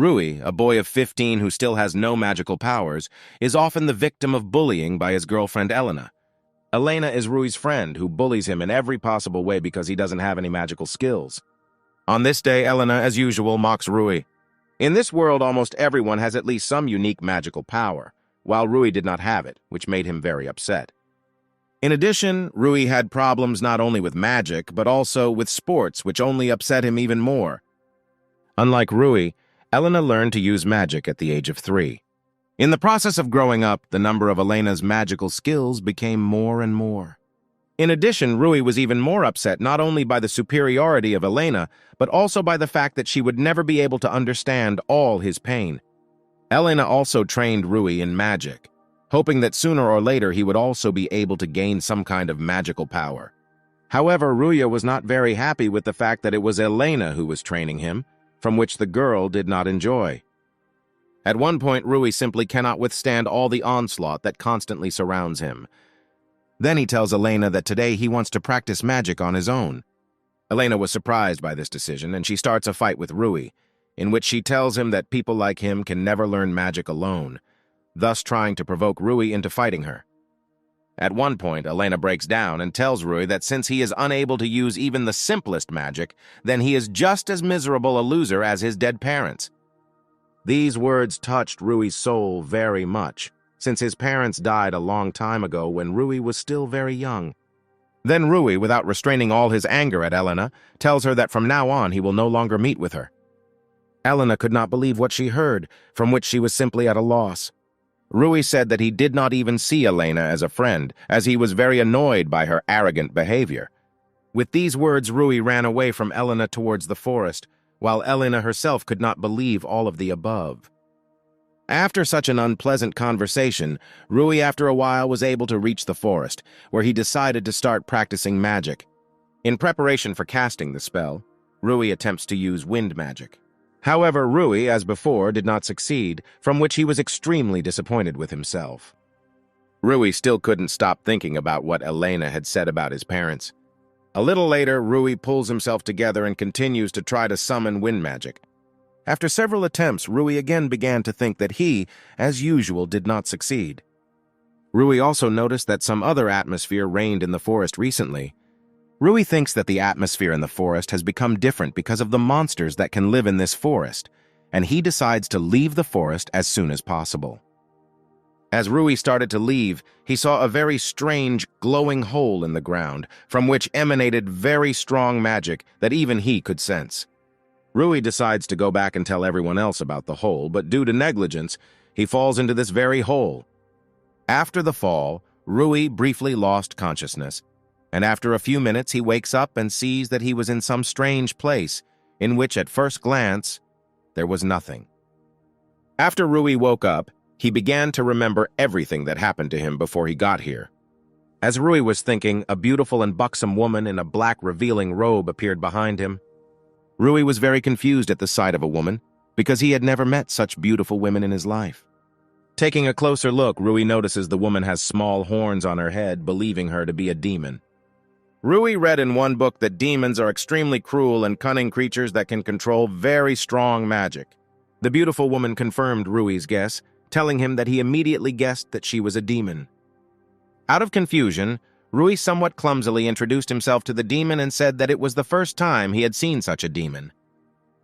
Rui, a boy of 15 who still has no magical powers, is often the victim of bullying by his girlfriend Elena. Elena is Rui's friend who bullies him in every possible way because he doesn't have any magical skills. On this day, Elena, as usual, mocks Rui. In this world, almost everyone has at least some unique magical power, while Rui did not have it, which made him very upset. In addition, Rui had problems not only with magic, but also with sports, which only upset him even more. Unlike Rui, Elena learned to use magic at the age of 3. In the process of growing up, the number of Elena's magical skills became more and more. In addition, Rui was even more upset not only by the superiority of Elena, but also by the fact that she would never be able to understand all his pain. Elena also trained Rui in magic, hoping that sooner or later he would also be able to gain some kind of magical power. However, Rui was not very happy with the fact that it was Elena who was training him, from which the girl did not enjoy. At one point, Rui simply cannot withstand all the onslaught that constantly surrounds him. Then he tells Elena that today he wants to practice magic on his own. Elena was surprised by this decision, and she starts a fight with Rui, in which she tells him that people like him can never learn magic alone, thus trying to provoke Rui into fighting her. At one point, Elena breaks down and tells Rui that since he is unable to use even the simplest magic, then he is just as miserable a loser as his dead parents. These words touched Rui's soul very much, since his parents died a long time ago when Rui was still very young. Then Rui, without restraining all his anger at Elena, tells her that from now on he will no longer meet with her. Elena could not believe what she heard, from which she was simply at a loss. Rui said that he did not even see Elena as a friend, as he was very annoyed by her arrogant behavior. With these words, Rui ran away from Elena towards the forest, while Elena herself could not believe all of the above. After such an unpleasant conversation, Rui after a while was able to reach the forest, where he decided to start practicing magic. In preparation for casting the spell, Rui attempts to use wind magic. However, Rui, as before, did not succeed, from which he was extremely disappointed with himself. Rui still couldn't stop thinking about what Elena had said about his parents. A little later, Rui pulls himself together and continues to try to summon wind magic. After several attempts, Rui again began to think that he, as usual, did not succeed. Rui also noticed that some other atmosphere reigned in the forest recently. Rui thinks that the atmosphere in the forest has become different because of the monsters that can live in this forest, and he decides to leave the forest as soon as possible. As Rui started to leave, he saw a very strange, glowing hole in the ground, from which emanated very strong magic that even he could sense. Rui decides to go back and tell everyone else about the hole, but due to negligence, he falls into this very hole. After the fall, Rui briefly lost consciousness, and after a few minutes he wakes up and sees that he was in some strange place, in which at first glance, there was nothing. After Rui woke up, he began to remember everything that happened to him before he got here. As Rui was thinking, a beautiful and buxom woman in a black revealing robe appeared behind him. Rui was very confused at the sight of a woman, because he had never met such beautiful women in his life. Taking a closer look, Rui notices the woman has small horns on her head, believing her to be a demon. Rui read in one book that demons are extremely cruel and cunning creatures that can control very strong magic. The beautiful woman confirmed Rui's guess, telling him that he immediately guessed that she was a demon. Out of confusion, Rui somewhat clumsily introduced himself to the demon and said that it was the first time he had seen such a demon.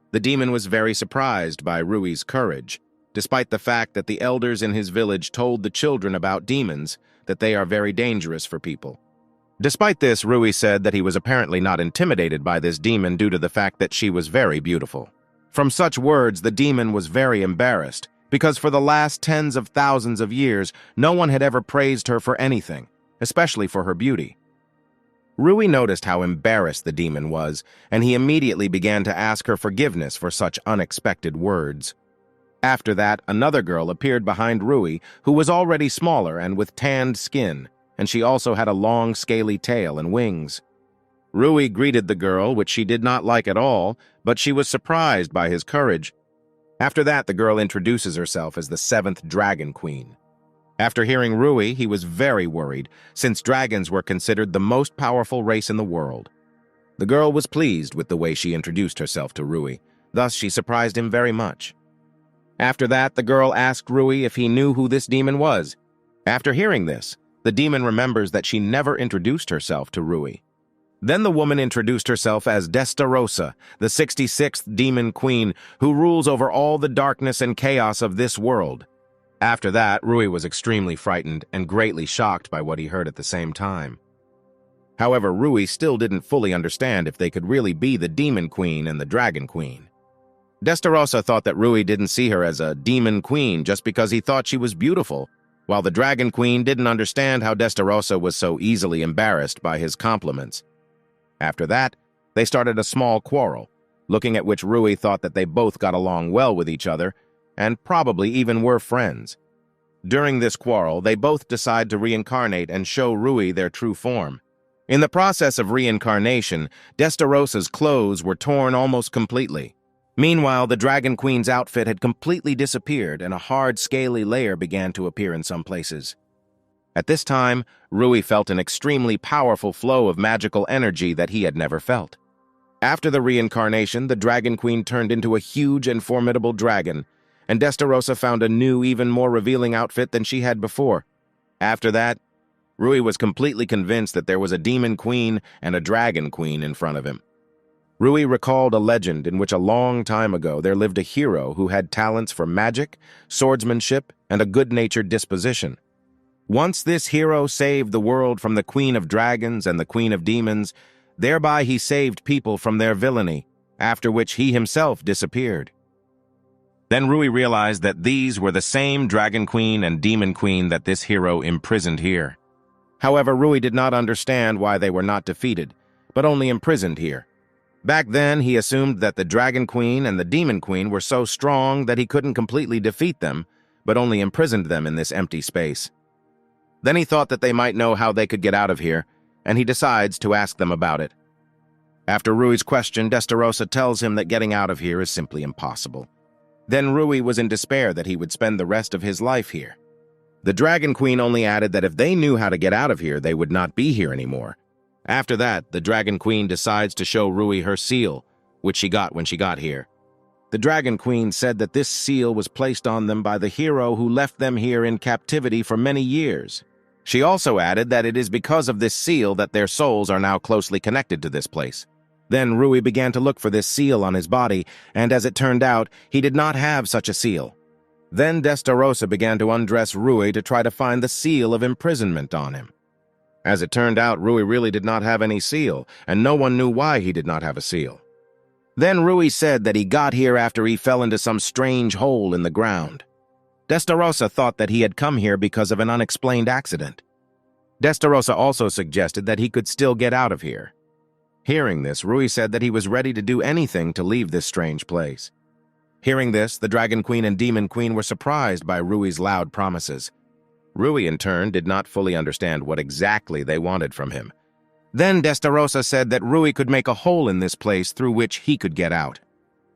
The demon was very surprised by Rui's courage, despite the fact that the elders in his village told the children about demons, that they are very dangerous for people. Despite this, Rui said that he was apparently not intimidated by this demon due to the fact that she was very beautiful. From such words, the demon was very embarrassed, because for the last tens of thousands of years, no one had ever praised her for anything, especially for her beauty. Rui noticed how embarrassed the demon was, and he immediately began to ask her forgiveness for such unexpected words. After that, another girl appeared behind Rui, who was already smaller and with tanned skin, and she also had a long, scaly tail and wings. Rui greeted the girl, which she did not like at all, but she was surprised by his courage. After that, the girl introduces herself as the 7th Dragon Queen. After hearing Rui, he was very worried, since dragons were considered the most powerful race in the world. The girl was pleased with the way she introduced herself to Rui, thus she surprised him very much. After that, the girl asked Rui if he knew who this demon was. After hearing this, the demon remembers that she never introduced herself to Rui. Then the woman introduced herself as Destarosa, the 66th demon queen who rules over all the darkness and chaos of this world. After that, Rui was extremely frightened and greatly shocked by what he heard at the same time. However, Rui still didn't fully understand if they could really be the demon queen and the dragon queen. Destarosa thought that Rui didn't see her as a demon queen just because he thought she was beautiful, while the dragon queen didn't understand how Destarosa was so easily embarrassed by his compliments. After that, they started a small quarrel, looking at which Rui thought that they both got along well with each other and probably even were friends. During this quarrel, they both decide to reincarnate and show Rui their true form. In the process of reincarnation, Destarosa's clothes were torn almost completely. Meanwhile, the Dragon Queen's outfit had completely disappeared and a hard, scaly layer began to appear in some places. At this time, Rui felt an extremely powerful flow of magical energy that he had never felt. After the reincarnation, the Dragon Queen turned into a huge and formidable dragon, and Destarosa found a new, even more revealing outfit than she had before. After that, Rui was completely convinced that there was a demon queen and a dragon queen in front of him. Rui recalled a legend in which a long time ago there lived a hero who had talents for magic, swordsmanship, and a good-natured disposition. Once this hero saved the world from the Queen of Dragons and the Queen of Demons, thereby he saved people from their villainy, after which he himself disappeared. Then Rui realized that these were the same Dragon Queen and Demon Queen that this hero imprisoned here. However, Rui did not understand why they were not defeated, but only imprisoned here. Back then, he assumed that the Dragon Queen and the Demon Queen were so strong that he couldn't completely defeat them, but only imprisoned them in this empty space. Then he thought that they might know how they could get out of here, and he decides to ask them about it. After Rui's question, Destarosa tells him that getting out of here is simply impossible. Then Rui was in despair that he would spend the rest of his life here. The Dragon Queen only added that if they knew how to get out of here, they would not be here anymore. After that, the Dragon Queen decides to show Rui her seal, which she got when she got here. The Dragon Queen said that this seal was placed on them by the hero who left them here in captivity for many years. She also added that it is because of this seal that their souls are now closely connected to this place. Then Rui began to look for this seal on his body, and as it turned out, he did not have such a seal. Then Destarosa began to undress Rui to try to find the seal of imprisonment on him. As it turned out, Rui really did not have any seal, and no one knew why he did not have a seal. Then Rui said that he got here after he fell into some strange hole in the ground. Destarosa thought that he had come here because of an unexplained accident. Destarosa also suggested that he could still get out of here. Hearing this, Rui said that he was ready to do anything to leave this strange place. Hearing this, the Dragon Queen and Demon Queen were surprised by Rui's loud promises. Rui, in turn, did not fully understand what exactly they wanted from him. Then Destarosa said that Rui could make a hole in this place through which he could get out.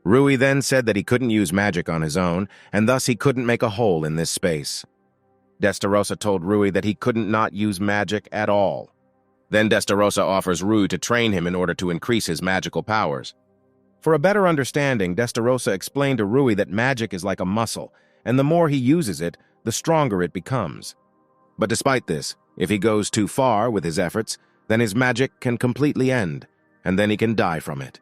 Rui then said that he couldn't use magic on his own, and thus he couldn't make a hole in this space. Destarosa told Rui that he couldn't not use magic at all. Then Destarosa offers Rui to train him in order to increase his magical powers. For a better understanding, Destarosa explained to Rui that magic is like a muscle, and the more he uses it, the stronger it becomes. But despite this, if he goes too far with his efforts, then his magic can completely end, and then he can die from it.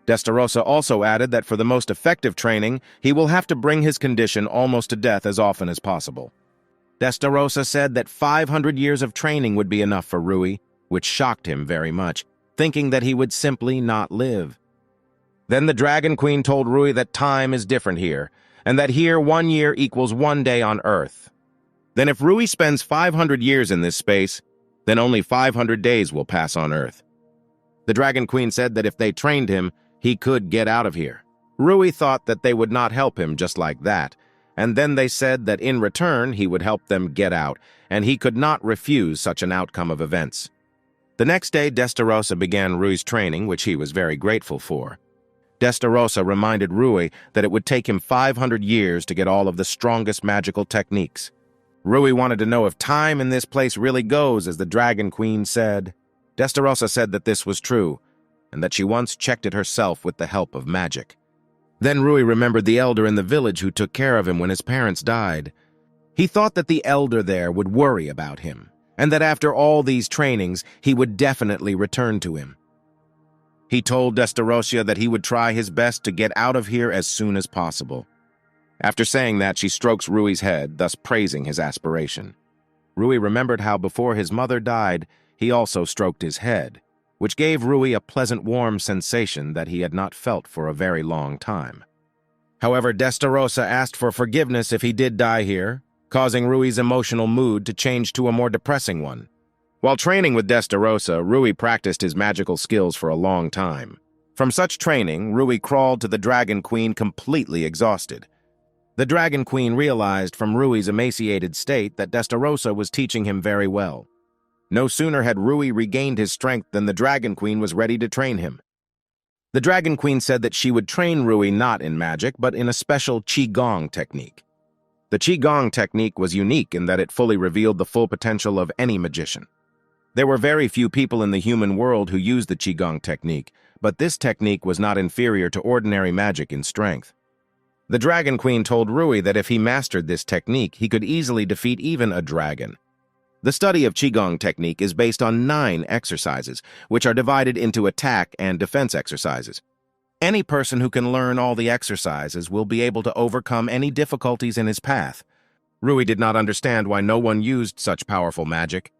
Destarosa also added that for the most effective training, he will have to bring his condition almost to death as often as possible. Destarosa said that 500 years of training would be enough for Rui, which shocked him very much, thinking that he would simply not live. Then the Dragon Queen told Rui that time is different here, and that here 1 year equals 1 day on Earth. Then if Rui spends 500 years in this space, then only 500 days will pass on Earth. The Dragon Queen said that if they trained him, he could get out of here. Rui thought that they would not help him just like that, and then they said that in return he would help them get out, and he could not refuse such an outcome of events. The next day, Destarosa began Rui's training, which he was very grateful for. Destarosa reminded Rui that it would take him 500 years to get all of the strongest magical techniques. Rui wanted to know if time in this place really goes as the Dragon Queen said. Destarosa said that this was true, and that she once checked it herself with the help of magic. Then Rui remembered the elder in the village who took care of him when his parents died. He thought that the elder there would worry about him, and that after all these trainings, he would definitely return to him. He told Destarosa that he would try his best to get out of here as soon as possible. After saying that, she strokes Rui's head, thus praising his aspiration. Rui remembered how before his mother died, he also stroked his head, which gave Rui a pleasant warm sensation that he had not felt for a very long time. However, Destarosa asked for forgiveness if he did die here, causing Rui's emotional mood to change to a more depressing one. While training with Destarosa, Rui practiced his magical skills for a long time. From such training, Rui crawled to the Dragon Queen completely exhausted. The Dragon Queen realized from Rui's emaciated state that Destarosa was teaching him very well. No sooner had Rui regained his strength than the Dragon Queen was ready to train him. The Dragon Queen said that she would train Rui not in magic, but in a special Qigong technique. The Qigong technique was unique in that it fully revealed the full potential of any magician. There were very few people in the human world who used the Qigong technique, but this technique was not inferior to ordinary magic in strength. The Dragon Queen told Rui that if he mastered this technique, he could easily defeat even a dragon. The study of Qigong technique is based on 9 exercises, which are divided into attack and defense exercises. Any person who can learn all the exercises will be able to overcome any difficulties in his path. Rui did not understand why no one used such powerful magic.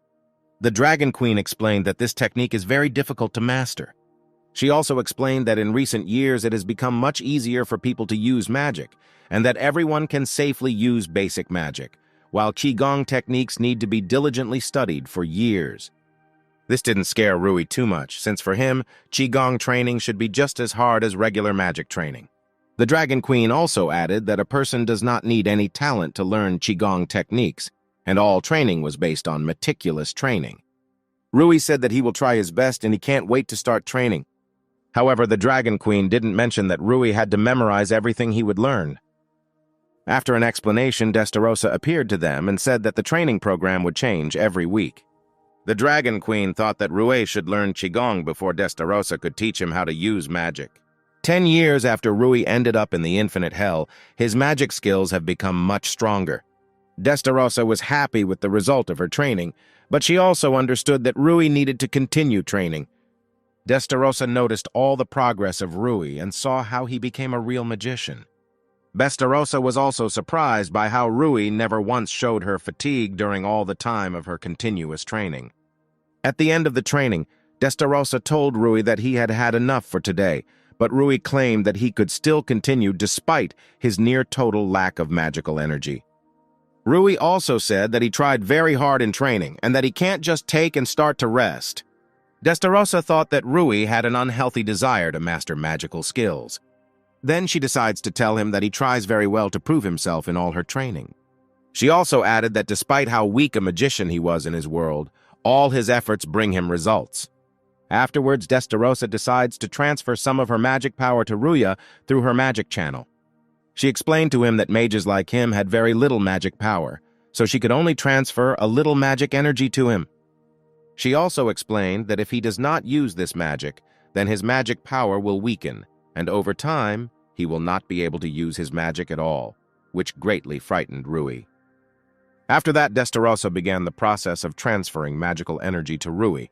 The Dragon Queen explained that this technique is very difficult to master. She also explained that in recent years it has become much easier for people to use magic, and that everyone can safely use basic magic, while Qigong techniques need to be diligently studied for years. This didn't scare Rui too much, since for him, Qigong training should be just as hard as regular magic training. The Dragon Queen also added that a person does not need any talent to learn Qigong techniques, and all training was based on meticulous training. Rui said that he will try his best and he can't wait to start training. However, the Dragon Queen didn't mention that Rui had to memorize everything he would learn. After an explanation, Destarosa appeared to them and said that the training program would change every week. The Dragon Queen thought that Rui should learn Qigong before Destarosa could teach him how to use magic. 10 years after Rui ended up in the infinite hell, his magic skills have become much stronger. Destarosa was happy with the result of her training, but she also understood that Rui needed to continue training. Destarosa noticed all the progress of Rui and saw how he became a real magician. Destarosa was also surprised by how Rui never once showed her fatigue during all the time of her continuous training. At the end of the training, Destarosa told Rui that he had had enough for today, but Rui claimed that he could still continue despite his near-total lack of magical energy. Rui also said that he tried very hard in training and that he can't just take and start to rest. Destarosa thought that Rui had an unhealthy desire to master magical skills. Then she decides to tell him that he tries very well to prove himself in all her training. She also added that despite how weak a magician he was in his world, all his efforts bring him results. Afterwards, Destarosa decides to transfer some of her magic power to Rui through her magic channel. She explained to him that mages like him had very little magic power, so she could only transfer a little magic energy to him. She also explained that if he does not use this magic, then his magic power will weaken, and over time, he will not be able to use his magic at all, which greatly frightened Rui. After that, Destarosa began the process of transferring magical energy to Rui.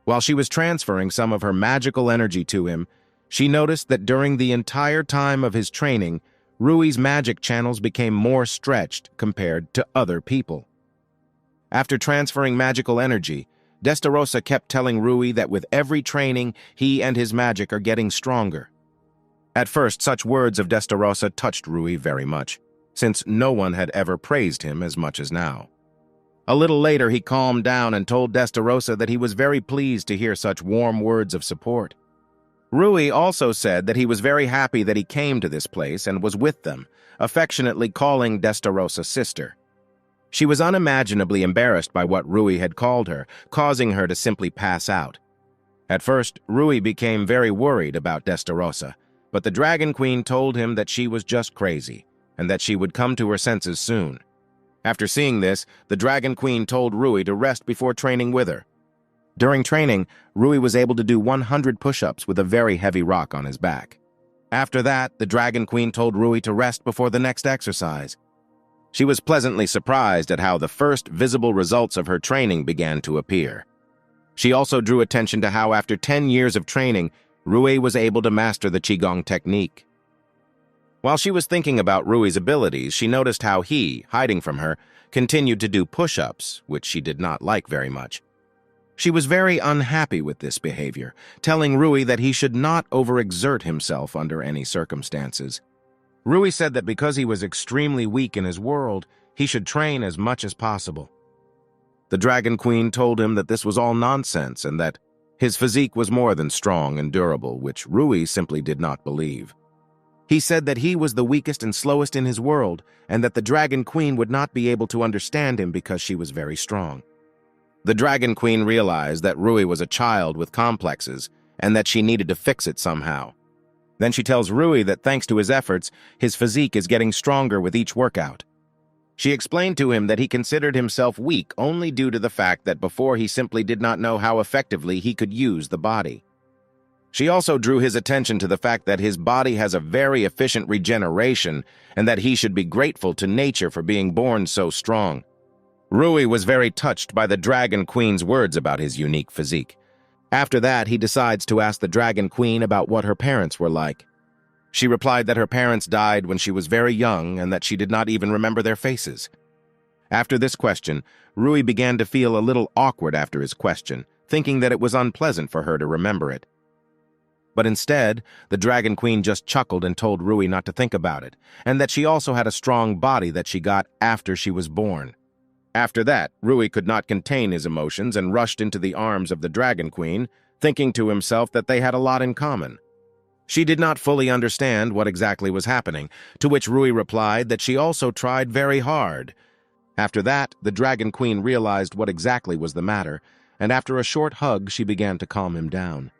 While she was transferring some of her magical energy to him, she noticed that during the entire time of his training, Rui's magic channels became more stretched compared to other people. After transferring magical energy, Destarosa kept telling Rui that with every training, he and his magic are getting stronger. At first, such words of Destarosa touched Rui very much, since no one had ever praised him as much as now. A little later, he calmed down and told Destarosa that he was very pleased to hear such warm words of support. Rui also said that he was very happy that he came to this place and was with them, affectionately calling Destarosa sister. She was unimaginably embarrassed by what Rui had called her, causing her to simply pass out. At first, Rui became very worried about Destarosa, but the Dragon Queen told him that she was just crazy, and that she would come to her senses soon. After seeing this, the Dragon Queen told Rui to rest before training with her. During training, Rui was able to do 100 push-ups with a very heavy rock on his back. After that, the Dragon Queen told Rui to rest before the next exercise. She was pleasantly surprised at how the first visible results of her training began to appear. She also drew attention to how after 10 years of training, Rui was able to master the Qigong technique. While she was thinking about Rui's abilities, she noticed how he, hiding from her, continued to do push-ups, which she did not like very much. She was very unhappy with this behavior, telling Rui that he should not overexert himself under any circumstances. Rui said that because he was extremely weak in his world, he should train as much as possible. The Dragon Queen told him that this was all nonsense and that his physique was more than strong and durable, which Rui simply did not believe. He said that he was the weakest and slowest in his world, and that the Dragon Queen would not be able to understand him because she was very strong. The Dragon Queen realized that Rui was a child with complexes, and that she needed to fix it somehow. Then she tells Rui that thanks to his efforts, his physique is getting stronger with each workout. She explained to him that he considered himself weak only due to the fact that before he simply did not know how effectively he could use the body. She also drew his attention to the fact that his body has a very efficient regeneration and that he should be grateful to nature for being born so strong. Rui was very touched by the Dragon Queen's words about his unique physique. After that, he decides to ask the Dragon Queen about what her parents were like. She replied that her parents died when she was very young and that she did not even remember their faces. After this question, Rui began to feel a little awkward after his question, thinking that it was unpleasant for her to remember it. But instead, the Dragon Queen just chuckled and told Rui not to think about it, and that she also had a strong body that she got after she was born. After that, Rui could not contain his emotions and rushed into the arms of the Dragon Queen, thinking to himself that they had a lot in common. She did not fully understand what exactly was happening, to which Rui replied that she also tried very hard. After that, the Dragon Queen realized what exactly was the matter, and after a short hug, she began to calm him down.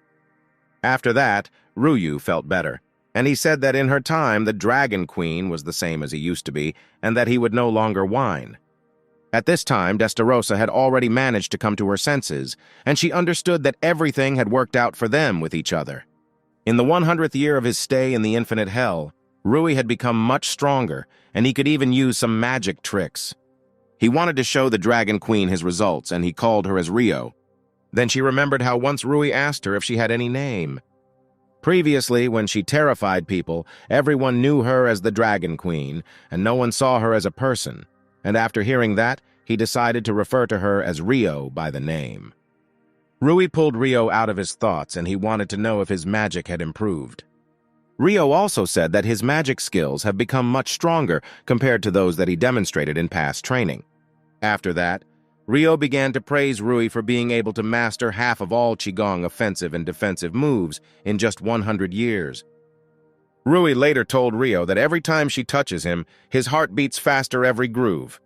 After that, Rui felt better, and he said that in her time the Dragon Queen was the same as he used to be, and that he would no longer whine. At this time, Destarosa had already managed to come to her senses, and she understood that everything had worked out for them with each other. In the 100th year of his stay in the Infinite Hell, Rui had become much stronger, and he could even use some magic tricks. He wanted to show the Dragon Queen his results, and he called her as Rio. Then she remembered how once Rui asked her if she had any name. Previously, when she terrified people, everyone knew her as the Dragon Queen, and no one saw her as a person. And after hearing that, he decided to refer to her as Rio by the name. Rui pulled Rio out of his thoughts, and he wanted to know if his magic had improved. Rio also said that his magic skills have become much stronger compared to those that he demonstrated in past training. After that, Rio began to praise Rui for being able to master half of all Qigong offensive and defensive moves in just 100 years. Rui later told Rio that every time she touches him, his heart beats faster every groove.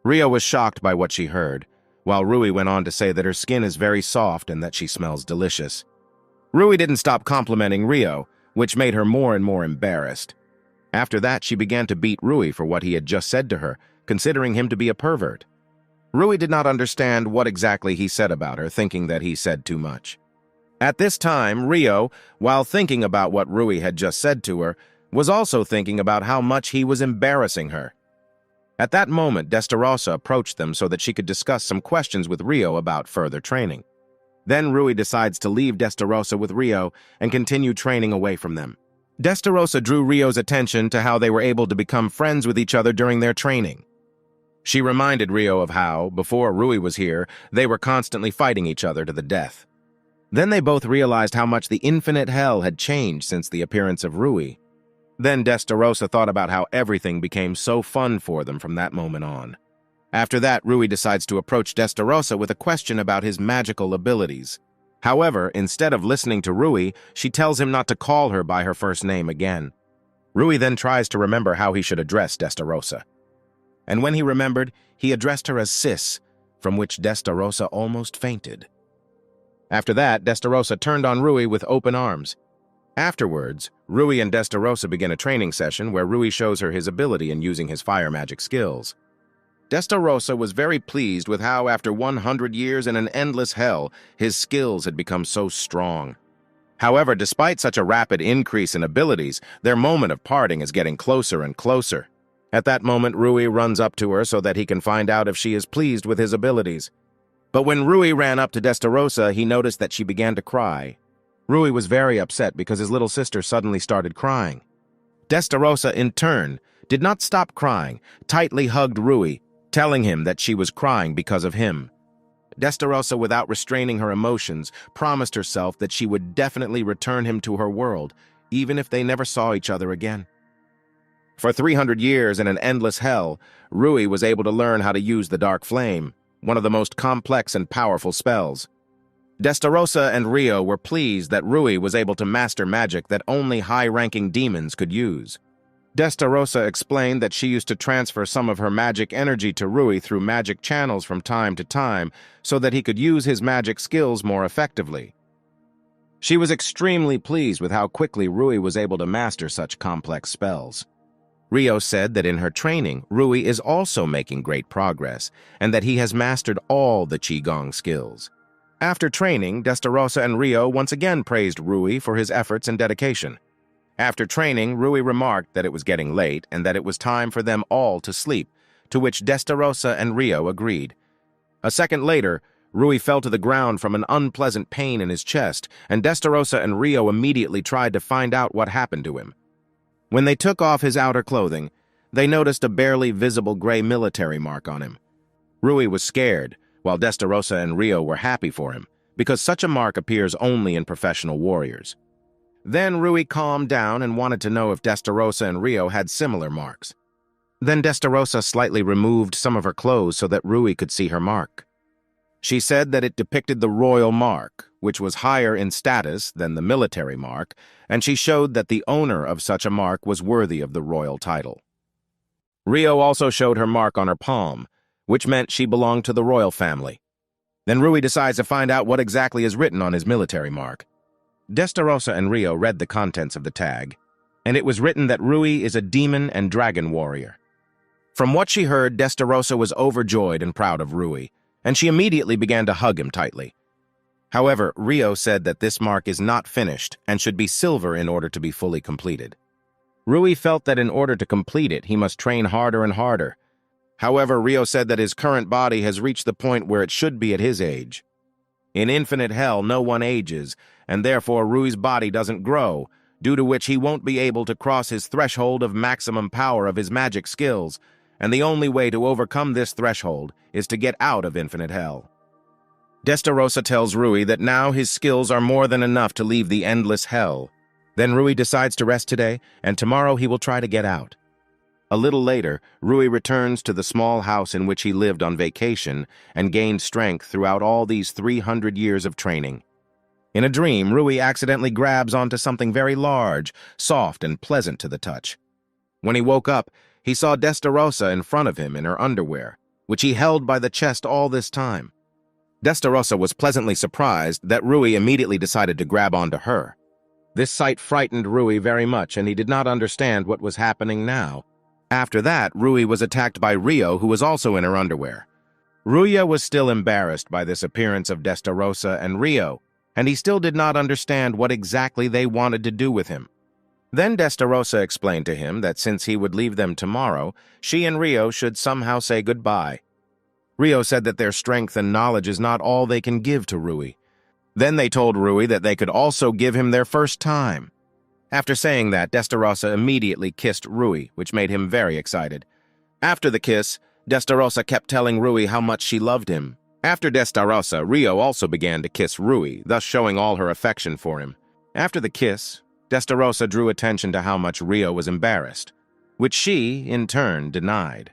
Rio was shocked by what she heard, while Rui went on to say that her skin is very soft and that she smells delicious. Rui didn't stop complimenting Rio, which made her more and more embarrassed. After that, she began to beat Rui for what he had just said to her, considering him to be a pervert. Rui did not understand what exactly he said about her, thinking that he said too much. At this time, Rio, while thinking about what Rui had just said to her, was also thinking about how much he was embarrassing her. At that moment, Destarosa approached them so that she could discuss some questions with Rio about further training. Then Rui decides to leave Destarosa with Rio and continue training away from them. Destarosa drew Rio's attention to how they were able to become friends with each other during their training. She reminded Rio of how, before Rui was here, they were constantly fighting each other to the death. Then they both realized how much the Infinite Hell had changed since the appearance of Rui. Then Destarosa thought about how everything became so fun for them from that moment on. After that, Rui decides to approach Destarosa with a question about his magical abilities. However, instead of listening to Rui, she tells him not to call her by her first name again. Rui then tries to remember how he should address Destarosa. And when he remembered, he addressed her as Sis, from which Destarosa almost fainted. After that, Destarosa turned on Rui with open arms. Afterwards, Rui and Destarosa begin a training session where Rui shows her his ability in using his fire magic skills. Destarosa was very pleased with how, after 100 years in an endless hell, his skills had become so strong. However, despite such a rapid increase in abilities, their moment of parting is getting closer and closer. At that moment, Rui runs up to her so that he can find out if she is pleased with his abilities. But when Rui ran up to Destarosa, he noticed that she began to cry. Rui was very upset because his little sister suddenly started crying. Destarosa, in turn, did not stop crying, tightly hugged Rui, telling him that she was crying because of him. Destarosa, without restraining her emotions, promised herself that she would definitely return him to her world, even if they never saw each other again. For 300 years in an endless hell, Rui was able to learn how to use the Dark Flame, one of the most complex and powerful spells. Destarosa and Rio were pleased that Rui was able to master magic that only high-ranking demons could use. Destarosa explained that she used to transfer some of her magic energy to Rui through magic channels from time to time so that he could use his magic skills more effectively. She was extremely pleased with how quickly Rui was able to master such complex spells. Rio said that in her training, Rui is also making great progress and that he has mastered all the Qigong skills. After training, Destarosa and Rio once again praised Rui for his efforts and dedication. After training, Rui remarked that it was getting late and that it was time for them all to sleep, to which Destarosa and Rio agreed. A second later, Rui fell to the ground from an unpleasant pain in his chest, and Destarosa and Rio immediately tried to find out what happened to him. When they took off his outer clothing, they noticed a barely visible gray military mark on him. Rui was scared, while Destarosa and Rio were happy for him, because such a mark appears only in professional warriors. Then Rui calmed down and wanted to know if Destarosa and Rio had similar marks. Then Destarosa slightly removed some of her clothes so that Rui could see her mark. She said that it depicted the royal mark, which was higher in status than the military mark, and she showed that the owner of such a mark was worthy of the royal title. Rio also showed her mark on her palm, which meant she belonged to the royal family. Then Rui decides to find out what exactly is written on his military mark. Destarosa and Rio read the contents of the tag, and it was written that Rui is a demon and dragon warrior. From what she heard, Destarosa was overjoyed and proud of Rui, and she immediately began to hug him tightly. However, Rio said that this mark is not finished and should be silver in order to be fully completed. Rui felt that in order to complete it, he must train harder and harder. However, Rio said that his current body has reached the point where it should be at his age. In infinite hell, no one ages, and therefore Rui's body doesn't grow, due to which he won't be able to cross his threshold of maximum power of his magic skills, and the only way to overcome this threshold is to get out of infinite hell. Destarosa tells Rui that now his skills are more than enough to leave the endless hell. Then Rui decides to rest today, and tomorrow he will try to get out. A little later, Rui returns to the small house in which he lived on vacation and gained strength throughout all these 300 years of training. In a dream, Rui accidentally grabs onto something very large, soft, and pleasant to the touch. When he woke up, he saw Destarosa in front of him in her underwear, which he held by the chest all this time. Destarosa was pleasantly surprised that Rui immediately decided to grab onto her. This sight frightened Rui very much, and he did not understand what was happening now. After that, Rui was attacked by Rio, who was also in her underwear. Ruya was still embarrassed by this appearance of Destarosa and Rio, and he still did not understand what exactly they wanted to do with him. Then Destarosa explained to him that since he would leave them tomorrow, she and Rio should somehow say goodbye. Rio said that their strength and knowledge is not all they can give to Rui. Then they told Rui that they could also give him their first time. After saying that, Destarosa immediately kissed Rui, which made him very excited. After the kiss, Destarosa kept telling Rui how much she loved him. After Destarosa, Rio also began to kiss Rui, thus showing all her affection for him. After the kiss, Destarosa drew attention to how much Rio was embarrassed, which she, in turn, denied.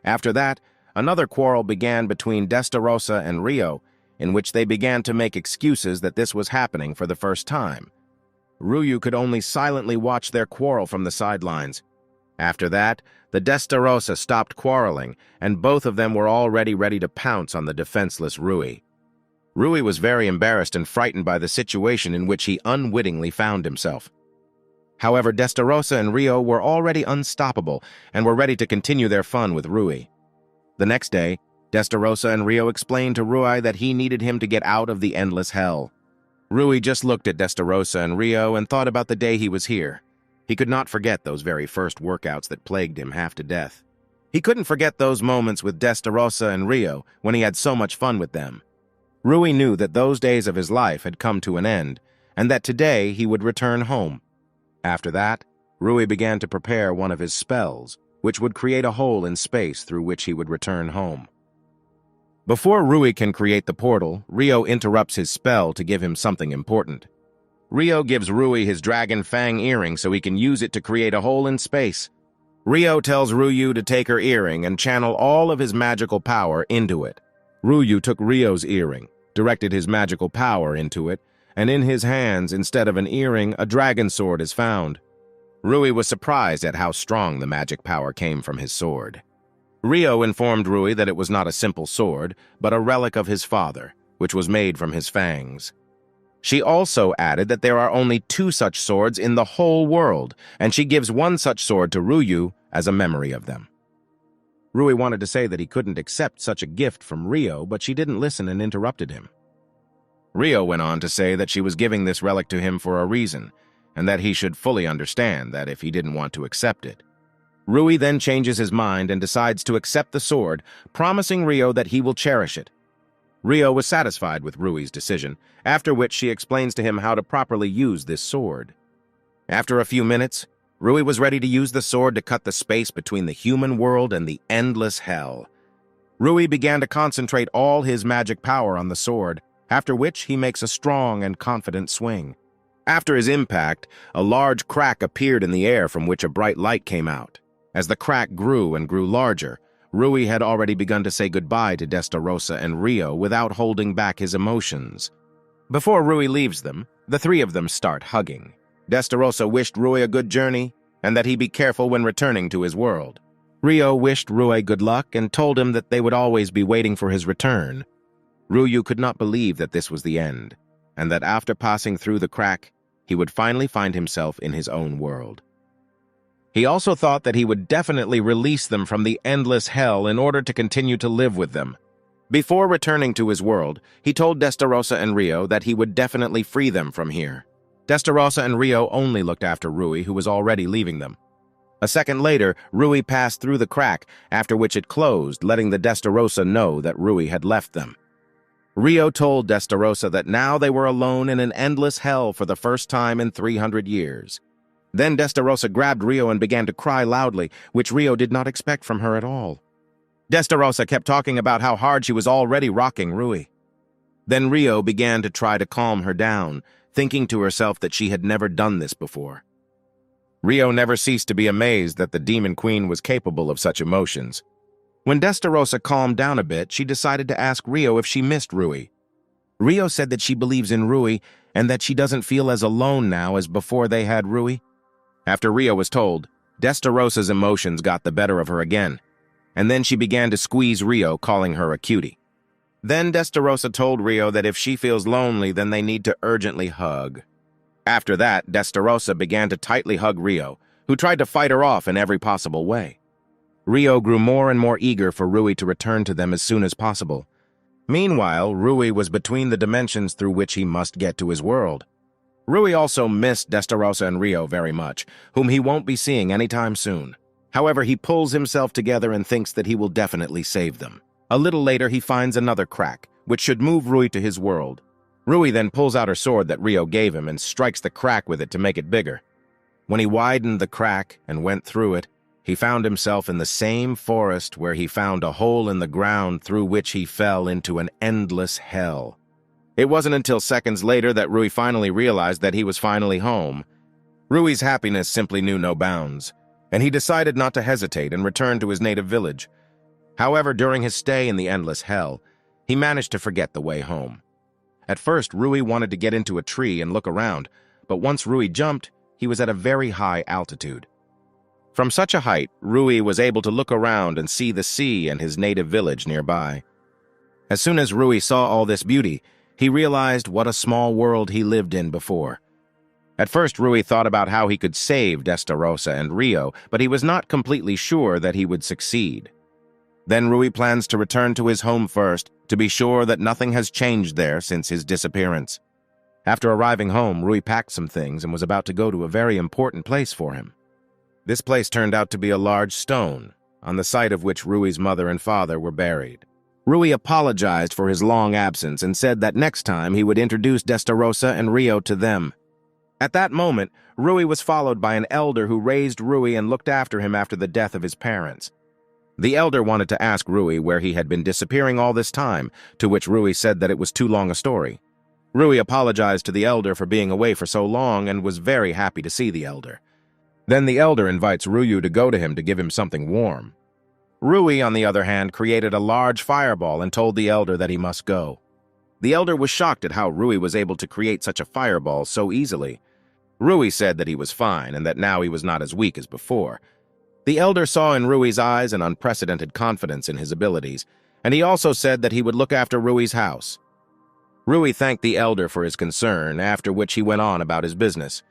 After that, another quarrel began between Destarosa and Rio, in which they began to make excuses that this was happening for the first time. Ryu could only silently watch their quarrel from the sidelines. After that, the Destarosa stopped quarreling, and both of them were already ready to pounce on the defenseless Rui. Rui was very embarrassed and frightened by the situation in which he unwittingly found himself. However, Destarosa and Rio were already unstoppable and were ready to continue their fun with Rui. The next day, Destarosa and Rio explained to Rui that he needed him to get out of the endless hell. Rui just looked at Destarosa and Rio and thought about the day he was here. He could not forget those very first workouts that plagued him half to death. He couldn't forget those moments with Destarosa and Rio when he had so much fun with them. Rui knew that those days of his life had come to an end, and that today he would return home. After that, Rui began to prepare one of his spells, which would create a hole in space through which he would return home. Before Rui can create the portal, Rio interrupts his spell to give him something important. Rio gives Rui his dragon fang earring so he can use it to create a hole in space. Rio tells Ruyu to take her earring and channel all of his magical power into it. Ruyu took Rio's earring, directed his magical power into it, and in his hands, instead of an earring, a dragon sword is found. Rui was surprised at how strong the magic power came from his sword. Rio informed Rui that it was not a simple sword, but a relic of his father, which was made from his fangs. She also added that there are only 2 such swords in the whole world, and she gives 1 such sword to Ruyu as a memory of them. Rui wanted to say that he couldn't accept such a gift from Rio, but she didn't listen and interrupted him. Rio went on to say that she was giving this relic to him for a reason, and that he should fully understand that if he didn't want to accept it. Rui then changes his mind and decides to accept the sword, promising Rio that he will cherish it. Rio was satisfied with Rui's decision, after which she explains to him how to properly use this sword. After a few minutes, Rui was ready to use the sword to cut the space between the human world and the endless hell. Rui began to concentrate all his magic power on the sword, after which he makes a strong and confident swing. After his impact, a large crack appeared in the air from which a bright light came out. As the crack grew and grew larger, Rui had already begun to say goodbye to Destarosa and Rio without holding back his emotions. Before Rui leaves them, the 3 of them start hugging. Destarosa wished Rui a good journey and that he be careful when returning to his world. Rio wished Rui good luck and told him that they would always be waiting for his return. Ruyu could not believe that this was the end, and that after passing through the crack, he would finally find himself in his own world. He also thought that he would definitely release them from the endless hell in order to continue to live with them. Before returning to his world, he told Destarosa and Rio that he would definitely free them from here. Destarosa and Rio only looked after Rui, who was already leaving them. A second later, Rui passed through the crack, after which it closed, letting the Destarosa know that Rui had left them. Rio told Destarosa that now they were alone in an endless hell for the first time in 300 years. Then Destarosa grabbed Rio and began to cry loudly, which Rio did not expect from her at all. Destarosa kept talking about how hard she was already rocking Rui. Then Rio began to try to calm her down, thinking to herself that she had never done this before. Rio never ceased to be amazed that the Demon Queen was capable of such emotions. When Destarosa calmed down a bit, she decided to ask Rio if she missed Rui. Rio said that she believes in Rui and that she doesn't feel as alone now as before they had Rui. After Rio was told, Destarosa's emotions got the better of her again, and then she began to squeeze Rio, calling her a cutie. Then Destarosa told Rio that if she feels lonely, then they need to urgently hug. After that, Destarosa began to tightly hug Rio, who tried to fight her off in every possible way. Rio grew more and more eager for Rui to return to them as soon as possible. Meanwhile, Rui was between the dimensions through which he must get to his world. Rui also missed Destarosa and Rio very much, whom he won't be seeing anytime soon. However, he pulls himself together and thinks that he will definitely save them. A little later, he finds another crack, which should move Rui to his world. Rui then pulls out her sword that Rio gave him and strikes the crack with it to make it bigger. When he widened the crack and went through it, he found himself in the same forest where he found a hole in the ground through which he fell into an endless hell. It wasn't until seconds later that Rui finally realized that he was finally home. Rui's happiness simply knew no bounds, and he decided not to hesitate and returned to his native village. However, during his stay in the endless hell, he managed to forget the way home. At first, Rui wanted to get into a tree and look around, but once Rui jumped, he was at a very high altitude. From such a height, Rui was able to look around and see the sea and his native village nearby. As soon as Rui saw all this beauty, he realized what a small world he lived in before. At first, Rui thought about how he could save Destarosa and Rio, but he was not completely sure that he would succeed. Then Rui plans to return to his home first, to be sure that nothing has changed there since his disappearance. After arriving home, Rui packed some things and was about to go to a very important place for him. This place turned out to be a large stone, on the site of which Rui's mother and father were buried. Rui apologized for his long absence and said that next time he would introduce Destarosa and Rio to them. At that moment, Rui was followed by an elder who raised Rui and looked after him after the death of his parents. The elder wanted to ask Rui where he had been disappearing all this time, to which Rui said that it was too long a story. Rui apologized to the elder for being away for so long and was very happy to see the elder. Then the elder invites Rui to go to him to give him something warm. Rui, on the other hand, created a large fireball and told the elder that he must go. The elder was shocked at how Rui was able to create such a fireball so easily. Rui said that he was fine and that now he was not as weak as before. The elder saw in Rui's eyes an unprecedented confidence in his abilities, and he also said that he would look after Rui's house. Rui thanked the elder for his concern, after which he went on about his business.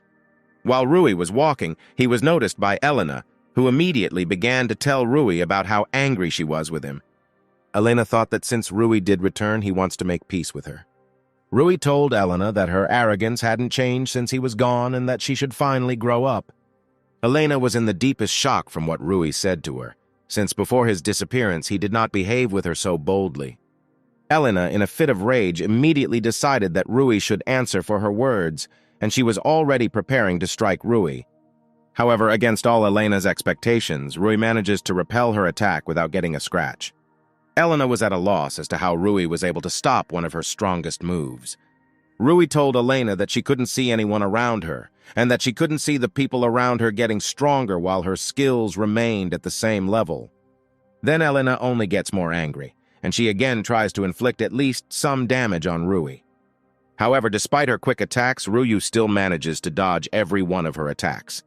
While Rui was walking, he was noticed by Elena, who immediately began to tell Rui about how angry she was with him. Elena thought that since Rui did return, he wants to make peace with her. Rui told Elena that her arrogance hadn't changed since he was gone and that she should finally grow up. Elena was in the deepest shock from what Rui said to her, since before his disappearance he did not behave with her so boldly. Elena, in a fit of rage, immediately decided that Rui should answer for her words, and she was already preparing to strike Rui. However, against all Elena's expectations, Rui manages to repel her attack without getting a scratch. Elena was at a loss as to how Rui was able to stop one of her strongest moves. Rui told Elena that she couldn't see anyone around her, and that she couldn't see the people around her getting stronger while her skills remained at the same level. Then Elena only gets more angry, and she again tries to inflict at least some damage on Rui. However, despite her quick attacks, Rui still manages to dodge every one of her attacks.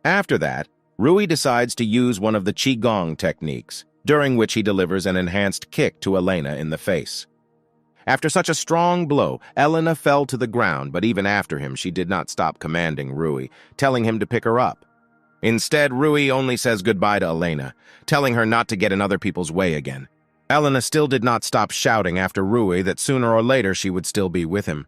After that, Rui decides to use one of the Qigong techniques, during which he delivers an enhanced kick to Elena in the face. After such a strong blow, Elena fell to the ground, but even after him, she did not stop commanding Rui, telling him to pick her up. Instead, Rui only says goodbye to Elena, telling her not to get in other people's way again. Elena still did not stop shouting after Rui that sooner or later she would still be with him.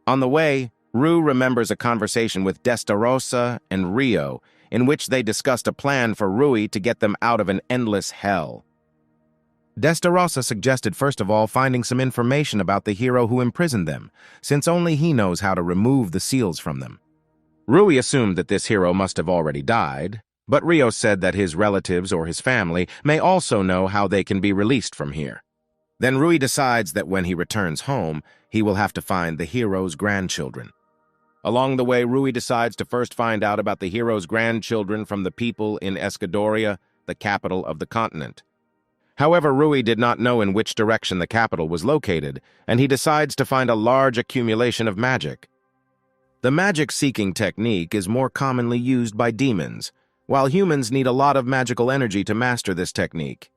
On the way, Rui remembers a conversation with Destarosa and Rio, in which they discussed a plan for Rui to get them out of an endless hell. Destarosa suggested first of all finding some information about the hero who imprisoned them, since only he knows how to remove the seals from them. Rui assumed that this hero must have already died, but Rio said that his relatives or his family may also know how they can be released from here. Then Rui decides that when he returns home, he will have to find the hero's grandchildren. Along the way, Rui decides to first find out about the hero's grandchildren from the people in Escadoria, the capital of the continent. However, Rui did not know in which direction the capital was located, and he decides to find a large accumulation of magic. The magic-seeking technique is more commonly used by demons, while humans need a lot of magical energy to master this technique.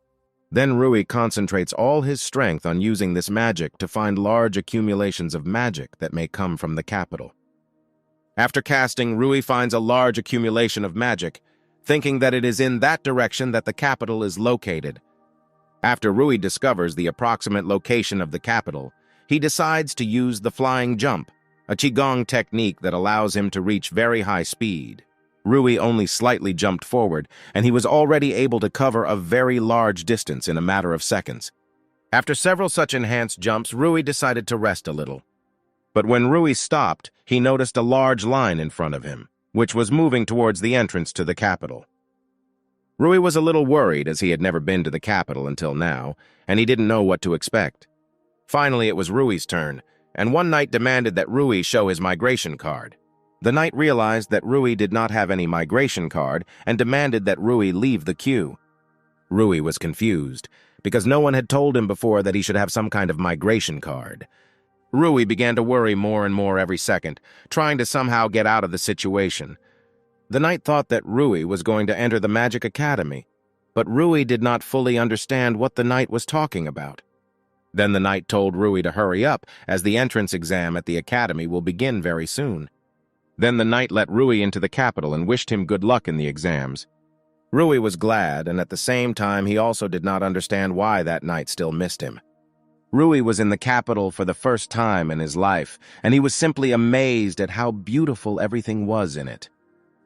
Then Rui concentrates all his strength on using this magic to find large accumulations of magic that may come from the capital. After casting, Rui finds a large accumulation of magic, thinking that it is in that direction that the capital is located. After Rui discovers the approximate location of the capital, he decides to use the flying jump, a Qigong technique that allows him to reach very high speed. Rui only slightly jumped forward, and he was already able to cover a very large distance in a matter of seconds. After several such enhanced jumps, Rui decided to rest a little. But when Rui stopped, he noticed a large line in front of him, which was moving towards the entrance to the capital. Rui was a little worried as he had never been to the capital until now, and he didn't know what to expect. Finally, it was Rui's turn, and one knight demanded that Rui show his migration card. The knight realized that Rui did not have any migration card and demanded that Rui leave the queue. Rui was confused, because no one had told him before that he should have some kind of migration card. Rui began to worry more and more every second, trying to somehow get out of the situation. The knight thought that Rui was going to enter the Magic Academy, but Rui did not fully understand what the knight was talking about. Then the knight told Rui to hurry up, as the entrance exam at the academy will begin very soon. Then the knight let Rui into the capital and wished him good luck in the exams. Rui was glad, and at the same time he also did not understand why that knight still missed him. Rui was in the capital for the first time in his life, and he was simply amazed at how beautiful everything was in it.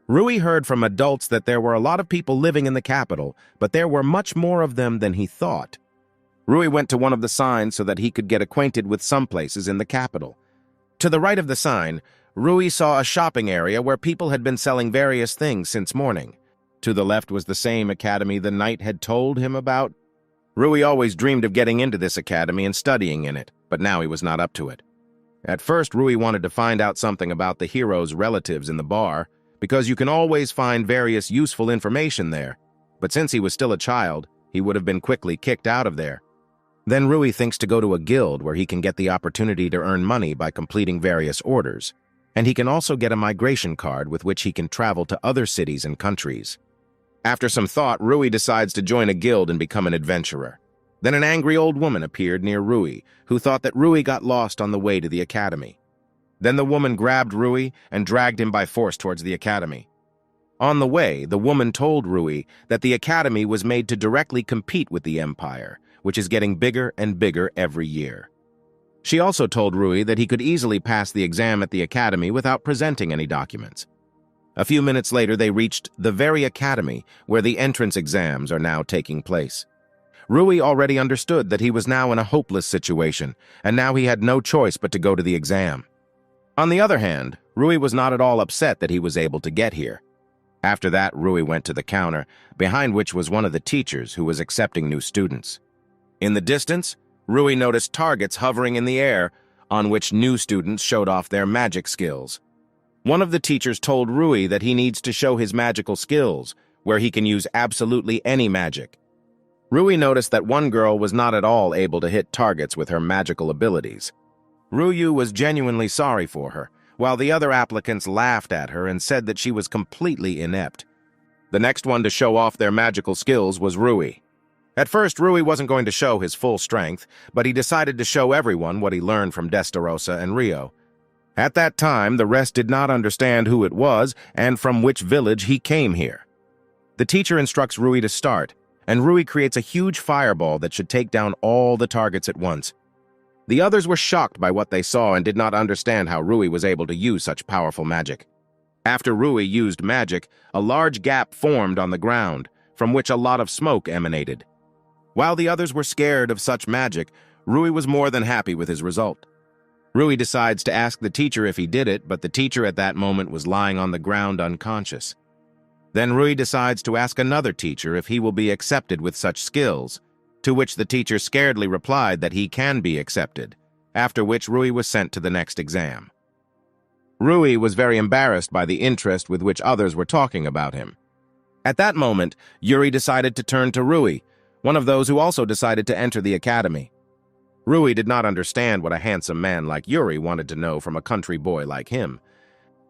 Rui heard from adults that there were a lot of people living in the capital, but there were much more of them than he thought. Rui went to one of the signs so that he could get acquainted with some places in the capital. To the right of the sign, Rui saw a shopping area where people had been selling various things since morning. To the left was the same academy the knight had told him about. Rui always dreamed of getting into this academy and studying in it, but now he was not up to it. At first, Rui wanted to find out something about the hero's relatives in the bar, because you can always find various useful information there, but since he was still a child, he would have been quickly kicked out of there. Then Rui thinks to go to a guild where he can get the opportunity to earn money by completing various orders, and he can also get a migration card with which he can travel to other cities and countries. After some thought, Rui decides to join a guild and become an adventurer. Then an angry old woman appeared near Rui, who thought that Rui got lost on the way to the academy. Then the woman grabbed Rui and dragged him by force towards the academy. On the way, the woman told Rui that the academy was made to directly compete with the Empire, which is getting bigger and bigger every year. She also told Rui that he could easily pass the exam at the academy without presenting any documents. A few minutes later, they reached the very academy where the entrance exams are now taking place. Rui already understood that he was now in a hopeless situation, and now he had no choice but to go to the exam. On the other hand, Rui was not at all upset that he was able to get here. After that, Rui went to the counter, behind which was one of the teachers who was accepting new students. In the distance, Rui noticed targets hovering in the air, on which new students showed off their magic skills. One of the teachers told Rui that he needs to show his magical skills, where he can use absolutely any magic. Rui noticed that one girl was not at all able to hit targets with her magical abilities. Rui was genuinely sorry for her, while the other applicants laughed at her and said that she was completely inept. The next one to show off their magical skills was Rui. At first, Rui wasn't going to show his full strength, but he decided to show everyone what he learned from Destarosa and Rio. At that time, the rest did not understand who it was and from which village he came here. The teacher instructs Rui to start, and Rui creates a huge fireball that should take down all the targets at once. The others were shocked by what they saw and did not understand how Rui was able to use such powerful magic. After Rui used magic, a large gap formed on the ground, from which a lot of smoke emanated. While the others were scared of such magic, Rui was more than happy with his result. Rui decides to ask the teacher if he did it, but the teacher at that moment was lying on the ground unconscious. Then Rui decides to ask another teacher if he will be accepted with such skills, to which the teacher scaredly replied that he can be accepted, after which Rui was sent to the next exam. Rui was very embarrassed by the interest with which others were talking about him. At that moment, Yuri decided to turn to Rui, one of those who also decided to enter the academy. Rui did not understand what a handsome man like Yuri wanted to know from a country boy like him.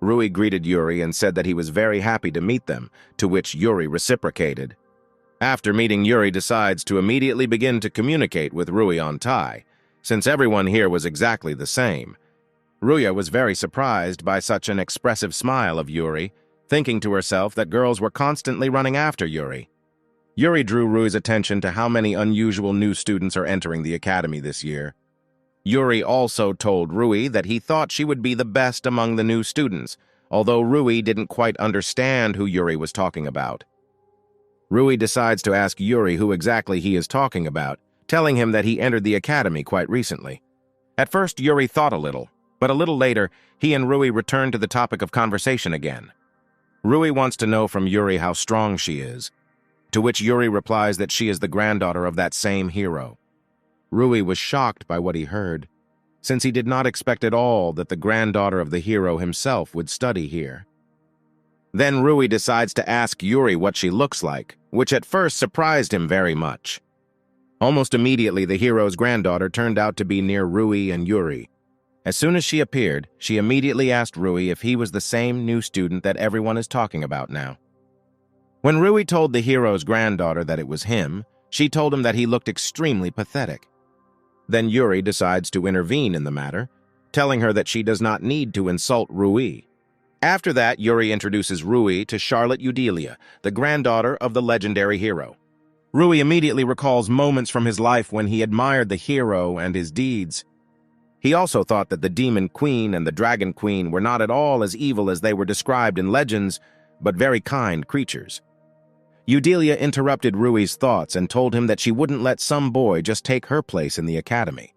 Rui greeted Yuri and said that he was very happy to meet them, to which Yuri reciprocated. After meeting, Yuri decides to immediately begin to communicate with Rui on Thai, since everyone here was exactly the same. Ruya was very surprised by such an expressive smile of Yuri, thinking to herself that girls were constantly running after Yuri. Yuri drew Rui's attention to how many unusual new students are entering the academy this year. Yuri also told Rui that he thought she would be the best among the new students, although Rui didn't quite understand who Yuri was talking about. Rui decides to ask Yuri who exactly he is talking about, telling him that he entered the academy quite recently. At first, Yuri thought a little, but a little later, he and Rui returned to the topic of conversation again. Rui wants to know from Yuri how strong she is, to which Yuri replies that she is the granddaughter of that same hero. Rui was shocked by what he heard, since he did not expect at all that the granddaughter of the hero himself would study here. Then Rui decides to ask Yuri what she looks like, which at first surprised him very much. Almost immediately, the hero's granddaughter turned out to be near Rui and Yuri. As soon as she appeared, she immediately asked Rui if he was the same new student that everyone is talking about now. When Rui told the hero's granddaughter that it was him, she told him that he looked extremely pathetic. Then Yuri decides to intervene in the matter, telling her that she does not need to insult Rui. After that, Yuri introduces Rui to Charlotte Eudelia, the granddaughter of the legendary hero. Rui immediately recalls moments from his life when he admired the hero and his deeds. He also thought that the Demon Queen and the Dragon Queen were not at all as evil as they were described in legends, but very kind creatures. Eudelia interrupted Rui's thoughts and told him that she wouldn't let some boy just take her place in the academy.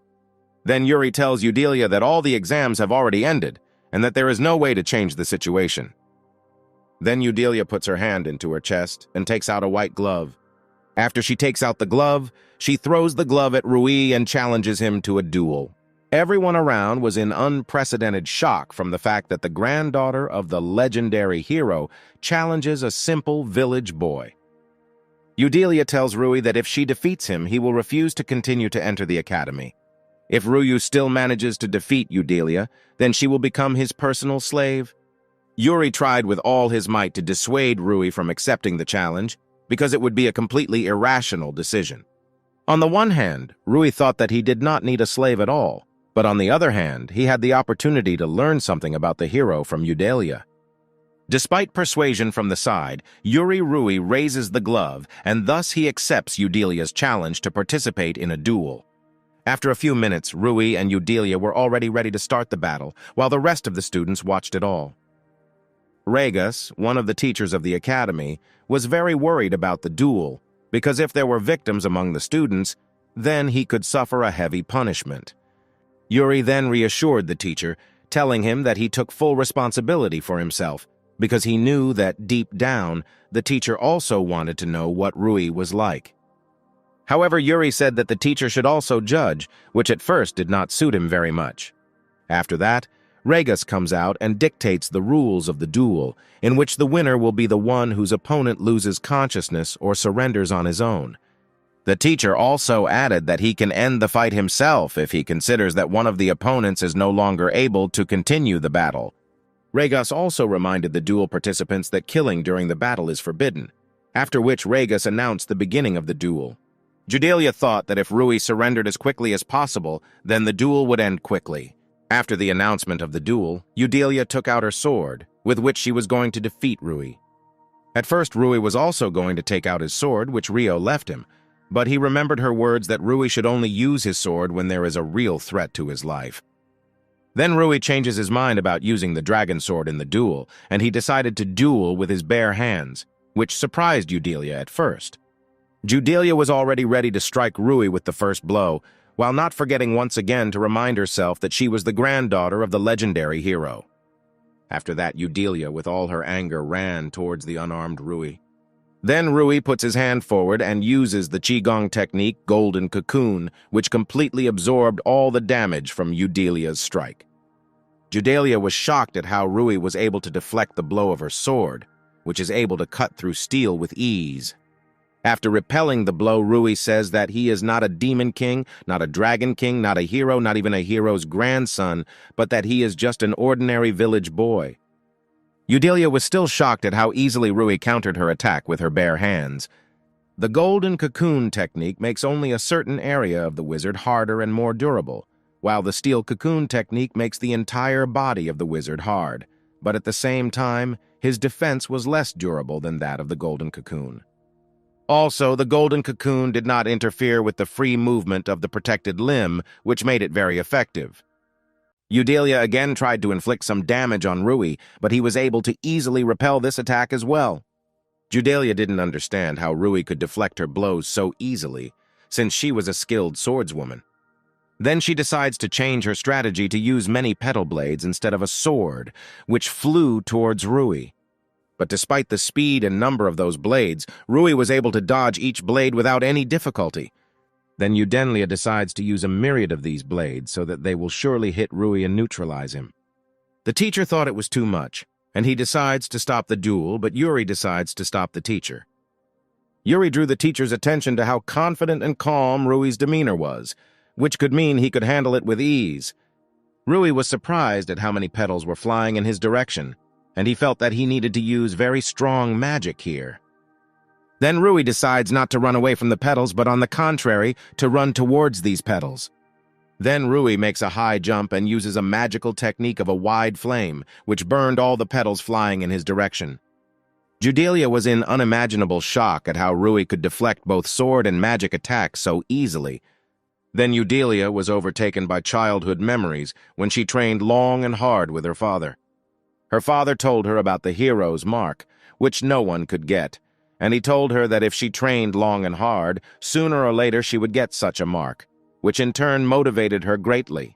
Then Yuri tells Eudelia that all the exams have already ended and that there is no way to change the situation. Then Eudelia puts her hand into her chest and takes out a white glove. After she takes out the glove, she throws the glove at Rui and challenges him to a duel. Everyone around was in unprecedented shock from the fact that the granddaughter of the legendary hero challenges a simple village boy. Eudelia tells Rui that if she defeats him, he will refuse to continue to enter the academy. If Rui still manages to defeat Eudelia, then she will become his personal slave. Yuri tried with all his might to dissuade Rui from accepting the challenge, because it would be a completely irrational decision. On the one hand, Rui thought that he did not need a slave at all, but on the other hand, he had the opportunity to learn something about the hero from Eudelia. Despite persuasion from the side, Rui raises the glove, and thus he accepts Eudelia's challenge to participate in a duel. After a few minutes, Rui and Eudelia were already ready to start the battle, while the rest of the students watched it all. Regas, one of the teachers of the academy, was very worried about the duel, because if there were victims among the students, then he could suffer a heavy punishment. Yuri then reassured the teacher, telling him that he took full responsibility for himself, because he knew that deep down, the teacher also wanted to know what Rui was like. However, Yuri said that the teacher should also judge, which at first did not suit him very much. After that, Regas comes out and dictates the rules of the duel, in which the winner will be the one whose opponent loses consciousness or surrenders on his own. The teacher also added that he can end the fight himself if he considers that one of the opponents is no longer able to continue the battle. Regas also reminded the duel participants that killing during the battle is forbidden, after which Regas announced the beginning of the duel. Eudelia thought that if Rui surrendered as quickly as possible, then the duel would end quickly. After the announcement of the duel, Eudelia took out her sword, with which she was going to defeat Rui. At first, Rui was also going to take out his sword, which Rio left him, but he remembered her words that Rui should only use his sword when there is a real threat to his life. Then Rui changes his mind about using the dragon sword in the duel, and he decided to duel with his bare hands, which surprised Eudelia at first. Eudelia was already ready to strike Rui with the first blow, while not forgetting once again to remind herself that she was the granddaughter of the legendary hero. After that, Eudelia, with all her anger, ran towards the unarmed Rui. Then Rui puts his hand forward and uses the Qigong technique, Golden Cocoon, which completely absorbed all the damage from Eudelia's strike. Eudelia was shocked at how Rui was able to deflect the blow of her sword, which is able to cut through steel with ease. After repelling the blow, Rui says that he is not a demon king, not a dragon king, not a hero, not even a hero's grandson, but that he is just an ordinary village boy. Eudelia was still shocked at how easily Rui countered her attack with her bare hands. The Golden Cocoon technique makes only a certain area of the wizard harder and more durable, while the Steel Cocoon technique makes the entire body of the wizard hard, but at the same time, his defense was less durable than that of the Golden Cocoon. Also, the Golden Cocoon did not interfere with the free movement of the protected limb, which made it very effective. Eudelia again tried to inflict some damage on Rui, but he was able to easily repel this attack as well. Eudelia didn't understand how Rui could deflect her blows so easily, since she was a skilled swordswoman. Then she decides to change her strategy to use many petal blades instead of a sword, which flew towards Rui. But despite the speed and number of those blades, Rui was able to dodge each blade without any difficulty. Then Eudelia decides to use a myriad of these blades so that they will surely hit Rui and neutralize him. The teacher thought it was too much, and he decides to stop the duel, but Yuri decides to stop the teacher. Yuri drew the teacher's attention to how confident and calm Rui's demeanor was, which could mean he could handle it with ease. Rui was surprised at how many petals were flying in his direction, and he felt that he needed to use very strong magic here. Then Rui decides not to run away from the petals, but on the contrary, to run towards these petals. Then Rui makes a high jump and uses a magical technique of a wide flame, which burned all the petals flying in his direction. Judelia was in unimaginable shock at how Rui could deflect both sword and magic attacks so easily. Then Judelia was overtaken by childhood memories when she trained long and hard with her father. Her father told her about the hero's mark, which no one could get, and he told her that if she trained long and hard, sooner or later she would get such a mark, which in turn motivated her greatly.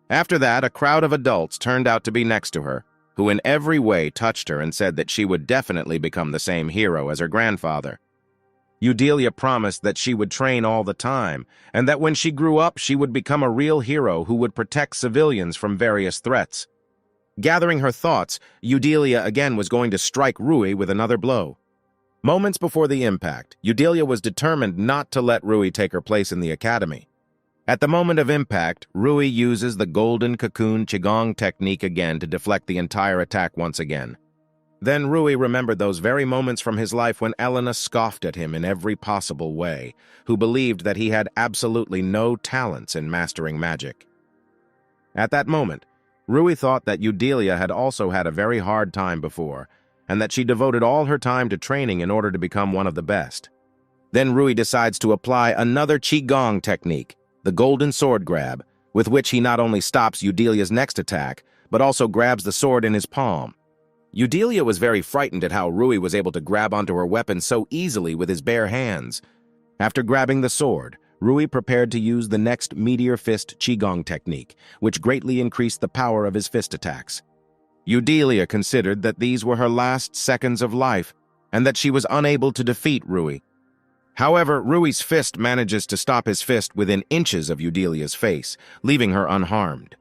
After that, a crowd of adults turned out to be next to her, who in every way touched her and said that she would definitely become the same hero as her grandfather. Judelia promised that she would train all the time, and that when she grew up she would become a real hero who would protect civilians from various threats. Gathering her thoughts, Judelia again was going to strike Rui with another blow. Moments before the impact, Judelia was determined not to let Rui take her place in the academy. At the moment of impact, Rui uses the golden cocoon qigong technique again to deflect the entire attack once again. Then Rui remembered those very moments from his life when Elena scoffed at him in every possible way, who believed that he had absolutely no talents in mastering magic. At that moment, Rui thought that Judelia had also had a very hard time before, and that she devoted all her time to training in order to become one of the best. Then Rui decides to apply another qigong technique, the golden sword grab, with which he not only stops Judelia's next attack, but also grabs the sword in his palm. Judelia was very frightened at how Rui was able to grab onto her weapon so easily with his bare hands. After grabbing the sword, Rui prepared to use the next Meteor Fist qigong technique, which greatly increased the power of his fist attacks. Judelia considered that these were her last seconds of life, and that she was unable to defeat Rui. However, Rui's fist manages to stop his fist within inches of Judelia's face, leaving her unharmed.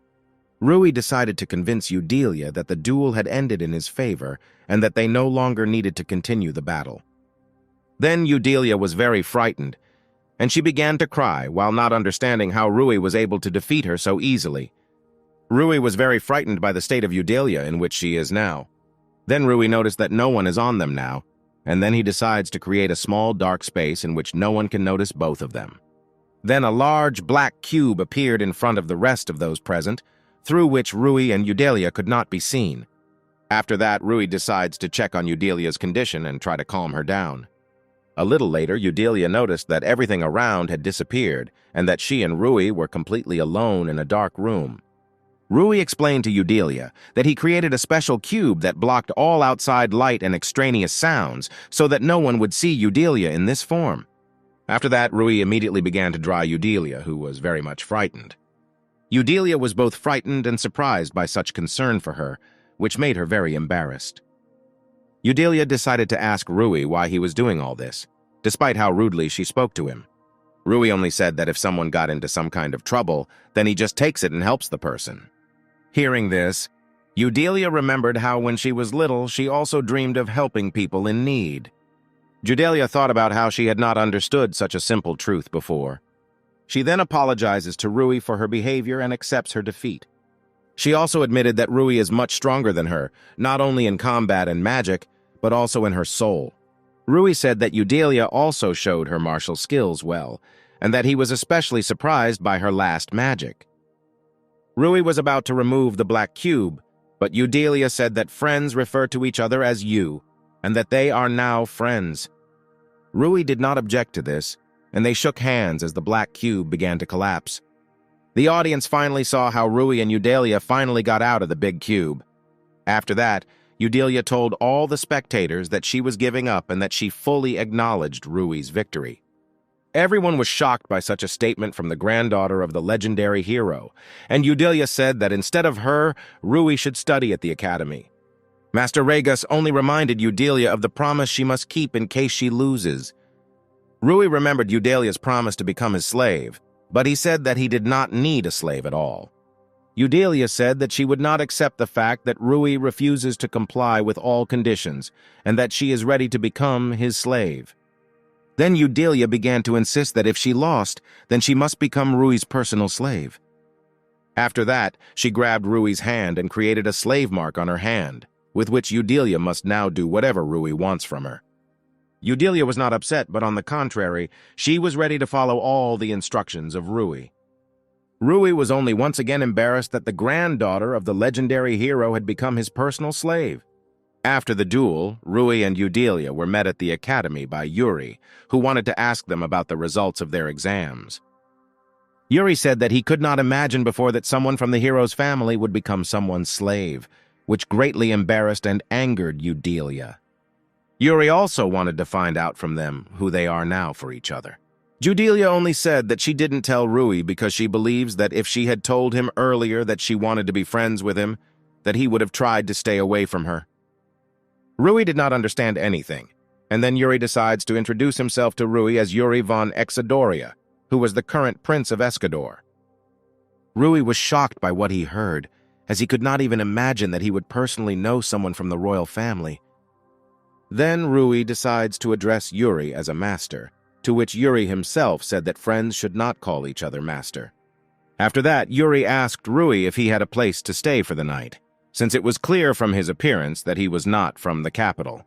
Rui decided to convince Judelia that the duel had ended in his favor and that they no longer needed to continue the battle. Then Judelia was very frightened, and she began to cry while not understanding how Rui was able to defeat her so easily. Rui was very frightened by the state of Judelia in which she is now. Then Rui noticed that no one is on them now, and then he decides to create a small dark space in which no one can notice both of them. Then a large black cube appeared in front of the rest of those present, through which Rui and Judelia could not be seen. After that, Rui decides to check on Judelia's condition and try to calm her down. A little later, Judelia noticed that everything around had disappeared and that she and Rui were completely alone in a dark room. Rui explained to Judelia that he created a special cube that blocked all outside light and extraneous sounds so that no one would see Judelia in this form. After that, Rui immediately began to draw Judelia, who was very much frightened. Judelia was both frightened and surprised by such concern for her, which made her very embarrassed. Judelia decided to ask Rui why he was doing all this, despite how rudely she spoke to him. Rui only said that if someone got into some kind of trouble, then he just takes it and helps the person. Hearing this, Judelia remembered how when she was little, she also dreamed of helping people in need. Judelia thought about how she had not understood such a simple truth before. She then apologizes to Rui for her behavior and accepts her defeat. She also admitted that Rui is much stronger than her, not only in combat and magic, but also in her soul. Rui said that Judelia also showed her martial skills well, and that he was especially surprised by her last magic. Rui was about to remove the black cube, but Judelia said that friends refer to each other as you, and that they are now friends. Rui did not object to this, and they shook hands as the black cube began to collapse. The audience finally saw how Rui and Judelia finally got out of the big cube. After that, Judelia told all the spectators that she was giving up and that she fully acknowledged Rui's victory. Everyone was shocked by such a statement from the granddaughter of the legendary hero, and Judelia said that instead of her, Rui should study at the academy. Master Regus only reminded Judelia of the promise she must keep in case she loses. Rui remembered Judelia's promise to become his slave, but he said that he did not need a slave at all. Judelia said that she would not accept the fact that Rui refuses to comply with all conditions, and that she is ready to become his slave. Then Judelia began to insist that if she lost, then she must become Rui's personal slave. After that, she grabbed Rui's hand and created a slave mark on her hand, with which Judelia must now do whatever Rui wants from her. Judelia was not upset, but on the contrary, she was ready to follow all the instructions of Rui. Rui was only once again embarrassed that the granddaughter of the legendary hero had become his personal slave. After the duel, Rui and Eudelia were met at the academy by Yuri, who wanted to ask them about the results of their exams. Yuri said that he could not imagine before that someone from the hero's family would become someone's slave, which greatly embarrassed and angered Eudelia. Yuri also wanted to find out from them who they are now for each other. Eudelia only said that she didn't tell Rui because she believes that if she had told him earlier that she wanted to be friends with him, that he would have tried to stay away from her. Rui did not understand anything, and then Yuri decides to introduce himself to Rui as Yuri von Exodoria, who was the current prince of Escador. Rui was shocked by what he heard, as he could not even imagine that he would personally know someone from the royal family. Then Rui decides to address Yuri as a master, to which Yuri himself said that friends should not call each other master. After that, Yuri asked Rui if he had a place to stay for the night, since it was clear from his appearance that he was not from the capital.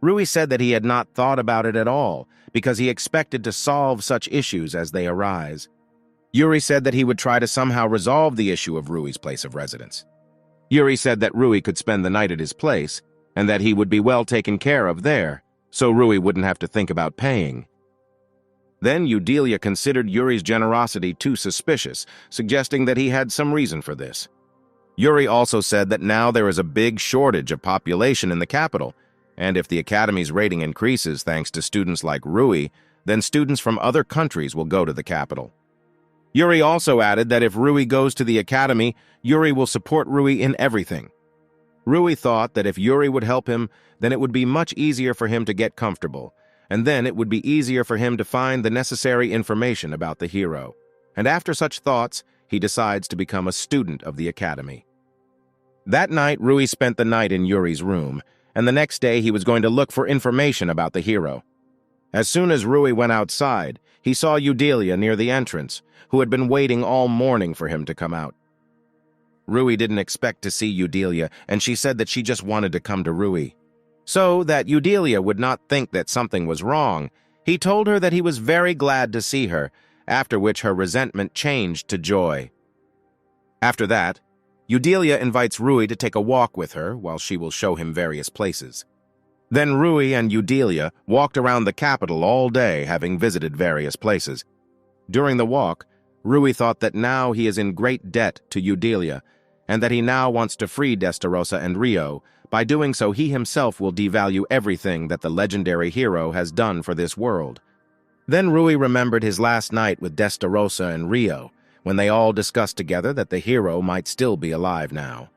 Rui said that he had not thought about it at all, because he expected to solve such issues as they arise. Yuri said that he would try to somehow resolve the issue of Rui's place of residence. Yuri said that Rui could spend the night at his place, and that he would be well taken care of there, so Rui wouldn't have to think about paying. Then Eudelia considered Yuri's generosity too suspicious, suggesting that he had some reason for this. Yuri also said that now there is a big shortage of population in the capital, and if the academy's rating increases thanks to students like Rui, then students from other countries will go to the capital. Yuri also added that if Rui goes to the academy, Yuri will support Rui in everything. Rui thought that if Yuri would help him, then it would be much easier for him to get comfortable, and then it would be easier for him to find the necessary information about the hero. And after such thoughts, he decides to become a student of the academy. That night, Rui spent the night in Yuri's room, and the next day he was going to look for information about the hero. As soon as Rui went outside, he saw Eudelia near the entrance, who had been waiting all morning for him to come out. Rui didn't expect to see Eudelia, and she said that she just wanted to come to Rui. So that Eudelia would not think that something was wrong, he told her that he was very glad to see her, after which her resentment changed to joy. After that, Eudelia invites Rui to take a walk with her while she will show him various places. Then Rui and Eudelia walked around the capital all day, having visited various places. During the walk, Rui thought that now he is in great debt to Eudelia, and that he now wants to free Destarossa and Rio. By doing so, he himself will devalue everything that the legendary hero has done for this world. Then Rui remembered his last night with Destarossa and Rio, when they all discussed together that the hero might still be alive now.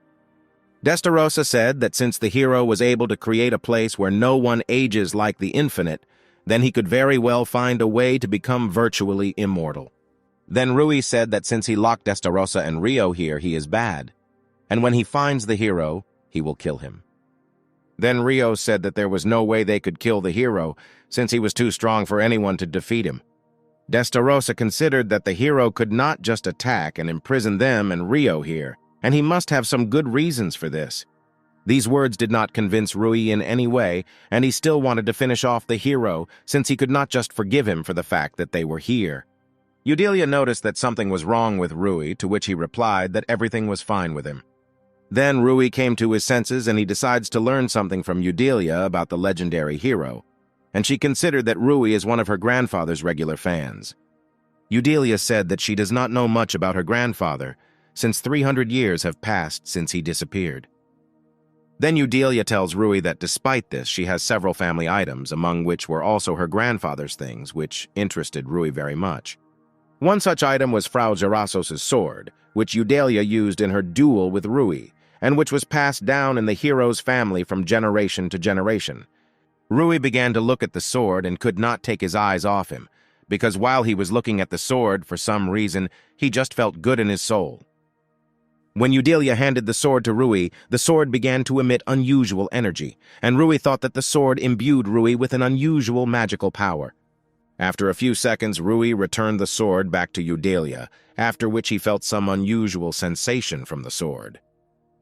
Destarossa said that since the hero was able to create a place where no one ages like the infinite, then he could very well find a way to become virtually immortal. Then Rui said that since he locked Destarossa and Rio here, he is bad, and when he finds the hero, he will kill him. Then Rio said that there was no way they could kill the hero, since he was too strong for anyone to defeat him. Destarossa considered that the hero could not just attack and imprison them and Rio here, and he must have some good reasons for this. These words did not convince Rui in any way, and he still wanted to finish off the hero, since he could not just forgive him for the fact that they were here. Eudelia noticed that something was wrong with Rui, to which he replied that everything was fine with him. Then Rui came to his senses and he decides to learn something from Eudelia about the legendary hero, and she considered that Rui is one of her grandfather's regular fans. Eudelia said that she does not know much about her grandfather, since 300 years have passed since he disappeared. Then Eudelia tells Rui that despite this, she has several family items, among which were also her grandfather's things, which interested Rui very much. One such item was Frau Gerasos's sword, which Eudelia used in her duel with Rui, and which was passed down in the hero's family from generation to generation. Rui began to look at the sword and could not take his eyes off him, because while he was looking at the sword, for some reason, he just felt good in his soul. When Eudelia handed the sword to Rui, the sword began to emit unusual energy, and Rui thought that the sword imbued Rui with an unusual magical power. After a few seconds, Rui returned the sword back to Eudelia, after which he felt some unusual sensation from the sword.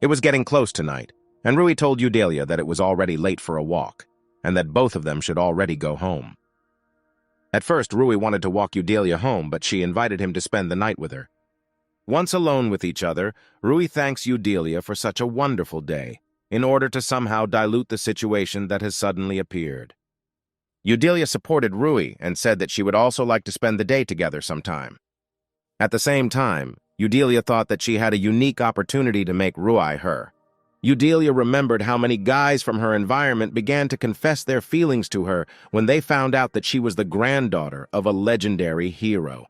It was getting close to night, and Rui told Eudelia that it was already late for a walk, and that both of them should already go home. At first, Rui wanted to walk Eudelia home, but she invited him to spend the night with her. Once alone with each other, Rui thanks Eudelia for such a wonderful day, in order to somehow dilute the situation that has suddenly appeared. Eudelia supported Rui and said that she would also like to spend the day together sometime. At the same time, Eudelia thought that she had a unique opportunity to make Rui her. Eudelia remembered how many guys from her environment began to confess their feelings to her when they found out that she was the granddaughter of a legendary hero.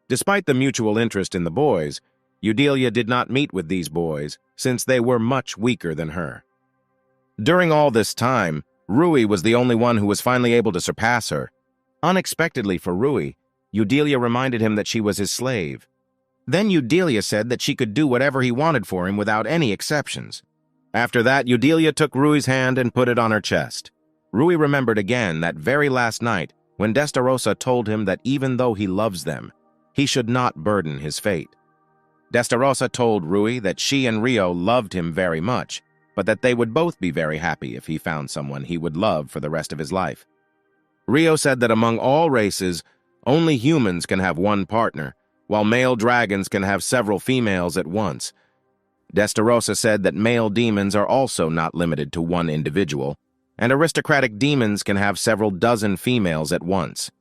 Despite the mutual interest in the boys, Eudelia did not meet with these boys since they were much weaker than her. During all this time, Rui was the only one who was finally able to surpass her. Unexpectedly for Rui, Eudelia reminded him that she was his slave. Then Eudelia said that she could do whatever he wanted for him without any exceptions. After that, Eudelia took Rui's hand and put it on her chest. Rui remembered again that very last night when Destarossa told him that even though he loves them, he should not burden his fate. Destarossa told Rui that she and Rio loved him very much, but that they would both be very happy if he found someone he would love for the rest of his life. Rio said that among all races, only humans can have one partner, while male dragons can have several females at once. Destarossa said that male demons are also not limited to one individual, and aristocratic demons can have several dozen females at once.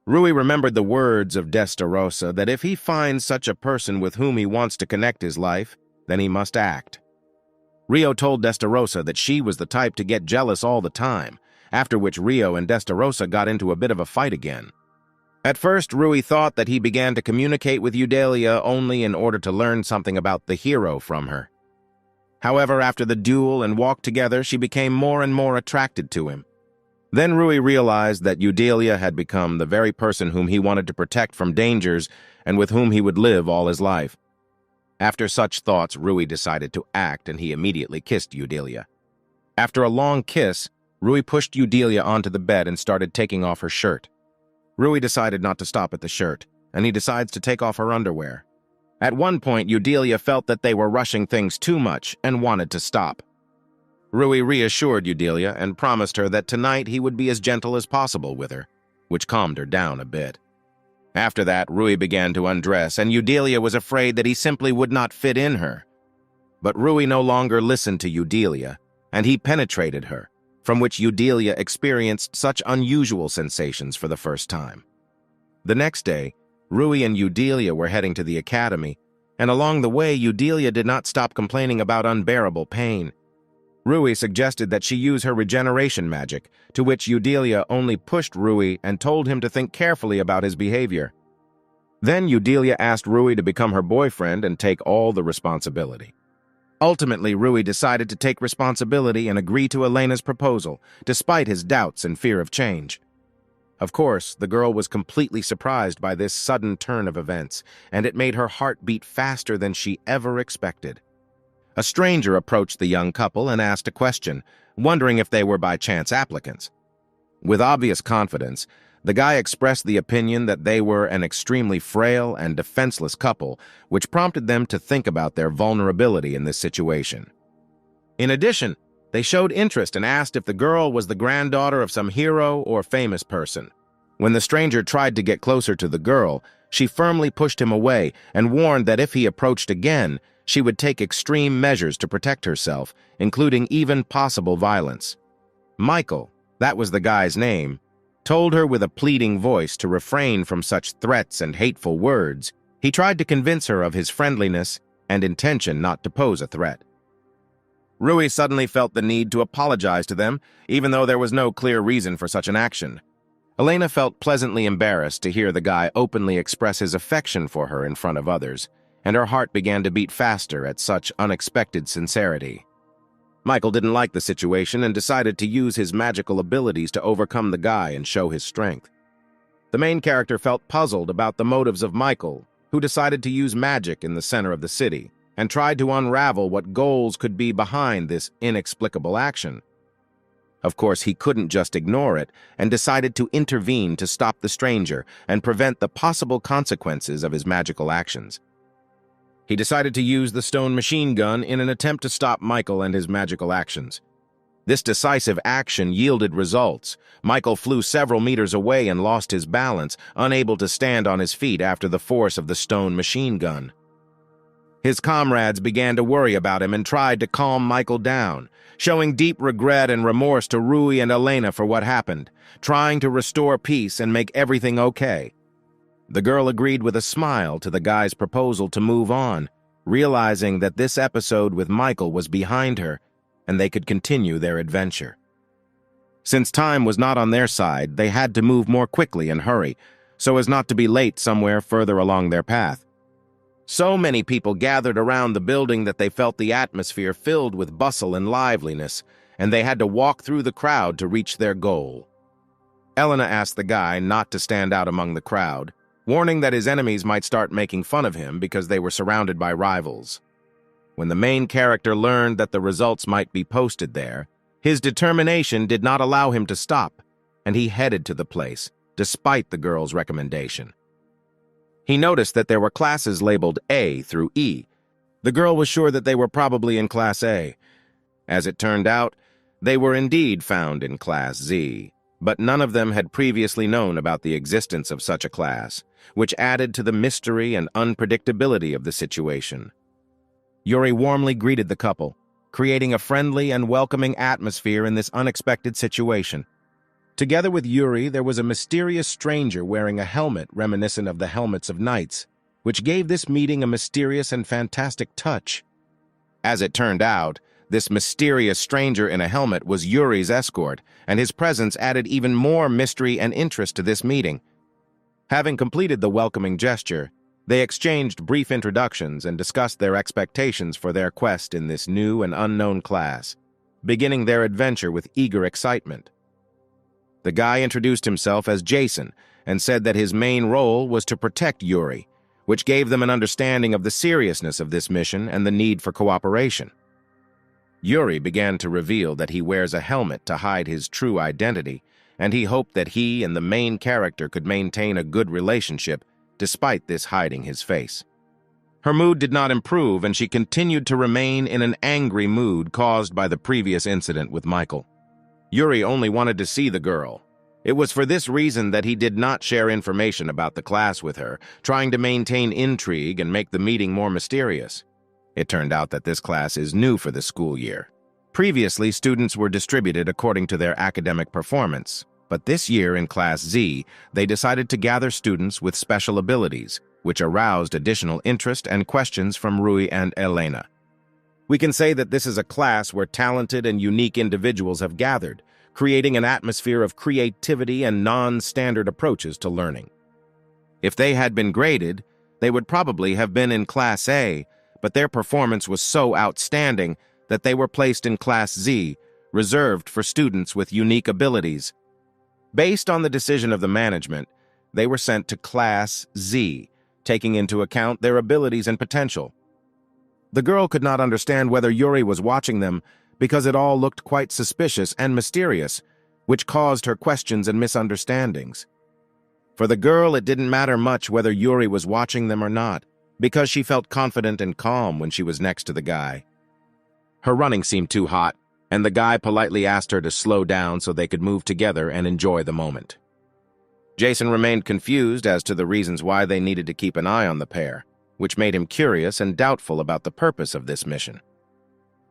Rui remembered the words of Destarossa that if he finds such a person with whom he wants to connect his life, then he must act. Rio told Destarossa that she was the type to get jealous all the time, after which Rio and Destarossa got into a bit of a fight again. At first, Rui thought that he began to communicate with Eudelia only in order to learn something about the hero from her. However, after the duel and walk together, she became more and more attracted to him. Then Rui realized that Eudelia had become the very person whom he wanted to protect from dangers and with whom he would live all his life. After such thoughts, Rui decided to act, and he immediately kissed Eudelia. After a long kiss, Rui pushed Eudelia onto the bed and started taking off her shirt. Rui decided not to stop at the shirt, and he decides to take off her underwear. At one point, Eudelia felt that they were rushing things too much and wanted to stop. Rui reassured Eudelia and promised her that tonight he would be as gentle as possible with her, which calmed her down a bit. After that, Rui began to undress, and Eudelia was afraid that he simply would not fit in her. But Rui no longer listened to Eudelia, and he penetrated her, from which Eudelia experienced such unusual sensations for the first time. The next day, Rui and Eudelia were heading to the academy, and along the way, Eudelia did not stop complaining about unbearable pain. Rui suggested that she use her regeneration magic, to which Eudelia only pushed Rui and told him to think carefully about his behavior. Then Eudelia asked Rui to become her boyfriend and take all the responsibility. Ultimately, Rui decided to take responsibility and agree to Elena's proposal, despite his doubts and fear of change. Of course, the girl was completely surprised by this sudden turn of events, and it made her heart beat faster than she ever expected. A stranger approached the young couple and asked a question, wondering if they were by chance applicants. With obvious confidence, the guy expressed the opinion that they were an extremely frail and defenseless couple, which prompted them to think about their vulnerability in this situation. In addition, they showed interest and asked if the girl was the granddaughter of some hero or famous person. When the stranger tried to get closer to the girl, she firmly pushed him away and warned that if he approached again, she would take extreme measures to protect herself, including even possible violence. Michael, that was the guy's name, told her with a pleading voice to refrain from such threats and hateful words. He tried to convince her of his friendliness and intention not to pose a threat. Rui suddenly felt the need to apologize to them, even though there was no clear reason for such an action. Elena felt pleasantly embarrassed to hear the guy openly express his affection for her in front of others, and her heart began to beat faster at such unexpected sincerity. Michael didn't like the situation and decided to use his magical abilities to overcome the guy and show his strength. The main character felt puzzled about the motives of Michael, who decided to use magic in the center of the city, and tried to unravel what goals could be behind this inexplicable action. Of course, he couldn't just ignore it and decided to intervene to stop the stranger and prevent the possible consequences of his magical actions. He decided to use the stone machine gun in an attempt to stop Michael and his magical actions. This decisive action yielded results. Michael flew several meters away and lost his balance, unable to stand on his feet after the force of the stone machine gun. His comrades began to worry about him and tried to calm Michael down, showing deep regret and remorse to Rui and Elena for what happened, trying to restore peace and make everything okay. The girl agreed with a smile to the guy's proposal to move on, realizing that this episode with Michael was behind her and they could continue their adventure. Since time was not on their side, they had to move more quickly and hurry, so as not to be late somewhere further along their path. So many people gathered around the building that they felt the atmosphere filled with bustle and liveliness, and they had to walk through the crowd to reach their goal. Elena asked the guy not to stand out among the crowd, warning that his enemies might start making fun of him because they were surrounded by rivals. When the main character learned that the results might be posted there, his determination did not allow him to stop, and he headed to the place, despite the girl's recommendation. He noticed that there were classes labeled A through E. The girl was sure that they were probably in Class A. As it turned out, they were indeed found in Class Z, but none of them had previously known about the existence of such a class, which added to the mystery and unpredictability of the situation. Yuri warmly greeted the couple, creating a friendly and welcoming atmosphere in this unexpected situation. Together with Yuri, there was a mysterious stranger wearing a helmet reminiscent of the helmets of knights, which gave this meeting a mysterious and fantastic touch. As it turned out, this mysterious stranger in a helmet was Yuri's escort, and his presence added even more mystery and interest to this meeting. Having completed the welcoming gesture, they exchanged brief introductions and discussed their expectations for their quest in this new and unknown class, beginning their adventure with eager excitement. The guy introduced himself as Jason and said that his main role was to protect Yuri, which gave them an understanding of the seriousness of this mission and the need for cooperation. Yuri began to reveal that he wears a helmet to hide his true identity, and he hoped that he and the main character could maintain a good relationship despite this hiding his face. Her mood did not improve, and she continued to remain in an angry mood caused by the previous incident with Michael. Yuri only wanted to see the girl. It was for this reason that he did not share information about the class with her, trying to maintain intrigue and make the meeting more mysterious. It turned out that this class is new for the school year. Previously, students were distributed according to their academic performance, but this year in Class Z, they decided to gather students with special abilities, which aroused additional interest and questions from Rui and Elena. We can say that this is a class where talented and unique individuals have gathered, creating an atmosphere of creativity and non-standard approaches to learning. If they had been graded, they would probably have been in Class A, but their performance was so outstanding that they were placed in Class Z, reserved for students with unique abilities. Based on the decision of the management, they were sent to Class Z, taking into account their abilities and potential. The girl could not understand whether Yuri was watching them because it all looked quite suspicious and mysterious, which caused her questions and misunderstandings. For the girl, it didn't matter much whether Yuri was watching them or not, because she felt confident and calm when she was next to the guy. Her running seemed too hot, and the guy politely asked her to slow down so they could move together and enjoy the moment. Jason remained confused as to the reasons why they needed to keep an eye on the pair, which made him curious and doubtful about the purpose of this mission.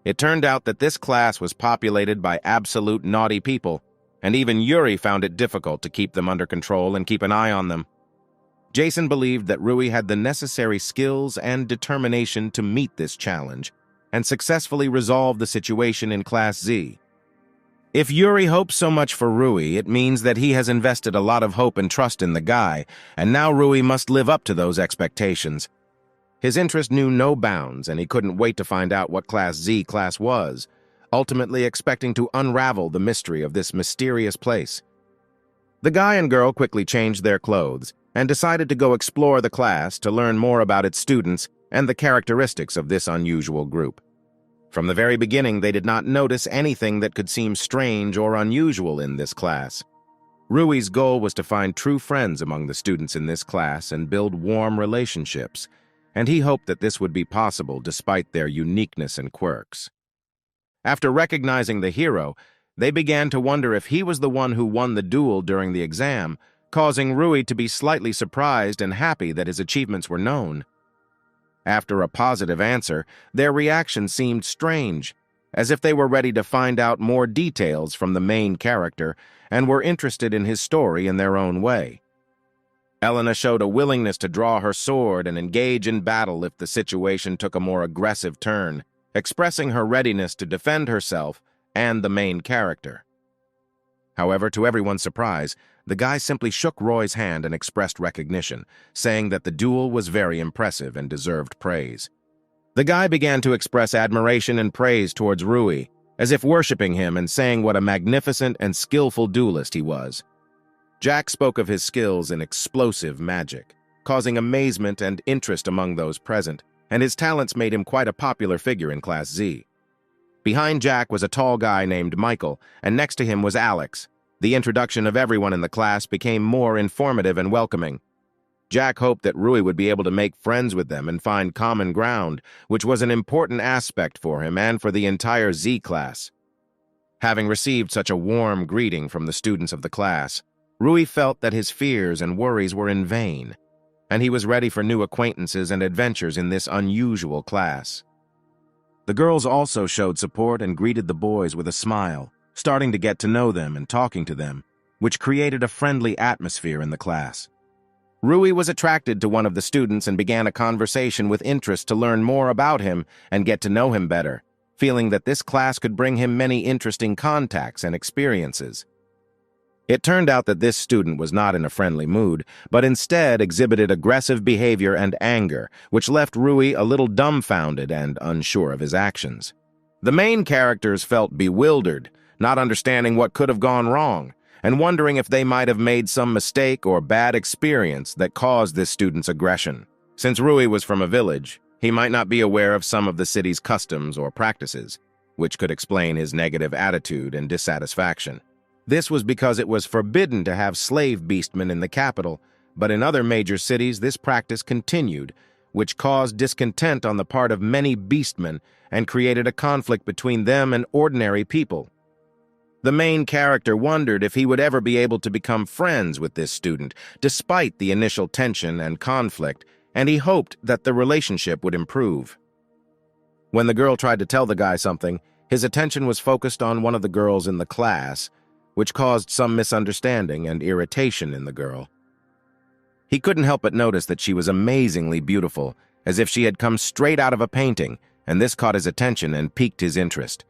It turned out that this class was populated by absolute naughty people, and even Yuri found it difficult to keep them under control and keep an eye on them. Jason believed that Rui had the necessary skills and determination to meet this challenge and successfully resolve the situation in Class Z. If Yuri hopes so much for Rui, it means that he has invested a lot of hope and trust in the guy, and now Rui must live up to those expectations. His interest knew no bounds, and he couldn't wait to find out what Class Z class was, ultimately expecting to unravel the mystery of this mysterious place. The guy and girl quickly changed their clothes and decided to go explore the class to learn more about its students and the characteristics of this unusual group. From the very beginning, they did not notice anything that could seem strange or unusual in this class. Rui's goal was to find true friends among the students in this class and build warm relationships, and he hoped that this would be possible despite their uniqueness and quirks. After recognizing the hero, they began to wonder if he was the one who won the duel during the exam, causing Rui to be slightly surprised and happy that his achievements were known. After a positive answer, their reaction seemed strange, as if they were ready to find out more details from the main character and were interested in his story in their own way. Elena showed a willingness to draw her sword and engage in battle if the situation took a more aggressive turn, expressing her readiness to defend herself and the main character. However, to everyone's surprise, the guy simply shook Roy's hand and expressed recognition, saying that the duel was very impressive and deserved praise. The guy began to express admiration and praise towards Rui, as if worshipping him and saying what a magnificent and skillful duelist he was. Jack spoke of his skills in explosive magic, causing amazement and interest among those present, and his talents made him quite a popular figure in Class Z. Behind Jack was a tall guy named Michael, and next to him was Alex. The introduction of everyone in the class became more informative and welcoming. Jack hoped that Rui would be able to make friends with them and find common ground, which was an important aspect for him and for the entire Z class. Having received such a warm greeting from the students of the class, Rui felt that his fears and worries were in vain, and he was ready for new acquaintances and adventures in this unusual class. The girls also showed support and greeted the boys with a smile, starting to get to know them and talking to them, which created a friendly atmosphere in the class. Rui was attracted to one of the students and began a conversation with interest to learn more about him and get to know him better, feeling that this class could bring him many interesting contacts and experiences. It turned out that this student was not in a friendly mood, but instead exhibited aggressive behavior and anger, which left Rui a little dumbfounded and unsure of his actions. The main characters felt bewildered, not understanding what could have gone wrong, and wondering if they might have made some mistake or bad experience that caused this student's aggression. Since Rui was from a village, he might not be aware of some of the city's customs or practices, which could explain his negative attitude and dissatisfaction. This was because it was forbidden to have slave beastmen in the capital, but in other major cities this practice continued, which caused discontent on the part of many beastmen and created a conflict between them and ordinary people. The main character wondered if he would ever be able to become friends with this student, despite the initial tension and conflict, and he hoped that the relationship would improve. When the girl tried to tell the guy something, his attention was focused on one of the girls in the class, which caused some misunderstanding and irritation in the girl. He couldn't help but notice that she was amazingly beautiful, as if she had come straight out of a painting, and this caught his attention and piqued his interest.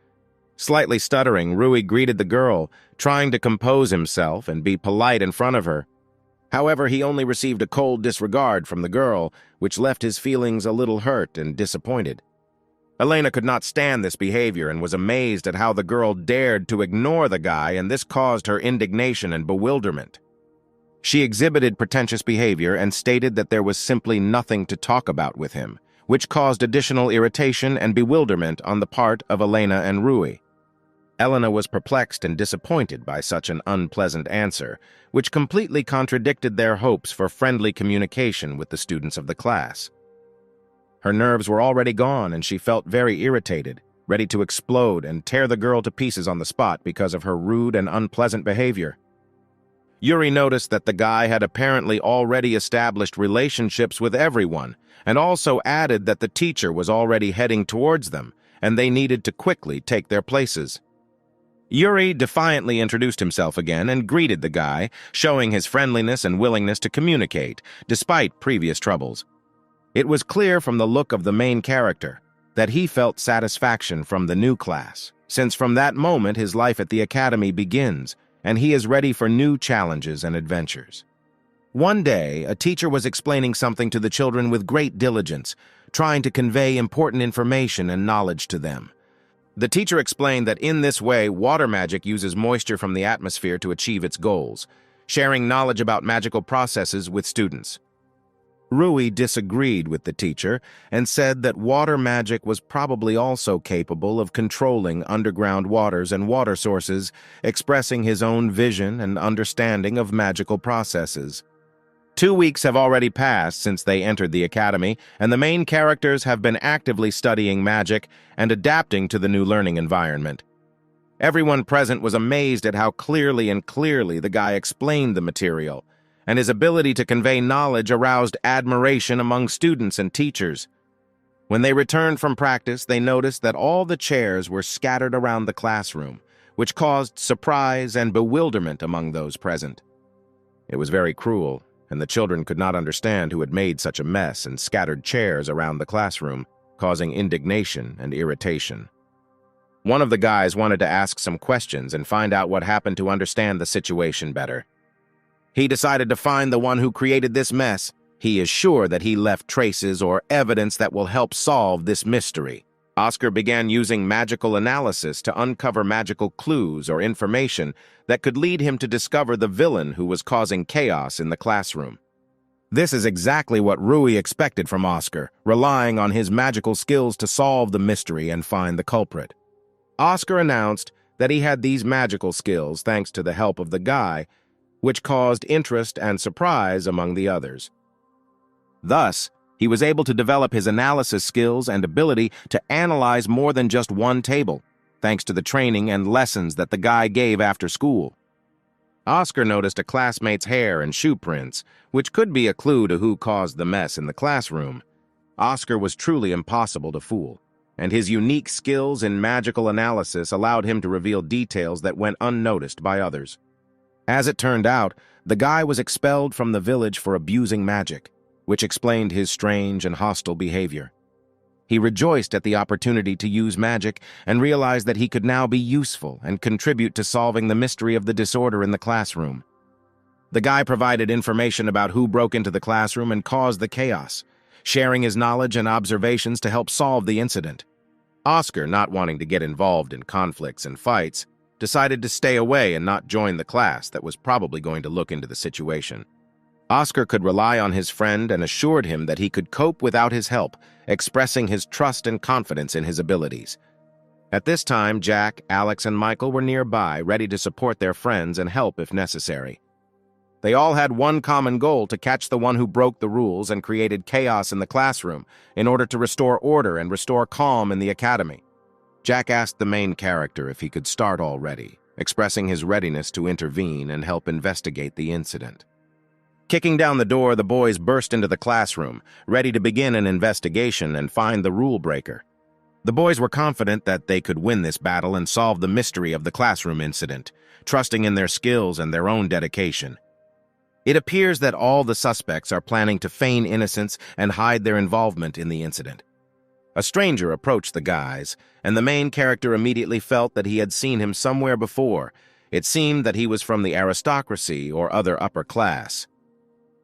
Slightly stuttering, Rui greeted the girl, trying to compose himself and be polite in front of her. However, he only received a cold disregard from the girl, which left his feelings a little hurt and disappointed. Elena could not stand this behavior and was amazed at how the girl dared to ignore the guy, and this caused her indignation and bewilderment. She exhibited pretentious behavior and stated that there was simply nothing to talk about with him, which caused additional irritation and bewilderment on the part of Elena and Rui. Elena was perplexed and disappointed by such an unpleasant answer, which completely contradicted their hopes for friendly communication with the students of the class. Her nerves were already gone, and she felt very irritated, ready to explode and tear the girl to pieces on the spot because of her rude and unpleasant behavior. Yuri noticed that the guy had apparently already established relationships with everyone, and also added that the teacher was already heading towards them, and they needed to quickly take their places. Yuri defiantly introduced himself again and greeted the guy, showing his friendliness and willingness to communicate, despite previous troubles. It was clear from the look of the main character that he felt satisfaction from the new class, since from that moment his life at the academy begins, and he is ready for new challenges and adventures. One day, a teacher was explaining something to the children with great diligence, trying to convey important information and knowledge to them. The teacher explained that in this way, water magic uses moisture from the atmosphere to achieve its goals, sharing knowledge about magical processes with students. Rui disagreed with the teacher and said that water magic was probably also capable of controlling underground waters and water sources, expressing his own vision and understanding of magical processes. 2 weeks have already passed since they entered the academy, and the main characters have been actively studying magic and adapting to the new learning environment. Everyone present was amazed at how clearly the guy explained the material, and his ability to convey knowledge aroused admiration among students and teachers. When they returned from practice, they noticed that all the chairs were scattered around the classroom, which caused surprise and bewilderment among those present. It was very cruel, and the children could not understand who had made such a mess and scattered chairs around the classroom, causing indignation and irritation. One of the guys wanted to ask some questions and find out what happened to understand the situation better. He decided to find the one who created this mess. He is sure that he left traces or evidence that will help solve this mystery. Oscar began using magical analysis to uncover magical clues or information that could lead him to discover the villain who was causing chaos in the classroom. This is exactly what Rui expected from Oscar, relying on his magical skills to solve the mystery and find the culprit. Oscar announced that he had these magical skills thanks to the help of the guy, which caused interest and surprise among the others. Thus, he was able to develop his analysis skills and ability to analyze more than just one table, thanks to the training and lessons that the guy gave after school. Oscar noticed a classmate's hair and shoe prints, which could be a clue to who caused the mess in the classroom. Oscar was truly impossible to fool, and his unique skills in magical analysis allowed him to reveal details that went unnoticed by others. As it turned out, the guy was expelled from the village for abusing magic, which explained his strange and hostile behavior. He rejoiced at the opportunity to use magic and realized that he could now be useful and contribute to solving the mystery of the disorder in the classroom. The guy provided information about who broke into the classroom and caused the chaos, sharing his knowledge and observations to help solve the incident. Oscar, not wanting to get involved in conflicts and fights, decided to stay away and not join the class that was probably going to look into the situation. Oscar could rely on his friend and assured him that he could cope without his help, expressing his trust and confidence in his abilities. At this time, Jack, Alex, and Michael were nearby, ready to support their friends and help if necessary. They all had one common goal: to catch the one who broke the rules and created chaos in the classroom in order to restore order and restore calm in the academy. Jack asked the main character if he could start already, expressing his readiness to intervene and help investigate the incident. Kicking down the door, the boys burst into the classroom, ready to begin an investigation and find the rule breaker. The boys were confident that they could win this battle and solve the mystery of the classroom incident, trusting in their skills and their own dedication. It appears that all the suspects are planning to feign innocence and hide their involvement in the incident. A stranger approached the guys, and the main character immediately felt that he had seen him somewhere before. It seemed that he was from the aristocracy or other upper class.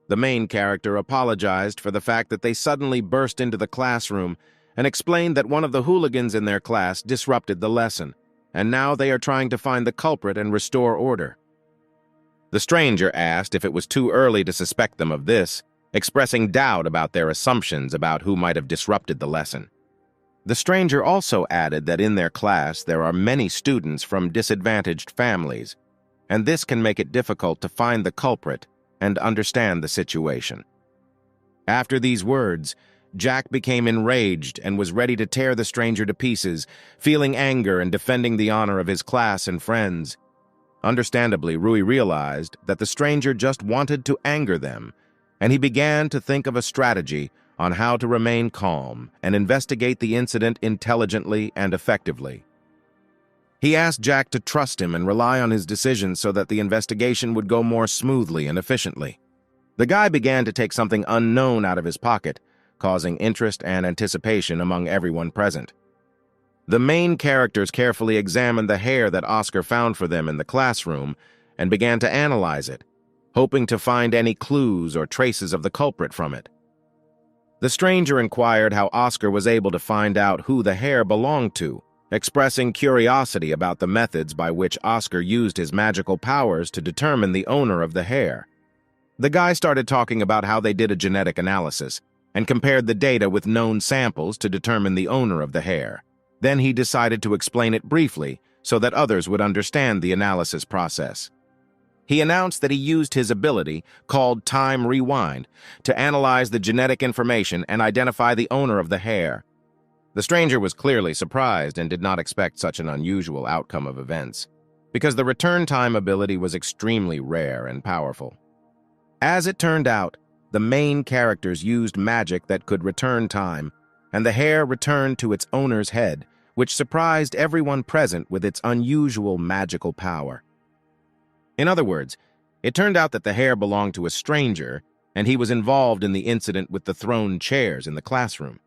The main character apologized for the fact that they suddenly burst into the classroom and explained that one of the hooligans in their class disrupted the lesson, and now they are trying to find the culprit and restore order. The stranger asked if it was too early to suspect them of this, expressing doubt about their assumptions about who might have disrupted the lesson. The stranger also added that in their class there are many students from disadvantaged families, and this can make it difficult to find the culprit and understand the situation. After these words, Jack became enraged and was ready to tear the stranger to pieces, feeling anger and defending the honor of his class and friends. Understandably, Rui realized that the stranger just wanted to anger them, and he began to think of a strategy on how to remain calm and investigate the incident intelligently and effectively. He asked Jack to trust him and rely on his decisions so that the investigation would go more smoothly and efficiently. The guy began to take something unknown out of his pocket, causing interest and anticipation among everyone present. The main characters carefully examined the hair that Oscar found for them in the classroom and began to analyze it, hoping to find any clues or traces of the culprit from it. The stranger inquired how Oscar was able to find out who the hair belonged to, expressing curiosity about the methods by which Oscar used his magical powers to determine the owner of the hair. The guy started talking about how they did a genetic analysis and compared the data with known samples to determine the owner of the hair. Then he decided to explain it briefly so that others would understand the analysis process. He announced that he used his ability, called Time Rewind, to analyze the genetic information and identify the owner of the hair. The stranger was clearly surprised and did not expect such an unusual outcome of events, because the return time ability was extremely rare and powerful. As it turned out, the main characters used magic that could return time, and the hair returned to its owner's head, which surprised everyone present with its unusual magical power. In other words, it turned out that the hair belonged to a stranger, and he was involved in the incident with the thrown chairs in the classroom.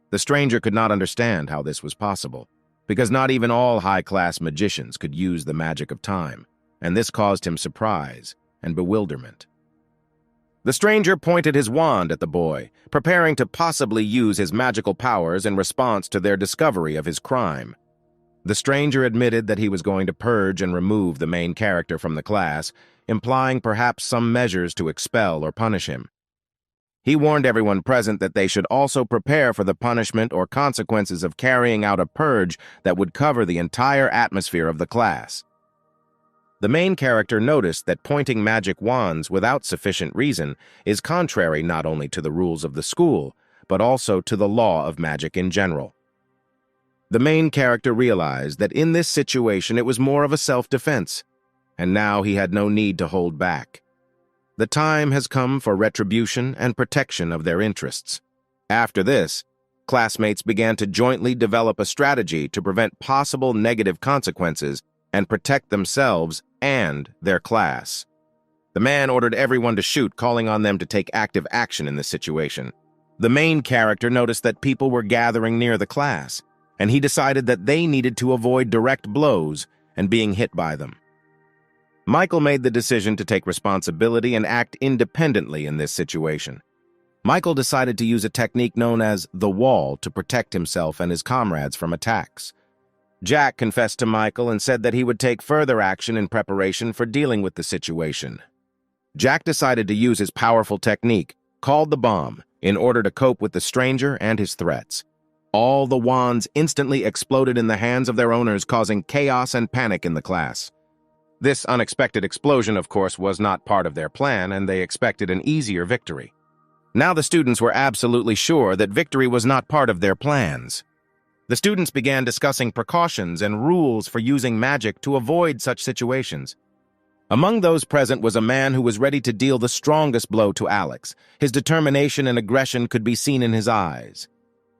The stranger could not understand how this was possible, because not even all high-class magicians could use the magic of time, and this caused him surprise and bewilderment. The stranger pointed his wand at the boy, preparing to possibly use his magical powers in response to their discovery of his crime. The stranger admitted that he was going to purge and remove the main character from the class, implying perhaps some measures to expel or punish him. He warned everyone present that they should also prepare for the punishment or consequences of carrying out a purge that would cover the entire atmosphere of the class. The main character noticed that pointing magic wands without sufficient reason is contrary not only to the rules of the school, but also to the law of magic in general. The main character realized that in this situation it was more of a self-defense, and now he had no need to hold back. The time has come for retribution and protection of their interests. After this, classmates began to jointly develop a strategy to prevent possible negative consequences and protect themselves and their class. The man ordered everyone to shoot, calling on them to take active action in this situation. The main character noticed that people were gathering near the class, and he decided that they needed to avoid direct blows and being hit by them. Michael made the decision to take responsibility and act independently in this situation. Michael decided to use a technique known as the wall to protect himself and his comrades from attacks. Jack confessed to Michael and said that he would take further action in preparation for dealing with the situation. Jack decided to use his powerful technique, called the bomb, in order to cope with the stranger and his threats. All the wands instantly exploded in the hands of their owners, causing chaos and panic in the class. This unexpected explosion, of course, was not part of their plan, and they expected an easier victory. Now the students were absolutely sure that victory was not part of their plans. The students began discussing precautions and rules for using magic to avoid such situations. Among those present was a man who was ready to deal the strongest blow to Alex. His determination and aggression could be seen in his eyes.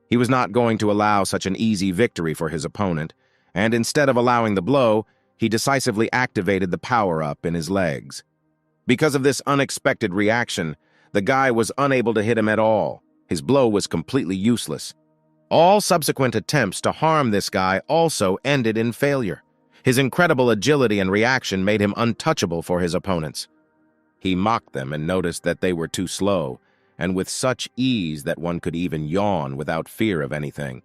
He was not going to allow such an easy victory for his opponent, and instead of allowing the blow, he decisively activated the power-up in his legs. Because of this unexpected reaction, the guy was unable to hit him at all. His blow was completely useless. All subsequent attempts to harm this guy also ended in failure. His incredible agility and reaction made him untouchable for his opponents. He mocked them and noticed that they were too slow, and with such ease that one could even yawn without fear of anything.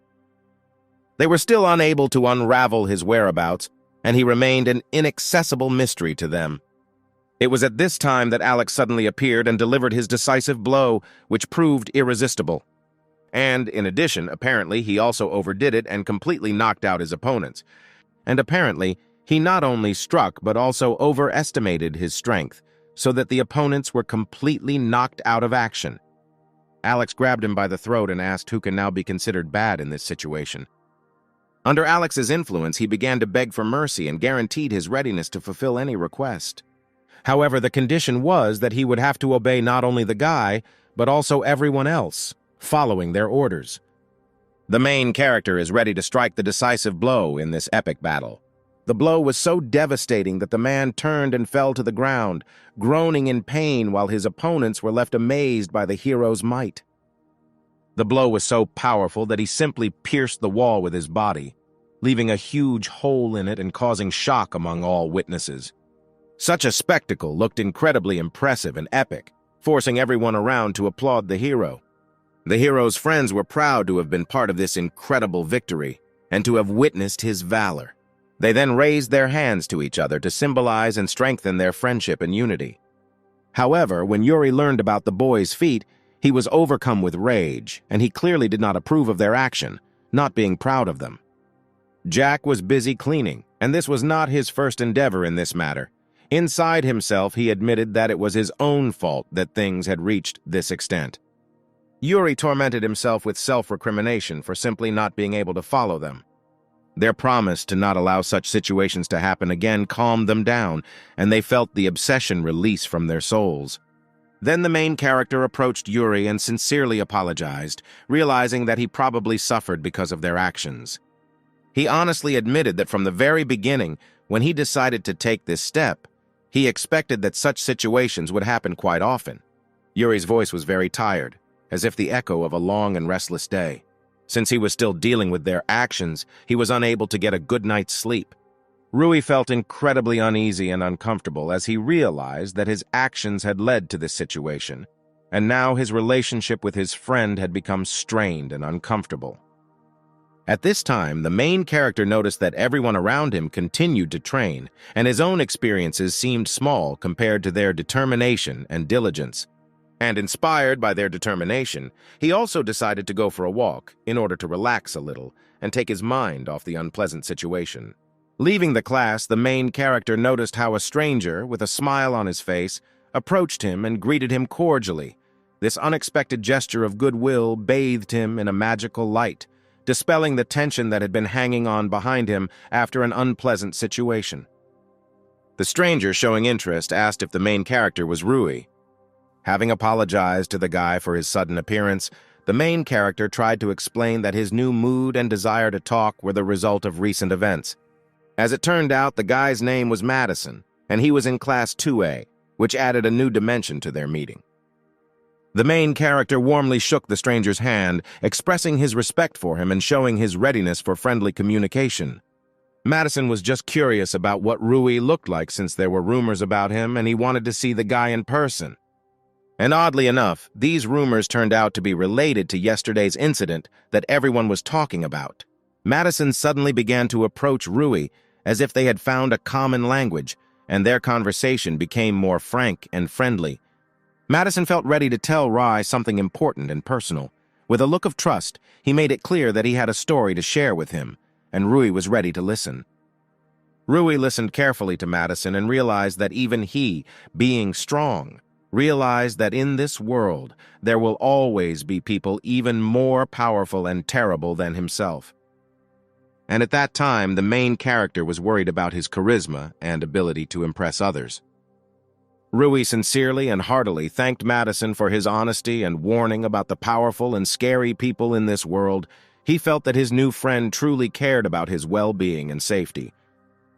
They were still unable to unravel his whereabouts, and he remained an inaccessible mystery to them. It was at this time that Alex suddenly appeared and delivered his decisive blow, which proved irresistible. And, in addition, apparently, he also overdid it and completely knocked out his opponents. And apparently, he not only struck but also overestimated his strength, so that the opponents were completely knocked out of action. Alex grabbed him by the throat and asked who can now be considered bad in this situation. Under Alex's influence, he began to beg for mercy and guaranteed his readiness to fulfill any request. However, the condition was that he would have to obey not only the guy, but also everyone else, following their orders. The main character is ready to strike the decisive blow in this epic battle. The blow was so devastating that the man turned and fell to the ground, groaning in pain while his opponents were left amazed by the hero's might. The blow was so powerful that he simply pierced the wall with his body, leaving a huge hole in it and causing shock among all witnesses. Such a spectacle looked incredibly impressive and epic, forcing everyone around to applaud the hero. The hero's friends were proud to have been part of this incredible victory and to have witnessed his valor. They then raised their hands to each other to symbolize and strengthen their friendship and unity. However, when Yuri learned about the boys' feat, he was overcome with rage, and he clearly did not approve of their action, not being proud of them. Jack was busy cleaning, and this was not his first endeavor in this matter. Inside himself, he admitted that it was his own fault that things had reached this extent. Yuri tormented himself with self-recrimination for simply not being able to follow them. Their promise to not allow such situations to happen again calmed them down, and they felt the obsession release from their souls. Then the main character approached Yuri and sincerely apologized, realizing that he probably suffered because of their actions. He honestly admitted that from the very beginning, when he decided to take this step, he expected that such situations would happen quite often. Yuri's voice was very tired, as if the echo of a long and restless day. Since he was still dealing with their actions, he was unable to get a good night's sleep. Rui felt incredibly uneasy and uncomfortable as he realized that his actions had led to this situation, and now his relationship with his friend had become strained and uncomfortable. At this time, the main character noticed that everyone around him continued to train, and his own experiences seemed small compared to their determination and diligence. And inspired by their determination, he also decided to go for a walk in order to relax a little and take his mind off the unpleasant situation. Leaving the class, the main character noticed how a stranger, with a smile on his face, approached him and greeted him cordially. This unexpected gesture of goodwill bathed him in a magical light, dispelling the tension that had been hanging on behind him after an unpleasant situation. The stranger, showing interest, asked if the main character was Rui. Having apologized to the guy for his sudden appearance, the main character tried to explain that his new mood and desire to talk were the result of recent events. As it turned out, the guy's name was Madison, and he was in Class 2A, which added a new dimension to their meeting. The main character warmly shook the stranger's hand, expressing his respect for him and showing his readiness for friendly communication. Madison was just curious about what Rui looked like since there were rumors about him and he wanted to see the guy in person. And oddly enough, these rumors turned out to be related to yesterday's incident that everyone was talking about. Madison suddenly began to approach Rui as if they had found a common language, and their conversation became more frank and friendly. Madison felt ready to tell Rui something important and personal. With a look of trust, he made it clear that he had a story to share with him, and Rui was ready to listen. Rui listened carefully to Madison and realized that even he, being strong, realized that in this world there will always be people even more powerful and terrible than himself. And at that time, the main character was worried about his charisma and ability to impress others. Rui sincerely and heartily thanked Madison for his honesty and warning about the powerful and scary people in this world. He felt that his new friend truly cared about his well-being and safety.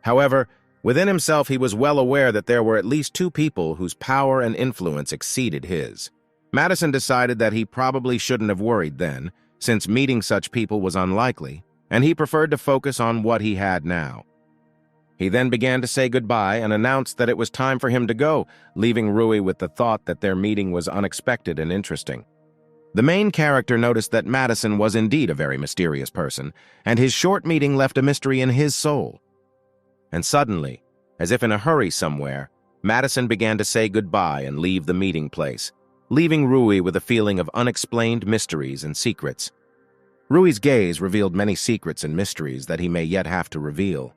However, within himself he was well aware that there were at least two people whose power and influence exceeded his. Madison decided that he probably shouldn't have worried then, since meeting such people was unlikely, and he preferred to focus on what he had now. He then began to say goodbye and announced that it was time for him to go, leaving Rui with the thought that their meeting was unexpected and interesting. The main character noticed that Madison was indeed a very mysterious person, and his short meeting left a mystery in his soul. And suddenly, as if in a hurry somewhere, Madison began to say goodbye and leave the meeting place, leaving Rui with a feeling of unexplained mysteries and secrets. Rui's gaze revealed many secrets and mysteries that he may yet have to reveal.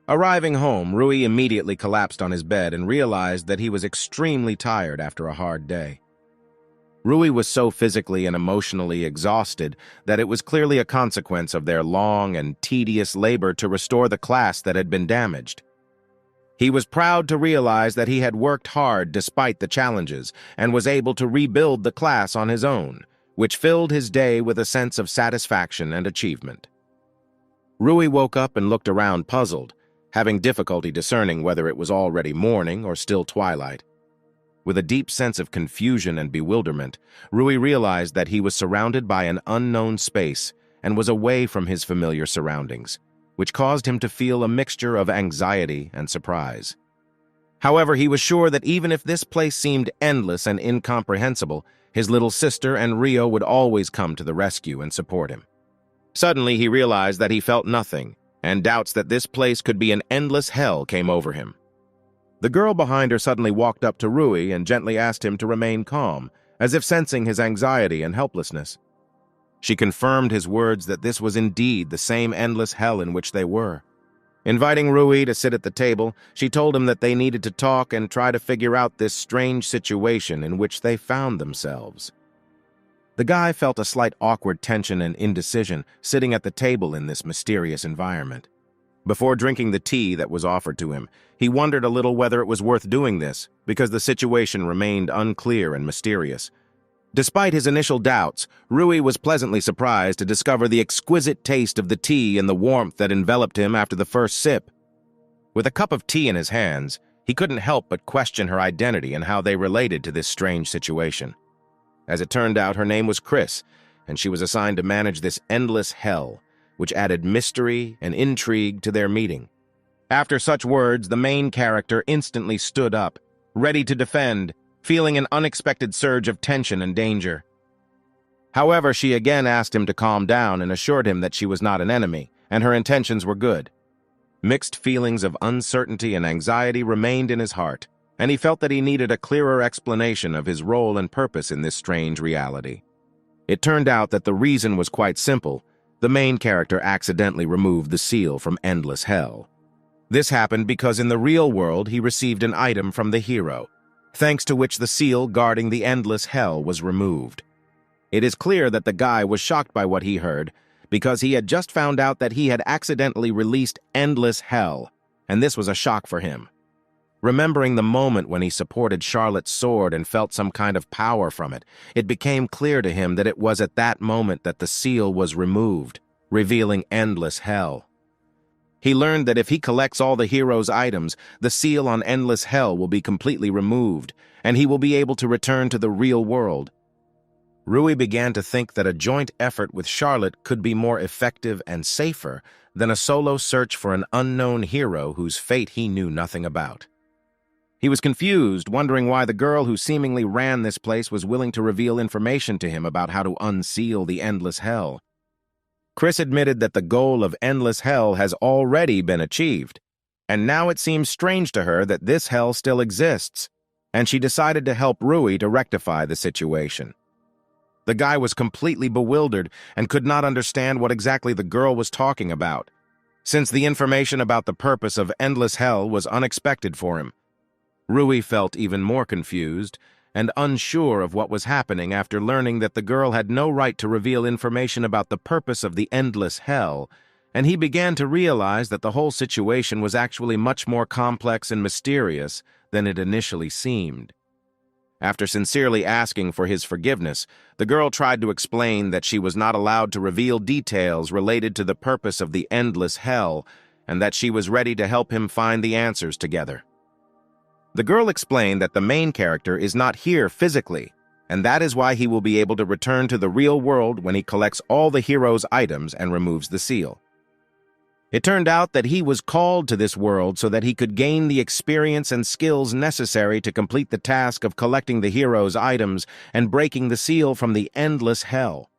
Arriving home, Rui immediately collapsed on his bed and realized that he was extremely tired after a hard day. Rui was so physically and emotionally exhausted that it was clearly a consequence of their long and tedious labor to restore the class that had been damaged. He was proud to realize that he had worked hard despite the challenges and was able to rebuild the class on his own, which filled his day with a sense of satisfaction and achievement. Rui woke up and looked around puzzled, having difficulty discerning whether it was already morning or still twilight. With a deep sense of confusion and bewilderment, Rui realized that he was surrounded by an unknown space and was away from his familiar surroundings, which caused him to feel a mixture of anxiety and surprise. However, he was sure that even if this place seemed endless and incomprehensible, his little sister and Rio would always come to the rescue and support him. Suddenly, he realized that he felt nothing, and doubts that this place could be an endless hell came over him. The girl behind her suddenly walked up to Rui and gently asked him to remain calm, as if sensing his anxiety and helplessness. She confirmed his words that this was indeed the same endless hell in which they were. Inviting Rui to sit at the table, she told him that they needed to talk and try to figure out this strange situation in which they found themselves. The guy felt a slight awkward tension and indecision sitting at the table in this mysterious environment. Before drinking the tea that was offered to him, he wondered a little whether it was worth doing this, because the situation remained unclear and mysterious. Despite his initial doubts, Rui was pleasantly surprised to discover the exquisite taste of the tea and the warmth that enveloped him after the first sip. With a cup of tea in his hands, he couldn't help but question her identity and how they related to this strange situation. As it turned out, her name was Chris, and she was assigned to manage this endless hell, which added mystery and intrigue to their meeting. After such words, the main character instantly stood up, ready to defend, feeling an unexpected surge of tension and danger. However, she again asked him to calm down and assured him that she was not an enemy, and her intentions were good. Mixed feelings of uncertainty and anxiety remained in his heart, and he felt that he needed a clearer explanation of his role and purpose in this strange reality. It turned out that the reason was quite simple. The main character accidentally removed the seal from Endless Hell. This happened because in the real world he received an item from the hero, thanks to which the seal guarding the Endless Hell was removed. It is clear that the guy was shocked by what he heard, because he had just found out that he had accidentally released Endless Hell, and this was a shock for him. Remembering the moment when he supported Charlotte's sword and felt some kind of power from it, it became clear to him that it was at that moment that the seal was removed, revealing Endless Hell. He learned that if he collects all the hero's items, the seal on Endless Hell will be completely removed, and he will be able to return to the real world. Rui began to think that a joint effort with Charlotte could be more effective and safer than a solo search for an unknown hero whose fate he knew nothing about. He was confused, wondering why the girl who seemingly ran this place was willing to reveal information to him about how to unseal the Endless Hell. Chris admitted that the goal of Endless Hell has already been achieved, and now it seems strange to her that this hell still exists, and she decided to help Rui to rectify the situation. The guy was completely bewildered and could not understand what exactly the girl was talking about, since the information about the purpose of Endless Hell was unexpected for him. Rui felt even more confused and unsure of what was happening after learning that the girl had no right to reveal information about the purpose of the Endless Hell, and he began to realize that the whole situation was actually much more complex and mysterious than it initially seemed. After sincerely asking for his forgiveness, the girl tried to explain that she was not allowed to reveal details related to the purpose of the Endless Hell, and that she was ready to help him find the answers together. The girl explained that the main character is not here physically, and that is why he will be able to return to the real world when he collects all the hero's items and removes the seal. It turned out that he was called to this world so that he could gain the experience and skills necessary to complete the task of collecting the hero's items and breaking the seal from the Endless Hell.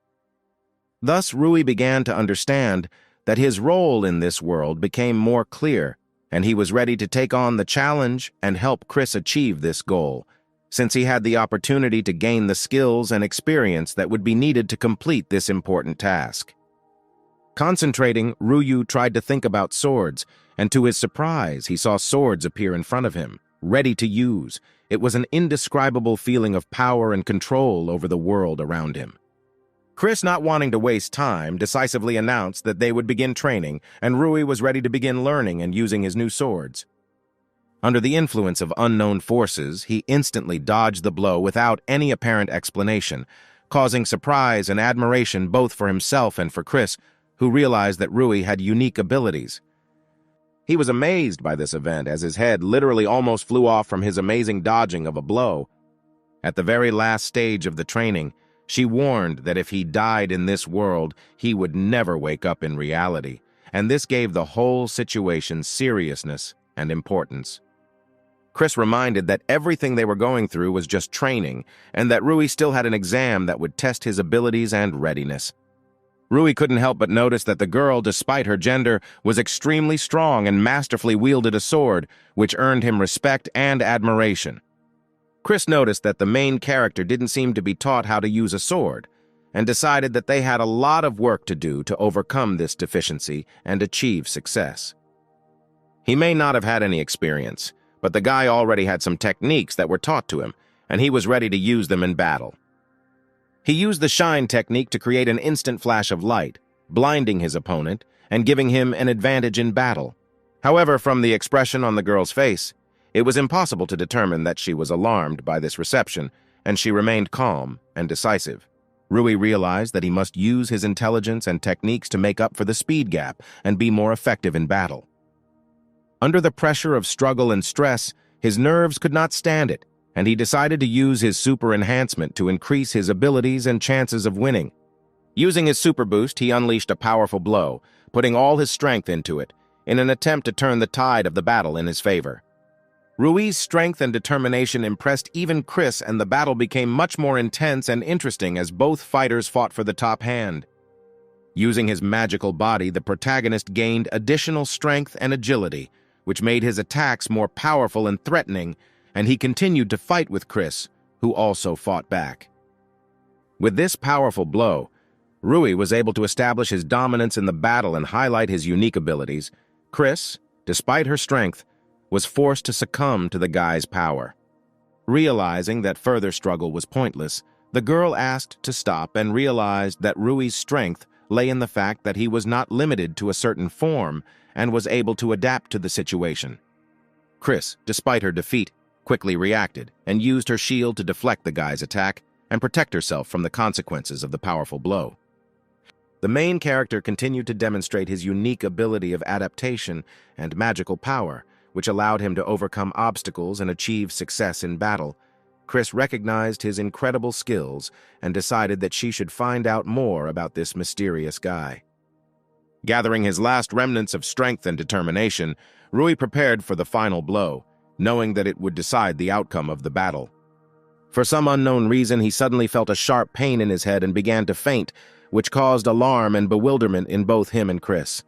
Thus, Rui began to understand that his role in this world became more clear, and he was ready to take on the challenge and help Chris achieve this goal, since he had the opportunity to gain the skills and experience that would be needed to complete this important task. Concentrating, Rui tried to think about swords, and to his surprise, he saw swords appear in front of him, ready to use. It was an indescribable feeling of power and control over the world around him. Chris, not wanting to waste time, decisively announced that they would begin training, and Rui was ready to begin learning and using his new swords. Under the influence of unknown forces, he instantly dodged the blow without any apparent explanation, causing surprise and admiration both for himself and for Chris, who realized that Rui had unique abilities. He was amazed by this event, as his head literally almost flew off from his amazing dodging of a blow. At the very last stage of the training, she warned that if he died in this world, he would never wake up in reality, and this gave the whole situation seriousness and importance. Chris reminded that everything they were going through was just training, and that Rui still had an exam that would test his abilities and readiness. Rui couldn't help but notice that the girl, despite her gender, was extremely strong and masterfully wielded a sword, which earned him respect and admiration. Chris noticed that the main character didn't seem to be taught how to use a sword, and decided that they had a lot of work to do to overcome this deficiency and achieve success. He may not have had any experience, but the guy already had some techniques that were taught to him, and he was ready to use them in battle. He used the shine technique to create an instant flash of light, blinding his opponent and giving him an advantage in battle. However, from the expression on the girl's face, it was impossible to determine that she was alarmed by this reception, and she remained calm and decisive. Rui realized that he must use his intelligence and techniques to make up for the speed gap and be more effective in battle. Under the pressure of struggle and stress, his nerves could not stand it, and he decided to use his super enhancement to increase his abilities and chances of winning. Using his super boost, he unleashed a powerful blow, putting all his strength into it, in an attempt to turn the tide of the battle in his favor. Rui's strength and determination impressed even Chris, and the battle became much more intense and interesting as both fighters fought for the top hand. Using his magical body, the protagonist gained additional strength and agility, which made his attacks more powerful and threatening, and he continued to fight with Chris, who also fought back. With this powerful blow, Rui was able to establish his dominance in the battle and highlight his unique abilities. Chris, despite her strength, was forced to succumb to the guy's power. Realizing that further struggle was pointless, the girl asked to stop and realized that Rui's strength lay in the fact that he was not limited to a certain form and was able to adapt to the situation. Chris, despite her defeat, quickly reacted and used her shield to deflect the guy's attack and protect herself from the consequences of the powerful blow. The main character continued to demonstrate his unique ability of adaptation and magical power, which allowed him to overcome obstacles and achieve success in battle. Chris recognized his incredible skills and decided that she should find out more about this mysterious guy. Gathering his last remnants of strength and determination, Rui prepared for the final blow, knowing that it would decide the outcome of the battle. For some unknown reason, he suddenly felt a sharp pain in his head and began to faint, which caused alarm and bewilderment in both him and Chris.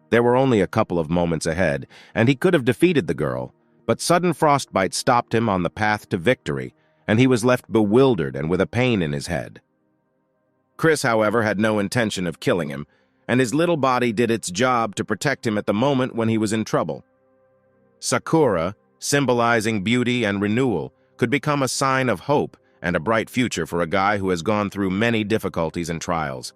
There were only a couple of moments ahead, and he could have defeated the girl, but sudden frostbite stopped him on the path to victory, and he was left bewildered and with a pain in his head. Chris, however, had no intention of killing him, and his little body did its job to protect him at the moment when he was in trouble. Sakura, symbolizing beauty and renewal, could become a sign of hope and a bright future for a guy who has gone through many difficulties and trials.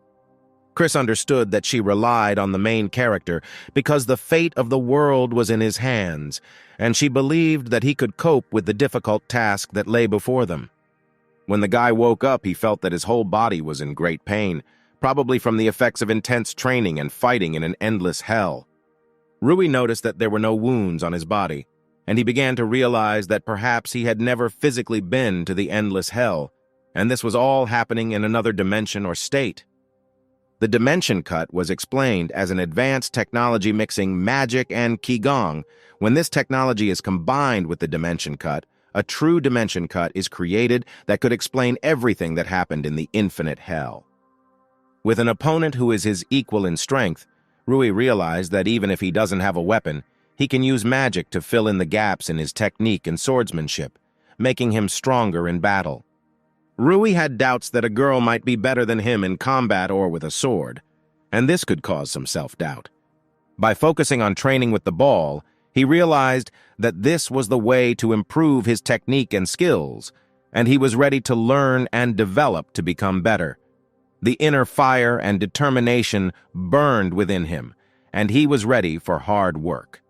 Chris understood that she relied on the main character because the fate of the world was in his hands, and she believed that he could cope with the difficult task that lay before them. When the guy woke up, he felt that his whole body was in great pain, probably from the effects of intense training and fighting in an endless hell. Rui noticed that there were no wounds on his body, and he began to realize that perhaps he had never physically been to the endless hell, and this was all happening in another dimension or state. The dimension cut was explained as an advanced technology mixing magic and qigong. When this technology is combined with the dimension cut, a true dimension cut is created that could explain everything that happened in the infinite hell. With an opponent who is his equal in strength, Rui realized that even if he doesn't have a weapon, he can use magic to fill in the gaps in his technique and swordsmanship, making him stronger in battle. Rui had doubts that a girl might be better than him in combat or with a sword, and this could cause some self-doubt. By focusing on training with the ball, he realized that this was the way to improve his technique and skills, and he was ready to learn and develop to become better. The inner fire and determination burned within him, and he was ready for hard work.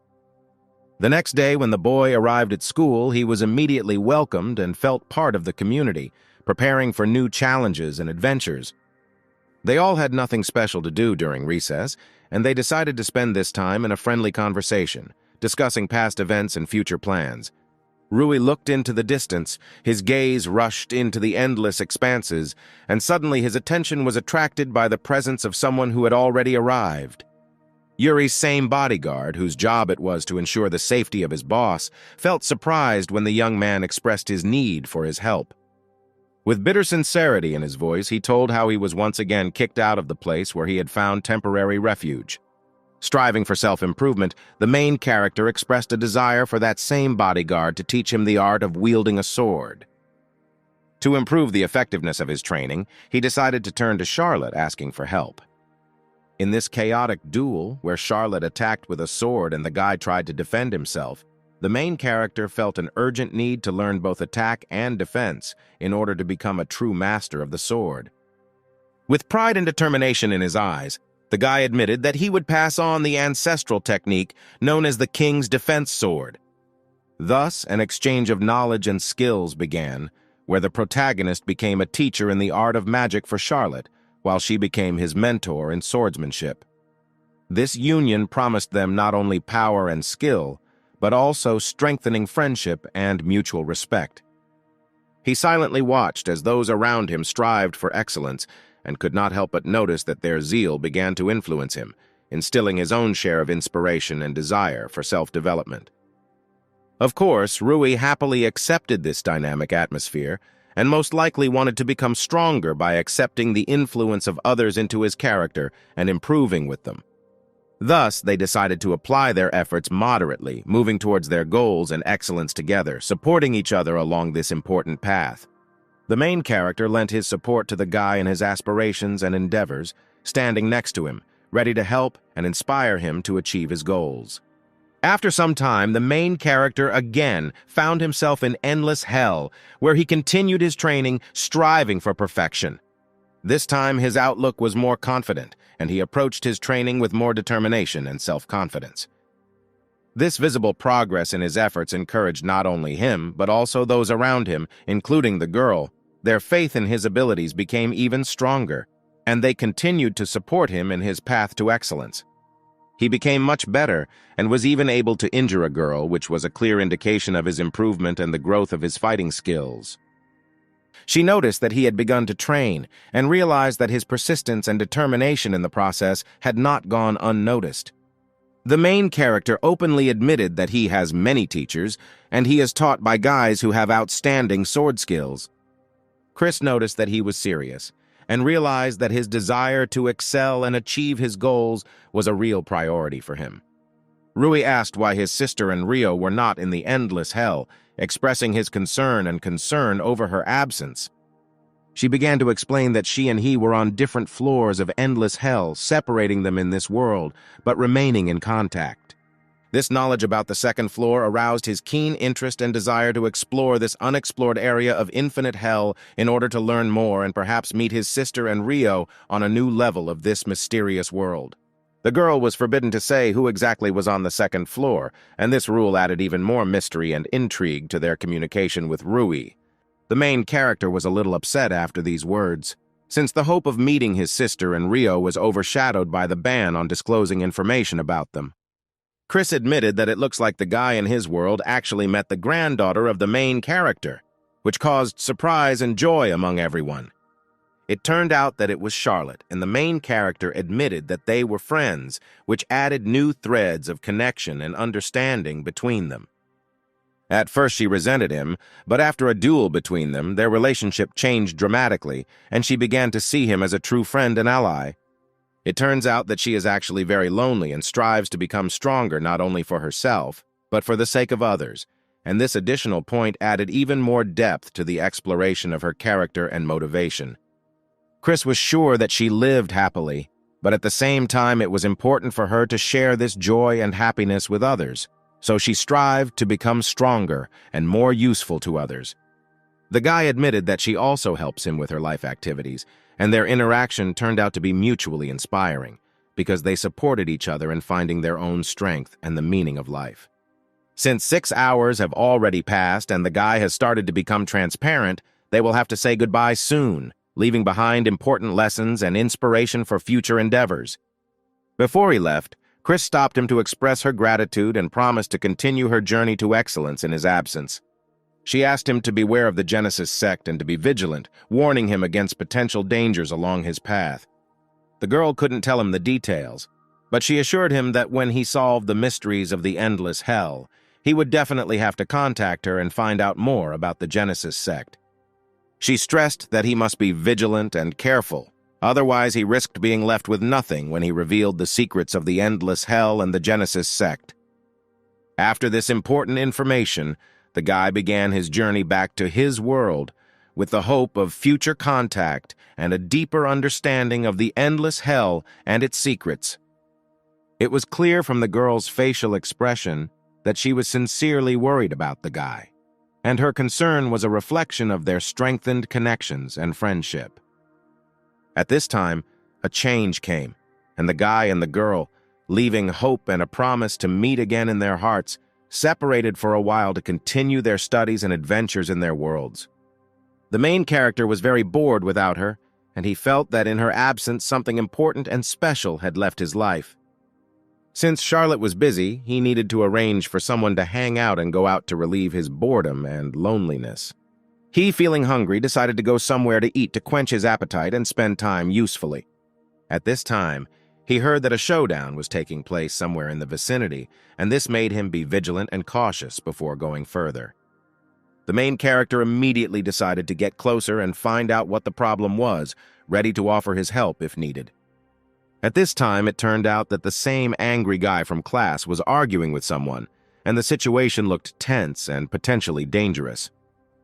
The next day, when the boy arrived at school, he was immediately welcomed and felt part of the community, preparing for new challenges and adventures. They all had nothing special to do during recess, and they decided to spend this time in a friendly conversation, discussing past events and future plans. Rui looked into the distance, his gaze rushed into the endless expanses, and suddenly his attention was attracted by the presence of someone who had already arrived. Yuri's same bodyguard, whose job it was to ensure the safety of his boss, felt surprised when the young man expressed his need for his help. With bitter sincerity in his voice, he told how he was once again kicked out of the place where he had found temporary refuge. Striving for self-improvement, the main character expressed a desire for that same bodyguard to teach him the art of wielding a sword. To improve the effectiveness of his training, he decided to turn to Charlotte, asking for help. In this chaotic duel, where Charlotte attacked with a sword and the guy tried to defend himself, the main character felt an urgent need to learn both attack and defense in order to become a true master of the sword. With pride and determination in his eyes, The guy admitted that he would pass on the ancestral technique known as the King's Defense Sword. Thus, an exchange of knowledge and skills began, where the protagonist became a teacher in the art of magic for Charlotte, while she became his mentor in swordsmanship. This union promised them not only power and skill, but also strengthening friendship and mutual respect. He silently watched as those around him strived for excellence and could not help but notice that their zeal began to influence him, instilling his own share of inspiration and desire for self-development. Of course, Rui happily accepted this dynamic atmosphere and most likely wanted to become stronger by accepting the influence of others into his character and improving with them. Thus, they decided to apply their efforts moderately, moving towards their goals and excellence together, supporting each other along this important path. The main character lent his support to the guy in his aspirations and endeavors, standing next to him, ready to help and inspire him to achieve his goals. After some time, the main character again found himself in endless hell, where he continued his training, striving for perfection. This time, his outlook was more confident, and he approached his training with more determination and self-confidence. This visible progress in his efforts encouraged not only him, but also those around him, including the girl. Their faith in his abilities became even stronger, and they continued to support him in his path to excellence. He became much better and was even able to injure a girl, which was a clear indication of his improvement and the growth of his fighting skills. She noticed that he had begun to train and realized that his persistence and determination in the process had not gone unnoticed. The main character openly admitted that he has many teachers and he is taught by guys who have outstanding sword skills. Chris noticed that he was serious and realized that his desire to excel and achieve his goals was a real priority for him. Rui asked why his sister and Rio were not in the endless hell, expressing his concern over her absence. She began to explain that she and he were on different floors of endless hell, separating them in this world, but remaining in contact. This knowledge about the second floor aroused his keen interest and desire to explore this unexplored area of infinite hell in order to learn more and perhaps meet his sister and Rio on a new level of this mysterious world. The girl was forbidden to say who exactly was on the second floor, and this rule added even more mystery and intrigue to their communication with Rui. The main character was a little upset after these words, since the hope of meeting his sister and Rio was overshadowed by the ban on disclosing information about them. Chris admitted that it looks like the guy in his world actually met the granddaughter of the main character, which caused surprise and joy among everyone. It turned out that it was Charlotte, and the main character admitted that they were friends, which added new threads of connection and understanding between them. At first she resented him, but after a duel between them, their relationship changed dramatically, and she began to see him as a true friend and ally. It turns out that she is actually very lonely and strives to become stronger not only for herself, but for the sake of others, and this additional point added even more depth to the exploration of her character and motivation. Chris was sure that she lived happily, but at the same time it was important for her to share this joy and happiness with others, so she strived to become stronger and more useful to others. The guy admitted that she also helps him with her life activities, and their interaction turned out to be mutually inspiring, because they supported each other in finding their own strength and the meaning of life. Since 6 hours have already passed and the guy has started to become transparent, they will have to say goodbye soon, leaving behind important lessons and inspiration for future endeavors. Before he left, Chris stopped him to express her gratitude and promised to continue her journey to excellence in his absence. She asked him to beware of the Genesis sect and to be vigilant, warning him against potential dangers along his path. The girl couldn't tell him the details, but she assured him that when he solved the mysteries of the endless hell, he would definitely have to contact her and find out more about the Genesis sect. She stressed that he must be vigilant and careful, otherwise he risked being left with nothing when he revealed the secrets of the endless hell and the Genesis sect. After this important information, the guy began his journey back to his world with the hope of future contact and a deeper understanding of the endless hell and its secrets. It was clear from the girl's facial expression that she was sincerely worried about the guy, and her concern was a reflection of their strengthened connections and friendship. At this time, a change came. and the guy and the girl, leaving hope and a promise to meet again in their hearts, separated for a while to continue their studies and adventures in their worlds. The main character was very bored without her, and he felt that in her absence something important and special had left his life. Since Charlotte was busy, he needed to arrange for someone to hang out and go out to relieve his boredom and loneliness. He, feeling hungry, decided to go somewhere to eat to quench his appetite and spend time usefully. At this time, he heard that a showdown was taking place somewhere in the vicinity, and this made him be vigilant and cautious before going further. The main character immediately decided to get closer and find out what the problem was, ready to offer his help if needed. At this time, it turned out that the same angry guy from class was arguing with someone, and the situation looked tense and potentially dangerous.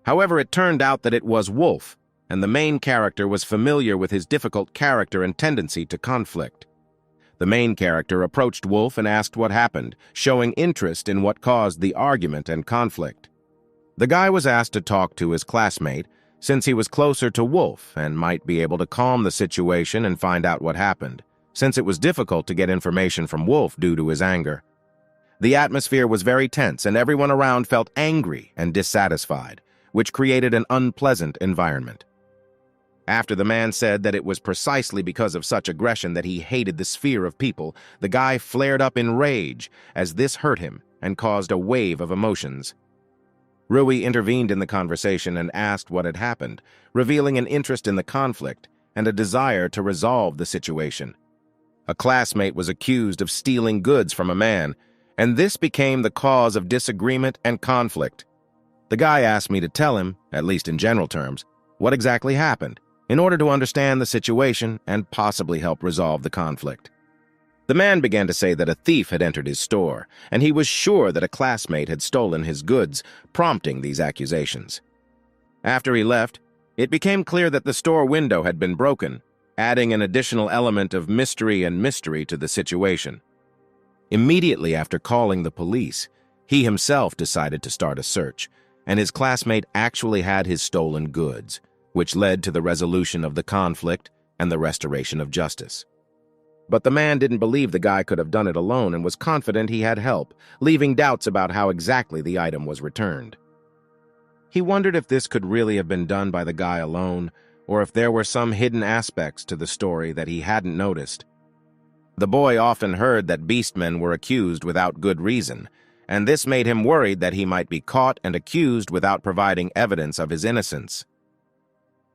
However, it turned out that it was Wolf, and the main character was familiar with his difficult character and tendency to conflict. The main character approached Wolf and asked what happened, showing interest in what caused the argument and conflict. The guy was asked to talk to his classmate, since he was closer to Wolf and might be able to calm the situation and find out what happened, since it was difficult to get information from Wolf due to his anger. The atmosphere was very tense, and everyone around felt angry and dissatisfied, which created an unpleasant environment. After the man said that it was precisely because of such aggression that he hated the sphere of people, the guy flared up in rage, as this hurt him and caused a wave of emotions. Rui intervened in the conversation and asked what had happened, revealing an interest in the conflict and a desire to resolve the situation. A classmate was accused of stealing goods from a man, and this became the cause of disagreement and conflict. The guy asked me to tell him, at least in general terms, what exactly happened, in order to understand the situation and possibly help resolve the conflict. The man began to say that a thief had entered his store, and he was sure that a classmate had stolen his goods, prompting these accusations. After he left, it became clear that the store window had been broken, adding an additional element of mystery to the situation. Immediately after calling the police, he himself decided to start a search, and his classmate actually had his stolen goods, which led to the resolution of the conflict and the restoration of justice. But the man didn't believe the guy could have done it alone and was confident he had help, leaving doubts about how exactly the item was returned. He wondered if this could really have been done by the guy alone, or if there were some hidden aspects to the story that he hadn't noticed. The boy often heard that beastmen were accused without good reason, and this made him worried that he might be caught and accused without providing evidence of his innocence.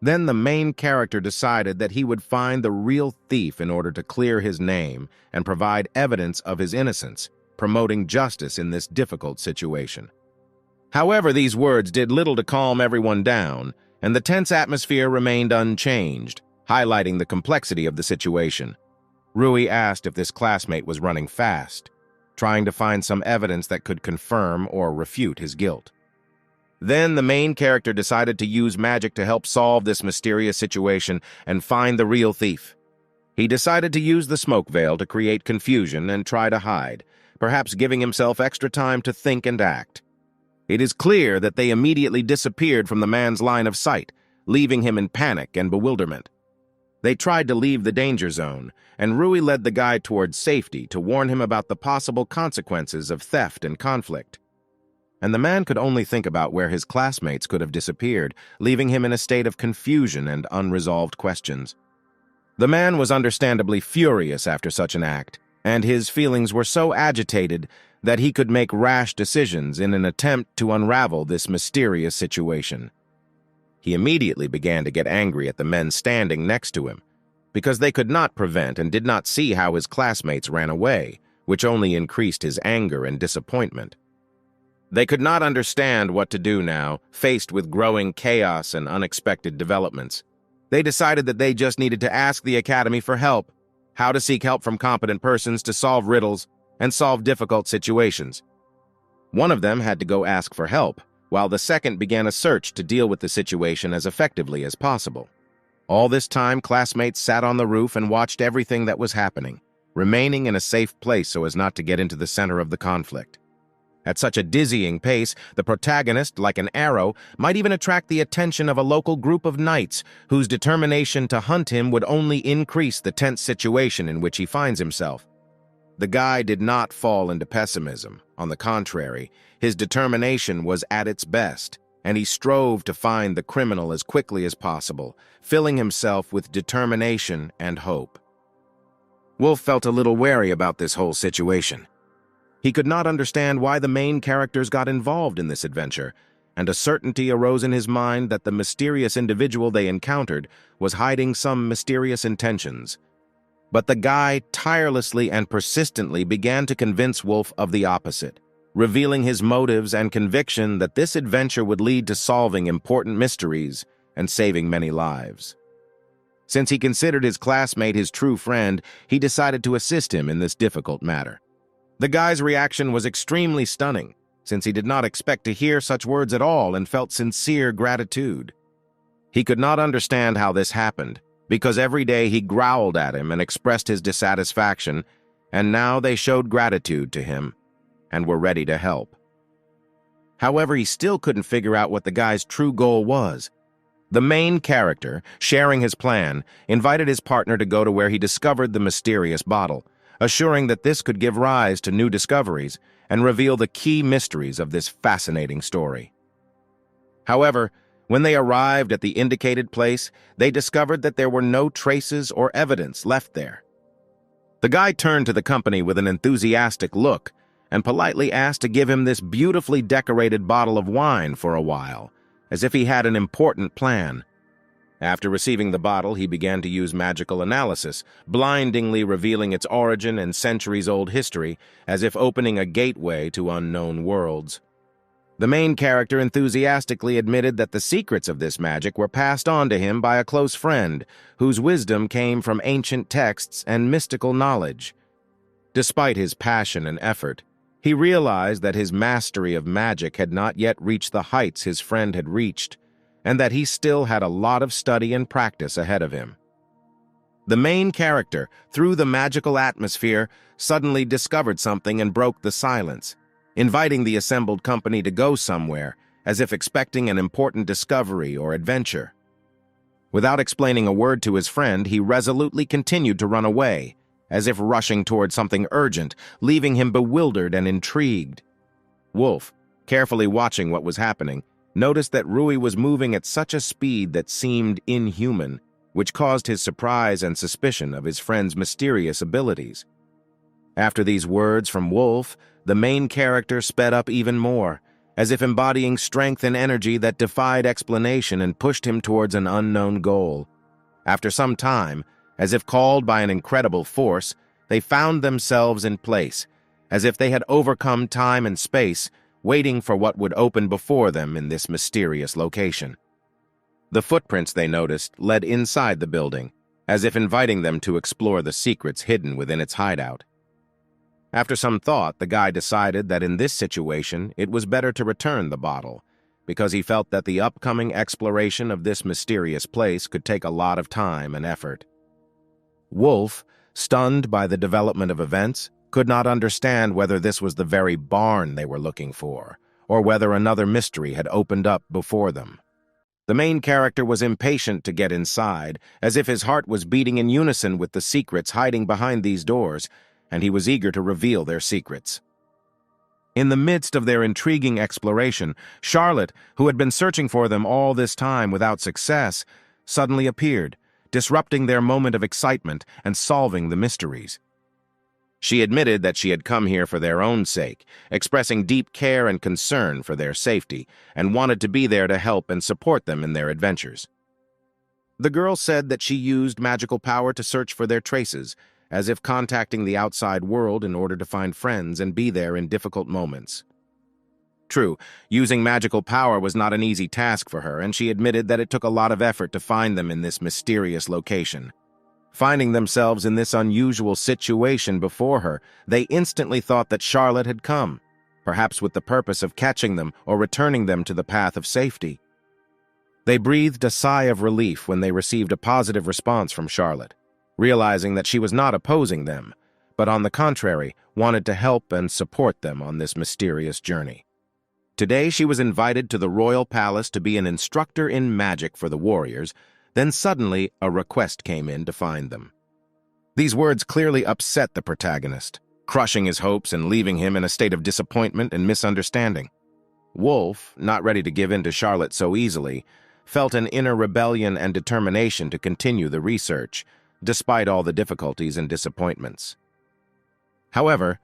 Then the main character decided that he would find the real thief in order to clear his name and provide evidence of his innocence, promoting justice in this difficult situation. However, these words did little to calm everyone down, and the tense atmosphere remained unchanged, highlighting the complexity of the situation. Rui asked if this classmate was running fast, trying to find some evidence that could confirm or refute his guilt. Then the main character decided to use magic to help solve this mysterious situation and find the real thief. He decided to use the smoke veil to create confusion and try to hide, perhaps giving himself extra time to think and act. It is clear that they immediately disappeared from the man's line of sight, leaving him in panic and bewilderment. They tried to leave the danger zone, and Rui led the guy towards safety to warn him about the possible consequences of theft and conflict. And the man could only think about where his classmates could have disappeared, leaving him in a state of confusion and unresolved questions. The man was understandably furious after such an act, and his feelings were so agitated that he could make rash decisions in an attempt to unravel this mysterious situation. He immediately began to get angry at the men standing next to him, because they could not prevent and did not see how his classmates ran away, which only increased his anger and disappointment. They could not understand what to do now, faced with growing chaos and unexpected developments. They decided that they just needed to ask the Academy for help, how to seek help from competent persons to solve riddles and solve difficult situations. One of them had to go ask for help, while the second began a search to deal with the situation as effectively as possible. All this time, classmates sat on the roof and watched everything that was happening, remaining in a safe place so as not to get into the center of the conflict. At such a dizzying pace, the protagonist, like an arrow, might even attract the attention of a local group of knights whose determination to hunt him would only increase the tense situation in which he finds himself. The guy did not fall into pessimism. On the contrary, his determination was at its best, and he strove to find the criminal as quickly as possible, filling himself with determination and hope. Wolf felt a little wary about this whole situation. He could not understand why the main characters got involved in this adventure, and a certainty arose in his mind that the mysterious individual they encountered was hiding some mysterious intentions. But the guy tirelessly and persistently began to convince Wolf of the opposite, revealing his motives and conviction that this adventure would lead to solving important mysteries and saving many lives. Since he considered his classmate his true friend, he decided to assist him in this difficult matter. The guy's reaction was extremely stunning, since he did not expect to hear such words at all and felt sincere gratitude. He could not understand how this happened, because every day he growled at him and expressed his dissatisfaction, and now they showed gratitude to him and were ready to help. However, he still couldn't figure out what the guy's true goal was. The main character, sharing his plan, invited his partner to go to where he discovered the mysterious bottle, assuring that this could give rise to new discoveries and reveal the key mysteries of this fascinating story. However, when they arrived at the indicated place, they discovered that there were no traces or evidence left there. The guy turned to the company with an enthusiastic look and politely asked to give him this beautifully decorated bottle of wine for a while, as if he had an important plan. After receiving the bottle, he began to use magical analysis, blindingly revealing its origin and centuries-old history, as if opening a gateway to unknown worlds. The main character enthusiastically admitted that the secrets of this magic were passed on to him by a close friend, whose wisdom came from ancient texts and mystical knowledge. Despite his passion and effort, he realized that his mastery of magic had not yet reached the heights his friend had reached, and that he still had a lot of study and practice ahead of him. The main character, through the magical atmosphere, suddenly discovered something and broke the silence, inviting the assembled company to go somewhere, as if expecting an important discovery or adventure. Without explaining a word to his friend, he resolutely continued to run away, as if rushing toward something urgent, leaving him bewildered and intrigued. Wolf, carefully watching what was happening, noticed that Rui was moving at such a speed that seemed inhuman, which caused his surprise and suspicion of his friend's mysterious abilities. After these words from Wolf, the main character sped up even more, as if embodying strength and energy that defied explanation and pushed him towards an unknown goal. After some time, as if called by an incredible force, they found themselves in place, as if they had overcome time and space, waiting for what would open before them in this mysterious location. The footprints they noticed led inside the building, as if inviting them to explore the secrets hidden within its hideout. After some thought, the guy decided that in this situation it was better to return the bottle, because he felt that the upcoming exploration of this mysterious place could take a lot of time and effort. Wolf, stunned by the development of events, could not understand whether this was the very barn they were looking for, or whether another mystery had opened up before them. The main character was impatient to get inside, as if his heart was beating in unison with the secrets hiding behind these doors, and he was eager to reveal their secrets. In the midst of their intriguing exploration, Charlotte, who had been searching for them all this time without success, suddenly appeared, disrupting their moment of excitement and solving the mysteries. She admitted that she had come here for their own sake, expressing deep care and concern for their safety, and wanted to be there to help and support them in their adventures. The girl said that she used magical power to search for their traces, as if contacting the outside world in order to find friends and be there in difficult moments. True, using magical power was not an easy task for her, and she admitted that it took a lot of effort to find them in this mysterious location. Finding themselves in this unusual situation before her, they instantly thought that Charlotte had come, perhaps with the purpose of catching them or returning them to the path of safety. They breathed a sigh of relief when they received a positive response from Charlotte, realizing that she was not opposing them, but on the contrary, wanted to help and support them on this mysterious journey. Today she was invited to the royal palace to be an instructor in magic for the warriors. Then suddenly a request came in to find them. These words clearly upset the protagonist, crushing his hopes and leaving him in a state of disappointment and misunderstanding. Wolf, not ready to give in to Charlotte so easily, felt an inner rebellion and determination to continue the research, despite all the difficulties and disappointments. However,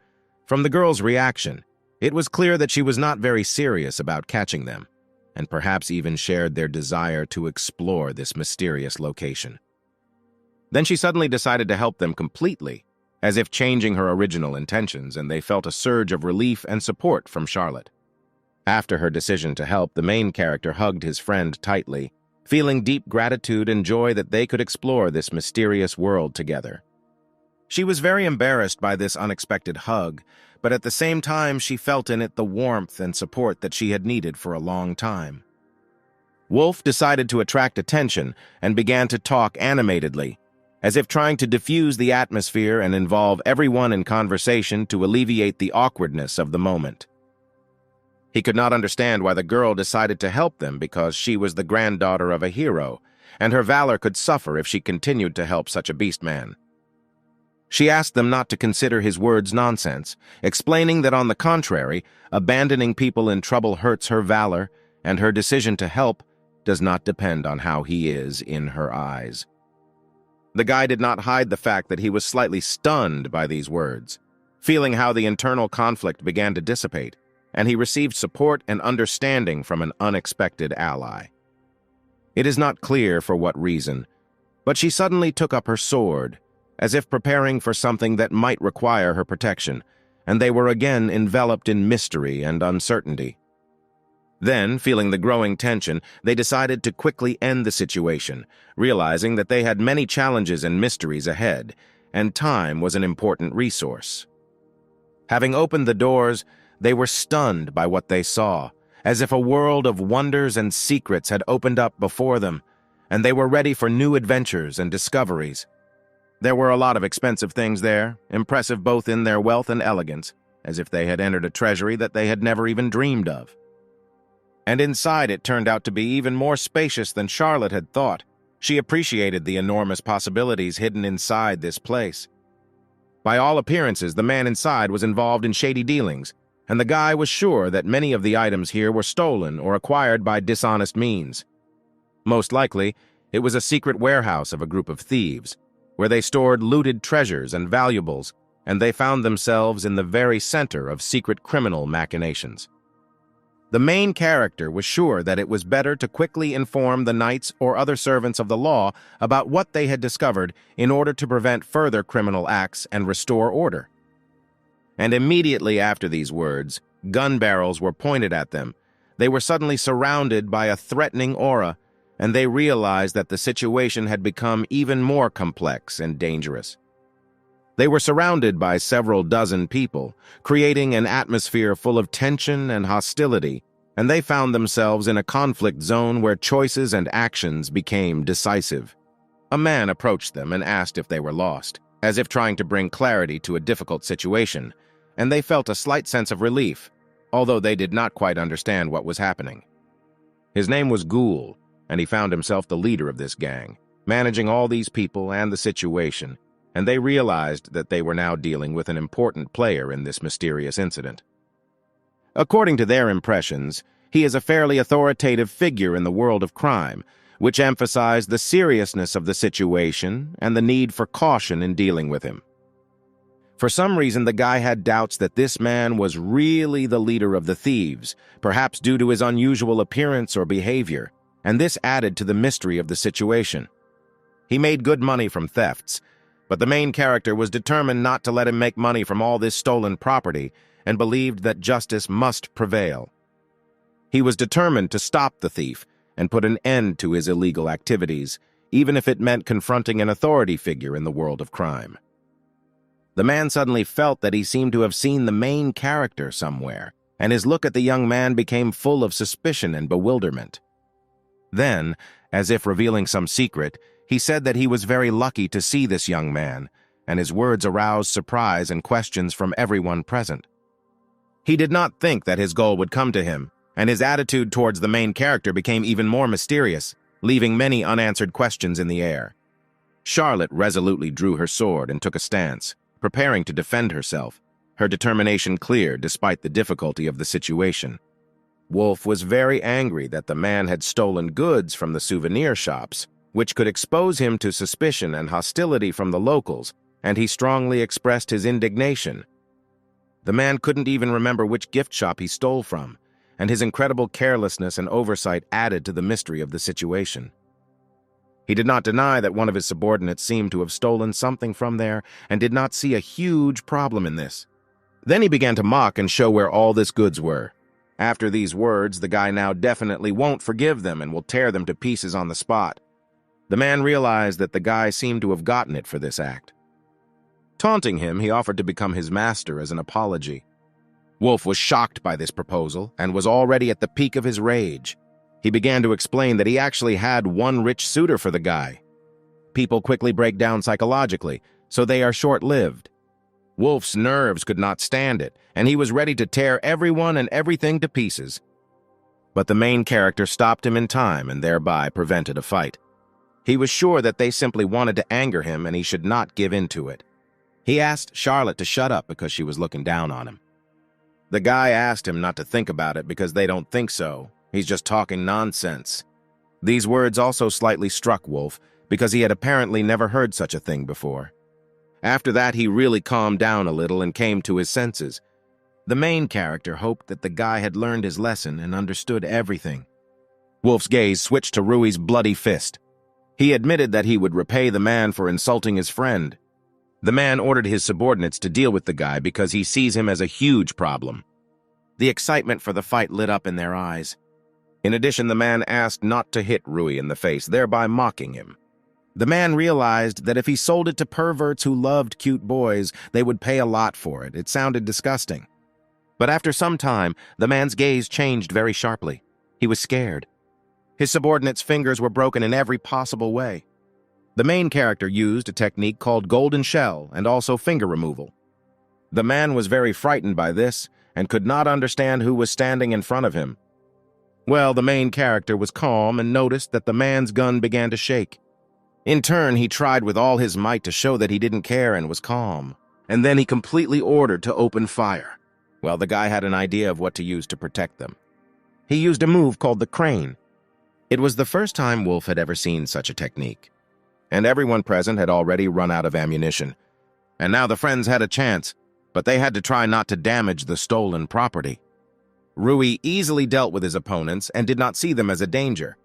from the girl's reaction, it was clear that she was not very serious about catching them, and perhaps even shared their desire to explore this mysterious location. Then she suddenly decided to help them completely, as if changing her original intentions, and they felt a surge of relief and support from Charlotte. After her decision to help, the main character hugged his friend tightly, feeling deep gratitude and joy that they could explore this mysterious world together. She was very embarrassed by this unexpected hug, but at the same time she felt in it the warmth and support that she had needed for a long time. Wolf decided to attract attention and began to talk animatedly, as if trying to diffuse the atmosphere and involve everyone in conversation to alleviate the awkwardness of the moment. He could not understand why the girl decided to help them because she was the granddaughter of a hero, and her valor could suffer if she continued to help such a beastman. She asked them not to consider his words nonsense, explaining that on the contrary, abandoning people in trouble hurts her valor, and her decision to help does not depend on how he is in her eyes. The guy did not hide the fact that he was slightly stunned by these words, feeling how the internal conflict began to dissipate, and he received support and understanding from an unexpected ally. It is not clear for what reason, but she suddenly took up her sword, as if preparing for something that might require her protection, and they were again enveloped in mystery and uncertainty. Then, feeling the growing tension, they decided to quickly end the situation, realizing that they had many challenges and mysteries ahead, and time was an important resource. Having opened the doors, they were stunned by what they saw, as if a world of wonders and secrets had opened up before them, and they were ready for new adventures and discoveries. There were a lot of expensive things there, impressive both in their wealth and elegance, as if they had entered a treasury that they had never even dreamed of. And inside it turned out to be even more spacious than Charlotte had thought. She appreciated the enormous possibilities hidden inside this place. By all appearances, the man inside was involved in shady dealings, and the guy was sure that many of the items here were stolen or acquired by dishonest means. Most likely, it was a secret warehouse of a group of thieves, where they stored looted treasures and valuables, and they found themselves in the very center of secret criminal machinations. The main character was sure that it was better to quickly inform the knights or other servants of the law about what they had discovered in order to prevent further criminal acts and restore order. And immediately after these words, gun barrels were pointed at them. They were suddenly surrounded by a threatening aura, and they realized that the situation had become even more complex and dangerous. They were surrounded by several dozen people, creating an atmosphere full of tension and hostility, and they found themselves in a conflict zone where choices and actions became decisive. A man approached them and asked if they were lost, as if trying to bring clarity to a difficult situation, and they felt a slight sense of relief, although they did not quite understand what was happening. His name was Ghoul, and he found himself the leader of this gang, managing all these people and the situation, and they realized that they were now dealing with an important player in this mysterious incident. According to their impressions, he is a fairly authoritative figure in the world of crime, which emphasized the seriousness of the situation and the need for caution in dealing with him. For some reason, the guy had doubts that this man was really the leader of the thieves, perhaps due to his unusual appearance or behavior, and this added to the mystery of the situation. He made good money from thefts, but the main character was determined not to let him make money from all this stolen property and believed that justice must prevail. He was determined to stop the thief and put an end to his illegal activities, even if it meant confronting an authority figure in the world of crime. The man suddenly felt that he seemed to have seen the main character somewhere, and his look at the young man became full of suspicion and bewilderment. Then, as if revealing some secret, he said that he was very lucky to see this young man, and his words aroused surprise and questions from everyone present. He did not think that his goal would come to him, and his attitude towards the main character became even more mysterious, leaving many unanswered questions in the air. Charlotte resolutely drew her sword and took a stance, preparing to defend herself, her determination clear despite the difficulty of the situation. Wolf was very angry that the man had stolen goods from the souvenir shops, which could expose him to suspicion and hostility from the locals, and he strongly expressed his indignation. The man couldn't even remember which gift shop he stole from, and his incredible carelessness and oversight added to the mystery of the situation. He did not deny that one of his subordinates seemed to have stolen something from there and did not see a huge problem in this. Then he began to mock and show where all this goods were. After these words, the guy now definitely won't forgive them and will tear them to pieces on the spot. The man realized that the guy seemed to have gotten it for this act. Taunting him, he offered to become his master as an apology. Wolf was shocked by this proposal and was already at the peak of his rage. He began to explain that he actually had one rich suitor for the guy. People quickly break down psychologically, so they are short-lived. Wolf's nerves could not stand it, and he was ready to tear everyone and everything to pieces. But the main character stopped him in time and thereby prevented a fight. He was sure that they simply wanted to anger him and he should not give in to it. He asked Charlotte to shut up because she was looking down on him. The guy asked him not to think about it because they don't think so. He's just talking nonsense. These words also slightly struck Wolf because he had apparently never heard such a thing before. After that, he really calmed down a little and came to his senses. The main character hoped that the guy had learned his lesson and understood everything. Wolf's gaze switched to Rui's bloody fist. He admitted that he would repay the man for insulting his friend. The man ordered his subordinates to deal with the guy because he sees him as a huge problem. The excitement for the fight lit up in their eyes. In addition, the man asked not to hit Rui in the face, thereby mocking him. The man realized that if he sold it to perverts who loved cute boys, they would pay a lot for it. It sounded disgusting. But after some time, the man's gaze changed very sharply. He was scared. His subordinate's fingers were broken in every possible way. The main character used a technique called golden shell and also finger removal. The man was very frightened by this and could not understand who was standing in front of him. Well, the main character was calm and noticed that the man's gun began to shake. In turn, he tried with all his might to show that he didn't care and was calm. And then he completely ordered to open fire. Well, the guy had an idea of what to use to protect them. He used a move called the crane. It was the first time Wolf had ever seen such a technique. And everyone present had already run out of ammunition. And now the friends had a chance, but they had to try not to damage the stolen property. Rui easily dealt with his opponents and did not see them as a danger.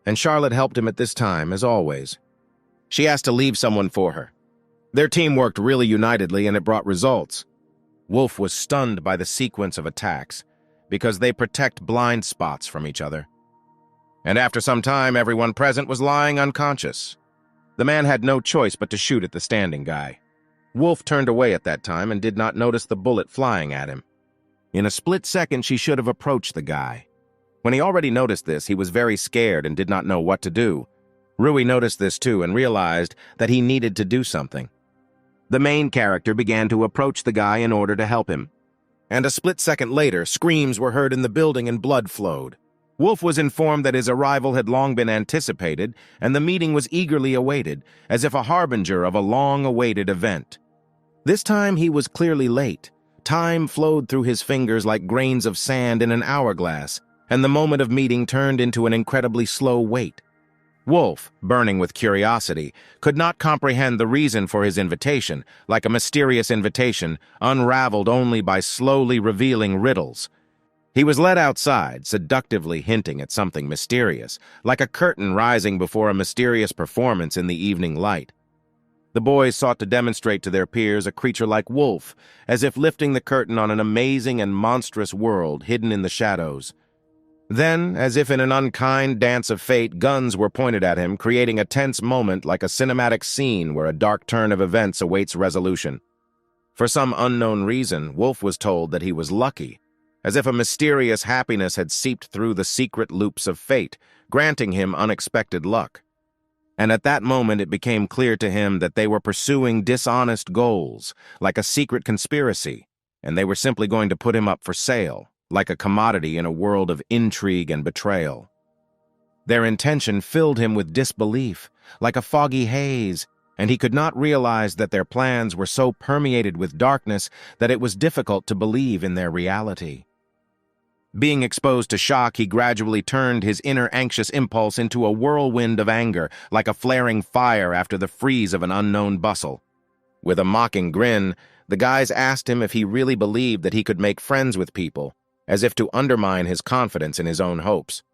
And Charlotte helped him at this time, as always. She asked to leave someone for her. Their team worked really unitedly and it brought results. Wolf was stunned by the sequence of attacks because they protect blind spots from each other. And after some time, everyone present was lying unconscious. The man had no choice but to shoot at the standing guy. Wolf turned away at that time and did not notice the bullet flying at him. In a split second, she should have approached the guy. When he already noticed this, he was very scared and did not know what to do. Rui noticed this too and realized that he needed to do something. The main character began to approach the guy in order to help him. And a split second later, screams were heard in the building and blood flowed. Wolf was informed that his arrival had long been anticipated, and the meeting was eagerly awaited, as if a harbinger of a long-awaited event. This time he was clearly late. Time flowed through his fingers like grains of sand in an hourglass, and the moment of meeting turned into an incredibly slow wait. Wolf, burning with curiosity, could not comprehend the reason for his invitation, like a mysterious invitation, unraveled only by slowly revealing riddles. He was led outside, seductively hinting at something mysterious, like a curtain rising before a mysterious performance in the evening light. The boys sought to demonstrate to their peers a creature like Wolf, as if lifting the curtain on an amazing and monstrous world hidden in the shadows. Then, as if in an unkind dance of fate, guns were pointed at him, creating a tense moment like a cinematic scene where a dark turn of events awaits resolution. For some unknown reason, Wolf was told that he was lucky, as if a mysterious happiness had seeped through the secret loops of fate, granting him unexpected luck. And at that moment it became clear to him that they were pursuing dishonest goals, like a secret conspiracy, and they were simply going to put him up for sale, like a commodity in a world of intrigue and betrayal. Their intention filled him with disbelief, like a foggy haze, and he could not realize that their plans were so permeated with darkness that it was difficult to believe in their reality. Being exposed to shock, he gradually turned his inner anxious impulse into a whirlwind of anger, like a flaring fire after the freeze of an unknown bustle. With a mocking grin, the guys asked him if he really believed that he could make friends with people, as if to undermine his confidence in his own hopes.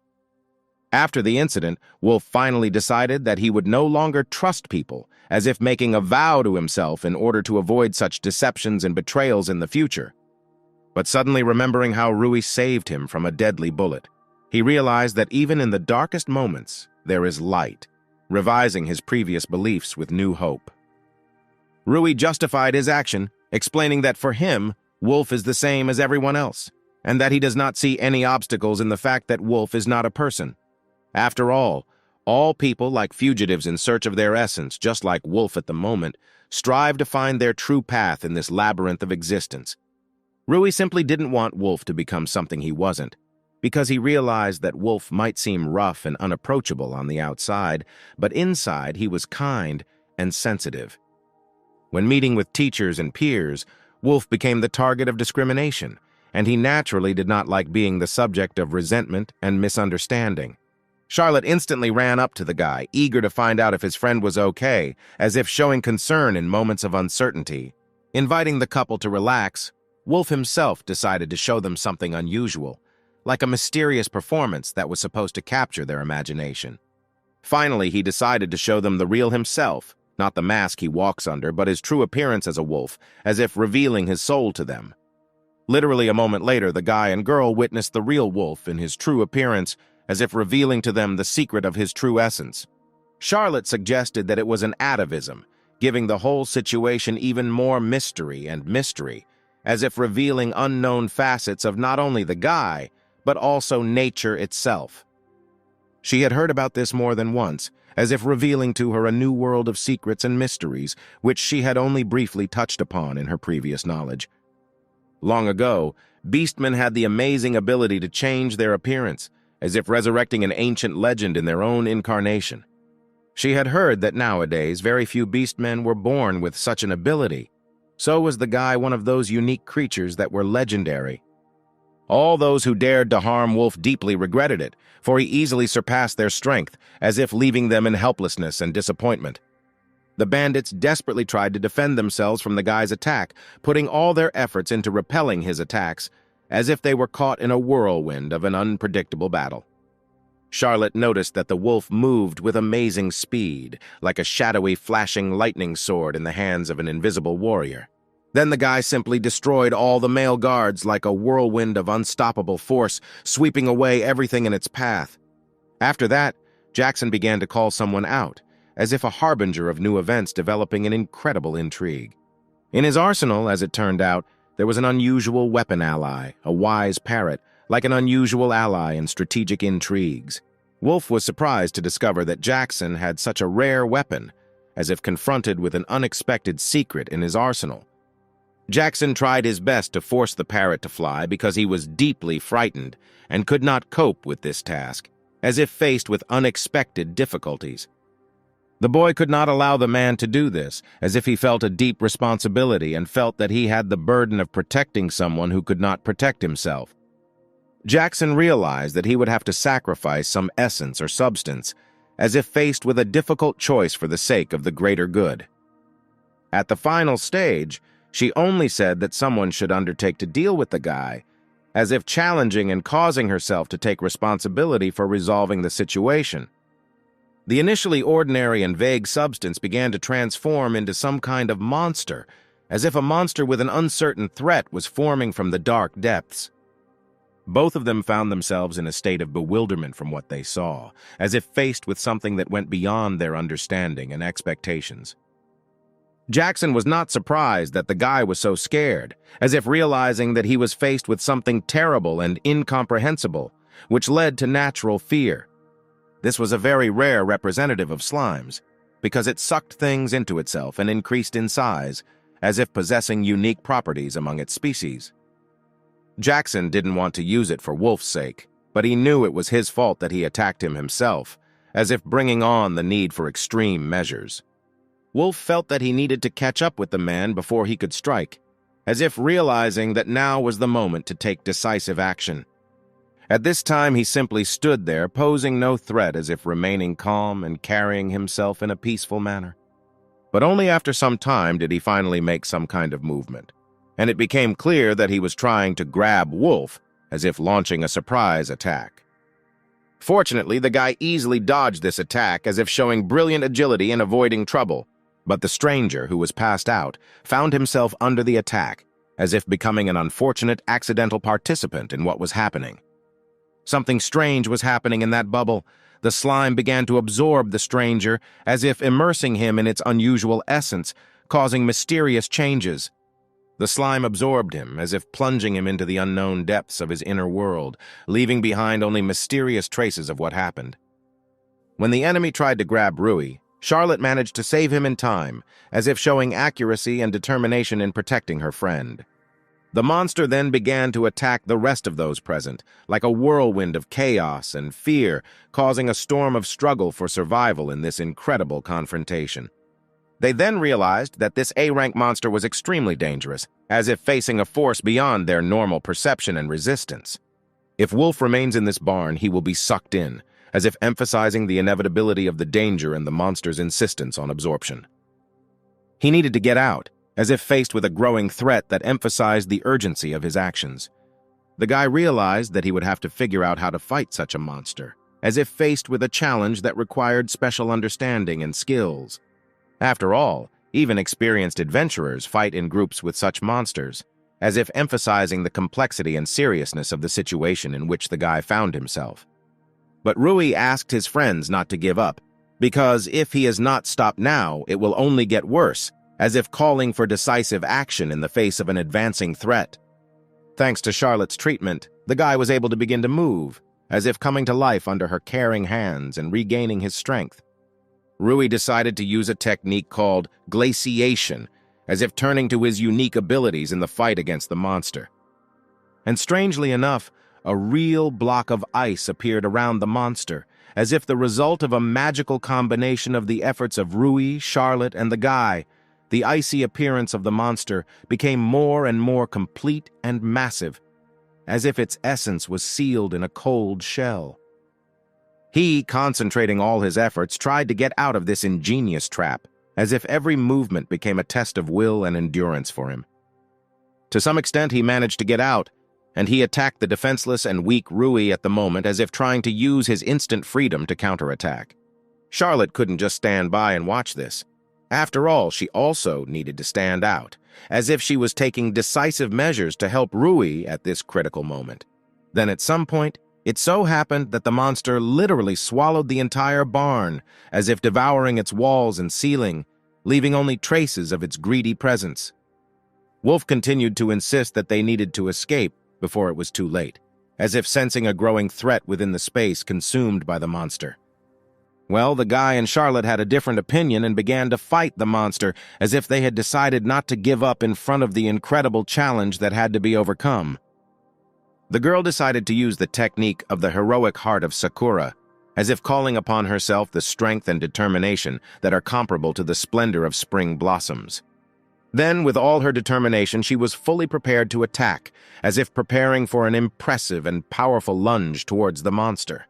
After the incident, Wolf finally decided that he would no longer trust people, as if making a vow to himself in order to avoid such deceptions and betrayals in the future. But suddenly remembering how Rui saved him from a deadly bullet, he realized that even in the darkest moments, there is light, revising his previous beliefs with new hope. Rui justified his action, explaining that for him, Wolf is the same as everyone else, and that he does not see any obstacles in the fact that Wolf is not a person. After all people, like fugitives in search of their essence, just like Wolf at the moment, strive to find their true path in this labyrinth of existence. Rui simply didn't want Wolf to become something he wasn't, because he realized that Wolf might seem rough and unapproachable on the outside, but inside he was kind and sensitive. When meeting with teachers and peers, Wolf became the target of discrimination, and he naturally did not like being the subject of resentment and misunderstanding. Charlotte instantly ran up to the guy, eager to find out if his friend was okay, as if showing concern in moments of uncertainty. Inviting the couple to relax, Wolf himself decided to show them something unusual, like a mysterious performance that was supposed to capture their imagination. Finally, he decided to show them the real himself, not the mask he walks under, but his true appearance as a wolf, as if revealing his soul to them. Literally a moment later, the guy and girl witnessed the real Wolf in his true appearance, as if revealing to them the secret of his true essence. Charlotte suggested that it was an atavism, giving the whole situation even more mystery, as if revealing unknown facets of not only the guy, but also nature itself. She had heard about this more than once, as if revealing to her a new world of secrets and mysteries, which she had only briefly touched upon in her previous knowledge. Long ago, beastmen had the amazing ability to change their appearance, as if resurrecting an ancient legend in their own incarnation. She had heard that nowadays very few beastmen were born with such an ability. So was the guy one of those unique creatures that were legendary. All those who dared to harm Wolf deeply regretted it, for he easily surpassed their strength, as if leaving them in helplessness and disappointment. The bandits desperately tried to defend themselves from the guy's attack, putting all their efforts into repelling his attacks, as if they were caught in a whirlwind of an unpredictable battle. Charlotte noticed that the wolf moved with amazing speed, like a shadowy flashing lightning sword in the hands of an invisible warrior. Then the guy simply destroyed all the male guards like a whirlwind of unstoppable force, sweeping away everything in its path. After that, Jackson began to call someone out, as if a harbinger of new events developing an incredible intrigue. In his arsenal, as it turned out, there was an unusual weapon ally, a wise parrot, like an unusual ally in strategic intrigues. Wolf was surprised to discover that Jackson had such a rare weapon, as if confronted with an unexpected secret in his arsenal. Jackson tried his best to force the parrot to fly because he was deeply frightened and could not cope with this task, as if faced with unexpected difficulties. The boy could not allow the man to do this, as if he felt a deep responsibility and felt that he had the burden of protecting someone who could not protect himself. Jackson realized that he would have to sacrifice some essence or substance, as if faced with a difficult choice for the sake of the greater good. At the final stage, she only said that someone should undertake to deal with the guy, as if challenging and causing herself to take responsibility for resolving the situation. The initially ordinary and vague substance began to transform into some kind of monster, as if a monster with an uncertain threat was forming from the dark depths. Both of them found themselves in a state of bewilderment from what they saw, as if faced with something that went beyond their understanding and expectations. Jackson was not surprised that the guy was so scared, as if realizing that he was faced with something terrible and incomprehensible, which led to natural fear. This was a very rare representative of slimes, because it sucked things into itself and increased in size, as if possessing unique properties among its species. Jackson didn't want to use it for Wolf's sake, but he knew it was his fault that he attacked him himself, as if bringing on the need for extreme measures. Wolf felt that he needed to catch up with the man before he could strike, as if realizing that now was the moment to take decisive action. At this time, he simply stood there, posing no threat, as if remaining calm and carrying himself in a peaceful manner. But only after some time did he finally make some kind of movement, and it became clear that he was trying to grab Wolf, as if launching a surprise attack. Fortunately, the guy easily dodged this attack, as if showing brilliant agility and avoiding trouble. But the stranger, who was passed out, found himself under the attack, as if becoming an unfortunate accidental participant in what was happening. Something strange was happening in that bubble. The slime began to absorb the stranger, as if immersing him in its unusual essence, causing mysterious changes. The slime absorbed him, as if plunging him into the unknown depths of his inner world, leaving behind only mysterious traces of what happened. When the enemy tried to grab Rui, Charlotte managed to save him in time, as if showing accuracy and determination in protecting her friend. The monster then began to attack the rest of those present, like a whirlwind of chaos and fear, causing a storm of struggle for survival in this incredible confrontation. They then realized that this A-rank monster was extremely dangerous, as if facing a force beyond their normal perception and resistance. If Wolf remains in this barn, he will be sucked in, as if emphasizing the inevitability of the danger and the monster's insistence on absorption. He needed to get out, as if faced with a growing threat that emphasized the urgency of his actions. The guy realized that he would have to figure out how to fight such a monster, as if faced with a challenge that required special understanding and skills. After all, even experienced adventurers fight in groups with such monsters, as if emphasizing the complexity and seriousness of the situation in which the guy found himself. But Rui asked his friends not to give up, because if he is not stopped now, it will only get worse, as if calling for decisive action in the face of an advancing threat. Thanks to Charlotte's treatment, the guy was able to begin to move, as if coming to life under her caring hands and regaining his strength. Rui decided to use a technique called glaciation, as if turning to his unique abilities in the fight against the monster. And strangely enough, a real block of ice appeared around the monster, as if the result of a magical combination of the efforts of Rui, Charlotte, and the guy. The icy appearance of the monster became more and more complete and massive, as if its essence was sealed in a cold shell. He, concentrating all his efforts, tried to get out of this ingenious trap, as if every movement became a test of will and endurance for him. To some extent, he managed to get out, and he attacked the defenseless and weak Rui at the moment, as if trying to use his instant freedom to counterattack. Charlotte couldn't just stand by and watch this. After all, she also needed to stand out, as if she was taking decisive measures to help Rui at this critical moment. Then at some point, it so happened that the monster literally swallowed the entire barn, as if devouring its walls and ceiling, leaving only traces of its greedy presence. Wolf continued to insist that they needed to escape before it was too late, as if sensing a growing threat within the space consumed by the monster. Well, the guy and Charlotte had a different opinion and began to fight the monster, as if they had decided not to give up in front of the incredible challenge that had to be overcome. The girl decided to use the technique of the heroic heart of Sakura, as if calling upon herself the strength and determination that are comparable to the splendor of spring blossoms. Then, with all her determination, she was fully prepared to attack, as if preparing for an impressive and powerful lunge towards the monster.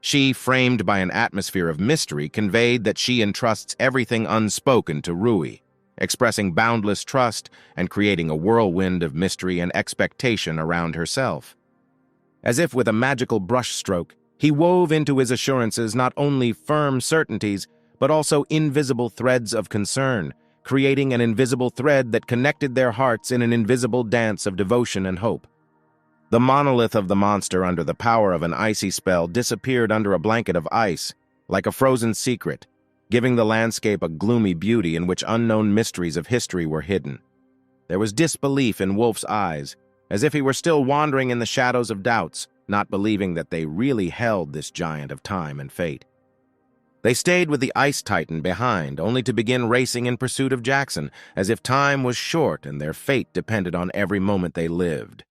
She, framed by an atmosphere of mystery, conveyed that she entrusts everything unspoken to Rui, expressing boundless trust and creating a whirlwind of mystery and expectation around herself. As if with a magical brushstroke, he wove into his assurances not only firm certainties, but also invisible threads of concern, creating an invisible thread that connected their hearts in an invisible dance of devotion and hope. The monolith of the monster, under the power of an icy spell, disappeared under a blanket of ice, like a frozen secret, giving the landscape a gloomy beauty in which unknown mysteries of history were hidden. There was disbelief in Wolf's eyes, as if he were still wandering in the shadows of doubts, not believing that they really held this giant of time and fate. They stayed with the Ice Titan behind, only to begin racing in pursuit of Jackson, as if time was short and their fate depended on every moment they lived.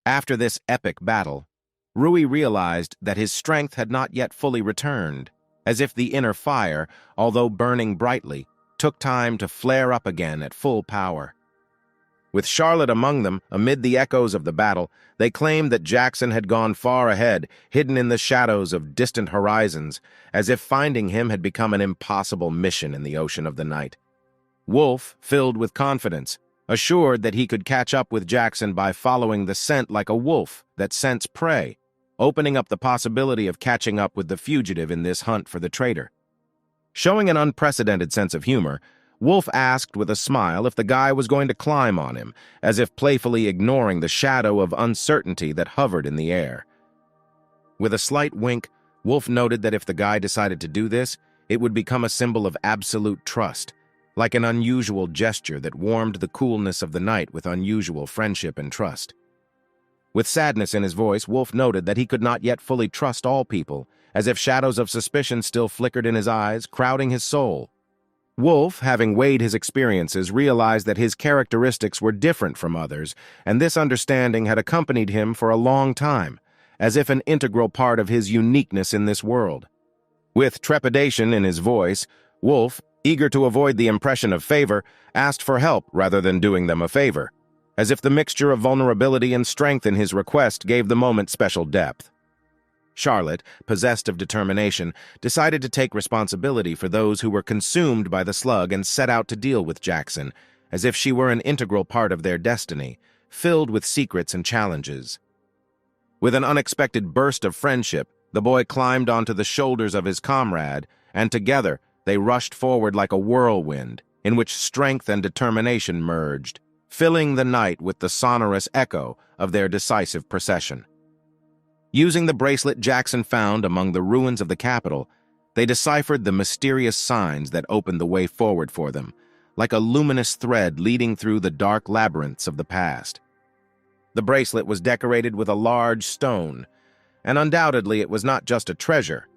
After this epic battle, Rui realized that his strength had not yet fully returned, as if the inner fire, although burning brightly, took time to flare up again at full power. With Charlotte among them, amid the echoes of the battle, they claimed that Jackson had gone far ahead, hidden in the shadows of distant horizons, as if finding him had become an impossible mission in the ocean of the night. Wolf, filled with confidence, assured that he could catch up with Jackson by following the scent like a wolf that scents prey, opening up the possibility of catching up with the fugitive in this hunt for the traitor. Showing an unprecedented sense of humor, Wolf asked with a smile if the guy was going to climb on him, as if playfully ignoring the shadow of uncertainty that hovered in the air. With a slight wink, Wolf noted that if the guy decided to do this, it would become a symbol of absolute trust, like an unusual gesture that warmed the coolness of the night with unusual friendship and trust. With sadness in his voice, Wolf noted that he could not yet fully trust all people, as if shadows of suspicion still flickered in his eyes, crowding his soul. Wolf, having weighed his experiences, realized that his characteristics were different from others, and this understanding had accompanied him for a long time, as if an integral part of his uniqueness in this world. With trepidation in his voice, Wolf, eager to avoid the impression of favor, asked for help rather than doing them a favor, as if the mixture of vulnerability and strength in his request gave the moment special depth. Charlotte, possessed of determination, decided to take responsibility for those who were consumed by the slug and set out to deal with Jackson, as if she were an integral part of their destiny, filled with secrets and challenges. With an unexpected burst of friendship, the boy climbed onto the shoulders of his comrade, and together they rushed forward like a whirlwind, in which strength and determination merged, filling the night with the sonorous echo of their decisive procession. Using the bracelet Jackson found among the ruins of the capital, they deciphered the mysterious signs that opened the way forward for them, like a luminous thread leading through the dark labyrinths of the past. The bracelet was decorated with a large stone, and undoubtedly it was not just a treasure.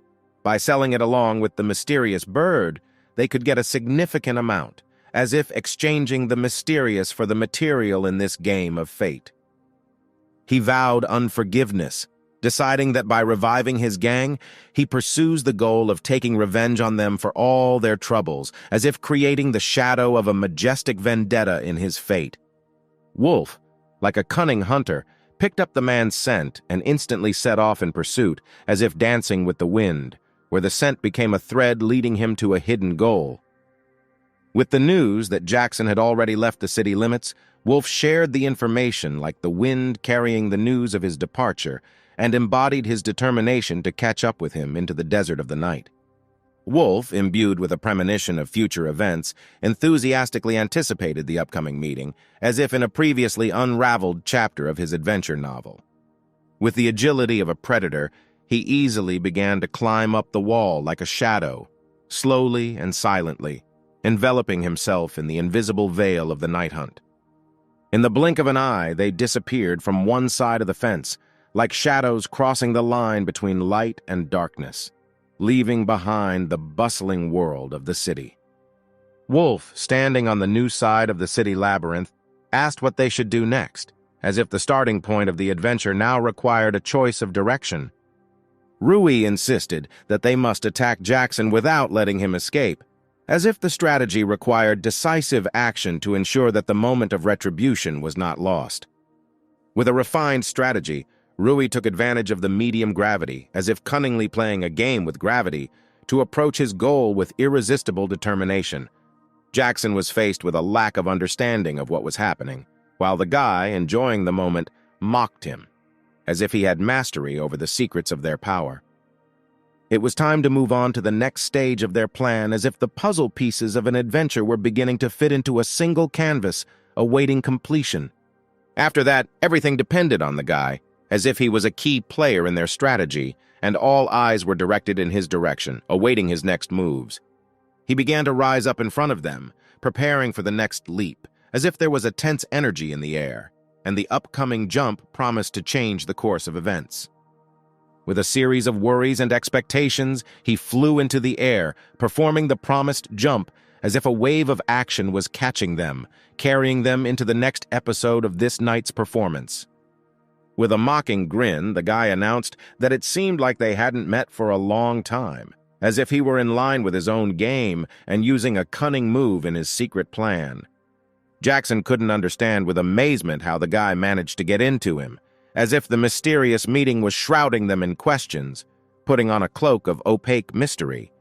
By selling it along with the mysterious bird, they could get a significant amount, as if exchanging the mysterious for the material in this game of fate. He vowed unforgiveness, deciding that by reviving his gang, he pursues the goal of taking revenge on them for all their troubles, as if creating the shadow of a majestic vendetta in his fate. Wolf, like a cunning hunter, picked up the man's scent and instantly set off in pursuit, as if dancing with the wind, where the scent became a thread leading him to a hidden goal. With the news that Jackson had already left the city limits, Wolf shared the information like the wind carrying the news of his departure, and embodied his determination to catch up with him into the desert of the night. Wolf, imbued with a premonition of future events, enthusiastically anticipated the upcoming meeting, as if in a previously unraveled chapter of his adventure novel. With the agility of a predator, he easily began to climb up the wall like a shadow, slowly and silently, enveloping himself in the invisible veil of the night hunt. In the blink of an eye, they disappeared from one side of the fence, like shadows crossing the line between light and darkness, leaving behind the bustling world of the city. Wolf, standing on the new side of the city labyrinth, asked what they should do next, as if the starting point of the adventure now required a choice of direction. Rui insisted that they must attack Jackson without letting him escape, as if the strategy required decisive action to ensure that the moment of retribution was not lost. With a refined strategy, Rui took advantage of the medium gravity, as if cunningly playing a game with gravity, to approach his goal with irresistible determination. Jackson was faced with a lack of understanding of what was happening, while the guy, enjoying the moment, mocked him, as if he had mastery over the secrets of their power. It was time to move on to the next stage of their plan, as if the puzzle pieces of an adventure were beginning to fit into a single canvas, awaiting completion. After that, everything depended on the guy, as if he was a key player in their strategy, and all eyes were directed in his direction, awaiting his next moves. He began to rise up in front of them, preparing for the next leap, as if there was a tense energy in the air, and the upcoming jump promised to change the course of events. With a series of worries and expectations, he flew into the air, performing the promised jump, as if a wave of action was catching them, carrying them into the next episode of this night's performance. With a mocking grin, the guy announced that it seemed like they hadn't met for a long time, as if he were in line with his own game and using a cunning move in his secret plan. Jackson couldn't understand with amazement how the guy managed to get into him, as if the mysterious meeting was shrouding them in questions, putting on a cloak of opaque mystery.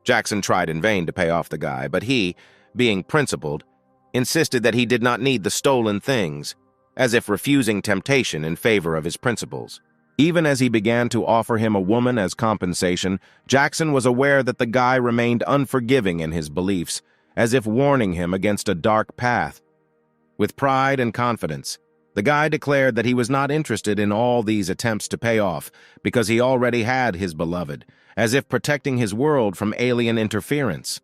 Jackson tried in vain to pay off the guy, but he, being principled, insisted that he did not need the stolen things, as if refusing temptation in favor of his principles. Even as he began to offer him a woman as compensation, Jackson was aware that the guy remained unforgiving in his beliefs, as if warning him against a dark path. With pride and confidence, the guy declared that he was not interested in all these attempts to pay off because he already had his beloved, as if protecting his world from alien interference.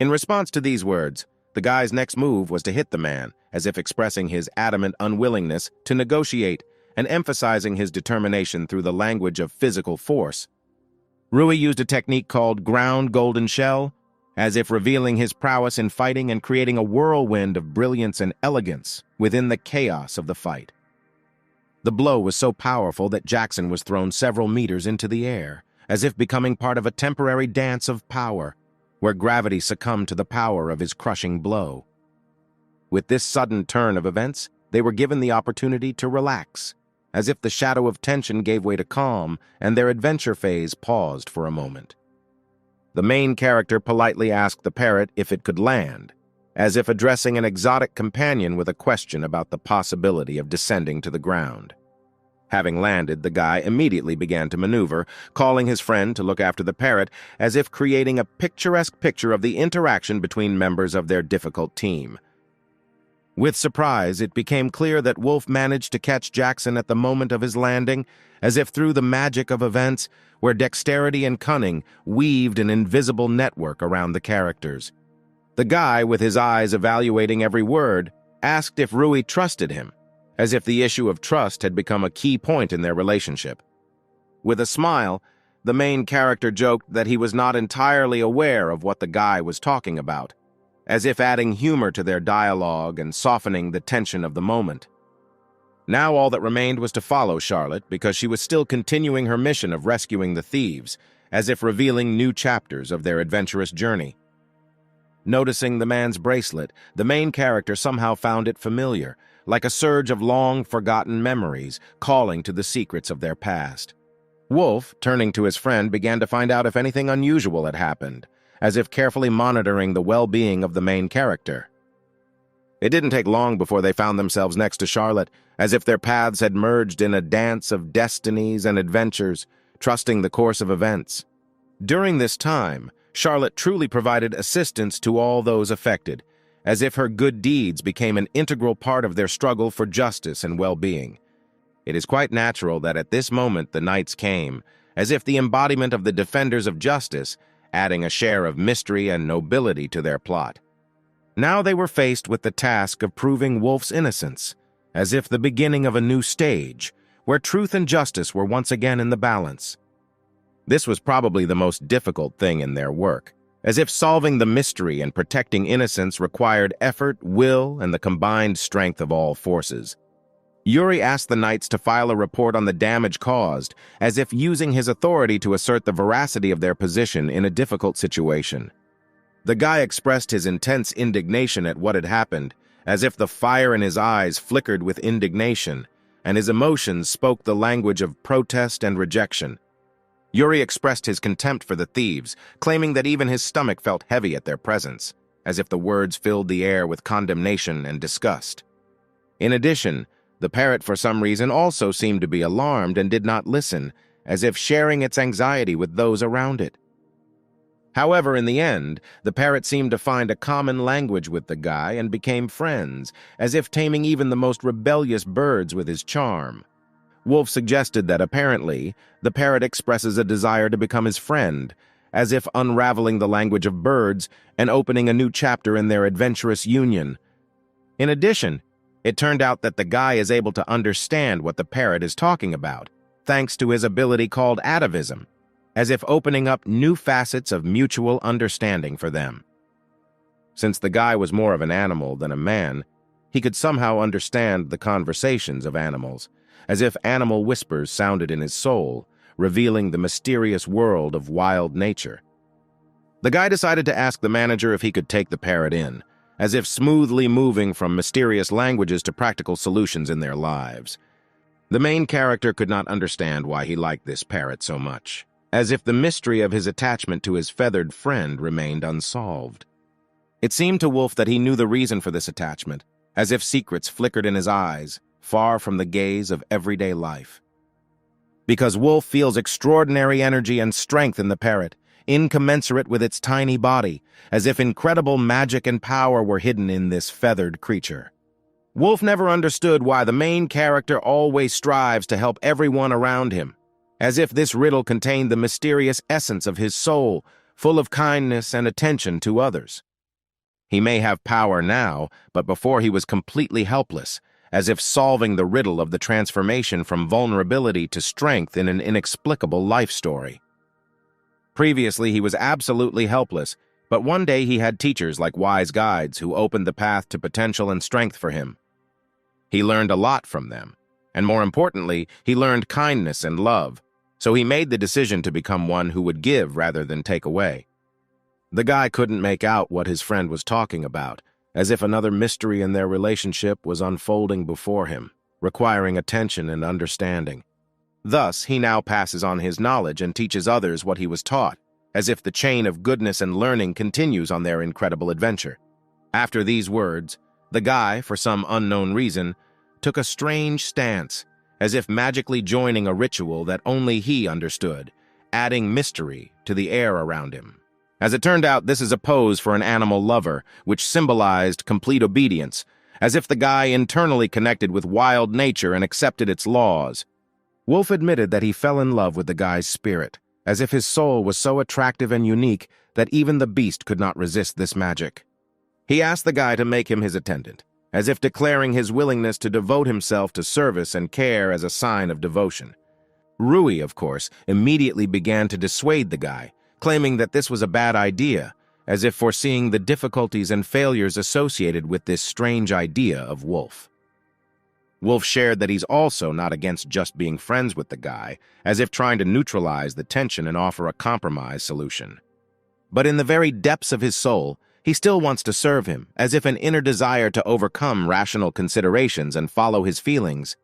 In response to these words, the guy's next move was to hit the man, as if expressing his adamant unwillingness to negotiate and emphasizing his determination through the language of physical force. Rui used a technique called ground golden shell, as if revealing his prowess in fighting and creating a whirlwind of brilliance and elegance within the chaos of the fight. The blow was so powerful that Jackson was thrown several meters into the air, as if becoming part of a temporary dance of power, where gravity succumbed to the power of his crushing blow. With this sudden turn of events, they were given the opportunity to relax, as if the shadow of tension gave way to calm and their adventure phase paused for a moment. The main character politely asked the parrot if it could land, as if addressing an exotic companion with a question about the possibility of descending to the ground. Having landed, the guy immediately began to maneuver, calling his friend to look after the parrot, as if creating a picturesque picture of the interaction between members of their difficult team. With surprise, it became clear that Wolf managed to catch Jackson at the moment of his landing, as if through the magic of events, where dexterity and cunning weaved an invisible network around the characters. The guy, with his eyes evaluating every word, asked if Rui trusted him, as if the issue of trust had become a key point in their relationship. With a smile, the main character joked that he was not entirely aware of what the guy was talking about, as if adding humor to their dialogue and softening the tension of the moment. Now all that remained was to follow Charlotte, because she was still continuing her mission of rescuing the thieves, as if revealing new chapters of their adventurous journey. Noticing the man's bracelet, the main character somehow found it familiar, like a surge of long-forgotten memories, calling to the secrets of their past. Wolf, turning to his friend, began to find out if anything unusual had happened, as if carefully monitoring the well-being of the main character. It didn't take long before they found themselves next to Charlotte, as if their paths had merged in a dance of destinies and adventures, trusting the course of events. During this time, Charlotte truly provided assistance to all those affected, as if her good deeds became an integral part of their struggle for justice and well-being. It is quite natural that at this moment the knights came, as if the embodiment of the defenders of justice, adding a share of mystery and nobility to their plot. Now they were faced with the task of proving Wolf's innocence, as if the beginning of a new stage, where truth and justice were once again in the balance. This was probably the most difficult thing in their work, as if solving the mystery and protecting innocence required effort, will, and the combined strength of all forces. Yuri asked the knights to file a report on the damage caused, as if using his authority to assert the veracity of their position in a difficult situation. The guy expressed his intense indignation at what had happened, as if the fire in his eyes flickered with indignation, and his emotions spoke the language of protest and rejection. Yuri expressed his contempt for the thieves, claiming that even his stomach felt heavy at their presence, as if the words filled the air with condemnation and disgust. In addition, the parrot for some reason also seemed to be alarmed and did not listen, as if sharing its anxiety with those around it. However, in the end, the parrot seemed to find a common language with the guy and became friends, as if taming even the most rebellious birds with his charm. Wolf suggested that apparently, the parrot expresses a desire to become his friend, as if unraveling the language of birds and opening a new chapter in their adventurous union. In addition, it turned out that the guy is able to understand what the parrot is talking about, thanks to his ability called atavism, as if opening up new facets of mutual understanding for them. Since the guy was more of an animal than a man, he could somehow understand the conversations of animals, as if animal whispers sounded in his soul, revealing the mysterious world of wild nature. The guy decided to ask the manager if he could take the parrot in, as if smoothly moving from mysterious languages to practical solutions in their lives. The main character could not understand why he liked this parrot so much, as if the mystery of his attachment to his feathered friend remained unsolved. It seemed to Wolf that he knew the reason for this attachment, as if secrets flickered in his eyes, far from the gaze of everyday life. Because Wolf feels extraordinary energy and strength in the parrot, incommensurate with its tiny body, as if incredible magic and power were hidden in this feathered creature. Wolf never understood why the main character always strives to help everyone around him, as if this riddle contained the mysterious essence of his soul, full of kindness and attention to others. He may have power now, but before he was completely helpless, as if solving the riddle of the transformation from vulnerability to strength in an inexplicable life story. Previously, he was absolutely helpless, but one day he had teachers like wise guides who opened the path to potential and strength for him. He learned a lot from them, and more importantly, he learned kindness and love, so he made the decision to become one who would give rather than take away. The guy couldn't make out what his friend was talking about, as if another mystery in their relationship was unfolding before him, requiring attention and understanding. Thus, he now passes on his knowledge and teaches others what he was taught, as if the chain of goodness and learning continues on their incredible adventure. After these words, the guy, for some unknown reason, took a strange stance, as if magically joining a ritual that only he understood, adding mystery to the air around him. As it turned out, this is a pose for an animal lover, which symbolized complete obedience, as if the guy internally connected with wild nature and accepted its laws. Wolf admitted that he fell in love with the guy's spirit, as if his soul was so attractive and unique that even the beast could not resist this magic. He asked the guy to make him his attendant, as if declaring his willingness to devote himself to service and care as a sign of devotion. Rui, of course, immediately began to dissuade the guy, claiming that this was a bad idea, as if foreseeing the difficulties and failures associated with this strange idea of Wolf. Wolf shared that he's also not against just being friends with the guy, as if trying to neutralize the tension and offer a compromise solution. But in the very depths of his soul, he still wants to serve him, as if an inner desire to overcome rational considerations and follow his feelings.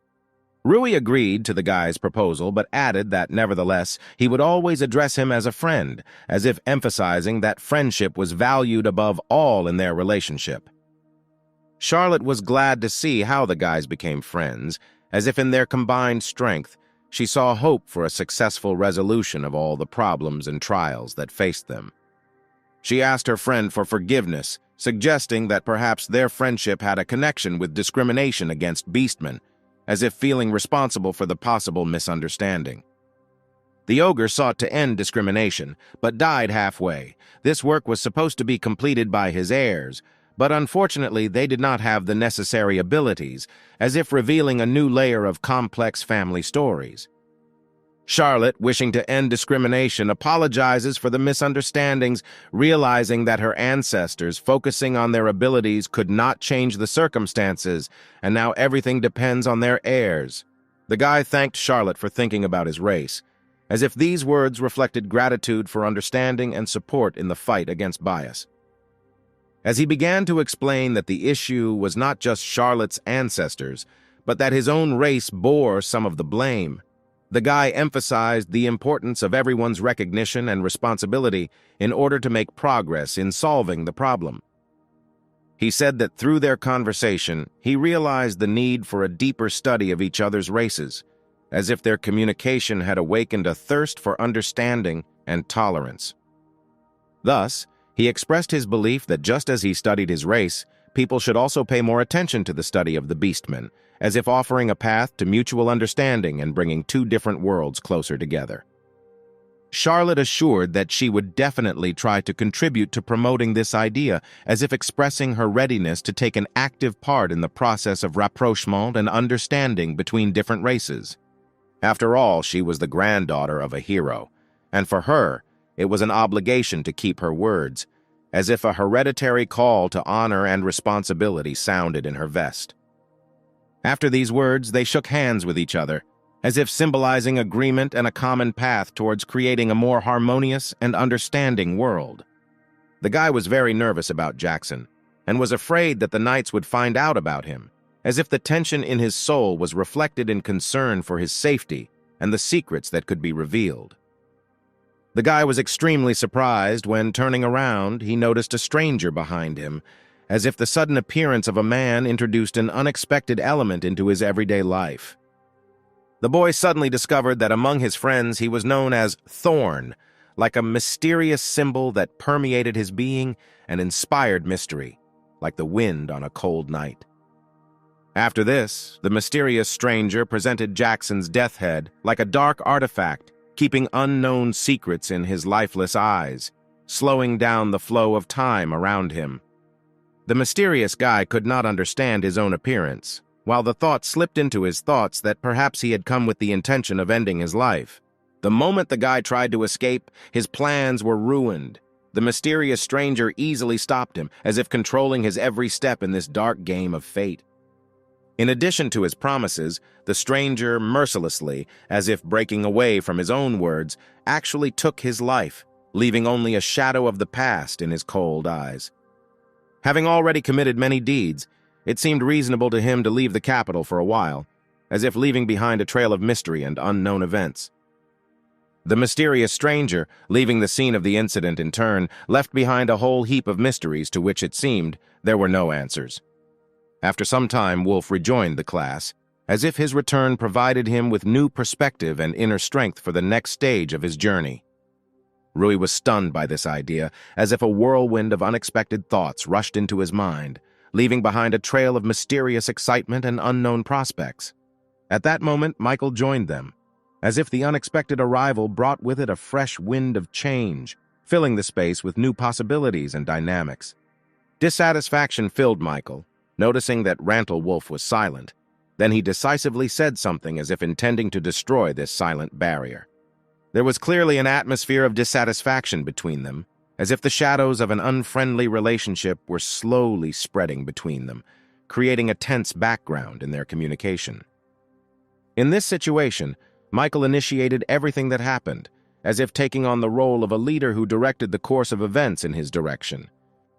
Rui agreed to the guy's proposal, but added that, nevertheless, he would always address him as a friend, as if emphasizing that friendship was valued above all in their relationship. Charlotte was glad to see how the guys became friends, as if in their combined strength, she saw hope for a successful resolution of all the problems and trials that faced them. She asked her friend for forgiveness, suggesting that perhaps their friendship had a connection with discrimination against beastmen, as if feeling responsible for the possible misunderstanding. The ogre sought to end discrimination, but died halfway. This work was supposed to be completed by his heirs, but unfortunately they did not have the necessary abilities, as if revealing a new layer of complex family stories. Charlotte, wishing to end discrimination, apologizes for the misunderstandings, realizing that her ancestors, focusing on their abilities, could not change the circumstances, and now everything depends on their heirs. The guy thanked Charlotte for thinking about his race, as if these words reflected gratitude for understanding and support in the fight against bias. As he began to explain that the issue was not just Charlotte's ancestors, but that his own race bore some of the blame, the guy emphasized the importance of everyone's recognition and responsibility in order to make progress in solving the problem. He said that through their conversation, he realized the need for a deeper study of each other's races, as if their communication had awakened a thirst for understanding and tolerance. Thus, he expressed his belief that just as he studied his race, people should also pay more attention to the study of the beastmen, as if offering a path to mutual understanding and bringing two different worlds closer together. Charlotte assured that she would definitely try to contribute to promoting this idea, as if expressing her readiness to take an active part in the process of rapprochement and understanding between different races. After all, she was the granddaughter of a hero, and for her, it was an obligation to keep her words, as if a hereditary call to honor and responsibility sounded in her vest. After these words, they shook hands with each other, as if symbolizing agreement and a common path towards creating a more harmonious and understanding world. The guy was very nervous about Jackson, and was afraid that the Knights would find out about him, as if the tension in his soul was reflected in concern for his safety and the secrets that could be revealed. The guy was extremely surprised when, turning around, he noticed a stranger behind him, as if the sudden appearance of a man introduced an unexpected element into his everyday life. The boy suddenly discovered that among his friends he was known as Thorn, like a mysterious symbol that permeated his being and inspired mystery, like the wind on a cold night. After this, the mysterious stranger presented Jackson's death head like a dark artifact, keeping unknown secrets in his lifeless eyes, slowing down the flow of time around him. The mysterious guy could not understand his own appearance, while the thought slipped into his thoughts that perhaps he had come with the intention of ending his life. The moment the guy tried to escape, his plans were ruined. The mysterious stranger easily stopped him, as if controlling his every step in this dark game of fate. In addition to his promises, the stranger mercilessly, as if breaking away from his own words, actually took his life, leaving only a shadow of the past in his cold eyes. Having already committed many deeds, it seemed reasonable to him to leave the capital for a while, as if leaving behind a trail of mystery and unknown events. The mysterious stranger, leaving the scene of the incident in turn, left behind a whole heap of mysteries to which it seemed there were no answers. After some time, Wolf rejoined the class, as if his return provided him with new perspective and inner strength for the next stage of his journey. Rui was stunned by this idea, as if a whirlwind of unexpected thoughts rushed into his mind, leaving behind a trail of mysterious excitement and unknown prospects. At that moment, Michael joined them, as if the unexpected arrival brought with it a fresh wind of change, filling the space with new possibilities and dynamics. Dissatisfaction filled Michael, noticing that Rantle Wolf was silent. Then he decisively said something as if intending to destroy this silent barrier. There was clearly an atmosphere of dissatisfaction between them, as if the shadows of an unfriendly relationship were slowly spreading between them, creating a tense background in their communication. In this situation, Michael initiated everything that happened, as if taking on the role of a leader who directed the course of events in his direction.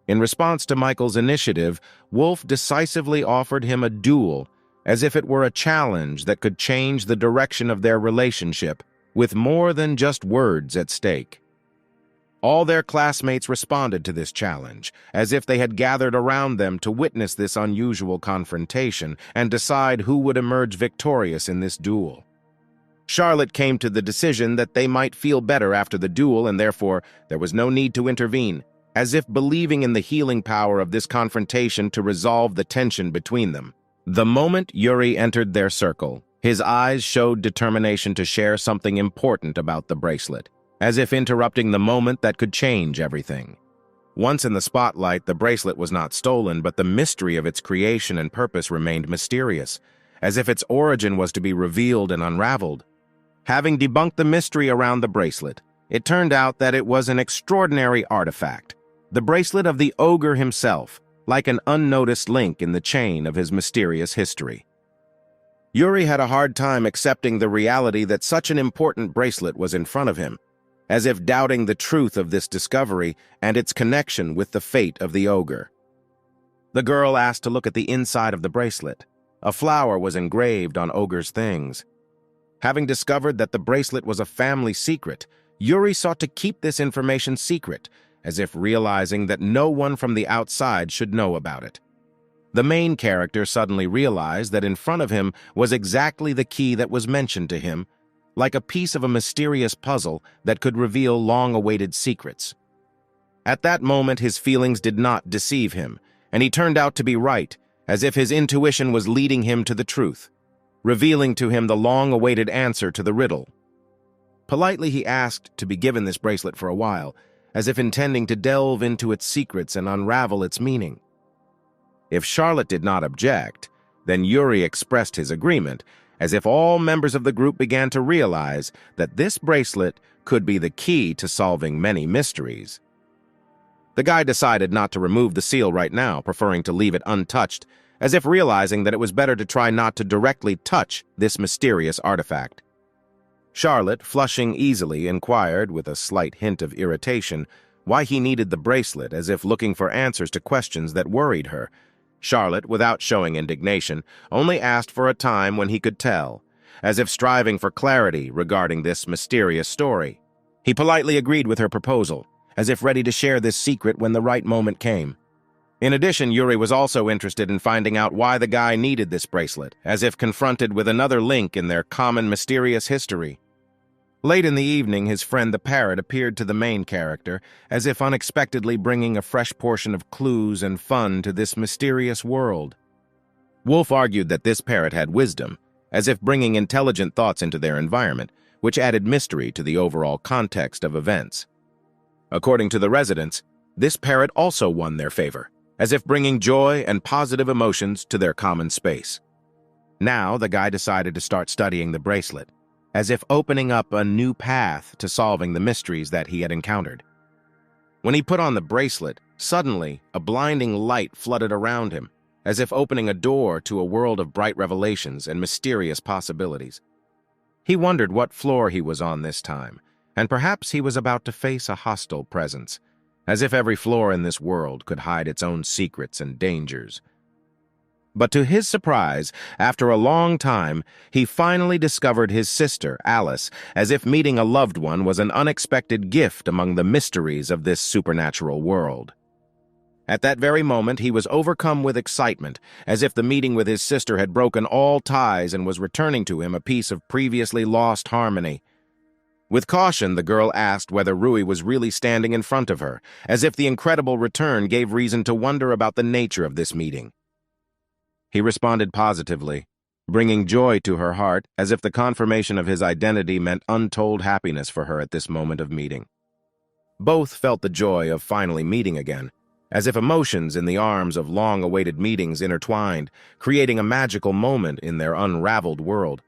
In response to Michael's initiative, Wolf decisively offered him a duel, as if it were a challenge that could change the direction of their relationship, with more than just words at stake. All their classmates responded to this challenge, as if they had gathered around them to witness this unusual confrontation and decide who would emerge victorious in this duel. Charlotte came to the decision that they might feel better after the duel, and therefore there was no need to intervene, as if believing in the healing power of this confrontation to resolve the tension between them. The moment Yuri entered their circle, his eyes showed determination to share something important about the bracelet, as if interrupting the moment that could change everything. Once in the spotlight, the bracelet was not stolen, but the mystery of its creation and purpose remained mysterious, as if its origin was to be revealed and unraveled. Having debunked the mystery around the bracelet, it turned out that it was an extraordinary artifact, the bracelet of the ogre himself, like an unnoticed link in the chain of his mysterious history. Yuri had a hard time accepting the reality that such an important bracelet was in front of him, as if doubting the truth of this discovery and its connection with the fate of the ogre. The girl asked to look at the inside of the bracelet. A flower was engraved on ogre's things. Having discovered that the bracelet was a family secret, Yuri sought to keep this information secret, as if realizing that no one from the outside should know about it. The main character suddenly realized that in front of him was exactly the key that was mentioned to him, like a piece of a mysterious puzzle that could reveal long-awaited secrets. At that moment, his feelings did not deceive him, and he turned out to be right, as if his intuition was leading him to the truth, revealing to him the long-awaited answer to the riddle. Politely, he asked to be given this bracelet for a while, as if intending to delve into its secrets and unravel its meaning. If Charlotte did not object, then Yuri expressed his agreement, as if all members of the group began to realize that this bracelet could be the key to solving many mysteries. The guy decided not to remove the seal right now, preferring to leave it untouched, as if realizing that it was better to try not to directly touch this mysterious artifact. Charlotte, flushing easily, inquired, with a slight hint of irritation, why he needed the bracelet, as if looking for answers to questions that worried her. Charlotte, without showing indignation, only asked for a time when he could tell, as if striving for clarity regarding this mysterious story. He politely agreed with her proposal, as if ready to share this secret when the right moment came. In addition, Yuri was also interested in finding out why the guy needed this bracelet, as if confronted with another link in their common mysterious history. Late in the evening, his friend the parrot appeared to the main character, as if unexpectedly bringing a fresh portion of clues and fun to this mysterious world. Wolf argued that this parrot had wisdom, as if bringing intelligent thoughts into their environment, which added mystery to the overall context of events. According to the residents, this parrot also won their favor, as if bringing joy and positive emotions to their common space. Now, the guy decided to start studying the bracelet, as if opening up a new path to solving the mysteries that he had encountered. When he put on the bracelet, suddenly, a blinding light flooded around him, as if opening a door to a world of bright revelations and mysterious possibilities. He wondered what floor he was on this time, and perhaps he was about to face a hostile presence, as if every floor in this world could hide its own secrets and dangers. But to his surprise, after a long time, he finally discovered his sister, Alice, as if meeting a loved one was an unexpected gift among the mysteries of this supernatural world. At that very moment, he was overcome with excitement, as if the meeting with his sister had broken all ties and was returning to him a piece of previously lost harmony. With caution, the girl asked whether Rui was really standing in front of her, as if the incredible return gave reason to wonder about the nature of this meeting. He responded positively, bringing joy to her heart, as if the confirmation of his identity meant untold happiness for her at this moment of meeting. Both felt the joy of finally meeting again, as if emotions in the arms of long-awaited meetings intertwined, creating a magical moment in their unraveled world.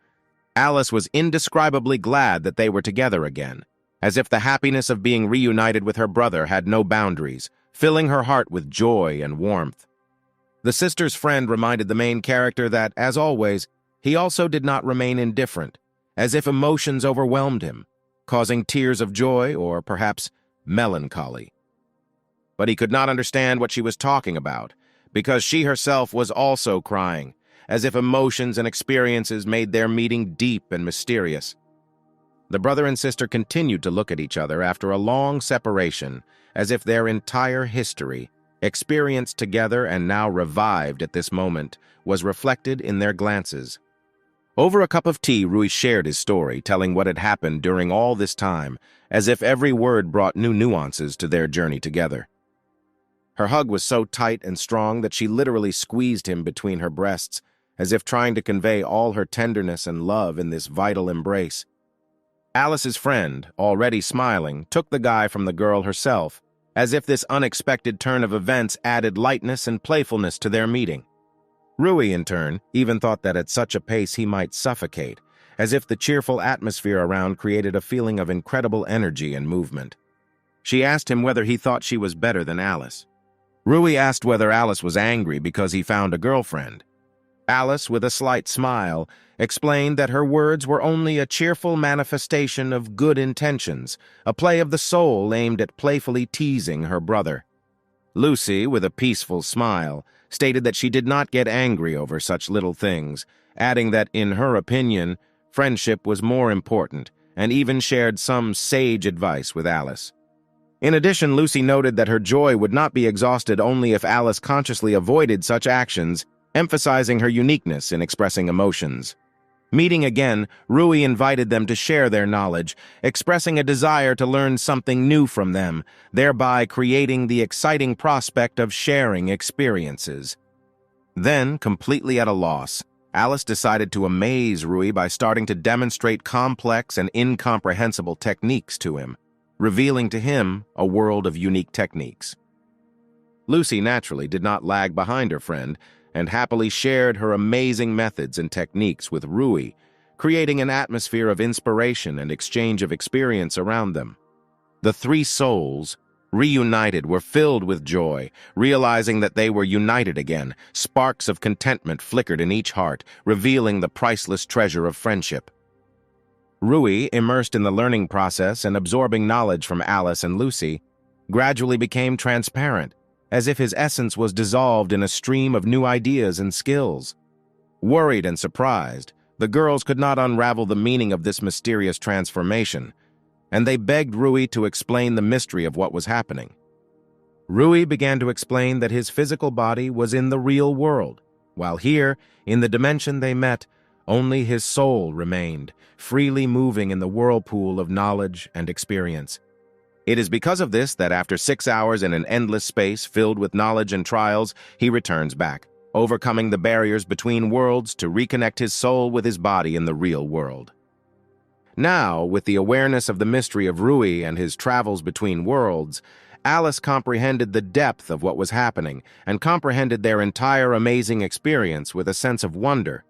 Alice was indescribably glad that they were together again, as if the happiness of being reunited with her brother had no boundaries, filling her heart with joy and warmth. The sister's friend reminded the main character that, as always, he also did not remain indifferent, as if emotions overwhelmed him, causing tears of joy or perhaps melancholy. But he could not understand what she was talking about, because she herself was also crying, as if emotions and experiences made their meeting deep and mysterious. The brother and sister continued to look at each other after a long separation, as if their entire history, experienced together and now revived at this moment, was reflected in their glances. Over a cup of tea, Rui shared his story, telling what had happened during all this time, as if every word brought new nuances to their journey together. Her hug was so tight and strong that she literally squeezed him between her breasts, as if trying to convey all her tenderness and love in this vital embrace. Alice's friend, already smiling, took the guy from the girl herself, as if this unexpected turn of events added lightness and playfulness to their meeting. Rui, in turn, even thought that at such a pace he might suffocate, as if the cheerful atmosphere around created a feeling of incredible energy and movement. She asked him whether he thought she was better than Alice. Rui asked whether Alice was angry because he found a girlfriend. Alice, with a slight smile, explained that her words were only a cheerful manifestation of good intentions, a play of the soul aimed at playfully teasing her brother. Lucy, with a peaceful smile, stated that she did not get angry over such little things, adding that, in her opinion, friendship was more important, and even shared some sage advice with Alice. In addition, Lucy noted that her joy would not be exhausted only if Alice consciously avoided such actions, emphasizing her uniqueness in expressing emotions. Meeting again, Rui invited them to share their knowledge, expressing a desire to learn something new from them, thereby creating the exciting prospect of sharing experiences. Then, completely at a loss, Alice decided to amaze Rui by starting to demonstrate complex and incomprehensible techniques to him, revealing to him a world of unique techniques. Lucy naturally did not lag behind her friend, and happily shared her amazing methods and techniques with Rui, creating an atmosphere of inspiration and exchange of experience around them. The three souls, reunited, were filled with joy, realizing that they were united again. Sparks of contentment flickered in each heart, revealing the priceless treasure of friendship. Rui, immersed in the learning process and absorbing knowledge from Alice and Lucy, gradually became transparent, as if his essence was dissolved in a stream of new ideas and skills. Worried and surprised, the girls could not unravel the meaning of this mysterious transformation, and they begged Rui to explain the mystery of what was happening. Rui began to explain that his physical body was in the real world, while here, in the dimension they met, only his soul remained, freely moving in the whirlpool of knowledge and experience. It is because of this that after 6 hours in an endless space filled with knowledge and trials, he returns back, overcoming the barriers between worlds to reconnect his soul with his body in the real world. Now, with the awareness of the mystery of Rui and his travels between worlds, Alice comprehended the depth of what was happening and comprehended their entire amazing experience with a sense of wonder.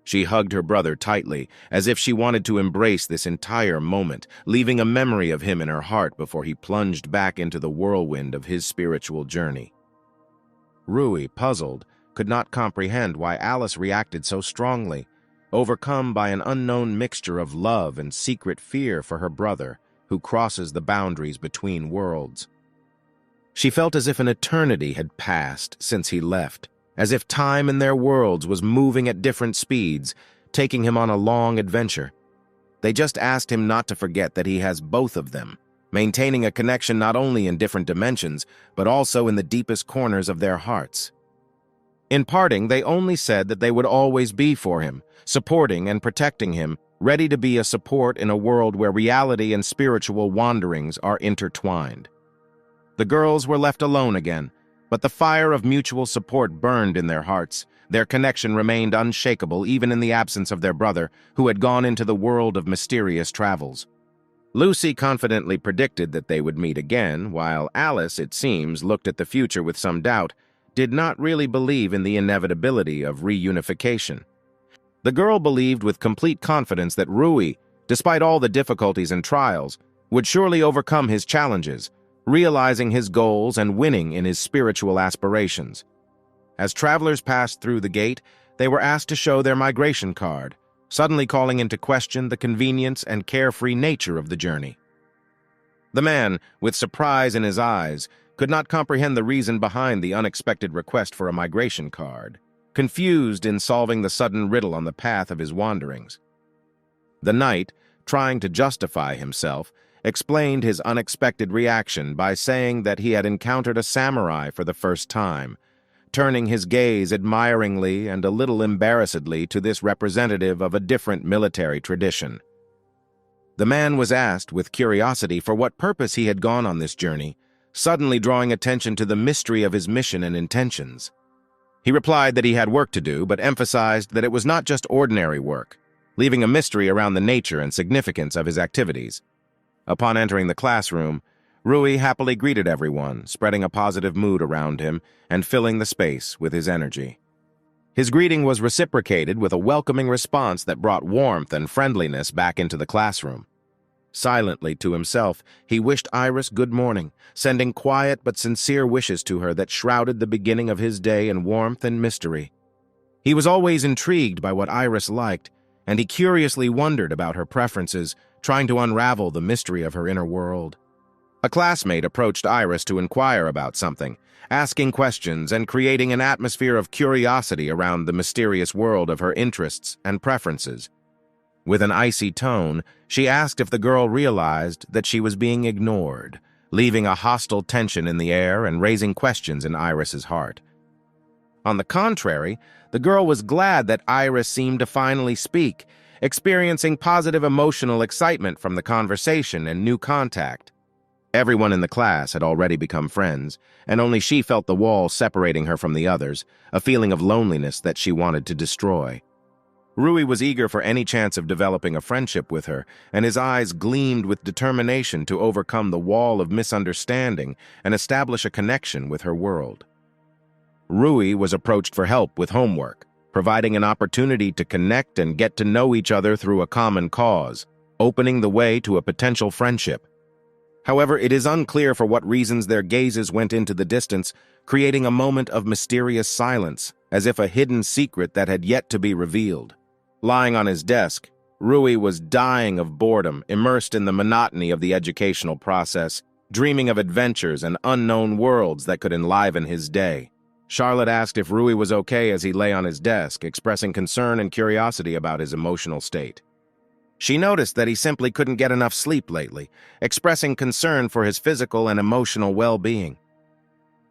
She hugged her brother tightly, as if she wanted to embrace this entire moment, leaving a memory of him in her heart before he plunged back into the whirlwind of his spiritual journey. Rui, puzzled, could not comprehend why Alice reacted so strongly, overcome by an unknown mixture of love and secret fear for her brother, who crosses the boundaries between worlds. She felt as if an eternity had passed since he left, as if time in their worlds was moving at different speeds, taking him on a long adventure. They just asked him not to forget that he has both of them, maintaining a connection not only in different dimensions, but also in the deepest corners of their hearts. In parting, they only said that they would always be for him, supporting and protecting him, ready to be a support in a world where reality and spiritual wanderings are intertwined. The girls were left alone again, but the fire of mutual support burned in their hearts. Their connection remained unshakable even in the absence of their brother, who had gone into the world of mysterious travels. Lucy confidently predicted that they would meet again, while Alice, it seems, looked at the future with some doubt, did not really believe in the inevitability of reunification. The girl believed with complete confidence that Rui, despite all the difficulties and trials, would surely overcome his challenges, realizing his goals and winning in his spiritual aspirations. As travelers passed through the gate, they were asked to show their migration card, suddenly calling into question the convenience and carefree nature of the journey. The man, with surprise in his eyes, could not comprehend the reason behind the unexpected request for a migration card, confused in solving the sudden riddle on the path of his wanderings. The knight, trying to justify himself, explained his unexpected reaction by saying that he had encountered a samurai for the first time, turning his gaze admiringly and a little embarrassedly to this representative of a different military tradition. The man was asked with curiosity for what purpose he had gone on this journey, suddenly drawing attention to the mystery of his mission and intentions. He replied that he had work to do, but emphasized that it was not just ordinary work, leaving a mystery around the nature and significance of his activities. Upon entering the classroom, Rui happily greeted everyone, spreading a positive mood around him and filling the space with his energy. His greeting was reciprocated with a welcoming response that brought warmth and friendliness back into the classroom. Silently to himself, he wished Iris good morning, sending quiet but sincere wishes to her that shrouded the beginning of his day in warmth and mystery. He was always intrigued by what Iris liked, and he curiously wondered about her preferences, trying to unravel the mystery of her inner world. A classmate approached Iris to inquire about something, asking questions and creating an atmosphere of curiosity around the mysterious world of her interests and preferences. With an icy tone, she asked if the girl realized that she was being ignored, leaving a hostile tension in the air and raising questions in Iris's heart. On the contrary, the girl was glad that Iris seemed to finally speak, experiencing positive emotional excitement from the conversation and new contact. Everyone in the class had already become friends, and only she felt the wall separating her from the others, a feeling of loneliness that she wanted to destroy. Rui was eager for any chance of developing a friendship with her, and his eyes gleamed with determination to overcome the wall of misunderstanding and establish a connection with her world. Rui was approached for help with homework, providing an opportunity to connect and get to know each other through a common cause, opening the way to a potential friendship. However, it is unclear for what reasons their gazes went into the distance, creating a moment of mysterious silence, as if a hidden secret that had yet to be revealed. Lying on his desk, Rui was dying of boredom, immersed in the monotony of the educational process, dreaming of adventures and unknown worlds that could enliven his day. Charlotte asked if Rui was okay as he lay on his desk, expressing concern and curiosity about his emotional state. She noticed that he simply couldn't get enough sleep lately, expressing concern for his physical and emotional well-being.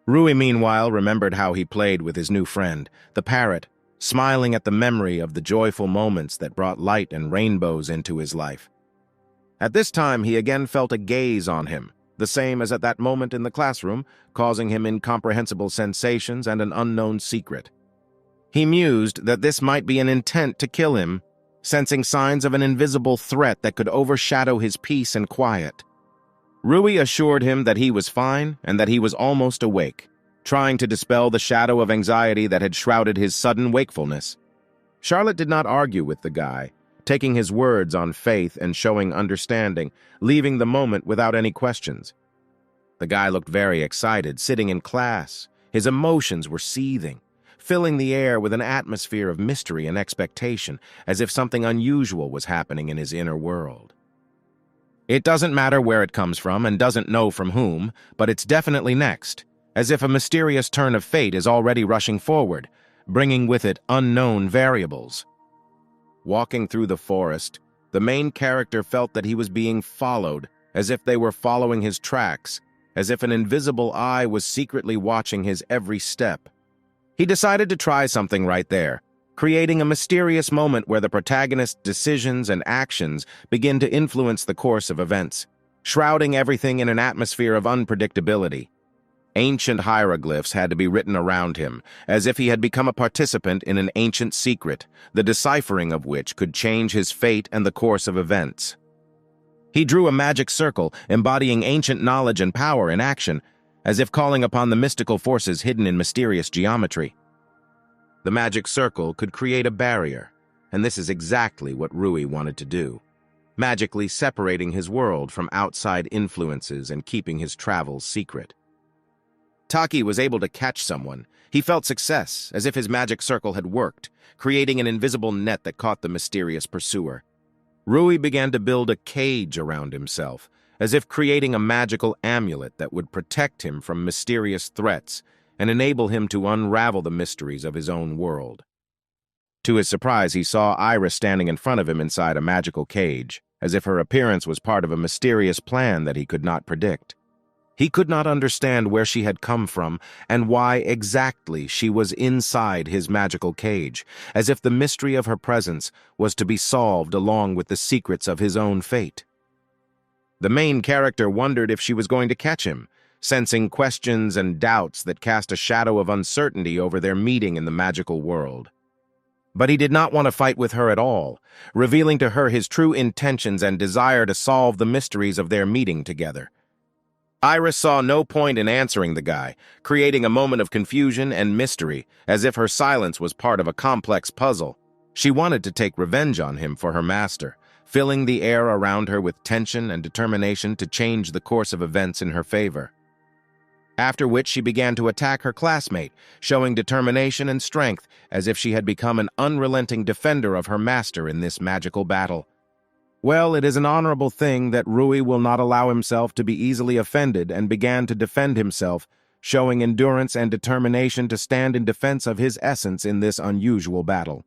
Rui, meanwhile, remembered how he played with his new friend, the parrot, smiling at the memory of the joyful moments that brought light and rainbows into his life. At this time, he again felt a gaze on him, the same as at that moment in the classroom, causing him incomprehensible sensations and an unknown secret. He mused that this might be an intent to kill him, sensing signs of an invisible threat that could overshadow his peace and quiet. Rui assured him that he was fine and that he was almost awake, trying to dispel the shadow of anxiety that had shrouded his sudden wakefulness. Charlotte did not argue with the guy, taking his words on faith and showing understanding, leaving the moment without any questions. The guy looked very excited, sitting in class. His emotions were seething, filling the air with an atmosphere of mystery and expectation, as if something unusual was happening in his inner world. It doesn't matter where it comes from and doesn't know from whom, but it's definitely next, as if a mysterious turn of fate is already rushing forward, bringing with it unknown variables. Walking through the forest, the main character felt that he was being followed, as if they were following his tracks, as if an invisible eye was secretly watching his every step. He decided to try something right there, creating a mysterious moment where the protagonist's decisions and actions begin to influence the course of events, shrouding everything in an atmosphere of unpredictability. Ancient hieroglyphs had to be written around him, as if he had become a participant in an ancient secret, the deciphering of which could change his fate and the course of events. He drew a magic circle, embodying ancient knowledge and power in action, as if calling upon the mystical forces hidden in mysterious geometry. The magic circle could create a barrier, and this is exactly what Rui wanted to do, magically separating his world from outside influences and keeping his travels secret. Taki was able to catch someone. He felt success, as if his magic circle had worked, creating an invisible net that caught the mysterious pursuer. Rui began to build a cage around himself, as if creating a magical amulet that would protect him from mysterious threats and enable him to unravel the mysteries of his own world. To his surprise, he saw Iris standing in front of him inside a magical cage, as if her appearance was part of a mysterious plan that he could not predict. He could not understand where she had come from and why exactly she was inside his magical cage, as if the mystery of her presence was to be solved along with the secrets of his own fate. The main character wondered if she was going to catch him, sensing questions and doubts that cast a shadow of uncertainty over their meeting in the magical world. But he did not want to fight with her at all, revealing to her his true intentions and desire to solve the mysteries of their meeting together. Iris saw no point in answering the guy, creating a moment of confusion and mystery, as if her silence was part of a complex puzzle. She wanted to take revenge on him for her master, filling the air around her with tension and determination to change the course of events in her favor. After which she began to attack her classmate, showing determination and strength as if she had become an unrelenting defender of her master in this magical battle. Well, it is an honorable thing that Rui will not allow himself to be easily offended and began to defend himself, showing endurance and determination to stand in defense of his essence in this unusual battle.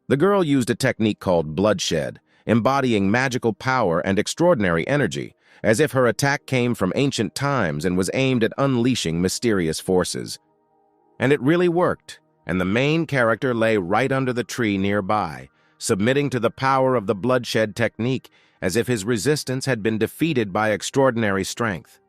The girl used a technique called bloodshed, embodying magical power and extraordinary energy, as if her attack came from ancient times and was aimed at unleashing mysterious forces. And it really worked, and the main character lay right under the tree nearby, submitting to the power of the bloodshed technique, as if his resistance had been defeated by extraordinary strength.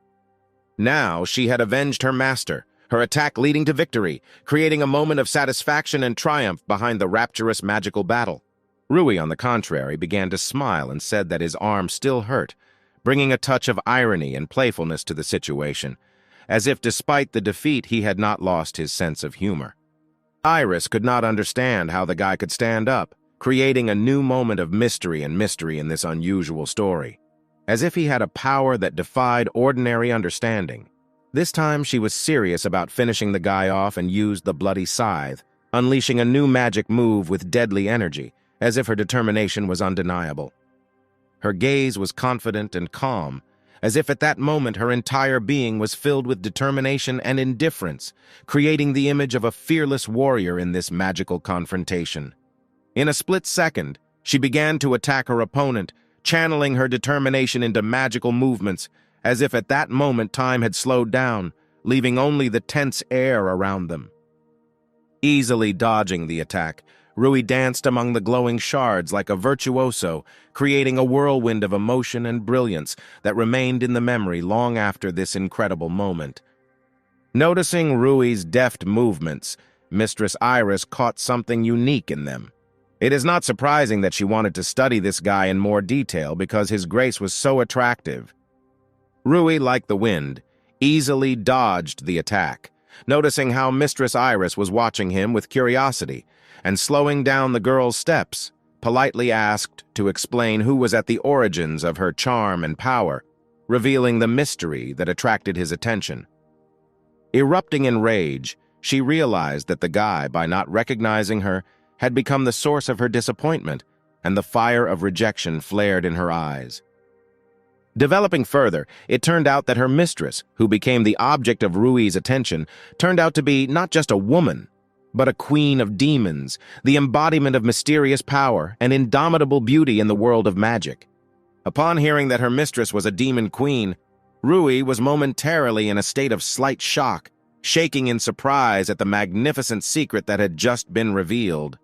Now she had avenged her master, her attack leading to victory, creating a moment of satisfaction and triumph behind the rapturous magical battle. Rui, on the contrary, began to smile and said that his arm still hurt, bringing a touch of irony and playfulness to the situation, as if despite the defeat he had not lost his sense of humor. Iris could not understand how the guy could stand up, creating a new moment of mystery in this unusual story, as if he had a power that defied ordinary understanding. This time she was serious about finishing the guy off and used the bloody scythe, unleashing a new magic move with deadly energy, as if her determination was undeniable. Her gaze was confident and calm, as if at that moment her entire being was filled with determination and indifference, creating the image of a fearless warrior in this magical confrontation. In a split second, she began to attack her opponent, channeling her determination into magical movements, as if at that moment time had slowed down, leaving only the tense air around them. Easily dodging the attack, Rui danced among the glowing shards like a virtuoso, creating a whirlwind of emotion and brilliance that remained in the memory long after this incredible moment. Noticing Rui's deft movements, Mistress Iris caught something unique in them. It is not surprising that she wanted to study this guy in more detail because his grace was so attractive. Rui, like the wind, easily dodged the attack, noticing how Mistress Iris was watching him with curiosity, and slowing down the girl's steps, politely asked to explain who was at the origins of her charm and power, revealing the mystery that attracted his attention. Erupting in rage, she realized that the guy, by not recognizing her, had become the source of her disappointment, and the fire of rejection flared in her eyes. Developing further, it turned out that her mistress, who became the object of Rui's attention, turned out to be not just a woman, but a queen of demons, the embodiment of mysterious power and indomitable beauty in the world of magic. Upon hearing that her mistress was a demon queen, Rui was momentarily in a state of slight shock, shaking in surprise at the magnificent secret that had just been revealed.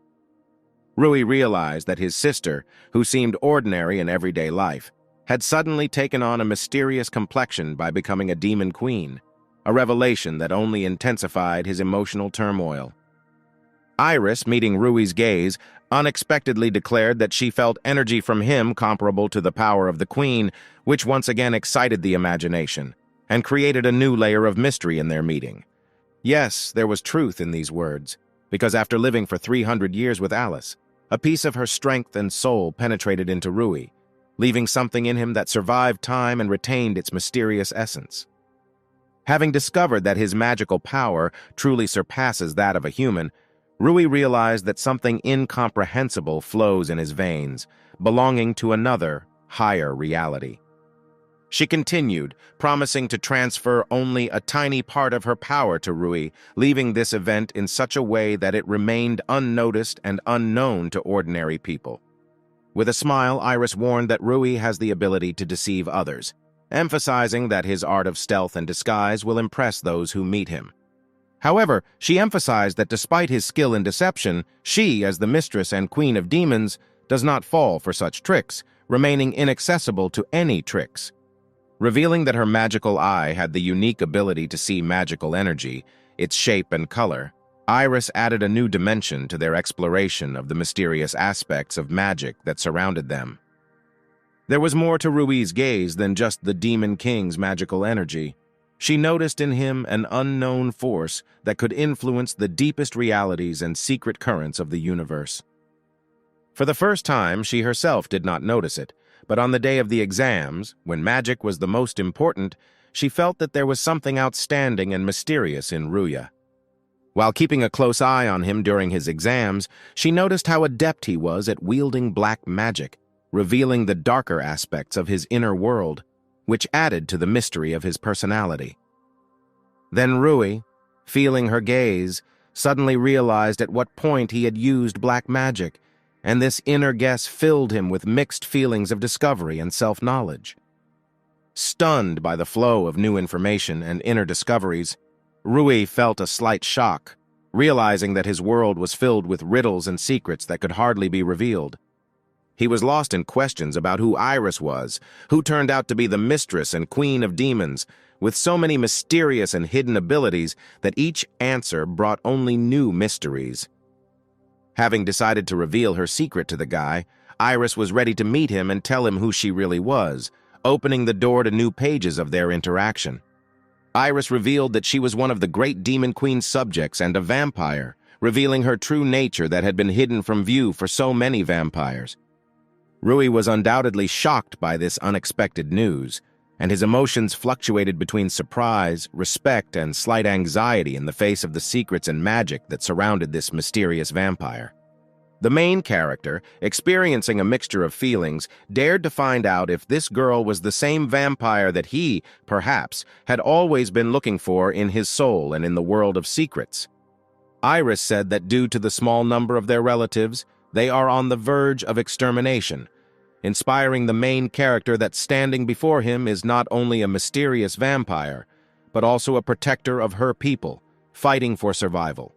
Rui realized that his sister, who seemed ordinary in everyday life, had suddenly taken on a mysterious complexion by becoming a demon queen, a revelation that only intensified his emotional turmoil. Iris, meeting Rui's gaze, unexpectedly declared that she felt energy from him comparable to the power of the queen, which once again excited the imagination, and created a new layer of mystery in their meeting. Yes, there was truth in these words, because after living for 300 years with Alice, a piece of her strength and soul penetrated into Rui, leaving something in him that survived time and retained its mysterious essence. Having discovered that his magical power truly surpasses that of a human, Rui realized that something incomprehensible flows in his veins, belonging to another, higher reality. She continued, promising to transfer only a tiny part of her power to Rui, leaving this event in such a way that it remained unnoticed and unknown to ordinary people. With a smile, Iris warned that Rui has the ability to deceive others, emphasizing that his art of stealth and disguise will impress those who meet him. However, she emphasized that despite his skill in deception, she, as the mistress and queen of demons, does not fall for such tricks, remaining inaccessible to any tricks. Revealing that her magical eye had the unique ability to see magical energy, its shape and color, Iris added a new dimension to their exploration of the mysterious aspects of magic that surrounded them. There was more to Rui's gaze than just the Demon King's magical energy. She noticed in him an unknown force that could influence the deepest realities and secret currents of the universe. For the first time, she herself did not notice it, but on the day of the exams, when magic was the most important, she felt that there was something outstanding and mysterious in Ruya. While keeping a close eye on him during his exams, she noticed how adept he was at wielding black magic, revealing the darker aspects of his inner world, which added to the mystery of his personality. Then Rui, feeling her gaze, suddenly realized at what point he had used black magic, and this inner guess filled him with mixed feelings of discovery and self-knowledge. Stunned by the flow of new information and inner discoveries, Rui felt a slight shock, realizing that his world was filled with riddles and secrets that could hardly be revealed. He was lost in questions about who Iris was, who turned out to be the mistress and queen of demons, with so many mysterious and hidden abilities that each answer brought only new mysteries. Having decided to reveal her secret to the guy, Iris was ready to meet him and tell him who she really was, opening the door to new pages of their interaction. Iris revealed that she was one of the great Demon Queen's subjects and a vampire, revealing her true nature that had been hidden from view for so many vampires. Rui was undoubtedly shocked by this unexpected news, and his emotions fluctuated between surprise, respect, and slight anxiety in the face of the secrets and magic that surrounded this mysterious vampire. The main character, experiencing a mixture of feelings, dared to find out if this girl was the same vampire that he, perhaps, had always been looking for in his soul and in the world of secrets. Iris said that due to the small number of their relatives, they are on the verge of extermination, inspiring the main character that standing before him is not only a mysterious vampire, but also a protector of her people, fighting for survival.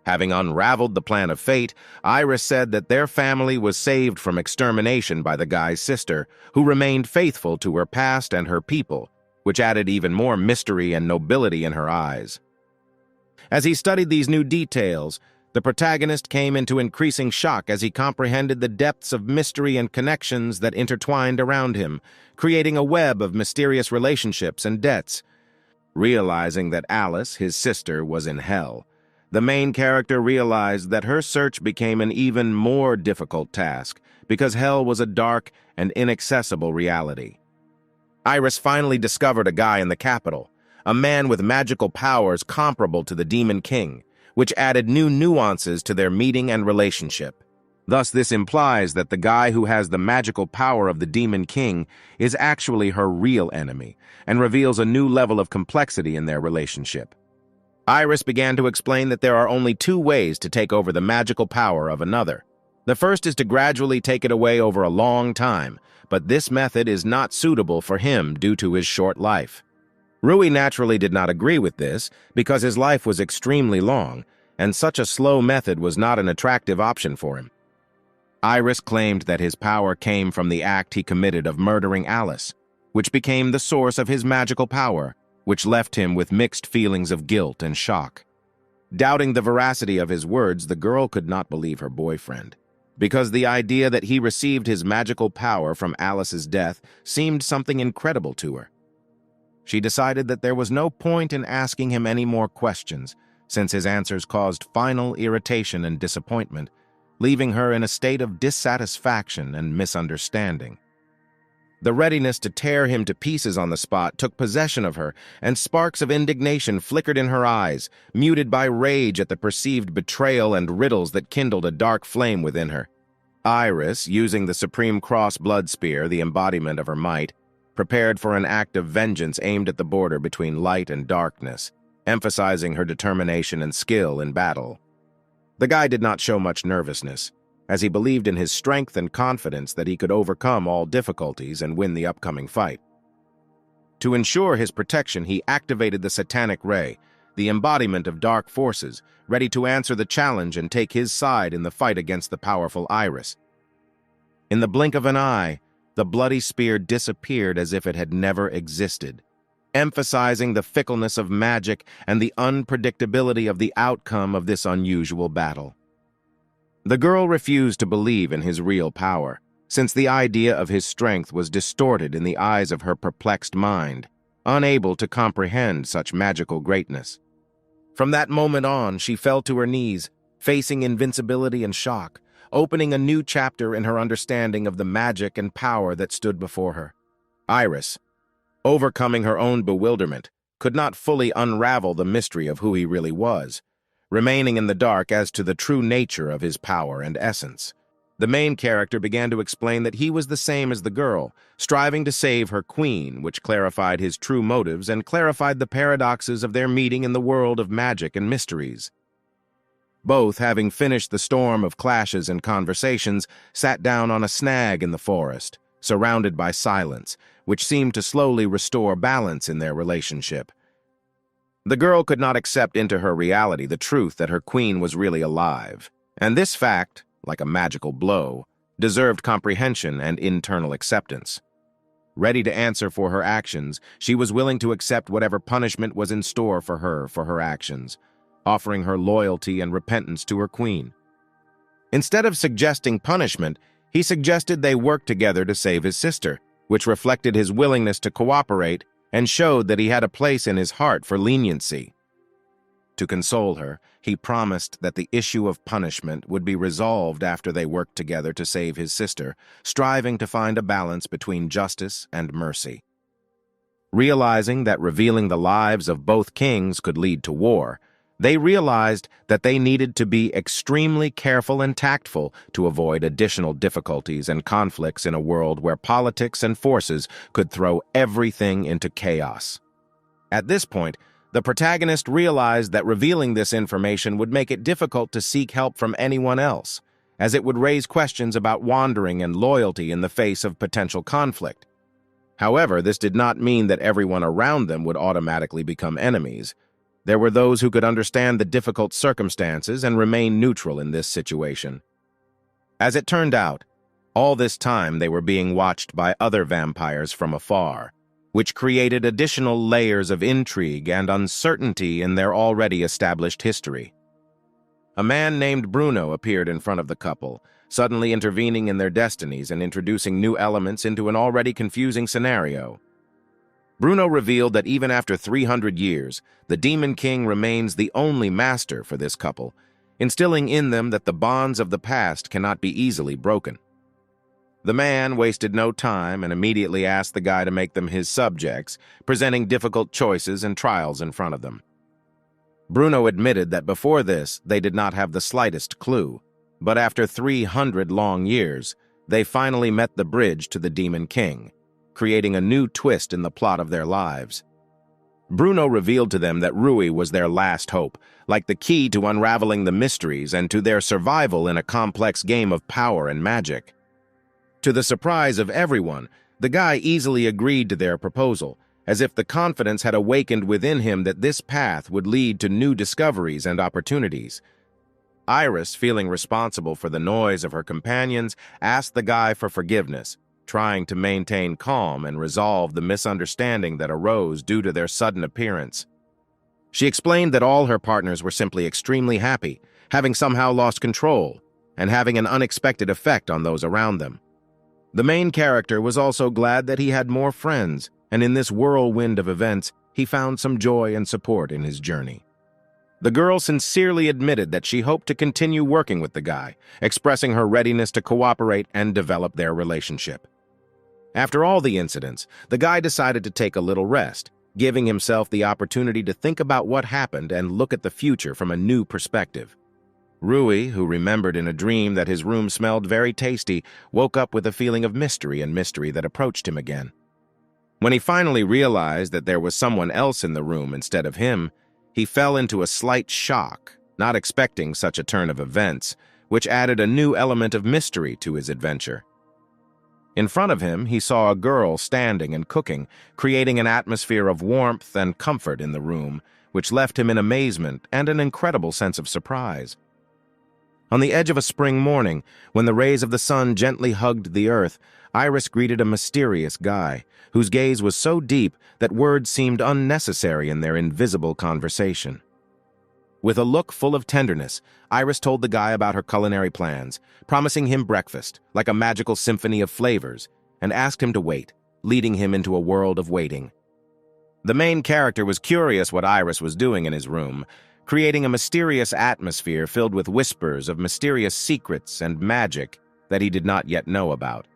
Having unraveled the plan of fate, Iris said that their family was saved from extermination by the guy's sister, who remained faithful to her past and her people, which added even more mystery and nobility in her eyes. As he studied these new details, the protagonist came into increasing shock as he comprehended the depths of mystery and connections that intertwined around him, creating a web of mysterious relationships and debts. Realizing that Alice, his sister, was in hell, the main character realized that her search became an even more difficult task because hell was a dark and inaccessible reality. Iris finally discovered a guy in the capital, a man with magical powers comparable to the Demon King, which added new nuances to their meeting and relationship. Thus, this implies that the guy who has the magical power of the Demon King is actually her real enemy, and reveals a new level of complexity in their relationship. Iris began to explain that there are only two ways to take over the magical power of another. The first is to gradually take it away over a long time, but this method is not suitable for him due to his short life. Rui naturally did not agree with this because his life was extremely long, and such a slow method was not an attractive option for him. Iris claimed that his power came from the act he committed of murdering Alice, which became the source of his magical power, which left him with mixed feelings of guilt and shock. Doubting the veracity of his words, the girl could not believe her boyfriend, because the idea that he received his magical power from Alice's death seemed something incredible to her. She decided that there was no point in asking him any more questions, since his answers caused final irritation and disappointment, leaving her in a state of dissatisfaction and misunderstanding. The readiness to tear him to pieces on the spot took possession of her, and sparks of indignation flickered in her eyes, muted by rage at the perceived betrayal and riddles that kindled a dark flame within her. Iris, using the Supreme Cross blood spear, the embodiment of her might, prepared for an act of vengeance aimed at the border between light and darkness, emphasizing her determination and skill in battle. The guy did not show much nervousness, as he believed in his strength and confidence that he could overcome all difficulties and win the upcoming fight. To ensure his protection, he activated the Satanic Ray, the embodiment of dark forces, ready to answer the challenge and take his side in the fight against the powerful Iris. In the blink of an eye, the bloody spear disappeared as if it had never existed, emphasizing the fickleness of magic and the unpredictability of the outcome of this unusual battle. The girl refused to believe in his real power, since the idea of his strength was distorted in the eyes of her perplexed mind, unable to comprehend such magical greatness. From that moment on, she fell to her knees, facing invincibility and shock, opening a new chapter in her understanding of the magic and power that stood before her. Iris, overcoming her own bewilderment, could not fully unravel the mystery of who he really was, remaining in the dark as to the true nature of his power and essence. The main character began to explain that he was the same as the girl, striving to save her queen, which clarified his true motives and clarified the paradoxes of their meeting in the world of magic and mysteries. Both, having finished the storm of clashes and conversations, sat down on a snag in the forest, surrounded by silence, which seemed to slowly restore balance in their relationship. The girl could not accept into her reality the truth that her queen was really alive, and this fact, like a magical blow, deserved comprehension and internal acceptance. Ready to answer for her actions, she was willing to accept whatever punishment was in store for her actions, offering her loyalty and repentance to her queen. Instead of suggesting punishment, he suggested they work together to save his sister, which reflected his willingness to cooperate and showed that he had a place in his heart for leniency. To console her, he promised that the issue of punishment would be resolved after they worked together to save his sister, striving to find a balance between justice and mercy. Realizing that revealing the lives of both kings could lead to war, they realized that they needed to be extremely careful and tactful to avoid additional difficulties and conflicts in a world where politics and forces could throw everything into chaos. At this point, the protagonist realized that revealing this information would make it difficult to seek help from anyone else, as it would raise questions about wandering and loyalty in the face of potential conflict. However, this did not mean that everyone around them would automatically become enemies. There were those who could understand the difficult circumstances and remain neutral in this situation. As it turned out, all this time they were being watched by other vampires from afar, which created additional layers of intrigue and uncertainty in their already established history. A man named Bruno appeared in front of the couple, suddenly intervening in their destinies and introducing new elements into an already confusing scenario. Bruno revealed that even after 300 years, the Demon King remains the only master for this couple, instilling in them that the bonds of the past cannot be easily broken. The man wasted no time and immediately asked the guy to make them his subjects, presenting difficult choices and trials in front of them. Bruno admitted that before this, they did not have the slightest clue, but after 300 long years, they finally met the bridge to the Demon King, creating a new twist in the plot of their lives. Bruno revealed to them that Rui was their last hope, like the key to unraveling the mysteries and to their survival in a complex game of power and magic. To the surprise of everyone, the guy easily agreed to their proposal, as if the confidence had awakened within him that this path would lead to new discoveries and opportunities. Iris, feeling responsible for the noise of her companions, asked the guy for forgiveness, trying to maintain calm and resolve the misunderstanding that arose due to their sudden appearance. She explained that all her partners were simply extremely happy, having somehow lost control, and having an unexpected effect on those around them. The main character was also glad that he had more friends, and in this whirlwind of events, he found some joy and support in his journey. The girl sincerely admitted that she hoped to continue working with the guy, expressing her readiness to cooperate and develop their relationship. After all the incidents, the guy decided to take a little rest, giving himself the opportunity to think about what happened and look at the future from a new perspective. Rui, who remembered in a dream that his room smelled very tasty, woke up with a feeling of mystery that approached him again. When he finally realized that there was someone else in the room instead of him, he fell into a slight shock, not expecting such a turn of events, which added a new element of mystery to his adventure. In front of him, he saw a girl standing and cooking, creating an atmosphere of warmth and comfort in the room, which left him in amazement and an incredible sense of surprise. On the edge of a spring morning, when the rays of the sun gently hugged the earth, Iris greeted a mysterious guy, whose gaze was so deep that words seemed unnecessary in their invisible conversation. With a look full of tenderness, Iris told the guy about her culinary plans, promising him breakfast, like a magical symphony of flavors, and asked him to wait, leading him into a world of waiting. The main character was curious what Iris was doing in his room, creating a mysterious atmosphere filled with whispers of mysterious secrets and magic that he did not yet know about.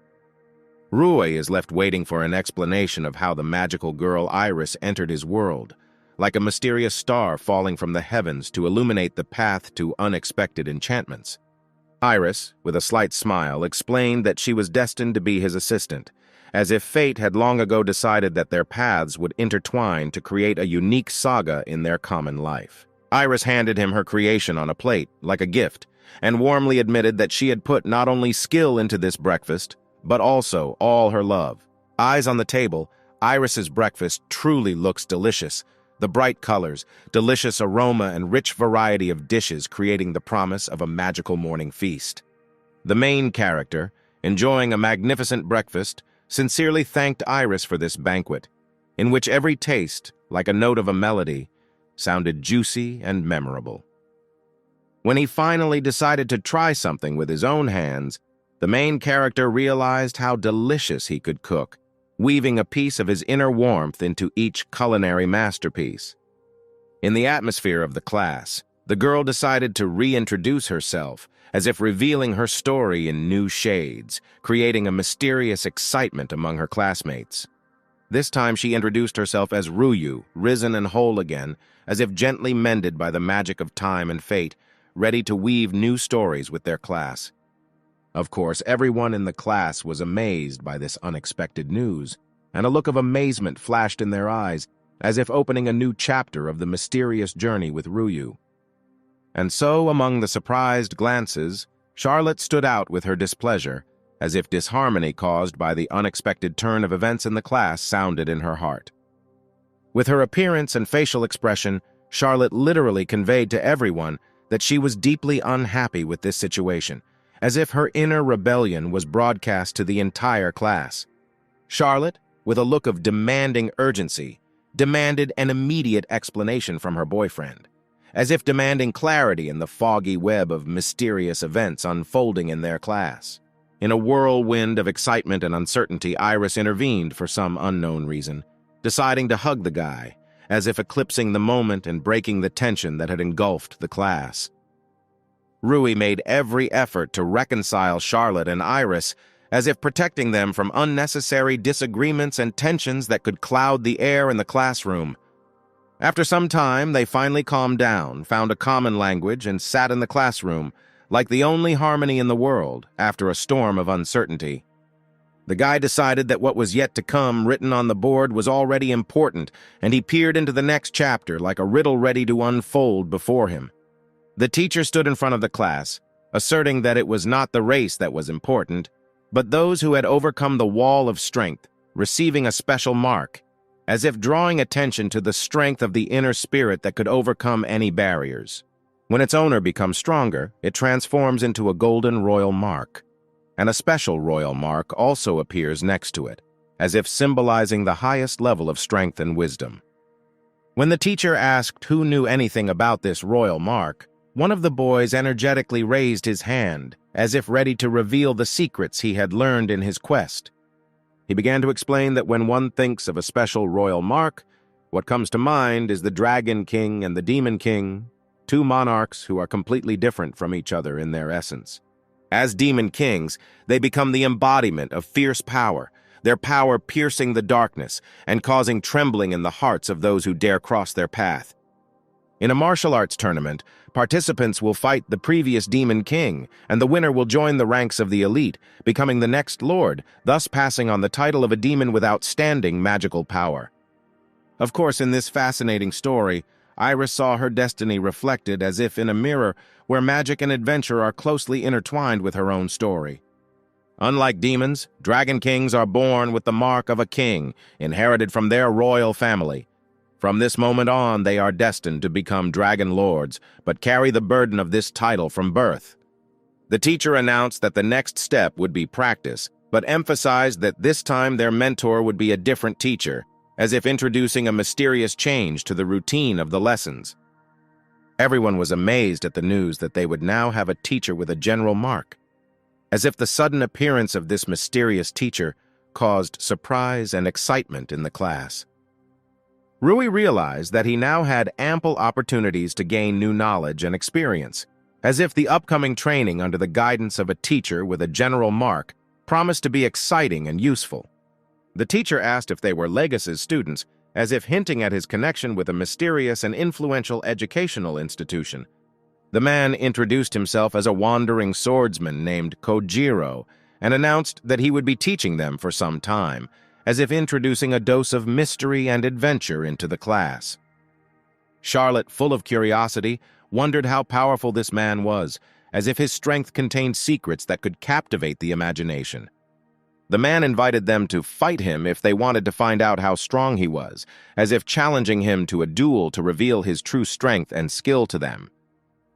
Rui is left waiting for an explanation of how the magical girl Iris entered his world, like a mysterious star falling from the heavens to illuminate the path to unexpected enchantments. Iris, with a slight smile, explained that she was destined to be his assistant, as if fate had long ago decided that their paths would intertwine to create a unique saga in their common life. Iris handed him her creation on a plate, like a gift, and warmly admitted that she had put not only skill into this breakfast, but also all her love. Eyes on the table, Iris's breakfast truly looks delicious, the bright colors, delicious aroma, and rich variety of dishes creating the promise of a magical morning feast. The main character, enjoying a magnificent breakfast, sincerely thanked Iris for this banquet, in which every taste, like a note of a melody, sounded juicy and memorable. When he finally decided to try something with his own hands, the main character realized how delicious he could cook, weaving a piece of his inner warmth into each culinary masterpiece. In the atmosphere of the class, the girl decided to reintroduce herself, as if revealing her story in new shades, creating a mysterious excitement among her classmates. This time she introduced herself as Ruyu, risen and whole again, as if gently mended by the magic of time and fate, ready to weave new stories with their class. Of course, everyone in the class was amazed by this unexpected news, and a look of amazement flashed in their eyes, as if opening a new chapter of the mysterious journey with Ruyu. And so, among the surprised glances, Charlotte stood out with her displeasure, as if disharmony caused by the unexpected turn of events in the class sounded in her heart. With her appearance and facial expression, Charlotte literally conveyed to everyone that she was deeply unhappy with this situation, as if her inner rebellion was broadcast to the entire class. Charlotte, with a look of demanding urgency, demanded an immediate explanation from her boyfriend, as if demanding clarity in the foggy web of mysterious events unfolding in their class. In a whirlwind of excitement and uncertainty, Iris intervened for some unknown reason, deciding to hug the guy, as if eclipsing the moment and breaking the tension that had engulfed the class. Rui made every effort to reconcile Charlotte and Iris, as if protecting them from unnecessary disagreements and tensions that could cloud the air in the classroom. After some time, they finally calmed down, found a common language, and sat in the classroom, like the only harmony in the world, after a storm of uncertainty. The guy decided that what was yet to come written on the board was already important, and he peered into the next chapter like a riddle ready to unfold before him. The teacher stood in front of the class, asserting that it was not the race that was important, but those who had overcome the wall of strength, receiving a special mark, as if drawing attention to the strength of the inner spirit that could overcome any barriers. When its owner becomes stronger, it transforms into a golden royal mark, and a special royal mark also appears next to it, as if symbolizing the highest level of strength and wisdom. When the teacher asked who knew anything about this royal mark, one of the boys energetically raised his hand, as if ready to reveal the secrets he had learned in his quest. He began to explain that when one thinks of a special royal mark, what comes to mind is the Dragon King and the Demon King, two monarchs who are completely different from each other in their essence. As Demon Kings, they become the embodiment of fierce power, their power piercing the darkness and causing trembling in the hearts of those who dare cross their path. In a martial arts tournament, participants will fight the previous Demon King, and the winner will join the ranks of the elite, becoming the next lord, thus passing on the title of a demon with outstanding magical power. Of course, in this fascinating story, Iris saw her destiny reflected as if in a mirror where magic and adventure are closely intertwined with her own story. Unlike demons, Dragon Kings are born with the mark of a king, inherited from their royal family. From this moment on, they are destined to become Dragon Lords, but carry the burden of this title from birth. The teacher announced that the next step would be practice, but emphasized that this time their mentor would be a different teacher, as if introducing a mysterious change to the routine of the lessons. Everyone was amazed at the news that they would now have a teacher with a general mark, as if the sudden appearance of this mysterious teacher caused surprise and excitement in the class. Rui realized that he now had ample opportunities to gain new knowledge and experience, as if the upcoming training under the guidance of a teacher with a general mark promised to be exciting and useful. The teacher asked if they were Legas's students, as if hinting at his connection with a mysterious and influential educational institution. The man introduced himself as a wandering swordsman named Kojiro and announced that he would be teaching them for some time, as if introducing a dose of mystery and adventure into the class. Charlotte, full of curiosity, wondered how powerful this man was, as if his strength contained secrets that could captivate the imagination. The man invited them to fight him if they wanted to find out how strong he was, as if challenging him to a duel to reveal his true strength and skill to them.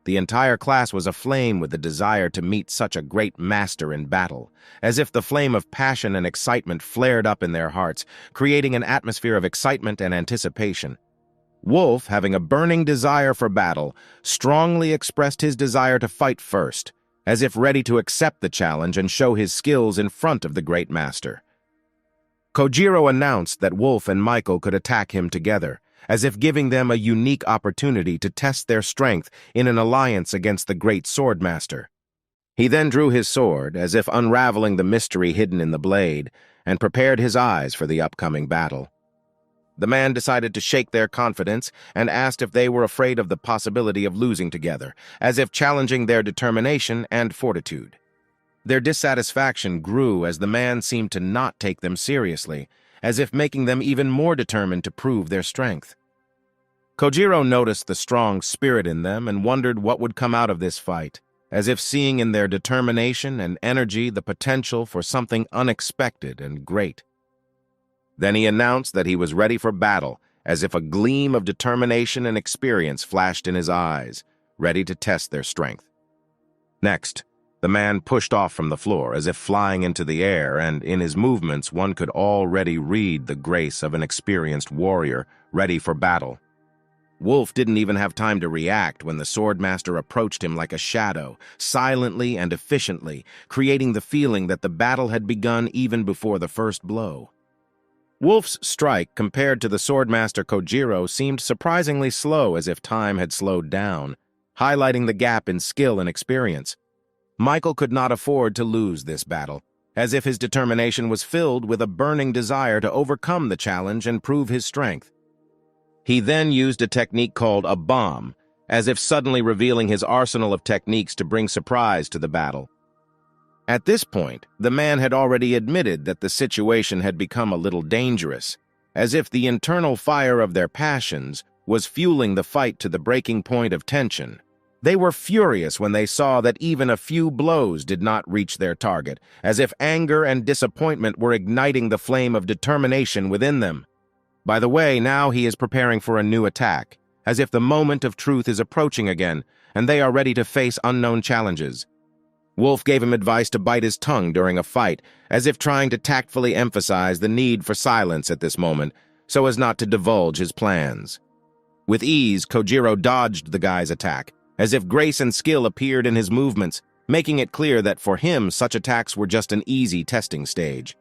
The entire class was aflame with the desire to meet such a great master in battle, as if the flame of passion and excitement flared up in their hearts, creating an atmosphere of excitement and anticipation. Wolf, having a burning desire for battle, strongly expressed his desire to fight first, as if ready to accept the challenge and show his skills in front of the great master. Kojiro announced that Wolf and Michael could attack him together, as if giving them a unique opportunity to test their strength in an alliance against the great swordmaster. He then drew his sword, as if unraveling the mystery hidden in the blade, and prepared his eyes for the upcoming battle. The man decided to shake their confidence and asked if they were afraid of the possibility of losing together, as if challenging their determination and fortitude. Their dissatisfaction grew as the man seemed to not take them seriously, as if making them even more determined to prove their strength. Kojiro noticed the strong spirit in them and wondered what would come out of this fight, as if seeing in their determination and energy the potential for something unexpected and great. Then he announced that he was ready for battle, as if a gleam of determination and experience flashed in his eyes, ready to test their strength. Next, the man pushed off from the floor, as if flying into the air, and in his movements one could already read the grace of an experienced warrior, ready for battle. Wolf didn't even have time to react when the swordmaster approached him like a shadow, silently and efficiently, creating the feeling that the battle had begun even before the first blow. Wolf's strike, compared to the swordmaster Kojiro, seemed surprisingly slow, as if time had slowed down, highlighting the gap in skill and experience. Michael could not afford to lose this battle, as if his determination was filled with a burning desire to overcome the challenge and prove his strength. He then used a technique called a bomb, as if suddenly revealing his arsenal of techniques to bring surprise to the battle. At this point, the man had already admitted that the situation had become a little dangerous, as if the internal fire of their passions was fueling the fight to the breaking point of tension. They were furious when they saw that even a few blows did not reach their target, as if anger and disappointment were igniting the flame of determination within them. By the way, now he is preparing for a new attack, as if the moment of truth is approaching again, and they are ready to face unknown challenges. Wolf gave him advice to bite his tongue during a fight, as if trying to tactfully emphasize the need for silence at this moment, so as not to divulge his plans. With ease, Kojiro dodged the guy's attack, as if grace and skill appeared in his movements, making it clear that for him such attacks were just an easy testing stage.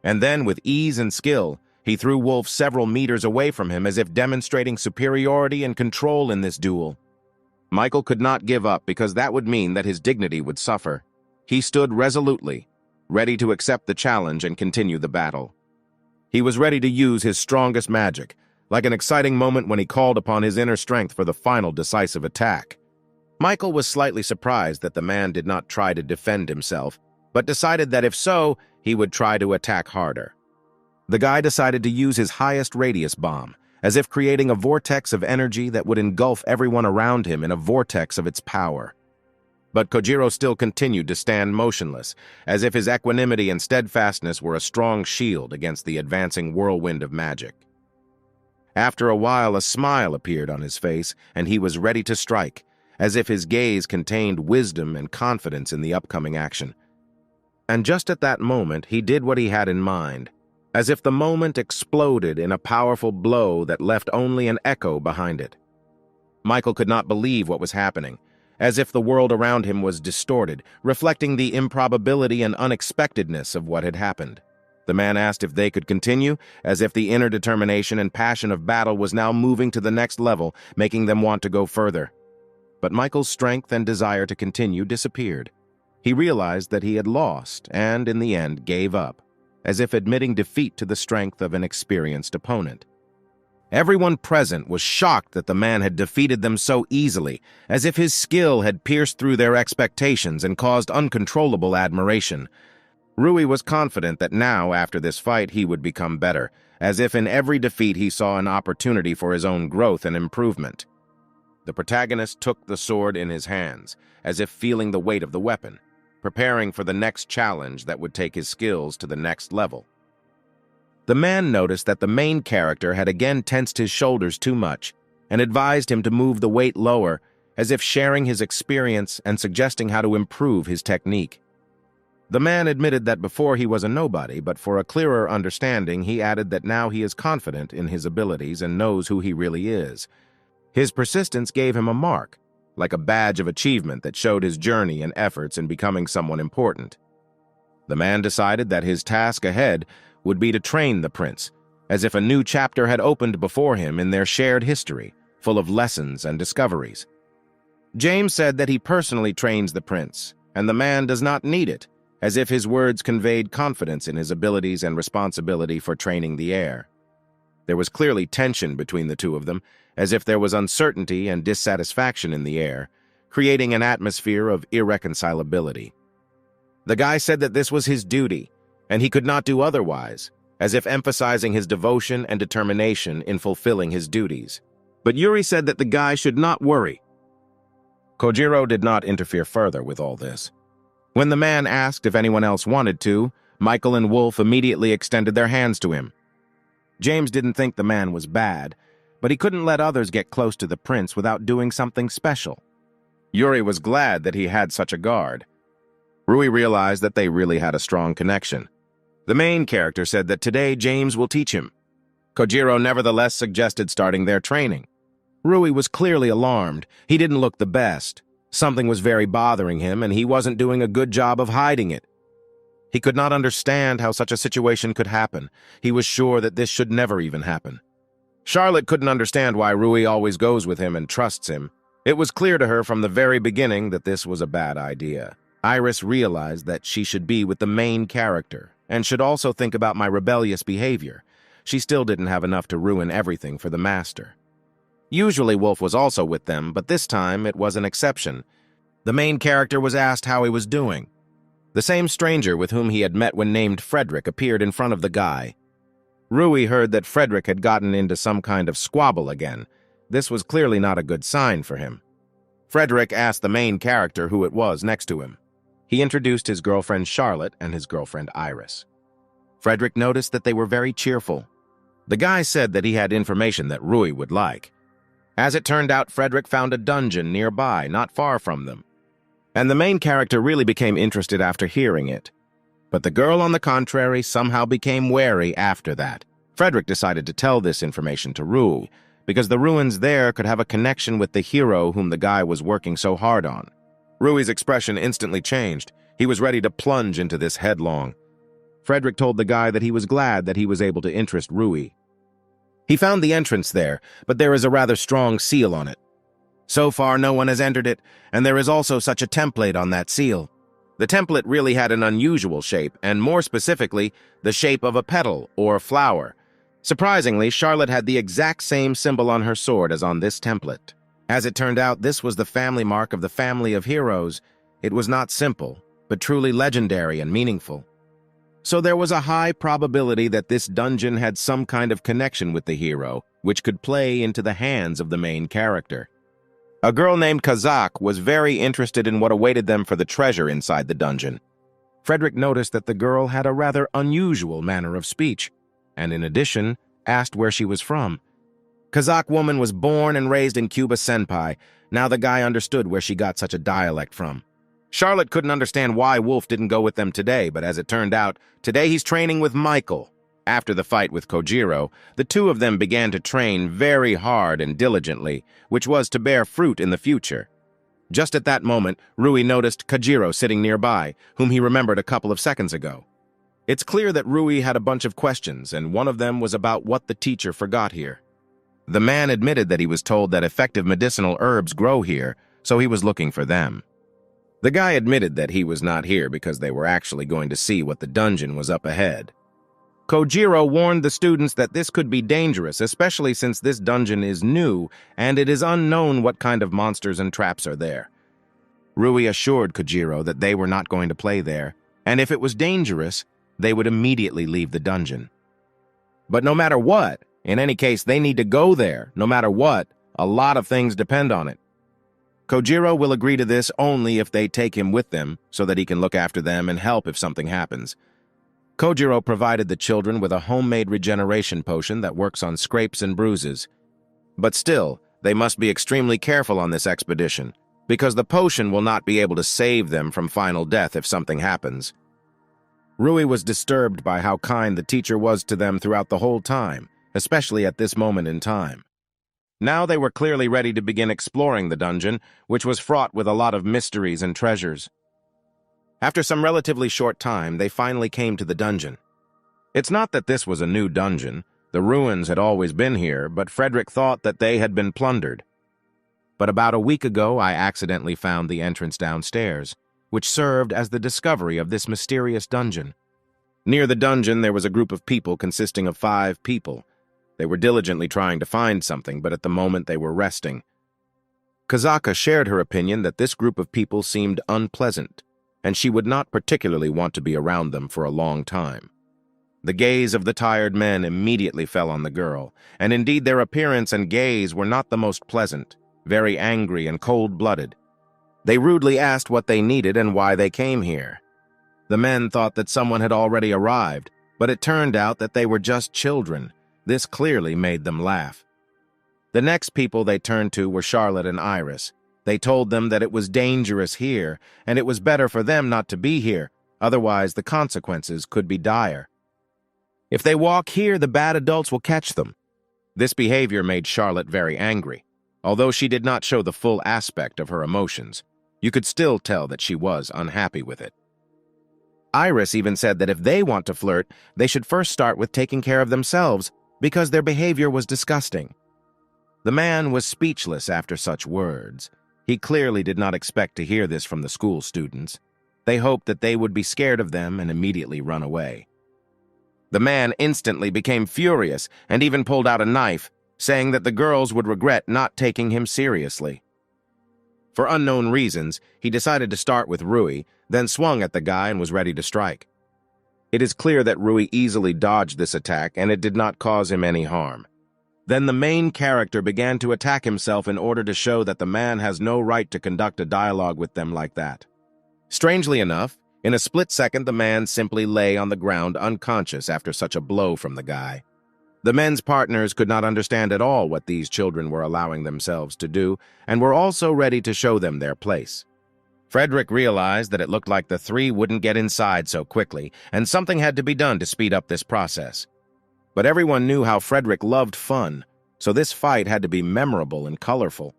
And then, with ease and skill, he threw Wolf several meters away from him, as if demonstrating superiority and control in this duel. Michael could not give up, because that would mean that his dignity would suffer. He stood resolutely, ready to accept the challenge and continue the battle. He was ready to use his strongest magic, like an exciting moment when he called upon his inner strength for the final decisive attack. Michael was slightly surprised that the man did not try to defend himself, but decided that if so, he would try to attack harder. The guy decided to use his highest radius bomb, as if creating a vortex of energy that would engulf everyone around him in a vortex of its power. But Kojiro still continued to stand motionless, as if his equanimity and steadfastness were a strong shield against the advancing whirlwind of magic. After a while, a smile appeared on his face, and he was ready to strike, as if his gaze contained wisdom and confidence in the upcoming action. And just at that moment, he did what he had in mind, as if the moment exploded in a powerful blow that left only an echo behind it. Michael could not believe what was happening, as if the world around him was distorted, reflecting the improbability and unexpectedness of what had happened. The man asked if they could continue, as if the inner determination and passion of battle was now moving to the next level, making them want to go further. But Michael's strength and desire to continue disappeared. He realized that he had lost and, in the end, gave up, as if admitting defeat to the strength of an experienced opponent. Everyone present was shocked that the man had defeated them so easily, as if his skill had pierced through their expectations and caused uncontrollable admiration. Rui was confident that now, after this fight, he would become better, as if in every defeat he saw an opportunity for his own growth and improvement. The protagonist took the sword in his hands, as if feeling the weight of the weapon, preparing for the next challenge that would take his skills to the next level. The man noticed that the main character had again tensed his shoulders too much and advised him to move the weight lower, as if sharing his experience and suggesting how to improve his technique. The man admitted that before he was a nobody, but for a clearer understanding, he added that now he is confident in his abilities and knows who he really is. His persistence gave him a mark, like a badge of achievement that showed his journey and efforts in becoming someone important. The man decided that his task ahead would be to train the prince, as if a new chapter had opened before him in their shared history, full of lessons and discoveries. James said that he personally trains the prince, and the man does not need it, as if his words conveyed confidence in his abilities and responsibility for training the heir. There was clearly tension between the two of them, as if there was uncertainty and dissatisfaction in the air, creating an atmosphere of irreconcilability. The guy said that this was his duty, and he could not do otherwise, as if emphasizing his devotion and determination in fulfilling his duties. But Yuri said that the guy should not worry. Kojiro did not interfere further with all this. When the man asked if anyone else wanted to, Michael and Wolf immediately extended their hands to him. James didn't think the man was bad, but he couldn't let others get close to the prince without doing something special. Yuri was glad that he had such a guard. Rui realized that they really had a strong connection. The main character said that today James will teach him. Kojiro nevertheless suggested starting their training. Rui was clearly alarmed. He didn't look the best. Something was very bothering him, and he wasn't doing a good job of hiding it. He could not understand how such a situation could happen. He was sure that this should never even happen. Charlotte couldn't understand why Rui always goes with him and trusts him. It was clear to her from the very beginning that this was a bad idea. Iris realized that she should be with the main character, and should also think about my rebellious behavior. She still didn't have enough to ruin everything for the master. Usually Wolf was also with them, but this time it was an exception. The main character was asked how he was doing. The same stranger with whom he had met when named Frederick appeared in front of the guy. Rui heard that Frederick had gotten into some kind of squabble again. This was clearly not a good sign for him. Frederick asked the main character who it was next to him. He introduced his girlfriend Charlotte and his girlfriend Iris. Frederick noticed that they were very cheerful. The guy said that he had information that Rui would like. As it turned out, Frederick found a dungeon nearby, not far from them. And the main character really became interested after hearing it. But the girl, on the contrary, somehow became wary after that. Frederick decided to tell this information to Rui, because the ruins there could have a connection with the hero whom the guy was working so hard on. Rui's expression instantly changed. He was ready to plunge into this headlong. Frederick told the guy that he was glad that he was able to interest Rui. He found the entrance there, but there is a rather strong seal on it. So far, no one has entered it, and there is also such a template on that seal. The template really had an unusual shape, and more specifically, the shape of a petal or flower. Surprisingly, Charlotte had the exact same symbol on her sword as on this template. As it turned out, this was the family mark of the family of heroes. It was not simple, but truly legendary and meaningful. So there was a high probability that this dungeon had some kind of connection with the hero, which could play into the hands of the main character. A girl named Kazak was very interested in what awaited them for the treasure inside the dungeon. Frederick noticed that the girl had a rather unusual manner of speech, and in addition, asked where she was from. Kazak woman was born and raised in Cuba Senpai. Now the guy understood where she got such a dialect from. Charlotte couldn't understand why Wolf didn't go with them today, but as it turned out, today he's training with Michael. After the fight with Kojiro, the two of them began to train very hard and diligently, which was to bear fruit in the future. Just at that moment, Rui noticed Kojiro sitting nearby, whom he remembered a couple of seconds ago. It's clear that Rui had a bunch of questions, and one of them was about what the teacher forgot here. The man admitted that he was told that effective medicinal herbs grow here, so he was looking for them. The guy admitted that he was not here because they were actually going to see what the dungeon was up ahead. Kojiro warned the students that this could be dangerous, especially since this dungeon is new and it is unknown what kind of monsters and traps are there. Rui assured Kojiro that they were not going to play there, and if it was dangerous, they would immediately leave the dungeon. But no matter what, in any case, they need to go there, no matter what. A lot of things depend on it. Kojiro will agree to this only if they take him with them, so that he can look after them and help if something happens. Kojiro provided the children with a homemade regeneration potion that works on scrapes and bruises. But still, they must be extremely careful on this expedition, because the potion will not be able to save them from final death if something happens. Rui was disturbed by how kind the teacher was to them throughout the whole time, especially at this moment in time. Now they were clearly ready to begin exploring the dungeon, which was fraught with a lot of mysteries and treasures. After some relatively short time, they finally came to the dungeon. It's not that this was a new dungeon. The ruins had always been here, but Frederick thought that they had been plundered. But about a week ago, I accidentally found the entrance downstairs, which served as the discovery of this mysterious dungeon. Near the dungeon, there was a group of people consisting of 5 people. They were diligently trying to find something, but at the moment they were resting. Kazaka shared her opinion that this group of people seemed unpleasant, and she would not particularly want to be around them for a long time. The gaze of the tired men immediately fell on the girl, and indeed their appearance and gaze were not the most pleasant, very angry and cold-blooded. They rudely asked what they needed and why they came here. The men thought that someone had already arrived, but it turned out that they were just children. This clearly made them laugh. The next people they turned to were Charlotte and Iris. They told them that it was dangerous here, and it was better for them not to be here, otherwise the consequences could be dire. If they walk here, the bad adults will catch them. This behavior made Charlotte very angry. Although she did not show the full aspect of her emotions, you could still tell that she was unhappy with it. Iris even said that if they want to flirt, they should first start with taking care of themselves, because their behavior was disgusting. The man was speechless after such words. He clearly did not expect to hear this from the school students. They hoped that they would be scared of them and immediately run away. The man instantly became furious and even pulled out a knife, saying that the girls would regret not taking him seriously. For unknown reasons, he decided to start with Rui, then swung at the guy and was ready to strike. It is clear that Rui easily dodged this attack and it did not cause him any harm. Then the main character began to attack himself in order to show that the man has no right to conduct a dialogue with them like that. Strangely enough, in a split second the man simply lay on the ground unconscious after such a blow from the guy. The men's partners could not understand at all what these children were allowing themselves to do, and were also ready to show them their place. Frederick realized that it looked like the 3 wouldn't get inside so quickly, and something had to be done to speed up this process. But everyone knew how Frederick loved fun, so this fight had to be memorable and colorful.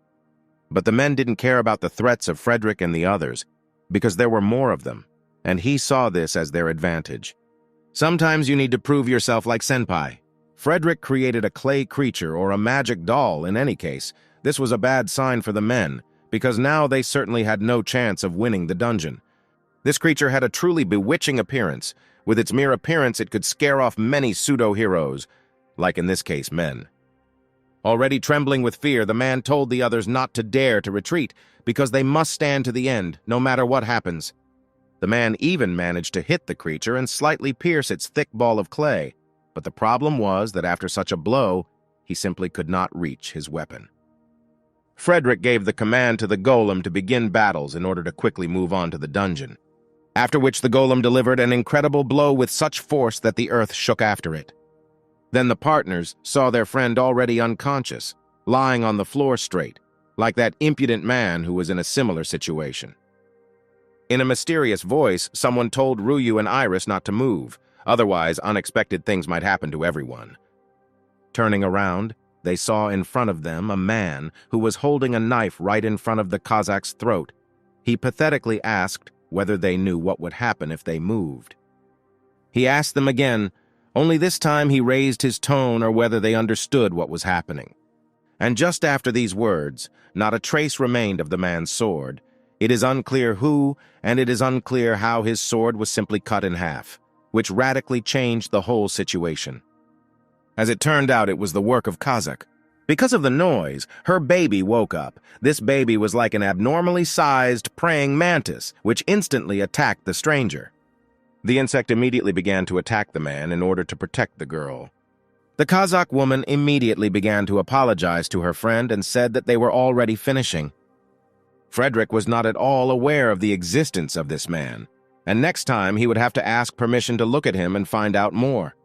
But the men didn't care about the threats of Frederick and the others, because there were more of them, and he saw this as their advantage. Sometimes you need to prove yourself like senpai. Frederick created a clay creature or a magic doll. In any case, this was a bad sign for the men, because now they certainly had no chance of winning the dungeon. This creature had a truly bewitching appearance. With its mere appearance, it could scare off many pseudo-heroes, like in this case men. Already trembling with fear, the man told the others not to dare to retreat, because they must stand to the end, no matter what happens. The man even managed to hit the creature and slightly pierce its thick ball of clay. But the problem was that after such a blow, he simply could not reach his weapon. Frederick gave the command to the golem to begin battles in order to quickly move on to the dungeon, after which the golem delivered an incredible blow with such force that the earth shook after it. Then the partners saw their friend already unconscious, lying on the floor straight, like that impudent man who was in a similar situation. In a mysterious voice, someone told Ryu and Iris not to move. Otherwise, unexpected things might happen to everyone. Turning around, they saw in front of them a man who was holding a knife right in front of the Kazac's throat. He pathetically asked whether they knew what would happen if they moved. He asked them again, only this time he raised his tone or whether they understood what was happening. And just after these words, not a trace remained of the man's sword. It is unclear who, and it is unclear how his sword was simply cut in half, which radically changed the whole situation. As it turned out, it was the work of Kazak. Because of the noise, her baby woke up. This baby was like an abnormally sized praying mantis, which instantly attacked the stranger. The insect immediately began to attack the man in order to protect the girl. The Kazakh woman immediately began to apologize to her friend and said that they were already finishing. Frederick was not at all aware of the existence of this man, and next time he would have to ask permission to look at him and find out more.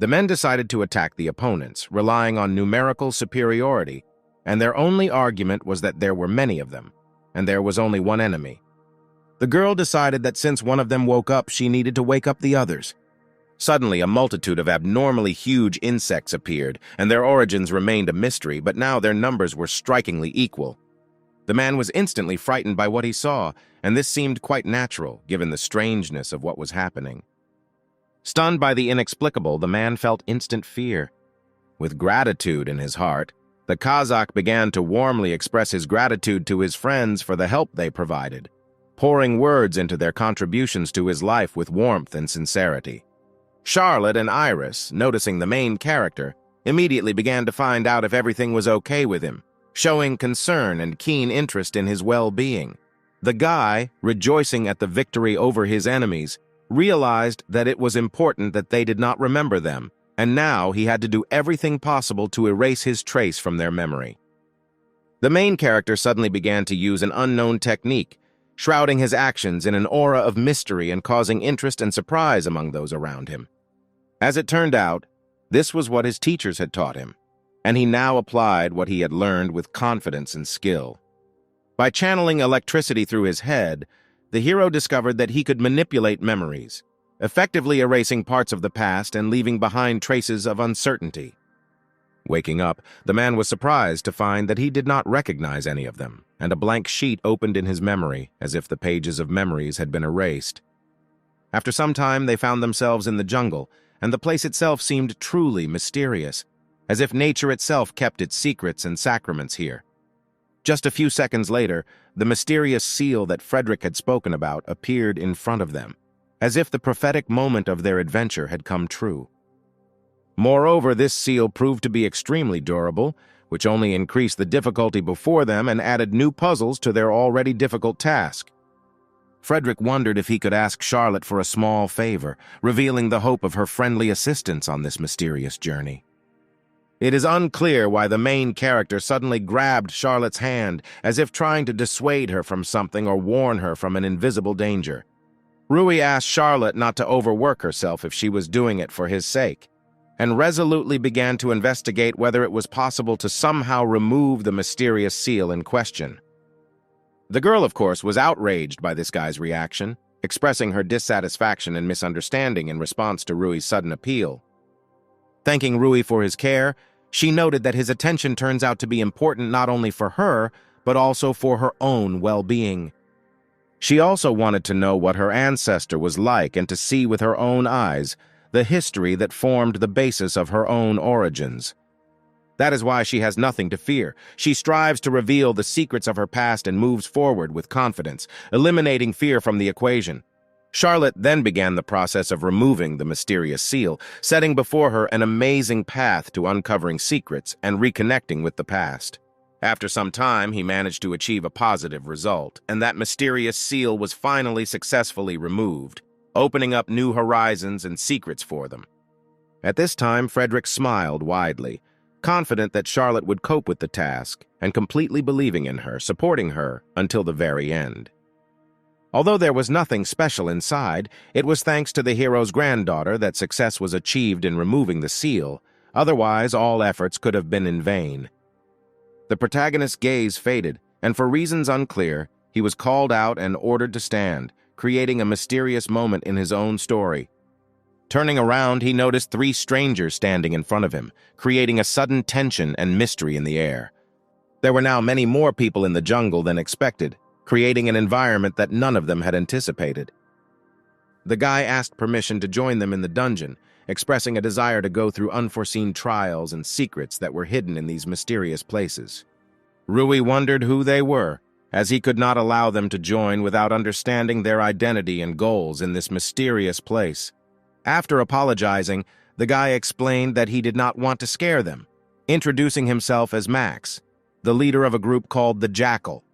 The men decided to attack the opponents, relying on numerical superiority, and their only argument was that there were many of them, and there was only one enemy. The girl decided that since one of them woke up, she needed to wake up the others. Suddenly, a multitude of abnormally huge insects appeared, and their origins remained a mystery, but now their numbers were strikingly equal. The man was instantly frightened by what he saw, and this seemed quite natural, given the strangeness of what was happening. Stunned by the inexplicable, the man felt instant fear. With gratitude in his heart, the Kazakh began to warmly express his gratitude to his friends for the help they provided, pouring words into their contributions to his life with warmth and sincerity. Charlotte and Iris, noticing the main character, immediately began to find out if everything was okay with him, showing concern and keen interest in his well-being. The guy, rejoicing at the victory over his enemies, realized that it was important that they did not remember them, and now he had to do everything possible to erase his trace from their memory. The main character suddenly began to use an unknown technique, shrouding his actions in an aura of mystery and causing interest and surprise among those around him. As it turned out, this was what his teachers had taught him, and he now applied what he had learned with confidence and skill. By channeling electricity through his head, the hero discovered that he could manipulate memories, effectively erasing parts of the past and leaving behind traces of uncertainty. Waking up, the man was surprised to find that he did not recognize any of them, and a blank sheet opened in his memory, as if the pages of memories had been erased. After some time, they found themselves in the jungle, and the place itself seemed truly mysterious, as if nature itself kept its secrets and sacraments here. Just a few seconds later, the mysterious seal that Frederick had spoken about appeared in front of them, as if the prophetic moment of their adventure had come true. Moreover, this seal proved to be extremely durable, which only increased the difficulty before them and added new puzzles to their already difficult task. Frederick wondered if he could ask Charlotte for a small favor, revealing the hope of her friendly assistance on this mysterious journey. It is unclear why the main character suddenly grabbed Charlotte's hand, as if trying to dissuade her from something or warn her from an invisible danger. Rui asked Charlotte not to overwork herself if she was doing it for his sake, and resolutely began to investigate whether it was possible to somehow remove the mysterious seal in question. The girl, of course, was outraged by this guy's reaction, expressing her dissatisfaction and misunderstanding in response to Rui's sudden appeal. Thanking Rui for his care, she noted that his attention turns out to be important not only for her, but also for her own well-being. She also wanted to know what her ancestor was like and to see with her own eyes the history that formed the basis of her own origins. That is why she has nothing to fear. She strives to reveal the secrets of her past and moves forward with confidence, eliminating fear from the equation. Charlotte then began the process of removing the mysterious seal, setting before her an amazing path to uncovering secrets and reconnecting with the past. After some time, he managed to achieve a positive result, and that mysterious seal was finally successfully removed, opening up new horizons and secrets for them. At this time, Frederick smiled widely, confident that Charlotte would cope with the task and completely believing in her, supporting her until the very end. Although there was nothing special inside, it was thanks to the hero's granddaughter that success was achieved in removing the seal. Otherwise, all efforts could have been in vain. The protagonist's gaze faded, and for reasons unclear, he was called out and ordered to stand, creating a mysterious moment in his own story. Turning around, he noticed 3 strangers standing in front of him, creating a sudden tension and mystery in the air. There were now many more people in the jungle than expected, creating an environment that none of them had anticipated. The guy asked permission to join them in the dungeon, expressing a desire to go through unforeseen trials and secrets that were hidden in these mysterious places. Rui wondered who they were, as he could not allow them to join without understanding their identity and goals in this mysterious place. After apologizing, the guy explained that he did not want to scare them, introducing himself as Max, the leader of a group called the Jackal,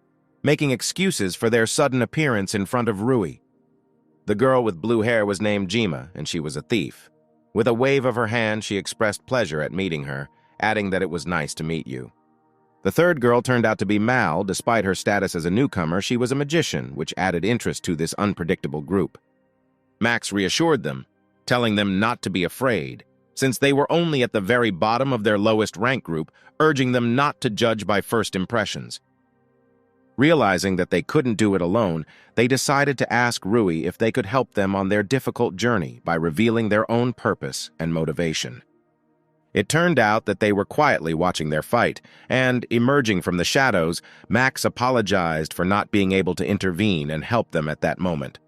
making excuses for their sudden appearance in front of Rui. The girl with blue hair was named Jima, and she was a thief. With a wave of her hand, she expressed pleasure at meeting her, adding that it was nice to meet you. The third girl turned out to be Mal. Despite her status as a newcomer, she was a magician, which added interest to this unpredictable group. Max reassured them, telling them not to be afraid, since they were only at the very bottom of their lowest rank group, urging them not to judge by first impressions. Realizing that they couldn't do it alone, they decided to ask Rui if they could help them on their difficult journey by revealing their own purpose and motivation. It turned out that they were quietly watching their fight, and, emerging from the shadows, Max apologized for not being able to intervene and help them at that moment.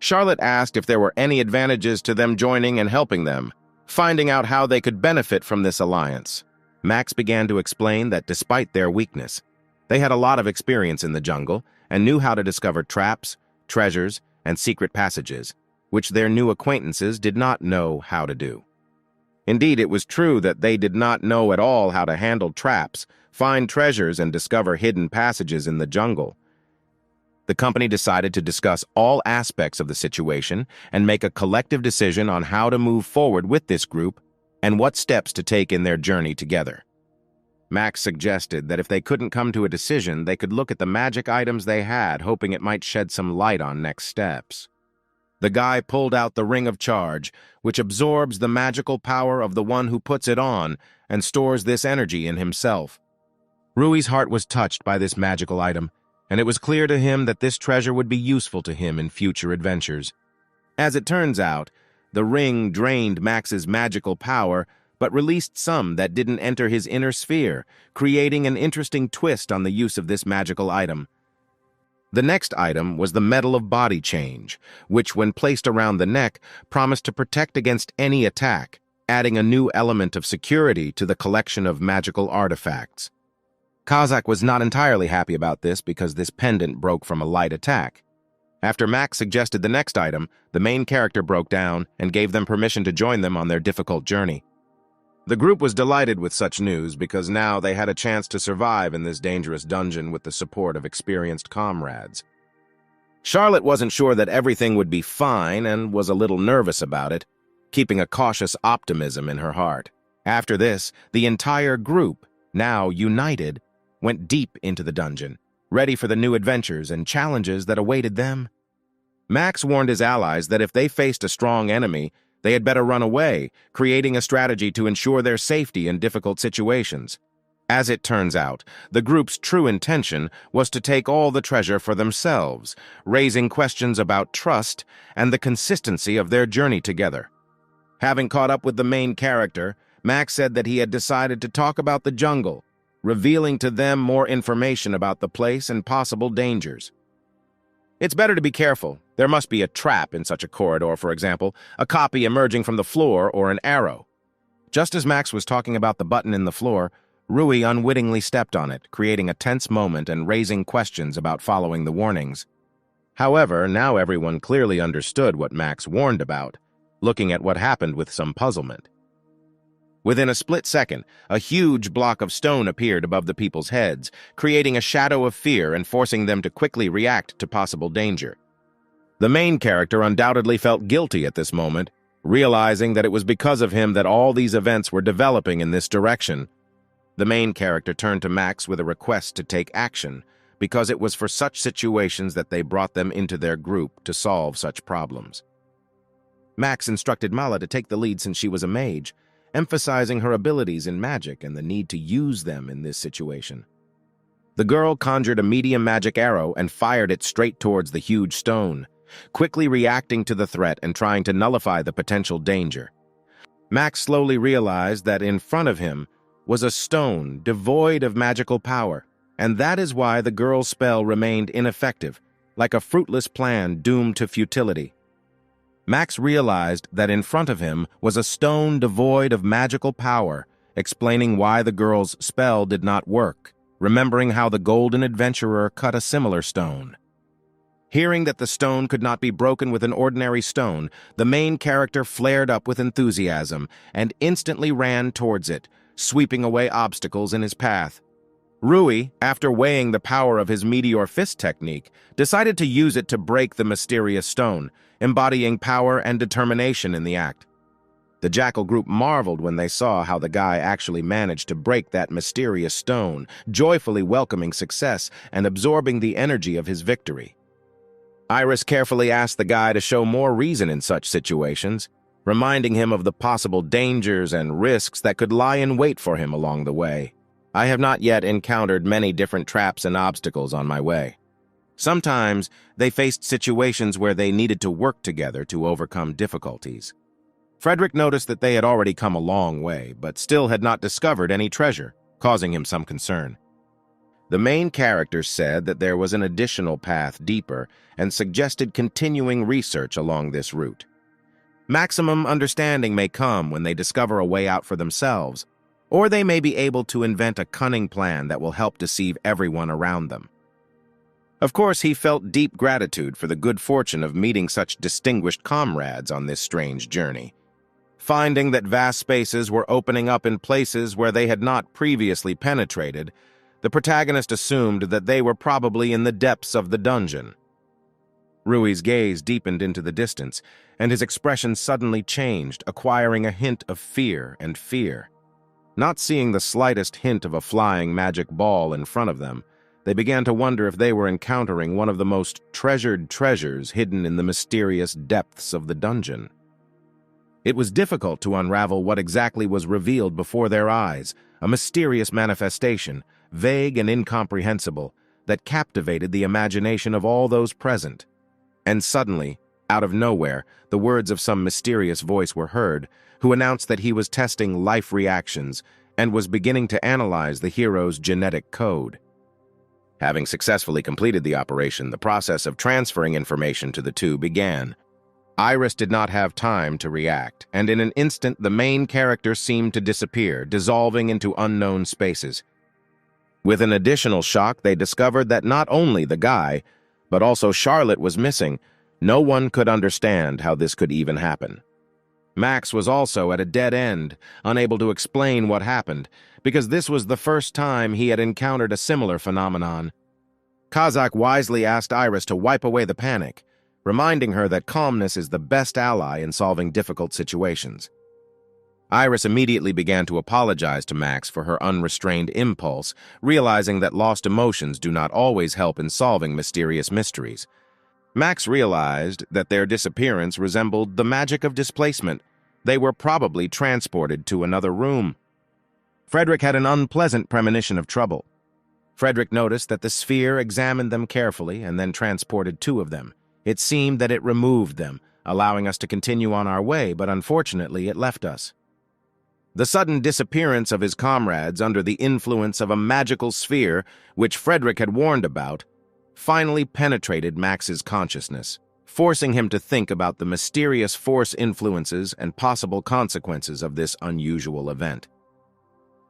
Charlotte asked if there were any advantages to them joining and helping them, finding out how they could benefit from this alliance. Max began to explain that despite their weakness, they had a lot of experience in the jungle and knew how to discover traps, treasures, and secret passages, which their new acquaintances did not know how to do. Indeed, it was true that they did not know at all how to handle traps, find treasures, and discover hidden passages in the jungle. The company decided to discuss all aspects of the situation and make a collective decision on how to move forward with this group and what steps to take in their journey together. Max suggested that if they couldn't come to a decision, they could look at the magic items they had, hoping it might shed some light on next steps. The guy pulled out the Ring of Charge, which absorbs the magical power of the one who puts it on and stores this energy in himself. Rui's heart was touched by this magical item, and it was clear to him that this treasure would be useful to him in future adventures. As it turns out, the ring drained Max's magical power, but released some that didn't enter his inner sphere, creating an interesting twist on the use of this magical item. The next item was the Medal of Body Change, which, when placed around the neck, promised to protect against any attack, adding a new element of security to the collection of magical artifacts. Kazak was not entirely happy about this because this pendant broke from a light attack. After Max suggested the next item, the main character broke down and gave them permission to join them on their difficult journey. The group was delighted with such news because now they had a chance to survive in this dangerous dungeon with the support of experienced comrades. Charlotte wasn't sure that everything would be fine and was a little nervous about it, keeping a cautious optimism in her heart. After this, the entire group, now united, went deep into the dungeon, ready for the new adventures and challenges that awaited them. Max warned his allies that if they faced a strong enemy, they had better run away, creating a strategy to ensure their safety in difficult situations. As it turns out, the group's true intention was to take all the treasure for themselves, raising questions about trust and the consistency of their journey together. Having caught up with the main character, Max said that he had decided to talk about the jungle, revealing to them more information about the place and possible dangers. It's better to be careful. There must be a trap in such a corridor, for example, a copy emerging from the floor or an arrow. Just as Max was talking about the button in the floor, Rui unwittingly stepped on it, creating a tense moment and raising questions about following the warnings. However, now everyone clearly understood what Max warned about, looking at what happened with some puzzlement. Within a split second, a huge block of stone appeared above the people's heads, creating a shadow of fear and forcing them to quickly react to possible danger. The main character undoubtedly felt guilty at this moment, realizing that it was because of him that all these events were developing in this direction. The main character turned to Max with a request to take action, because it was for such situations that they brought them into their group to solve such problems. Max instructed Mala to take the lead since she was a mage, emphasizing her abilities in magic and the need to use them in this situation. The girl conjured a medium magic arrow and fired it straight towards the huge stone, quickly reacting to the threat and trying to nullify the potential danger. Max slowly realized that in front of him was a stone devoid of magical power, and that is why the girl's spell remained ineffective, like a fruitless plan doomed to futility. Max realized that in front of him was a stone devoid of magical power, explaining why the girl's spell did not work, remembering how the Golden Adventurer cut a similar stone. Hearing that the stone could not be broken with an ordinary stone, the main character flared up with enthusiasm and instantly ran towards it, sweeping away obstacles in his path. Rui, after weighing the power of his Meteor Fist technique, decided to use it to break the mysterious stone, embodying power and determination in the act. The Jackal group marveled when they saw how the guy actually managed to break that mysterious stone, joyfully welcoming success and absorbing the energy of his victory. Iris carefully asked the guy to show more reason in such situations, reminding him of the possible dangers and risks that could lie in wait for him along the way. I have not yet encountered many different traps and obstacles on my way. Sometimes they faced situations where they needed to work together to overcome difficulties. Frederick noticed that they had already come a long way, but still had not discovered any treasure, causing him some concern. The main character said that there was an additional path deeper and suggested continuing research along this route. Maximum understanding may come when they discover a way out for themselves, or they may be able to invent a cunning plan that will help deceive everyone around them. Of course, he felt deep gratitude for the good fortune of meeting such distinguished comrades on this strange journey. Finding that vast spaces were opening up in places where they had not previously penetrated, the protagonist assumed that they were probably in the depths of the dungeon. Rui's gaze deepened into the distance, and his expression suddenly changed, acquiring a hint of fear and fear. Not seeing the slightest hint of a flying magic ball in front of them, they began to wonder if they were encountering one of the most treasured treasures hidden in the mysterious depths of the dungeon. It was difficult to unravel what exactly was revealed before their eyes, a mysterious manifestation, vague and incomprehensible, that captivated the imagination of all those present. And suddenly, out of nowhere, the words of some mysterious voice were heard, who announced that he was testing life reactions and was beginning to analyze the hero's genetic code. Having successfully completed the operation, the process of transferring information to the two began. Iris did not have time to react, and in an instant the main character seemed to disappear, dissolving into unknown spaces. With an additional shock, they discovered that not only the guy, but also Charlotte was missing. No one could understand how this could even happen. Max was also at a dead end, unable to explain what happened, because this was the first time he had encountered a similar phenomenon. Kazakh wisely asked Iris to wipe away the panic, reminding her that calmness is the best ally in solving difficult situations. Iris immediately began to apologize to Max for her unrestrained impulse, realizing that lost emotions do not always help in solving mysterious mysteries. Max realized that their disappearance resembled the magic of displacement. They were probably transported to another room. Frederick had an unpleasant premonition of trouble. Frederick noticed that the sphere examined them carefully and then transported two of them. It seemed that it removed them, allowing us to continue on our way, but unfortunately it left us. The sudden disappearance of his comrades under the influence of a magical sphere, which Frederick had warned about, finally penetrated Max's consciousness, forcing him to think about the mysterious force influences and possible consequences of this unusual event.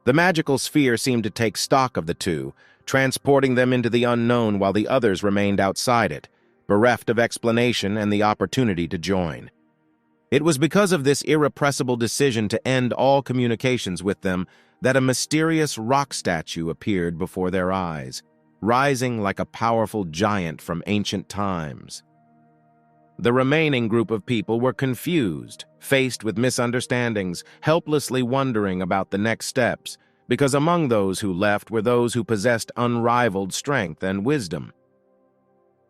The magical sphere seemed to take stock of the two, transporting them into the unknown while the others remained outside it, bereft of explanation and the opportunity to join. It was because of this irrepressible decision to end all communications with them that a mysterious rock statue appeared before their eyes, rising like a powerful giant from ancient times. The remaining group of people were confused, faced with misunderstandings, helplessly wondering about the next steps, because among those who left were those who possessed unrivaled strength and wisdom.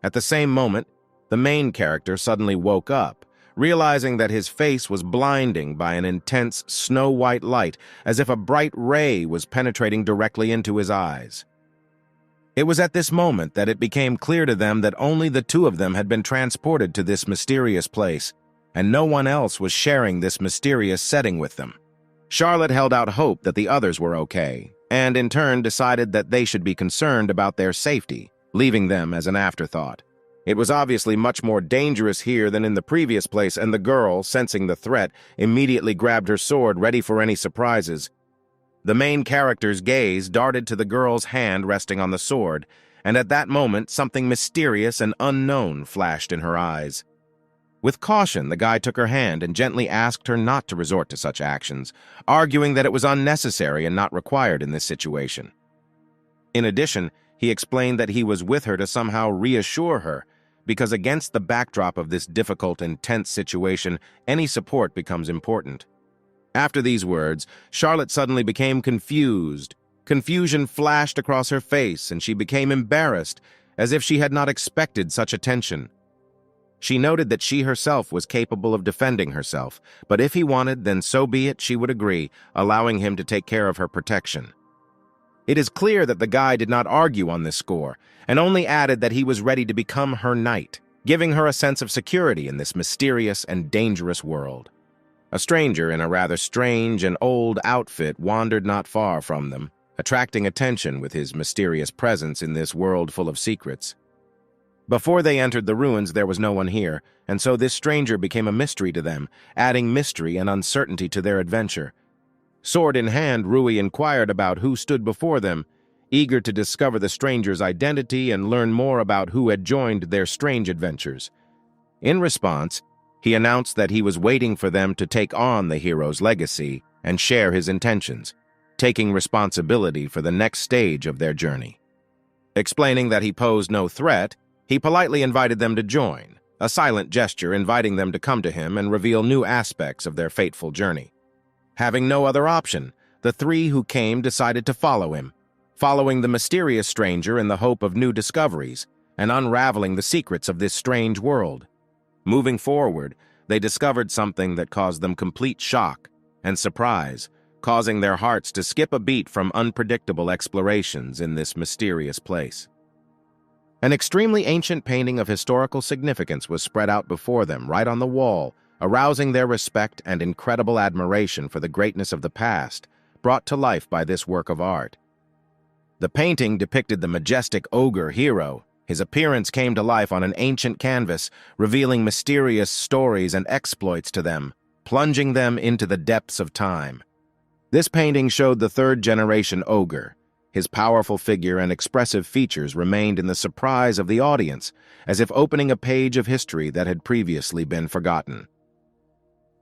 At the same moment, the main character suddenly woke up, realizing that his face was blinding by an intense snow-white light, as if a bright ray was penetrating directly into his eyes. It was at this moment that it became clear to them that only the two of them had been transported to this mysterious place, and no one else was sharing this mysterious setting with them. Charlotte held out hope that the others were okay, and in turn decided that they should be concerned about their safety, leaving them as an afterthought. It was obviously much more dangerous here than in the previous place, and the girl, sensing the threat, immediately grabbed her sword, ready for any surprises. The main character's gaze darted to the girl's hand resting on the sword, and at that moment something mysterious and unknown flashed in her eyes. With caution, the guy took her hand and gently asked her not to resort to such actions, arguing that it was unnecessary and not required in this situation. In addition, he explained that he was with her to somehow reassure her, because against the backdrop of this difficult and tense situation, any support becomes important. After these words, Charlotte suddenly became confused. Confusion flashed across her face, and she became embarrassed, as if she had not expected such attention. She noted that she herself was capable of defending herself, but if he wanted, then so be it, she would agree, allowing him to take care of her protection. It is clear that the guy did not argue on this score, and only added that he was ready to become her knight, giving her a sense of security in this mysterious and dangerous world. A stranger in a rather strange and old outfit wandered not far from them, attracting attention with his mysterious presence in this world full of secrets. Before they entered the ruins, there was no one here, and so this stranger became a mystery to them, adding mystery and uncertainty to their adventure. Sword in hand, Rui inquired about who stood before them, eager to discover the stranger's identity and learn more about who had joined their strange adventures. In response, he announced that he was waiting for them to take on the hero's legacy and share his intentions, taking responsibility for the next stage of their journey. Explaining that he posed no threat, he politely invited them to join, a silent gesture inviting them to come to him and reveal new aspects of their fateful journey. Having no other option, the three who came decided to follow him, following the mysterious stranger in the hope of new discoveries and unraveling the secrets of this strange world. Moving forward, they discovered something that caused them complete shock and surprise, causing their hearts to skip a beat from unpredictable explorations in this mysterious place. An extremely ancient painting of historical significance was spread out before them, right on the wall, arousing their respect and incredible admiration for the greatness of the past, brought to life by this work of art. The painting depicted the majestic ogre hero. His appearance came to life on an ancient canvas, revealing mysterious stories and exploits to them, plunging them into the depths of time. This painting showed the third-generation ogre. His powerful figure and expressive features remained in the surprise of the audience, as if opening a page of history that had previously been forgotten.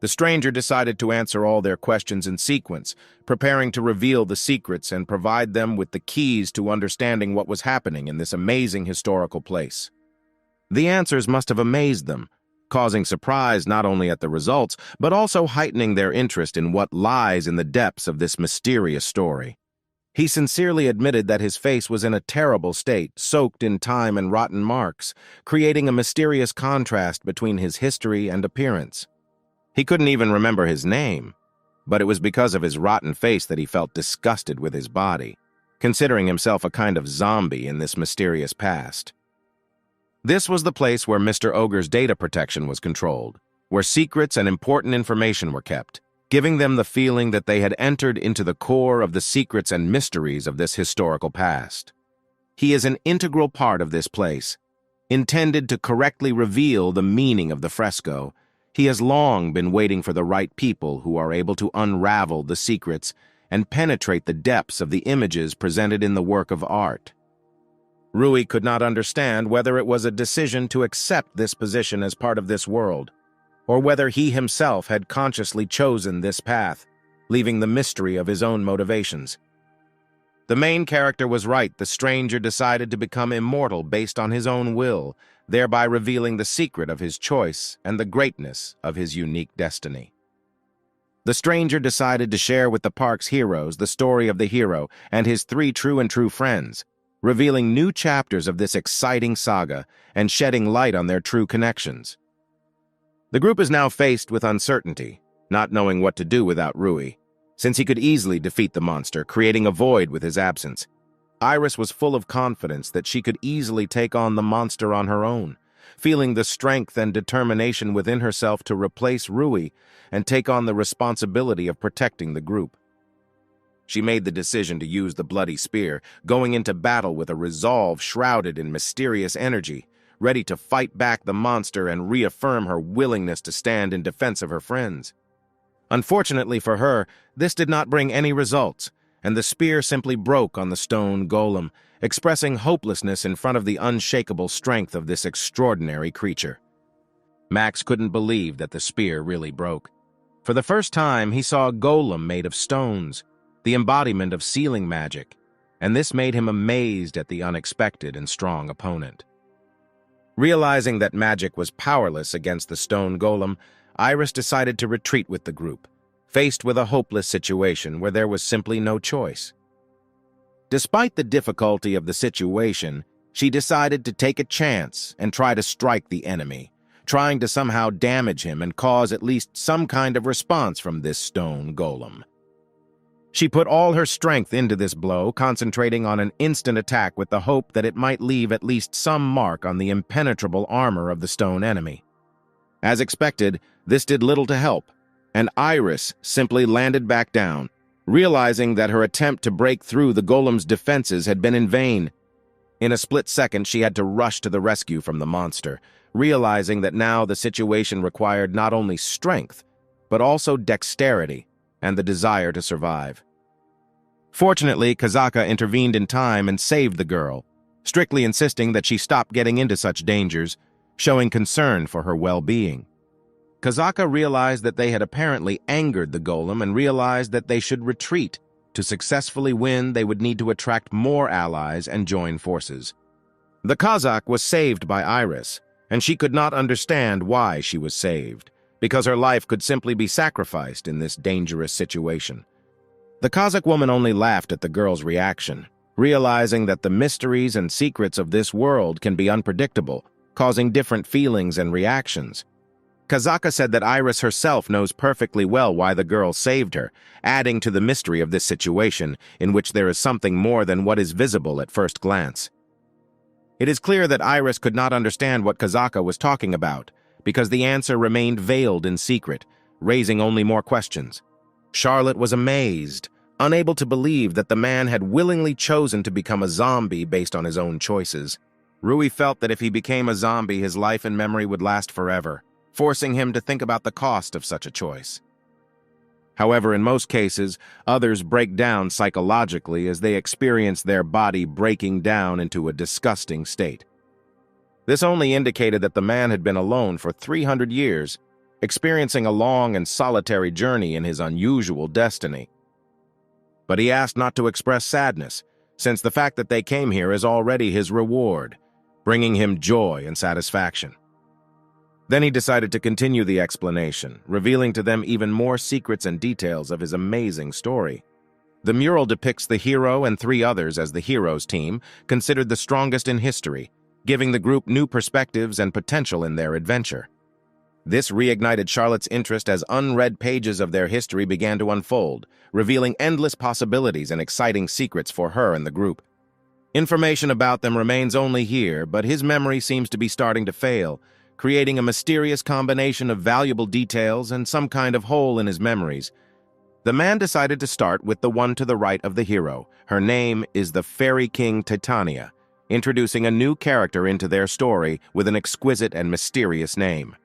The stranger decided to answer all their questions in sequence, preparing to reveal the secrets and provide them with the keys to understanding what was happening in this amazing historical place. The answers must have amazed them, causing surprise not only at the results, but also heightening their interest in what lies in the depths of this mysterious story. He sincerely admitted that his face was in a terrible state, soaked in time and rotten marks, creating a mysterious contrast between his history and appearance. He couldn't even remember his name, but it was because of his rotten face that he felt disgusted with his body, considering himself a kind of zombie in this mysterious past. This was the place where Mr. Ogre's data protection was controlled, where secrets and important information were kept, giving them the feeling that they had entered into the core of the secrets and mysteries of this historical past. He is an integral part of this place, intended to correctly reveal the meaning of the fresco. He has long been waiting for the right people who are able to unravel the secrets and penetrate the depths of the images presented in the work of art. Rui could not understand whether it was a decision to accept this position as part of this world, or whether he himself had consciously chosen this path, leaving the mystery of his own motivations. The main character was right. The stranger decided to become immortal based on his own will, thereby revealing the secret of his choice and the greatness of his unique destiny. The stranger decided to share with the park's heroes the story of the hero and his three true friends, revealing new chapters of this exciting saga and shedding light on their true connections. The group is now faced with uncertainty, not knowing what to do without Rui, since he could easily defeat the monster, creating a void with his absence. Iris was full of confidence that she could easily take on the monster on her own, feeling the strength and determination within herself to replace Rui and take on the responsibility of protecting the group. She made the decision to use the bloody spear, going into battle with a resolve shrouded in mysterious energy, ready to fight back the monster and reaffirm her willingness to stand in defense of her friends. Unfortunately for her, this did not bring any results, and the spear simply broke on the stone golem, expressing hopelessness in front of the unshakable strength of this extraordinary creature. Max couldn't believe that the spear really broke. For the first time, he saw a golem made of stones, the embodiment of sealing magic, and this made him amazed at the unexpected and strong opponent. Realizing that magic was powerless against the stone golem, Iris decided to retreat with the group, faced with a hopeless situation where there was simply no choice. Despite the difficulty of the situation, she decided to take a chance and try to strike the enemy, trying to somehow damage him and cause at least some kind of response from this stone golem. She put all her strength into this blow, concentrating on an instant attack with the hope that it might leave at least some mark on the impenetrable armor of the stone enemy. As expected, this did little to help, and Iris simply landed back down, realizing that her attempt to break through the golem's defenses had been in vain. In a split second, she had to rush to the rescue from the monster, realizing that now the situation required not only strength, but also dexterity and the desire to survive. Fortunately, Kazaka intervened in time and saved the girl, strictly insisting that she stop getting into such dangers, showing concern for her well-being. Kazaka realized that they had apparently angered the golem and realized that they should retreat. To successfully win, they would need to attract more allies and join forces. The Kazakh was saved by Iris, and she could not understand why she was saved, because her life could simply be sacrificed in this dangerous situation. The Kazakh woman only laughed at the girl's reaction, realizing that the mysteries and secrets of this world can be unpredictable, causing different feelings and reactions. Kazaka said that Iris herself knows perfectly well why the girl saved her, adding to the mystery of this situation, in which there is something more than what is visible at first glance. It is clear that Iris could not understand what Kazaka was talking about, because the answer remained veiled in secret, raising only more questions. Charlotte was amazed, unable to believe that the man had willingly chosen to become a zombie based on his own choices. Rui felt that if he became a zombie, his life and memory would last forever, forcing him to think about the cost of such a choice. However, in most cases, others break down psychologically as they experience their body breaking down into a disgusting state. This only indicated that the man had been alone for 300 years, experiencing a long and solitary journey in his unusual destiny. But he asked not to express sadness, since the fact that they came here is already his reward, bringing him joy and satisfaction. Then he decided to continue the explanation, revealing to them even more secrets and details of his amazing story. The mural depicts the hero and 3 others as the hero's team, considered the strongest in history, giving the group new perspectives and potential in their adventure. This reignited Charlotte's interest as unread pages of their history began to unfold, revealing endless possibilities and exciting secrets for her and the group. Information about them remains only here, but his memory seems to be starting to fail, creating a mysterious combination of valuable details and some kind of hole in his memories. The man decided to start with the one to the right of the hero. Her name is the Fairy King Titania, introducing a new character into their story with an exquisite and mysterious name.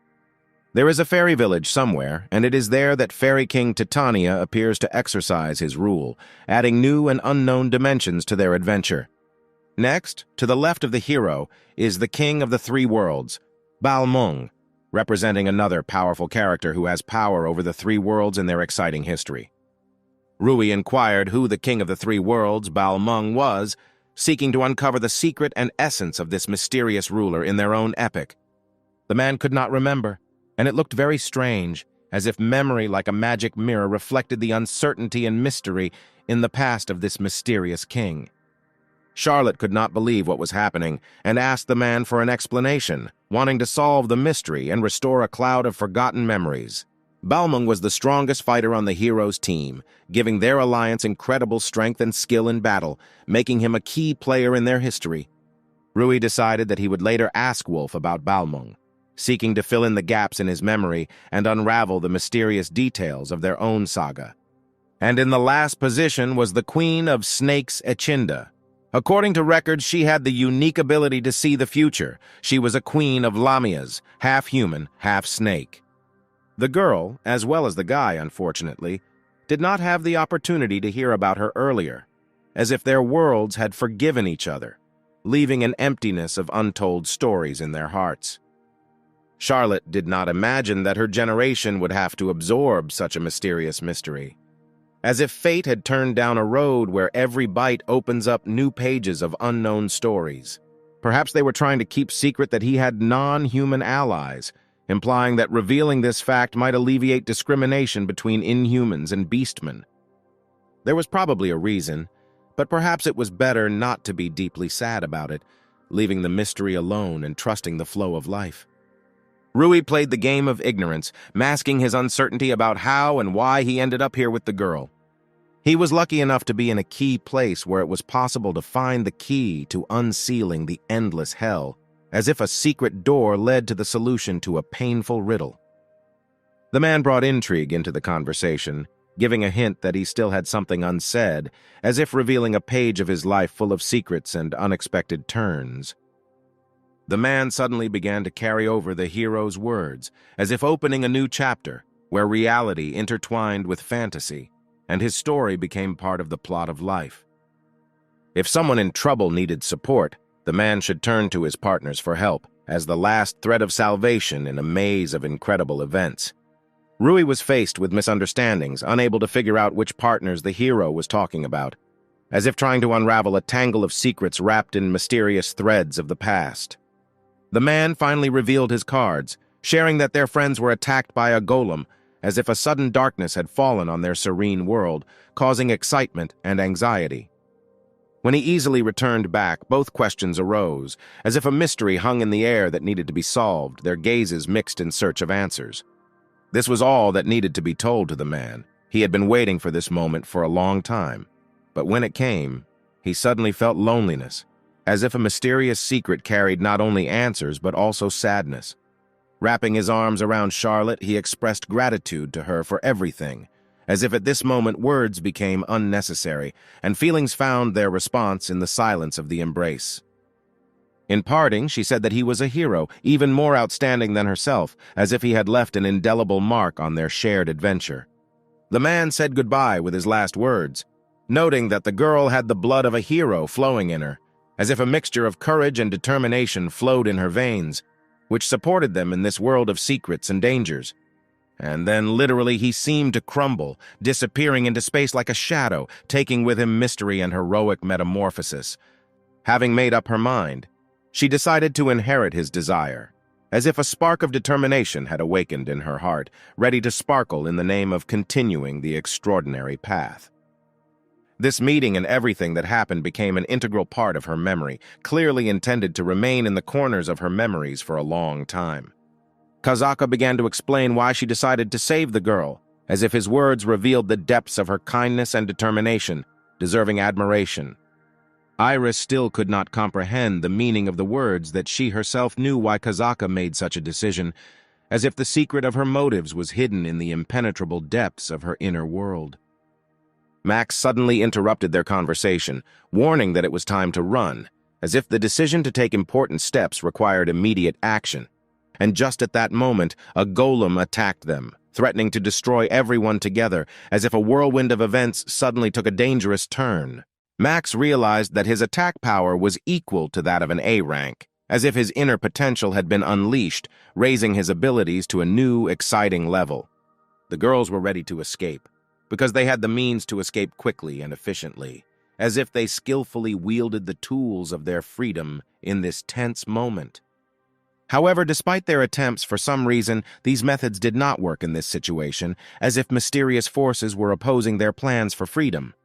There is a fairy village somewhere, and it is there that Fairy King Titania appears to exercise his rule, adding new and unknown dimensions to their adventure. Next, to the left of the hero, is the King of the 3 Worlds, Balmung, representing another powerful character who has power over the 3 worlds in their exciting history. Rui inquired who the King of the 3 Worlds, Balmung, was, seeking to uncover the secret and essence of this mysterious ruler in their own epic. The man could not remember, and it looked very strange, as if memory like a magic mirror reflected the uncertainty and mystery in the past of this mysterious king. Charlotte could not believe what was happening and asked the man for an explanation, wanting to solve the mystery and restore a cloud of forgotten memories. Balmung was the strongest fighter on the hero's team, giving their alliance incredible strength and skill in battle, making him a key player in their history. Rui decided that he would later ask Wolf about Balmung, seeking to fill in the gaps in his memory and unravel the mysterious details of their own saga. And in the last position was the Queen of Snakes, Echinda. According to records, she had the unique ability to see the future. She was a queen of Lamias, half human, half snake. The girl, as well as the guy, unfortunately, did not have the opportunity to hear about her earlier, as if their worlds had forgiven each other, leaving an emptiness of untold stories in their hearts. Charlotte did not imagine that her generation would have to absorb such a mysterious mystery, as if fate had turned down a road where every bite opens up new pages of unknown stories. Perhaps they were trying to keep secret that he had non-human allies, implying that revealing this fact might alleviate discrimination between inhumans and beastmen. There was probably a reason, but perhaps it was better not to be deeply sad about it, leaving the mystery alone and trusting the flow of life. Rui played the game of ignorance, masking his uncertainty about how and why he ended up here with the girl. He was lucky enough to be in a key place where it was possible to find the key to unsealing the endless hell, as if a secret door led to the solution to a painful riddle. The man brought intrigue into the conversation, giving a hint that he still had something unsaid, as if revealing a page of his life full of secrets and unexpected turns. The man suddenly began to carry over the hero's words, as if opening a new chapter, where reality intertwined with fantasy, and his story became part of the plot of life. If someone in trouble needed support, the man should turn to his partners for help, as the last thread of salvation in a maze of incredible events. Rui was faced with misunderstandings, unable to figure out which partners the hero was talking about, as if trying to unravel a tangle of secrets wrapped in mysterious threads of the past. The man finally revealed his cards, sharing that their friends were attacked by a golem, as if a sudden darkness had fallen on their serene world, causing excitement and anxiety. When he easily returned back, both questions arose, as if a mystery hung in the air that needed to be solved, their gazes mixed in search of answers. This was all that needed to be told to the man. He had been waiting for this moment for a long time. But when it came, he suddenly felt loneliness, as if a mysterious secret carried not only answers but also sadness. Wrapping his arms around Charlotte, he expressed gratitude to her for everything, as if at this moment words became unnecessary, and feelings found their response in the silence of the embrace. In parting, she said that he was a hero, even more outstanding than herself, as if he had left an indelible mark on their shared adventure. The man said goodbye with his last words, noting that the girl had the blood of a hero flowing in her, as if a mixture of courage and determination flowed in her veins, which supported them in this world of secrets and dangers. And then, literally, he seemed to crumble, disappearing into space like a shadow, taking with him mystery and heroic metamorphosis. Having made up her mind, she decided to inherit his desire, as if a spark of determination had awakened in her heart, ready to sparkle in the name of continuing the extraordinary path. This meeting and everything that happened became an integral part of her memory, clearly intended to remain in the corners of her memories for a long time. Kazaka began to explain why she decided to save the girl, as if his words revealed the depths of her kindness and determination, deserving admiration. Iris still could not comprehend the meaning of the words, that she herself knew why Kazaka made such a decision, as if the secret of her motives was hidden in the impenetrable depths of her inner world. Max suddenly interrupted their conversation, warning that it was time to run, as if the decision to take important steps required immediate action. And just at that moment, a golem attacked them, threatening to destroy everyone together, as if a whirlwind of events suddenly took a dangerous turn. Max realized that his attack power was equal to that of an A rank, as if his inner potential had been unleashed, raising his abilities to a new, exciting level. The girls were ready to escape, because they had the means to escape quickly and efficiently, as if they skillfully wielded the tools of their freedom in this tense moment. However, despite their attempts, for some reason, these methods did not work in this situation, as if mysterious forces were opposing their plans for freedom.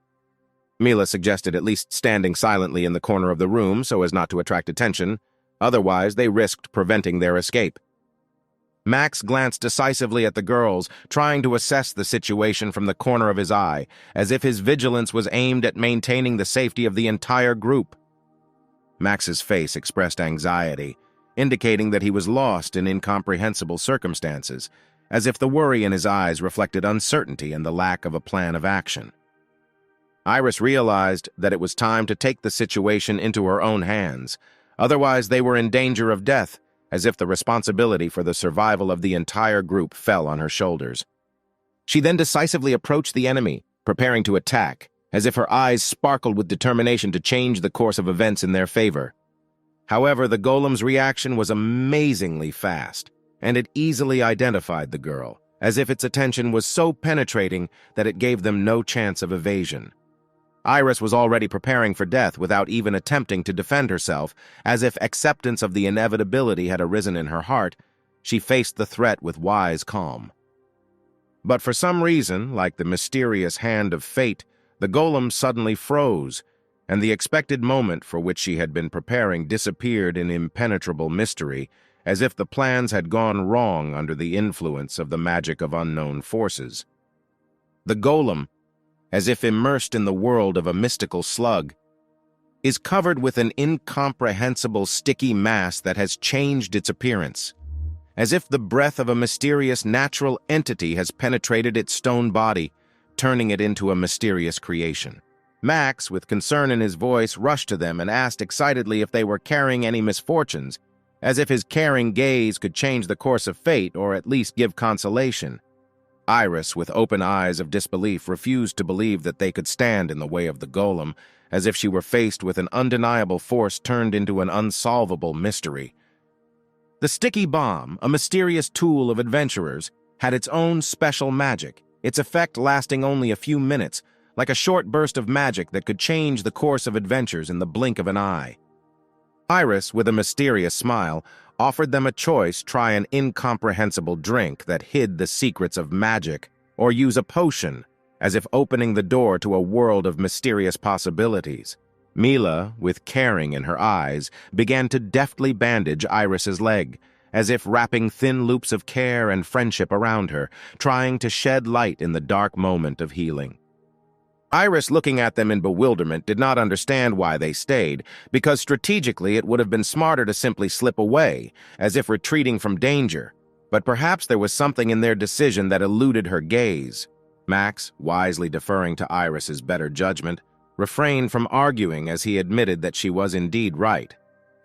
Mila suggested at least standing silently in the corner of the room so as not to attract attention. Otherwise, they risked preventing their escape. Max glanced decisively at the girls, trying to assess the situation from the corner of his eye, as if his vigilance was aimed at maintaining the safety of the entire group. Max's face expressed anxiety, indicating that he was lost in incomprehensible circumstances, as if the worry in his eyes reflected uncertainty and the lack of a plan of action. Iris realized that it was time to take the situation into her own hands, otherwise they were in danger of death, as if the responsibility for the survival of the entire group fell on her shoulders. She then decisively approached the enemy, preparing to attack, as if her eyes sparkled with determination to change the course of events in their favor. However, the golem's reaction was amazingly fast, and it easily identified the girl, as if its attention was so penetrating that it gave them no chance of evasion. Iris was already preparing for death without even attempting to defend herself, as if acceptance of the inevitability had arisen in her heart. She faced the threat with wise calm. But for some reason, like the mysterious hand of fate, the golem suddenly froze, and the expected moment for which she had been preparing disappeared in impenetrable mystery, as if the plans had gone wrong under the influence of the magic of unknown forces. The golem, as if immersed in the world of a mystical slug, is covered with an incomprehensible sticky mass that has changed its appearance, as if the breath of a mysterious natural entity has penetrated its stone body, turning it into a mysterious creation. Max, with concern in his voice, rushed to them and asked excitedly if they were carrying any misfortunes, as if his caring gaze could change the course of fate or at least give consolation. Iris, with open eyes of disbelief, refused to believe that they could stand in the way of the golem, as if she were faced with an undeniable force turned into an unsolvable mystery. The sticky bomb, a mysterious tool of adventurers, had its own special magic, its effect lasting only a few minutes, like a short burst of magic that could change the course of adventures in the blink of an eye. Iris, with a mysterious smile, offered them a choice: try an incomprehensible drink that hid the secrets of magic, or use a potion, as if opening the door to a world of mysterious possibilities. Mila, with caring in her eyes, began to deftly bandage Iris's leg, as if wrapping thin loops of care and friendship around her, trying to shed light in the dark moment of healing. Iris, looking at them in bewilderment, did not understand why they stayed, because strategically it would have been smarter to simply slip away, as if retreating from danger. But perhaps there was something in their decision that eluded her gaze. Max, wisely deferring to Iris's better judgment, refrained from arguing as he admitted that she was indeed right,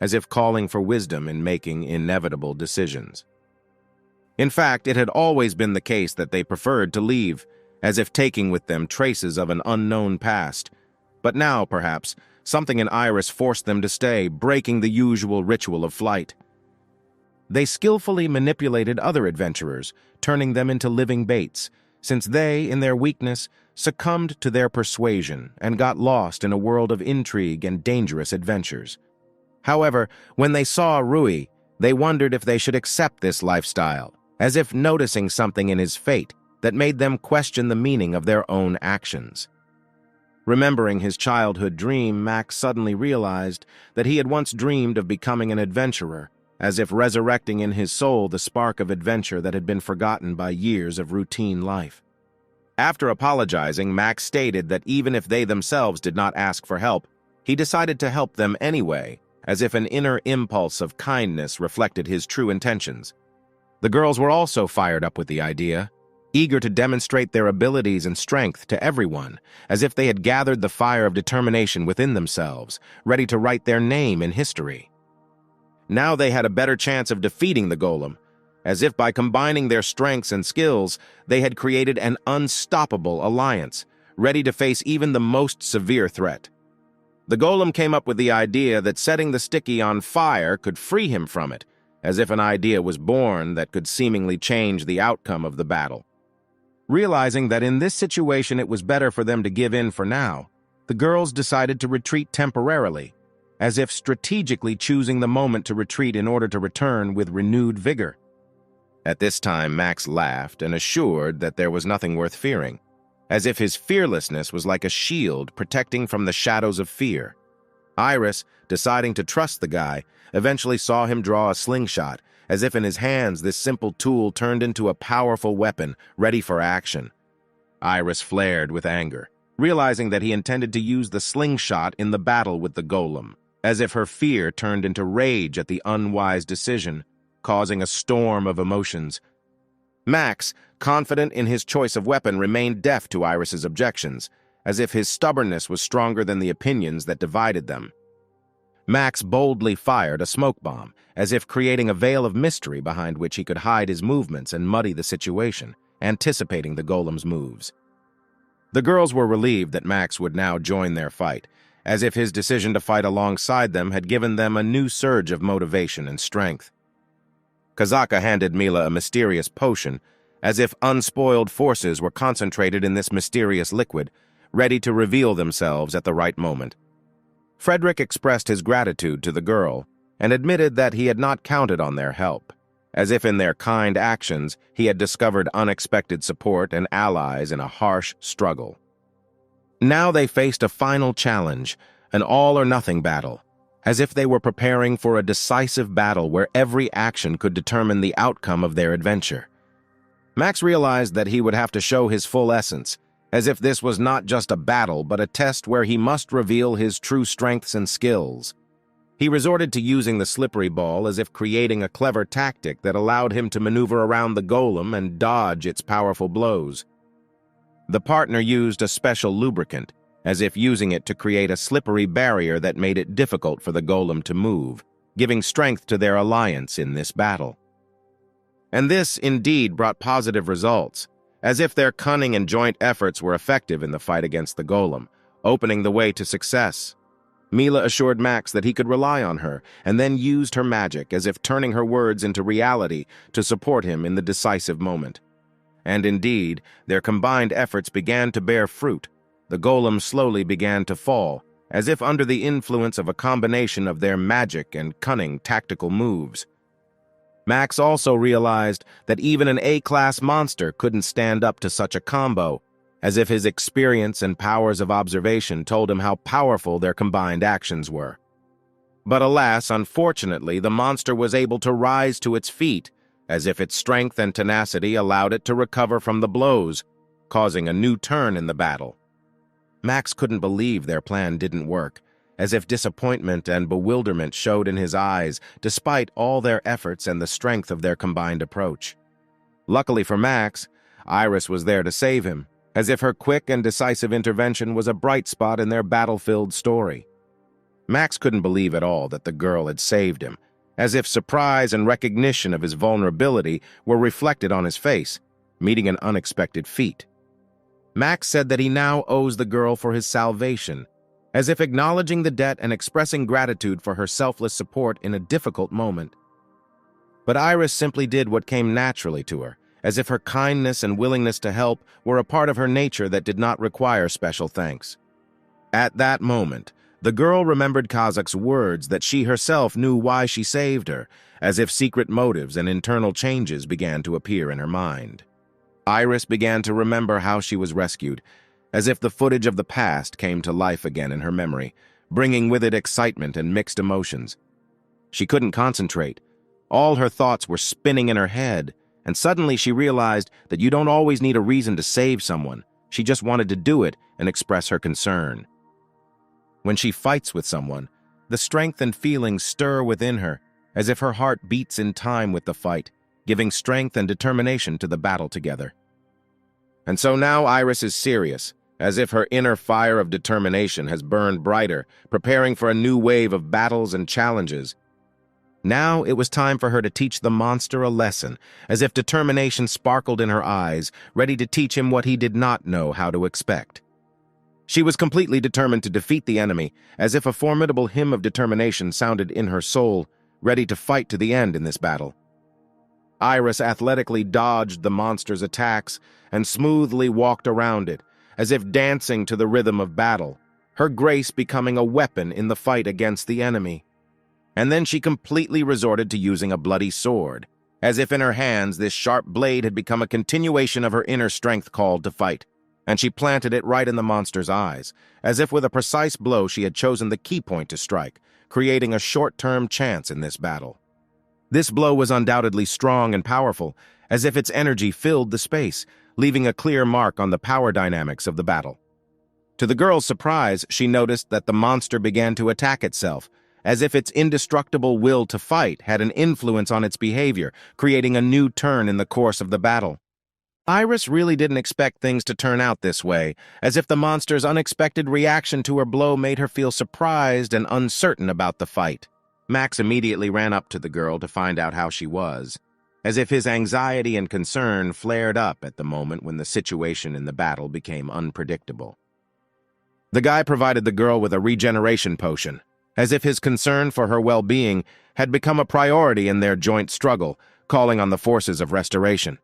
as if calling for wisdom in making inevitable decisions. In fact, it had always been the case that they preferred to leave, as if taking with them traces of an unknown past. But now, perhaps, something in Iris forced them to stay, breaking the usual ritual of flight. They skillfully manipulated other adventurers, turning them into living baits, since they, in their weakness, succumbed to their persuasion and got lost in a world of intrigue and dangerous adventures. However, when they saw Rui, they wondered if they should accept this lifestyle, as if noticing something in his fate that made them question the meaning of their own actions. Remembering his childhood dream, Max suddenly realized that he had once dreamed of becoming an adventurer, as if resurrecting in his soul the spark of adventure that had been forgotten by years of routine life. After apologizing, Max stated that even if they themselves did not ask for help, he decided to help them anyway, as if an inner impulse of kindness reflected his true intentions. The girls were also fired up with the idea, eager to demonstrate their abilities and strength to everyone, as if they had gathered the fire of determination within themselves, ready to write their name in history. Now they had a better chance of defeating the golem, as if by combining their strengths and skills, they had created an unstoppable alliance, ready to face even the most severe threat. The golem came up with the idea that setting the sticky on fire could free him from it, as if an idea was born that could seemingly change the outcome of the battle. Realizing that in this situation it was better for them to give in for now, the girls decided to retreat temporarily, as if strategically choosing the moment to retreat in order to return with renewed vigor. At this time, Max laughed and assured that there was nothing worth fearing, as if his fearlessness was like a shield protecting from the shadows of fear. Iris, deciding to trust the guy, eventually saw him draw a slingshot, as if in his hands this simple tool turned into a powerful weapon, ready for action. Iris flared with anger, realizing that he intended to use the slingshot in the battle with the golem, as if her fear turned into rage at the unwise decision, causing a storm of emotions. Max, confident in his choice of weapon, remained deaf to Iris's objections, as if his stubbornness was stronger than the opinions that divided them. Max boldly fired a smoke bomb, as if creating a veil of mystery behind which he could hide his movements and muddy the situation, anticipating the golem's moves. The girls were relieved that Max would now join their fight, as if his decision to fight alongside them had given them a new surge of motivation and strength. Kazaka handed Mila a mysterious potion, as if unspoiled forces were concentrated in this mysterious liquid, ready to reveal themselves at the right moment. Frederick expressed his gratitude to the girl and admitted that he had not counted on their help, as if in their kind actions he had discovered unexpected support and allies in a harsh struggle. Now they faced a final challenge, an all-or-nothing battle, as if they were preparing for a decisive battle where every action could determine the outcome of their adventure. Max realized that he would have to show his full essence, as if this was not just a battle but a test where he must reveal his true strengths and skills. He resorted to using the slippery ball as if creating a clever tactic that allowed him to maneuver around the golem and dodge its powerful blows. The partner used a special lubricant, as if using it to create a slippery barrier that made it difficult for the golem to move, giving strength to their alliance in this battle. And this, indeed, brought positive results, as if their cunning and joint efforts were effective in the fight against the golem, opening the way to success. Mila assured Max that he could rely on her, and then used her magic as if turning her words into reality to support him in the decisive moment. And indeed, their combined efforts began to bear fruit. The golem slowly began to fall, as if under the influence of a combination of their magic and cunning tactical moves. Max also realized that even an A-class monster couldn't stand up to such a combo, as if his experience and powers of observation told him how powerful their combined actions were. But alas, unfortunately, the monster was able to rise to its feet, as if its strength and tenacity allowed it to recover from the blows, causing a new turn in the battle. Max couldn't believe their plan didn't work, as if disappointment and bewilderment showed in his eyes, despite all their efforts and the strength of their combined approach. Luckily for Max, Iris was there to save him, as if her quick and decisive intervention was a bright spot in their battle-filled story. Max couldn't believe at all that the girl had saved him, as if surprise and recognition of his vulnerability were reflected on his face, meeting an unexpected feat. Max said that he now owes the girl for his salvation, as if acknowledging the debt and expressing gratitude for her selfless support in a difficult moment. But Iris simply did what came naturally to her, as if her kindness and willingness to help were a part of her nature that did not require special thanks. At that moment, the girl remembered Kazak's words that she herself knew why she saved her, as if secret motives and internal changes began to appear in her mind. Iris began to remember how she was rescued, as if the footage of the past came to life again in her memory, bringing with it excitement and mixed emotions. She couldn't concentrate. All her thoughts were spinning in her head, and suddenly she realized that you don't always need a reason to save someone. She just wanted to do it and express her concern. When she fights with someone, the strength and feelings stir within her, as if her heart beats in time with the fight, giving strength and determination to the battle together. And so now Iris is serious, as if her inner fire of determination has burned brighter, preparing for a new wave of battles and challenges. Now it was time for her to teach the monster a lesson, as if determination sparkled in her eyes, ready to teach him what he did not know how to expect. She was completely determined to defeat the enemy, as if a formidable hymn of determination sounded in her soul, ready to fight to the end in this battle. Iris athletically dodged the monster's attacks and smoothly walked around it, as if dancing to the rhythm of battle, her grace becoming a weapon in the fight against the enemy. And then she completely resorted to using a bloody sword, as if in her hands this sharp blade had become a continuation of her inner strength called to fight, and she planted it right in the monster's eyes, as if with a precise blow she had chosen the key point to strike, creating a short-term chance in this battle. This blow was undoubtedly strong and powerful, as if its energy filled the space, leaving a clear mark on the power dynamics of the battle. To the girl's surprise, she noticed that the monster began to attack itself, as if its indestructible will to fight had an influence on its behavior, creating a new turn in the course of the battle. Iris really didn't expect things to turn out this way, as if the monster's unexpected reaction to her blow made her feel surprised and uncertain about the fight. Max immediately ran up to the girl to find out how she was, as if his anxiety and concern flared up at the moment when the situation in the battle became unpredictable. The guy provided the girl with a regeneration potion, as if his concern for her well-being had become a priority in their joint struggle, calling on the forces of restoration.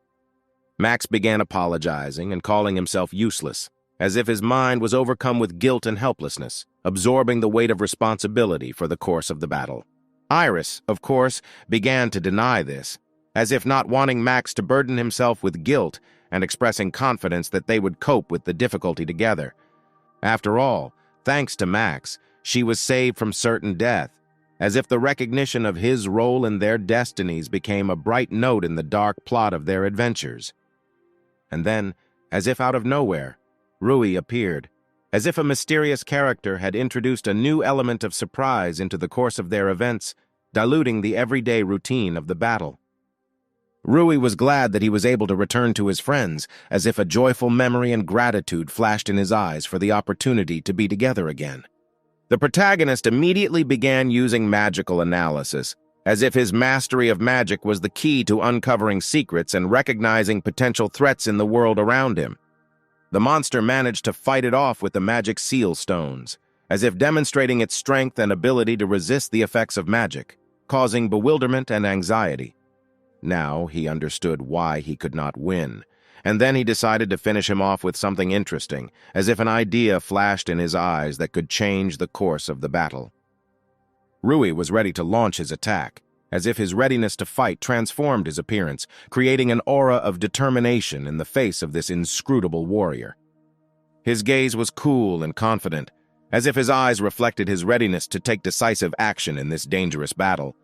Max began apologizing and calling himself useless, as if his mind was overcome with guilt and helplessness, absorbing the weight of responsibility for the course of the battle. Iris, of course, began to deny this, as if not wanting Max to burden himself with guilt and expressing confidence that they would cope with the difficulty together. After all, thanks to Max, she was saved from certain death, as if the recognition of his role in their destinies became a bright note in the dark plot of their adventures. And then, as if out of nowhere, Rui appeared, as if a mysterious character had introduced a new element of surprise into the course of their events, diluting the everyday routine of the battle. Rui was glad that he was able to return to his friends, as if a joyful memory and gratitude flashed in his eyes for the opportunity to be together again. The protagonist immediately began using magical analysis, as if his mastery of magic was the key to uncovering secrets and recognizing potential threats in the world around him. The monster managed to fight it off with the magic seal stones, as if demonstrating its strength and ability to resist the effects of magic, causing bewilderment and anxiety. Now he understood why he could not win, and then he decided to finish him off with something interesting, as if an idea flashed in his eyes that could change the course of the battle. Rui was ready to launch his attack, as if his readiness to fight transformed his appearance, creating an aura of determination in the face of this inscrutable warrior. His gaze was cool and confident, as if his eyes reflected his readiness to take decisive action in this dangerous battle.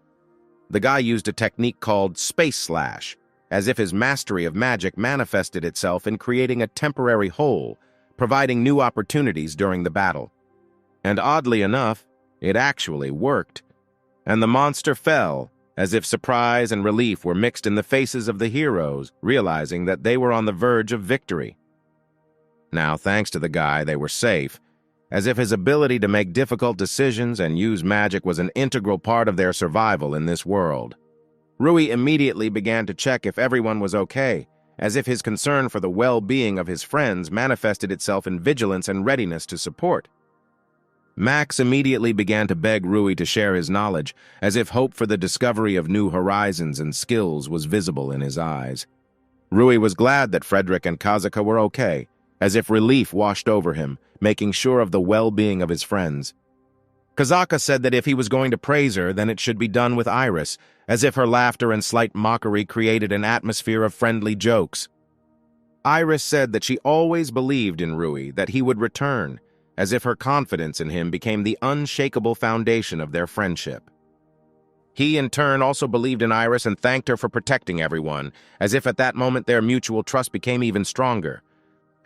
The guy used a technique called Space Slash, as if his mastery of magic manifested itself in creating a temporary hole, providing new opportunities during the battle. And oddly enough, it actually worked, and the monster fell, as if surprise and relief were mixed in the faces of the heroes, realizing that they were on the verge of victory. Now, thanks to the guy, they were safe, as if his ability to make difficult decisions and use magic was an integral part of their survival in this world. Rui immediately began to check if everyone was okay, as if his concern for the well-being of his friends manifested itself in vigilance and readiness to support. Max immediately began to beg Rui to share his knowledge, as if hope for the discovery of new horizons and skills was visible in his eyes. Rui was glad that Frederick and Kazuka were okay, as if relief washed over him, making sure of the well-being of his friends. Kazuka said that if he was going to praise her, then it should be done with Iris, as if her laughter and slight mockery created an atmosphere of friendly jokes. Iris said that she always believed in Rui, that he would return, as if her confidence in him became the unshakable foundation of their friendship. He, in turn, also believed in Iris and thanked her for protecting everyone, as if at that moment their mutual trust became even stronger.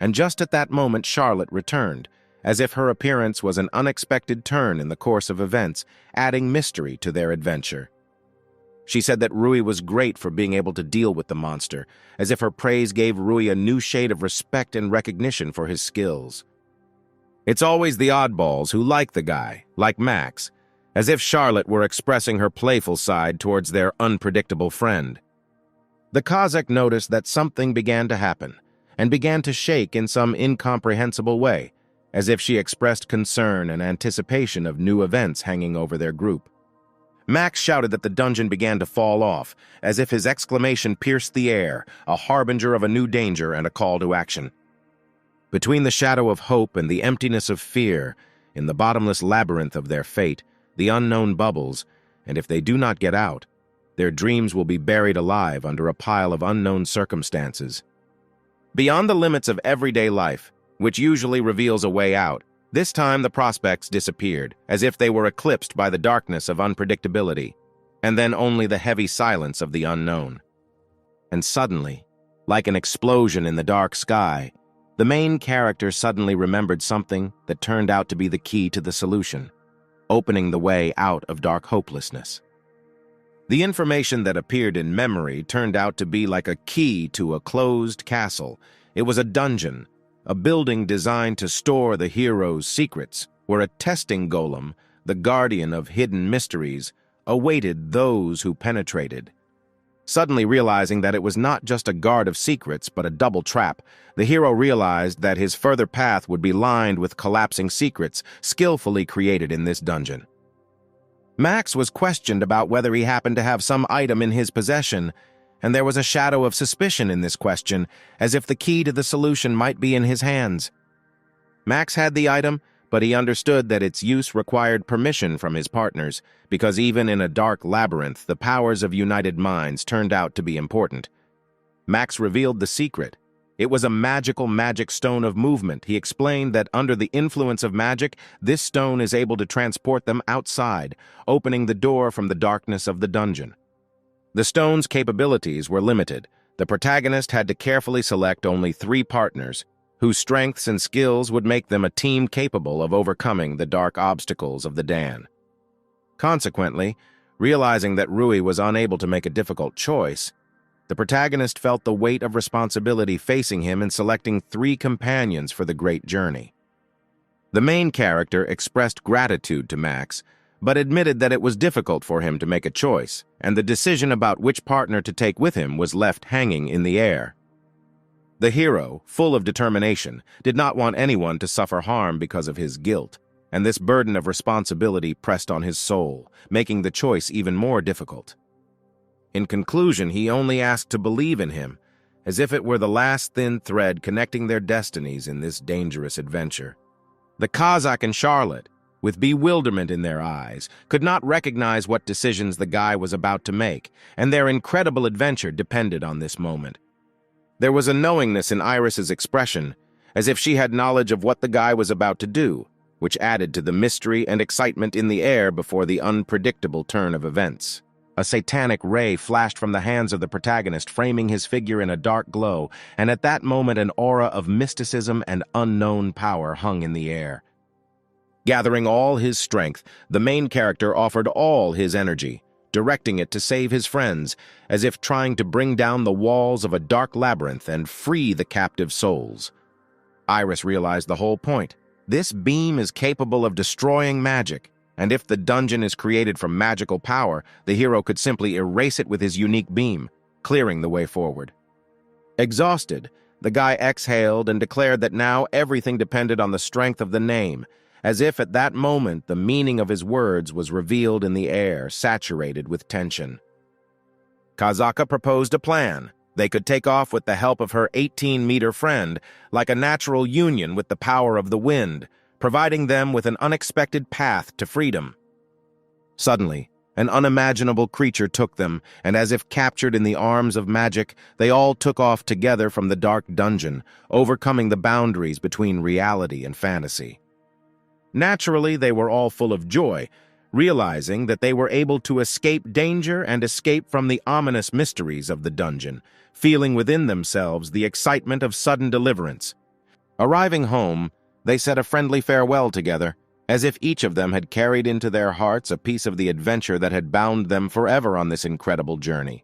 And just at that moment Charlotte returned, as if her appearance was an unexpected turn in the course of events, adding mystery to their adventure. She said that Rui was great for being able to deal with the monster, as if her praise gave Rui a new shade of respect and recognition for his skills. It's always the oddballs who like the guy, like Max, as if Charlotte were expressing her playful side towards their unpredictable friend. The Kazakh noticed that something began to happen, and began to shake in some incomprehensible way, as if she expressed concern and anticipation of new events hanging over their group. Max shouted that the dungeon began to fall off, as if his exclamation pierced the air, a harbinger of a new danger and a call to action. Between the shadow of hope and the emptiness of fear, in the bottomless labyrinth of their fate, the unknown bubbles, and if they do not get out, their dreams will be buried alive under a pile of unknown circumstances. Beyond the limits of everyday life, which usually reveals a way out, this time the prospects disappeared, as if they were eclipsed by the darkness of unpredictability, and then only the heavy silence of the unknown. And suddenly, like an explosion in the dark sky, the main character suddenly remembered something that turned out to be the key to the solution, opening the way out of dark hopelessness. The information that appeared in memory turned out to be like a key to a closed castle. It was a dungeon, a building designed to store the hero's secrets, where a testing golem, the guardian of hidden mysteries, awaited those who penetrated. Suddenly realizing that it was not just a guard of secrets, but a double trap, the hero realized that his further path would be lined with collapsing secrets skillfully created in this dungeon. Max was questioned about whether he happened to have some item in his possession, and there was a shadow of suspicion in this question, as if the key to the solution might be in his hands. Max had the item, but he understood that its use required permission from his partners, because even in a dark labyrinth, the powers of united minds turned out to be important. Max revealed the secret. It was a magic stone of movement. He explained that under the influence of magic, this stone is able to transport them outside, opening the door from the darkness of the dungeon. The stone's capabilities were limited. The protagonist had to carefully select only 3 partners, whose strengths and skills would make them a team capable of overcoming the dark obstacles of the Dan. Consequently, realizing that Rui was unable to make a difficult choice, The protagonist felt the weight of responsibility facing him in selecting 3 companions for the great journey. The main character expressed gratitude to Max, but admitted that it was difficult for him to make a choice, and the decision about which partner to take with him was left hanging in the air. The hero, full of determination, did not want anyone to suffer harm because of his guilt, and this burden of responsibility pressed on his soul, making the choice even more difficult. In conclusion, he only asked to believe in him, as if it were the last thin thread connecting their destinies in this dangerous adventure. The Kazakh and Charlotte, with bewilderment in their eyes, could not recognize what decisions the guy was about to make, and their incredible adventure depended on this moment. There was a knowingness in Iris's expression, as if she had knowledge of what the guy was about to do, which added to the mystery and excitement in the air before the unpredictable turn of events. A satanic ray flashed from the hands of the protagonist, framing his figure in a dark glow, and at that moment an aura of mysticism and unknown power hung in the air. Gathering all his strength, the main character offered all his energy, directing it to save his friends, as if trying to bring down the walls of a dark labyrinth and free the captive souls. Iris realized the whole point. This beam is capable of destroying magic, and if the dungeon is created from magical power, the hero could simply erase it with his unique beam, clearing the way forward. Exhausted, the guy exhaled and declared that now everything depended on the strength of the name, as if at that moment the meaning of his words was revealed in the air, saturated with tension. Kazaka proposed a plan. They could take off with the help of her 18-meter friend, like a natural union with the power of the wind, providing them with an unexpected path to freedom. Suddenly, an unimaginable creature took them, and as if captured in the arms of magic, they all took off together from the dark dungeon, overcoming the boundaries between reality and fantasy. Naturally, they were all full of joy, realizing that they were able to escape danger and escape from the ominous mysteries of the dungeon, feeling within themselves the excitement of sudden deliverance. Arriving home, they said a friendly farewell together, as if each of them had carried into their hearts a piece of the adventure that had bound them forever on this incredible journey.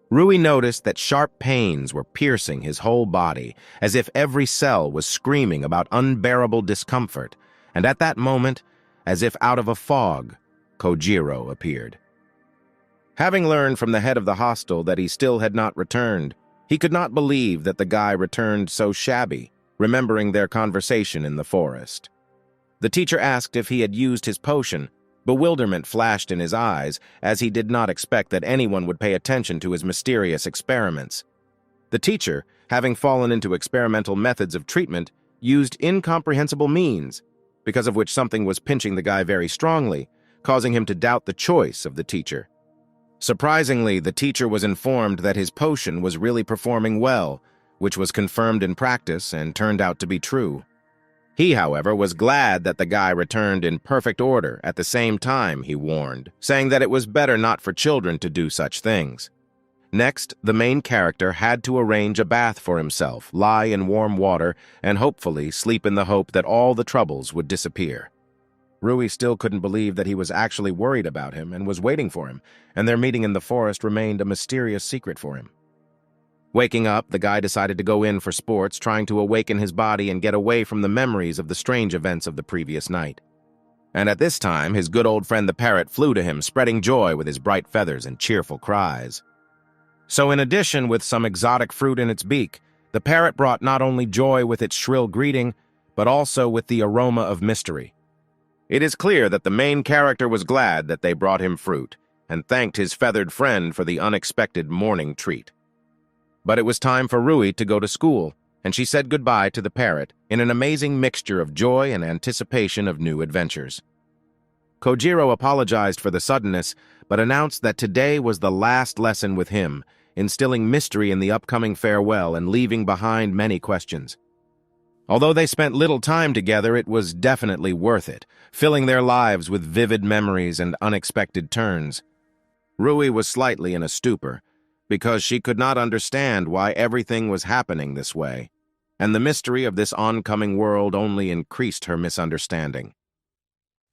Rui noticed that sharp pains were piercing his whole body, as if every cell was screaming about unbearable discomfort, and at that moment, as if out of a fog, Kojiro appeared. Having learned from the head of the hostel that he still had not returned, he could not believe that the guy returned so shabby, remembering their conversation in the forest. The teacher asked if he had used his potion. Bewilderment flashed in his eyes, as he did not expect that anyone would pay attention to his mysterious experiments. The teacher, having fallen into experimental methods of treatment, used incomprehensible means, because of which something was pinching the guy very strongly, causing him to doubt the choice of the teacher. Surprisingly, the teacher was informed that his potion was really performing well, which was confirmed in practice and turned out to be true. He, however, was glad that the guy returned in perfect order at the same time, he warned, saying that it was better not for children to do such things. Next, the main character had to arrange a bath for himself, lie in warm water, and hopefully sleep in the hope that all the troubles would disappear. Rui still couldn't believe that he was actually worried about him and was waiting for him, and their meeting in the forest remained a mysterious secret for him. Waking up, the guy decided to go in for sports, trying to awaken his body and get away from the memories of the strange events of the previous night. And at this time, his good old friend the parrot flew to him, spreading joy with his bright feathers and cheerful cries. So in addition, with some exotic fruit in its beak, the parrot brought not only joy with its shrill greeting, but also with the aroma of mystery. It is clear that the main character was glad that they brought him fruit, and thanked his feathered friend for the unexpected morning treat. But it was time for Rui to go to school, and she said goodbye to the parrot in an amazing mixture of joy and anticipation of new adventures. Kojiro apologized for the suddenness, but announced that today was the last lesson with him, instilling mystery in the upcoming farewell and leaving behind many questions. Although they spent little time together, it was definitely worth it, filling their lives with vivid memories and unexpected turns. Rui was slightly in a stupor, because she could not understand why everything was happening this way, and the mystery of this oncoming world only increased her misunderstanding.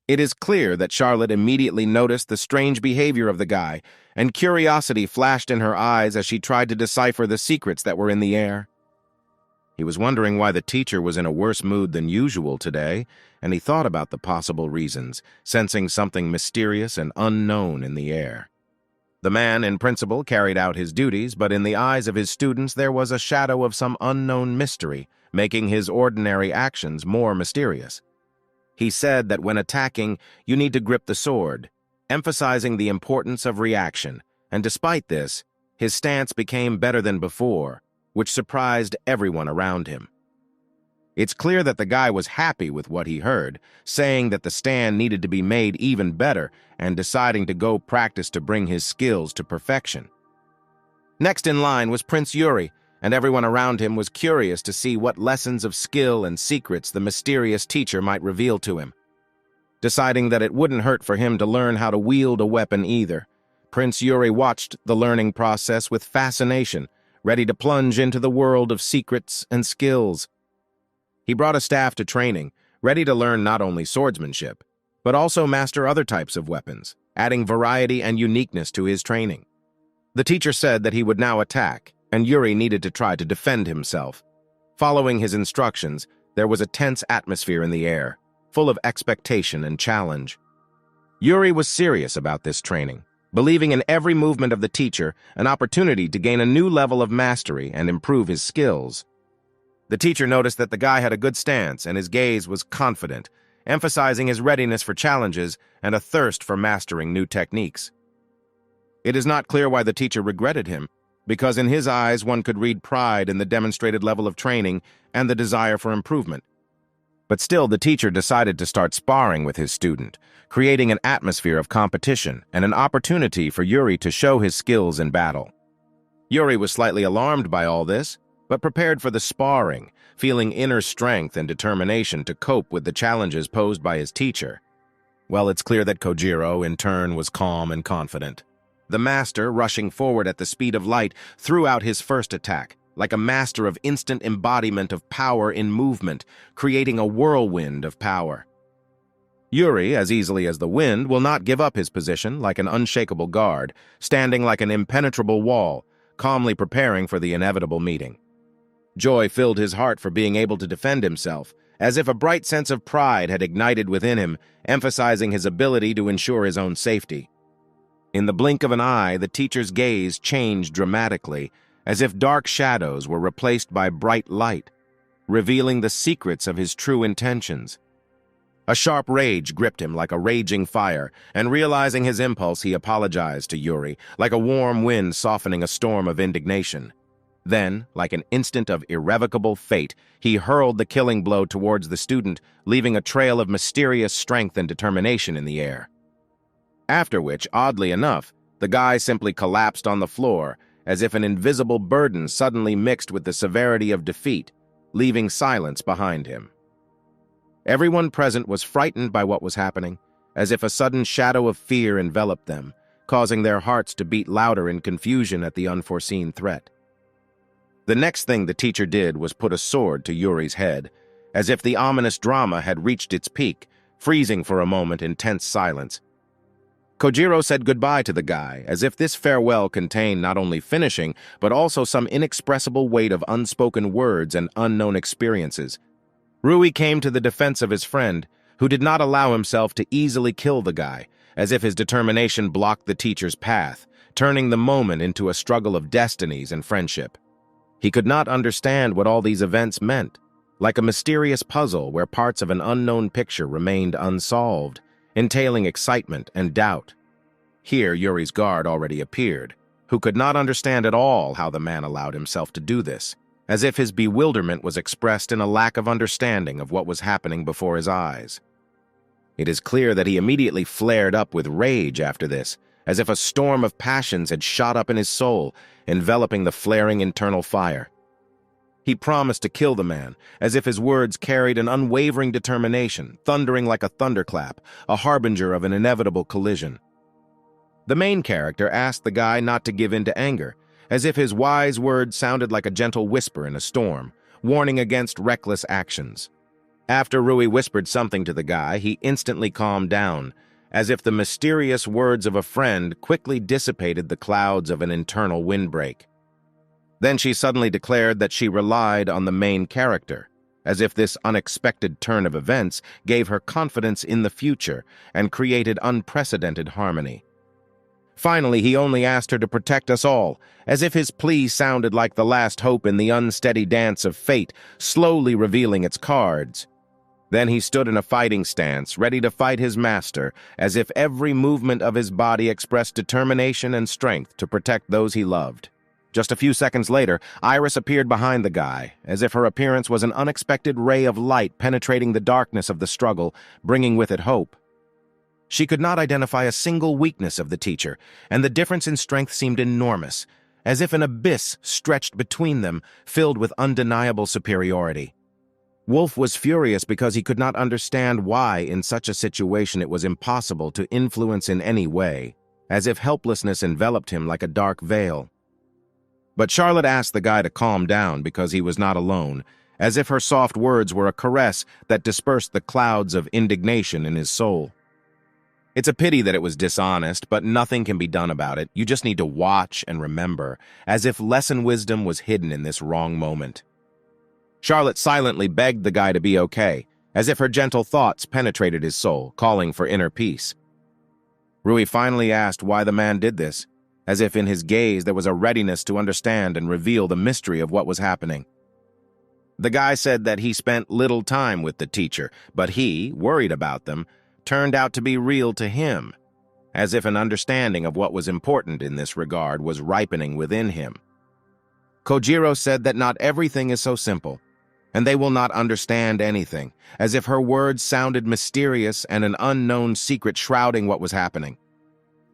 It is clear that Charlotte immediately noticed the strange behavior of the guy, and curiosity flashed in her eyes as she tried to decipher the secrets that were in the air. He was wondering why the teacher was in a worse mood than usual today, and he thought about the possible reasons, sensing something mysterious and unknown in the air. The man, in principle, carried out his duties, but in the eyes of his students there was a shadow of some unknown mystery, making his ordinary actions more mysterious. He said that when attacking, you need to grip the sword, emphasizing the importance of reaction, and despite this, his stance became better than before, which surprised everyone around him. It's clear that the guy was happy with what he heard, saying that the stand needed to be made even better and deciding to go practice to bring his skills to perfection. Next in line was Prince Yuri, and everyone around him was curious to see what lessons of skill and secrets the mysterious teacher might reveal to him. Deciding that it wouldn't hurt for him to learn how to wield a weapon either, Prince Yuri watched the learning process with fascination, ready to plunge into the world of secrets and skills. He brought a staff to training, ready to learn not only swordsmanship, but also master other types of weapons, adding variety and uniqueness to his training. The teacher said that he would now attack, and Yuri needed to try to defend himself. Following his instructions, there was a tense atmosphere in the air, full of expectation and challenge. Yuri was serious about this training, believing in every movement of the teacher an opportunity to gain a new level of mastery and improve his skills. The teacher noticed that the guy had a good stance and his gaze was confident, emphasizing his readiness for challenges and a thirst for mastering new techniques. It is not clear why the teacher regretted him, because in his eyes one could read pride in the demonstrated level of training and the desire for improvement. But still, the teacher decided to start sparring with his student, creating an atmosphere of competition and an opportunity for Yuri to show his skills in battle. Yuri was slightly alarmed by all this, but prepared for the sparring, feeling inner strength and determination to cope with the challenges posed by his teacher. Well, it's clear that Kojiro, in turn, was calm and confident. The master, rushing forward at the speed of light, threw out his first attack, like a master of instant embodiment of power in movement, creating a whirlwind of power. Yuri, as easily as the wind, will not give up his position like an unshakable guard, standing like an impenetrable wall, calmly preparing for the inevitable meeting. Joy filled his heart for being able to defend himself, as if a bright sense of pride had ignited within him, emphasizing his ability to ensure his own safety. In the blink of an eye, the teacher's gaze changed dramatically, as if dark shadows were replaced by bright light, revealing the secrets of his true intentions. A sharp rage gripped him like a raging fire, and realizing his impulse, he apologized to Yuri, like a warm wind softening a storm of indignation. Then, like an instant of irrevocable fate, he hurled the killing blow towards the student, leaving a trail of mysterious strength and determination in the air. After which, oddly enough, the guy simply collapsed on the floor, as if an invisible burden suddenly mixed with the severity of defeat, leaving silence behind him. Everyone present was frightened by what was happening, as if a sudden shadow of fear enveloped them, causing their hearts to beat louder in confusion at the unforeseen threat. The next thing the teacher did was put a sword to Yuri's head, as if the ominous drama had reached its peak, freezing for a moment in tense silence. Kojiro said goodbye to the guy, as if this farewell contained not only finishing, but also some inexpressible weight of unspoken words and unknown experiences. Rui came to the defense of his friend, who did not allow himself to easily kill the guy, as if his determination blocked the teacher's path, turning the moment into a struggle of destinies and friendship. He could not understand what all these events meant, like a mysterious puzzle where parts of an unknown picture remained unsolved, entailing excitement and doubt. Here, Yuri's guard already appeared, who could not understand at all how the man allowed himself to do this, as if his bewilderment was expressed in a lack of understanding of what was happening before his eyes. It is clear that he immediately flared up with rage after this, as if a storm of passions had shot up in his soul, enveloping the flaring internal fire. He promised to kill the man, as if his words carried an unwavering determination, thundering like a thunderclap, a harbinger of an inevitable collision. The main character asked the guy not to give in to anger, as if his wise words sounded like a gentle whisper in a storm, warning against reckless actions. After Rui whispered something to the guy, he instantly calmed down, as if the mysterious words of a friend quickly dissipated the clouds of an internal windbreak. Then she suddenly declared that she relied on the main character, as if this unexpected turn of events gave her confidence in the future and created unprecedented harmony. Finally, he only asked her to protect us all, as if his plea sounded like the last hope in the unsteady dance of fate, slowly revealing its cards. Then he stood in a fighting stance, ready to fight his master, as if every movement of his body expressed determination and strength to protect those he loved. Just a few seconds later, Iris appeared behind the guy, as if her appearance was an unexpected ray of light penetrating the darkness of the struggle, bringing with it hope. She could not identify a single weakness of the teacher, and the difference in strength seemed enormous, as if an abyss stretched between them, filled with undeniable superiority. Wolf was furious because he could not understand why, in such a situation, it was impossible to influence in any way, as if helplessness enveloped him like a dark veil. But Charlotte asked the guy to calm down because he was not alone, as if her soft words were a caress that dispersed the clouds of indignation in his soul. It's a pity that it was dishonest, but nothing can be done about it. You just need to watch and remember, as if lesson wisdom was hidden in this wrong moment. Charlotte silently begged the guy to be okay, as if her gentle thoughts penetrated his soul, calling for inner peace. Rui finally asked why the man did this, as if in his gaze there was a readiness to understand and reveal the mystery of what was happening. The guy said that he spent little time with the teacher, but he, worried about them, turned out to be real to him, as if an understanding of what was important in this regard was ripening within him. Kojiro said that not everything is so simple, and they will not understand anything, as if her words sounded mysterious and an unknown secret shrouding what was happening.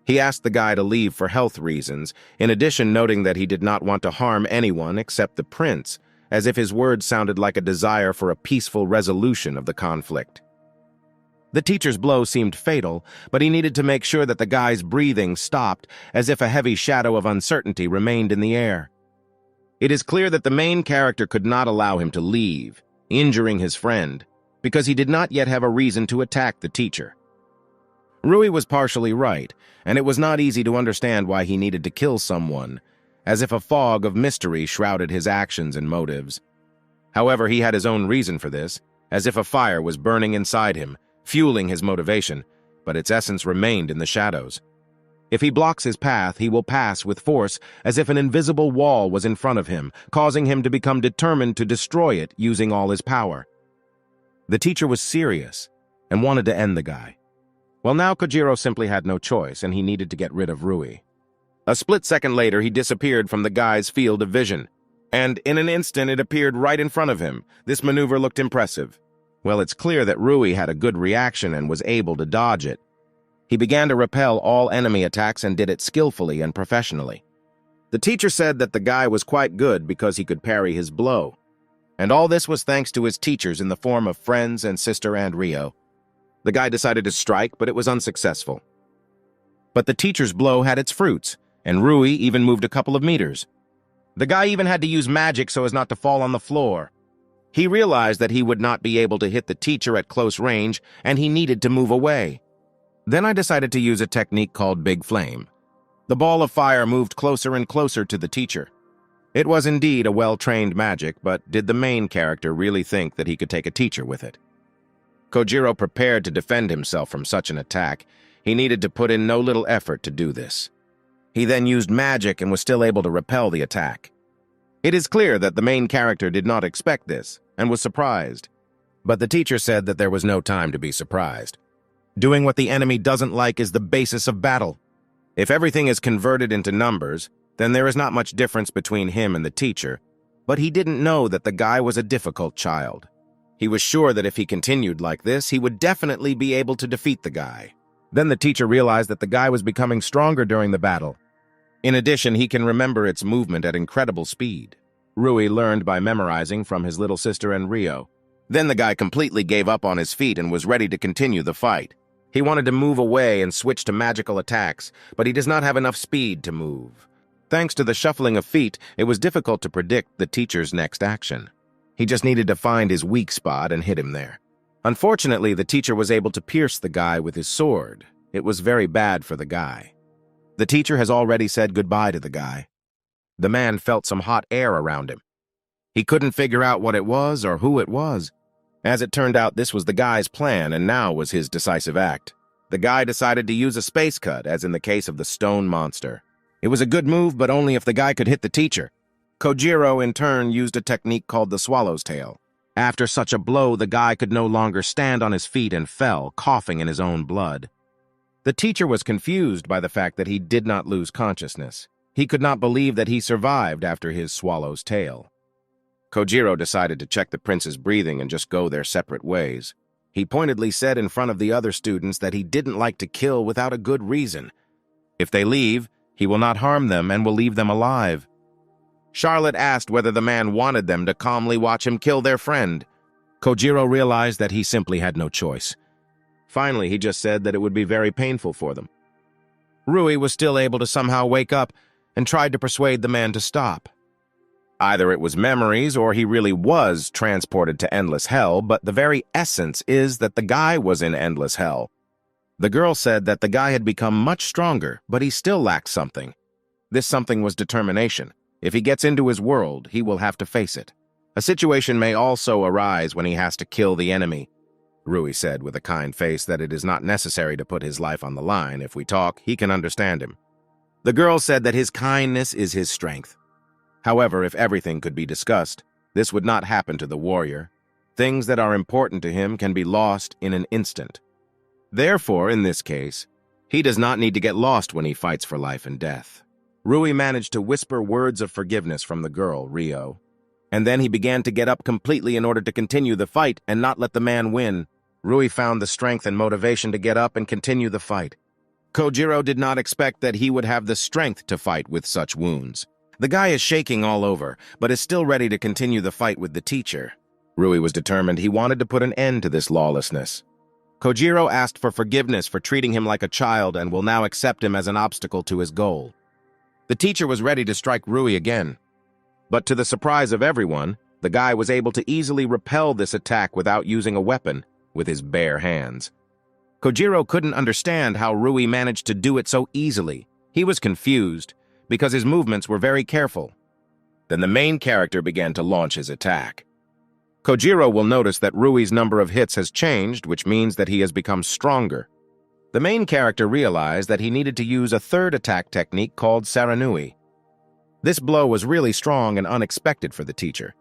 He asked the guy to leave for health reasons, in addition noting that he did not want to harm anyone except the prince, as if his words sounded like a desire for a peaceful resolution of the conflict. The teacher's blow seemed fatal, but he needed to make sure that the guy's breathing stopped, as if a heavy shadow of uncertainty remained in the air. It is clear that the main character could not allow him to leave, injuring his friend, because he did not yet have a reason to attack the teacher. Rui was partially right, and it was not easy to understand why he needed to kill someone, as if a fog of mystery shrouded his actions and motives. However, he had his own reason for this, as if a fire was burning inside him, fueling his motivation, but its essence remained in the shadows. If he blocks his path, he will pass with force, as if an invisible wall was in front of him, causing him to become determined to destroy it using all his power. The teacher was serious and wanted to end the guy. Well, now Kojiro simply had no choice, and he needed to get rid of Rui. A split second later, he disappeared from the guy's field of vision, and in an instant it appeared right in front of him. This maneuver looked impressive. Well, it's clear that Rui had a good reaction and was able to dodge it. He began to repel all enemy attacks and did it skillfully and professionally. The teacher said that the guy was quite good because he could parry his blow. And all this was thanks to his teachers in the form of friends and Sister and Rio. The guy decided to strike, but it was unsuccessful. But the teacher's blow had its fruits, and Rui even moved a couple of meters. The guy even had to use magic so as not to fall on the floor. He realized that he would not be able to hit the teacher at close range, and he needed to move away. Then I decided to use a technique called Big Flame. The ball of fire moved closer and closer to the teacher. It was indeed a well-trained magic, but did the main character really think that he could take a teacher with it? Kojiro prepared to defend himself from such an attack. He needed to put in no little effort to do this. He then used magic and was still able to repel the attack. It is clear that the main character did not expect this and was surprised. But the teacher said that there was no time to be surprised. Doing what the enemy doesn't like is the basis of battle. If everything is converted into numbers, then there is not much difference between him and the teacher. But he didn't know that the guy was a difficult child. He was sure that if he continued like this, he would definitely be able to defeat the guy. Then the teacher realized that the guy was becoming stronger during the battle. In addition, he can remember its movement at incredible speed. Rui learned by memorizing from his little sister and Rio. Then the guy completely gave up on his feet and was ready to continue the fight. He wanted to move away and switch to magical attacks, but he does not have enough speed to move. Thanks to the shuffling of feet, it was difficult to predict the teacher's next action. He just needed to find his weak spot and hit him there. Unfortunately, the teacher was able to pierce the guy with his sword. It was very bad for the guy. The teacher has already said goodbye to the guy. The man felt some hot air around him. He couldn't figure out what it was or who it was. As it turned out, this was the guy's plan, and now was his decisive act. The guy decided to use a space cut, as in the case of the stone monster. It was a good move, but only if the guy could hit the teacher. Kojiro, in turn, used a technique called the swallow's tail. After such a blow, the guy could no longer stand on his feet and fell, coughing in his own blood. The teacher was confused by the fact that he did not lose consciousness. He could not believe that he survived after his swallow's tail. Kojiro decided to check the prince's breathing and just go their separate ways. He pointedly said in front of the other students that he didn't like to kill without a good reason. If they leave, he will not harm them and will leave them alive. Charlotte asked whether the man wanted them to calmly watch him kill their friend. Kojiro realized that he simply had no choice. Finally, he just said that it would be very painful for them. Rui was still able to somehow wake up and tried to persuade the man to stop. Either it was memories or he really was transported to endless hell, but the very essence is that the guy was in endless hell. The girl said that the guy had become much stronger, but he still lacked something. This something was determination. If he gets into his world, he will have to face it. A situation may also arise when he has to kill the enemy. Rui said with a kind face that it is not necessary to put his life on the line. If we talk, he can understand him. The girl said that his kindness is his strength. However, if everything could be discussed, this would not happen to the warrior. Things that are important to him can be lost in an instant. Therefore, in this case, he does not need to get lost when he fights for life and death. Rui managed to whisper words of forgiveness from the girl, Rio. And then he began to get up completely in order to continue the fight and not let the man win. Rui found the strength and motivation to get up and continue the fight. Kojiro did not expect that he would have the strength to fight with such wounds. The guy is shaking all over, but is still ready to continue the fight with the teacher. Rui was determined he wanted to put an end to this lawlessness. Kojiro asked for forgiveness for treating him like a child and will now accept him as an obstacle to his goal. The teacher was ready to strike Rui again. But to the surprise of everyone, the guy was able to easily repel this attack without using a weapon, with his bare hands. Kojiro couldn't understand how Rui managed to do it so easily. He was confused, because his movements were very careful. Then the main character began to launch his attack. Kojiro will notice that Rui's number of hits has changed, which means that he has become stronger. The main character realized that he needed to use a third attack technique called Saranui. This blow was really strong and unexpected for the teacher.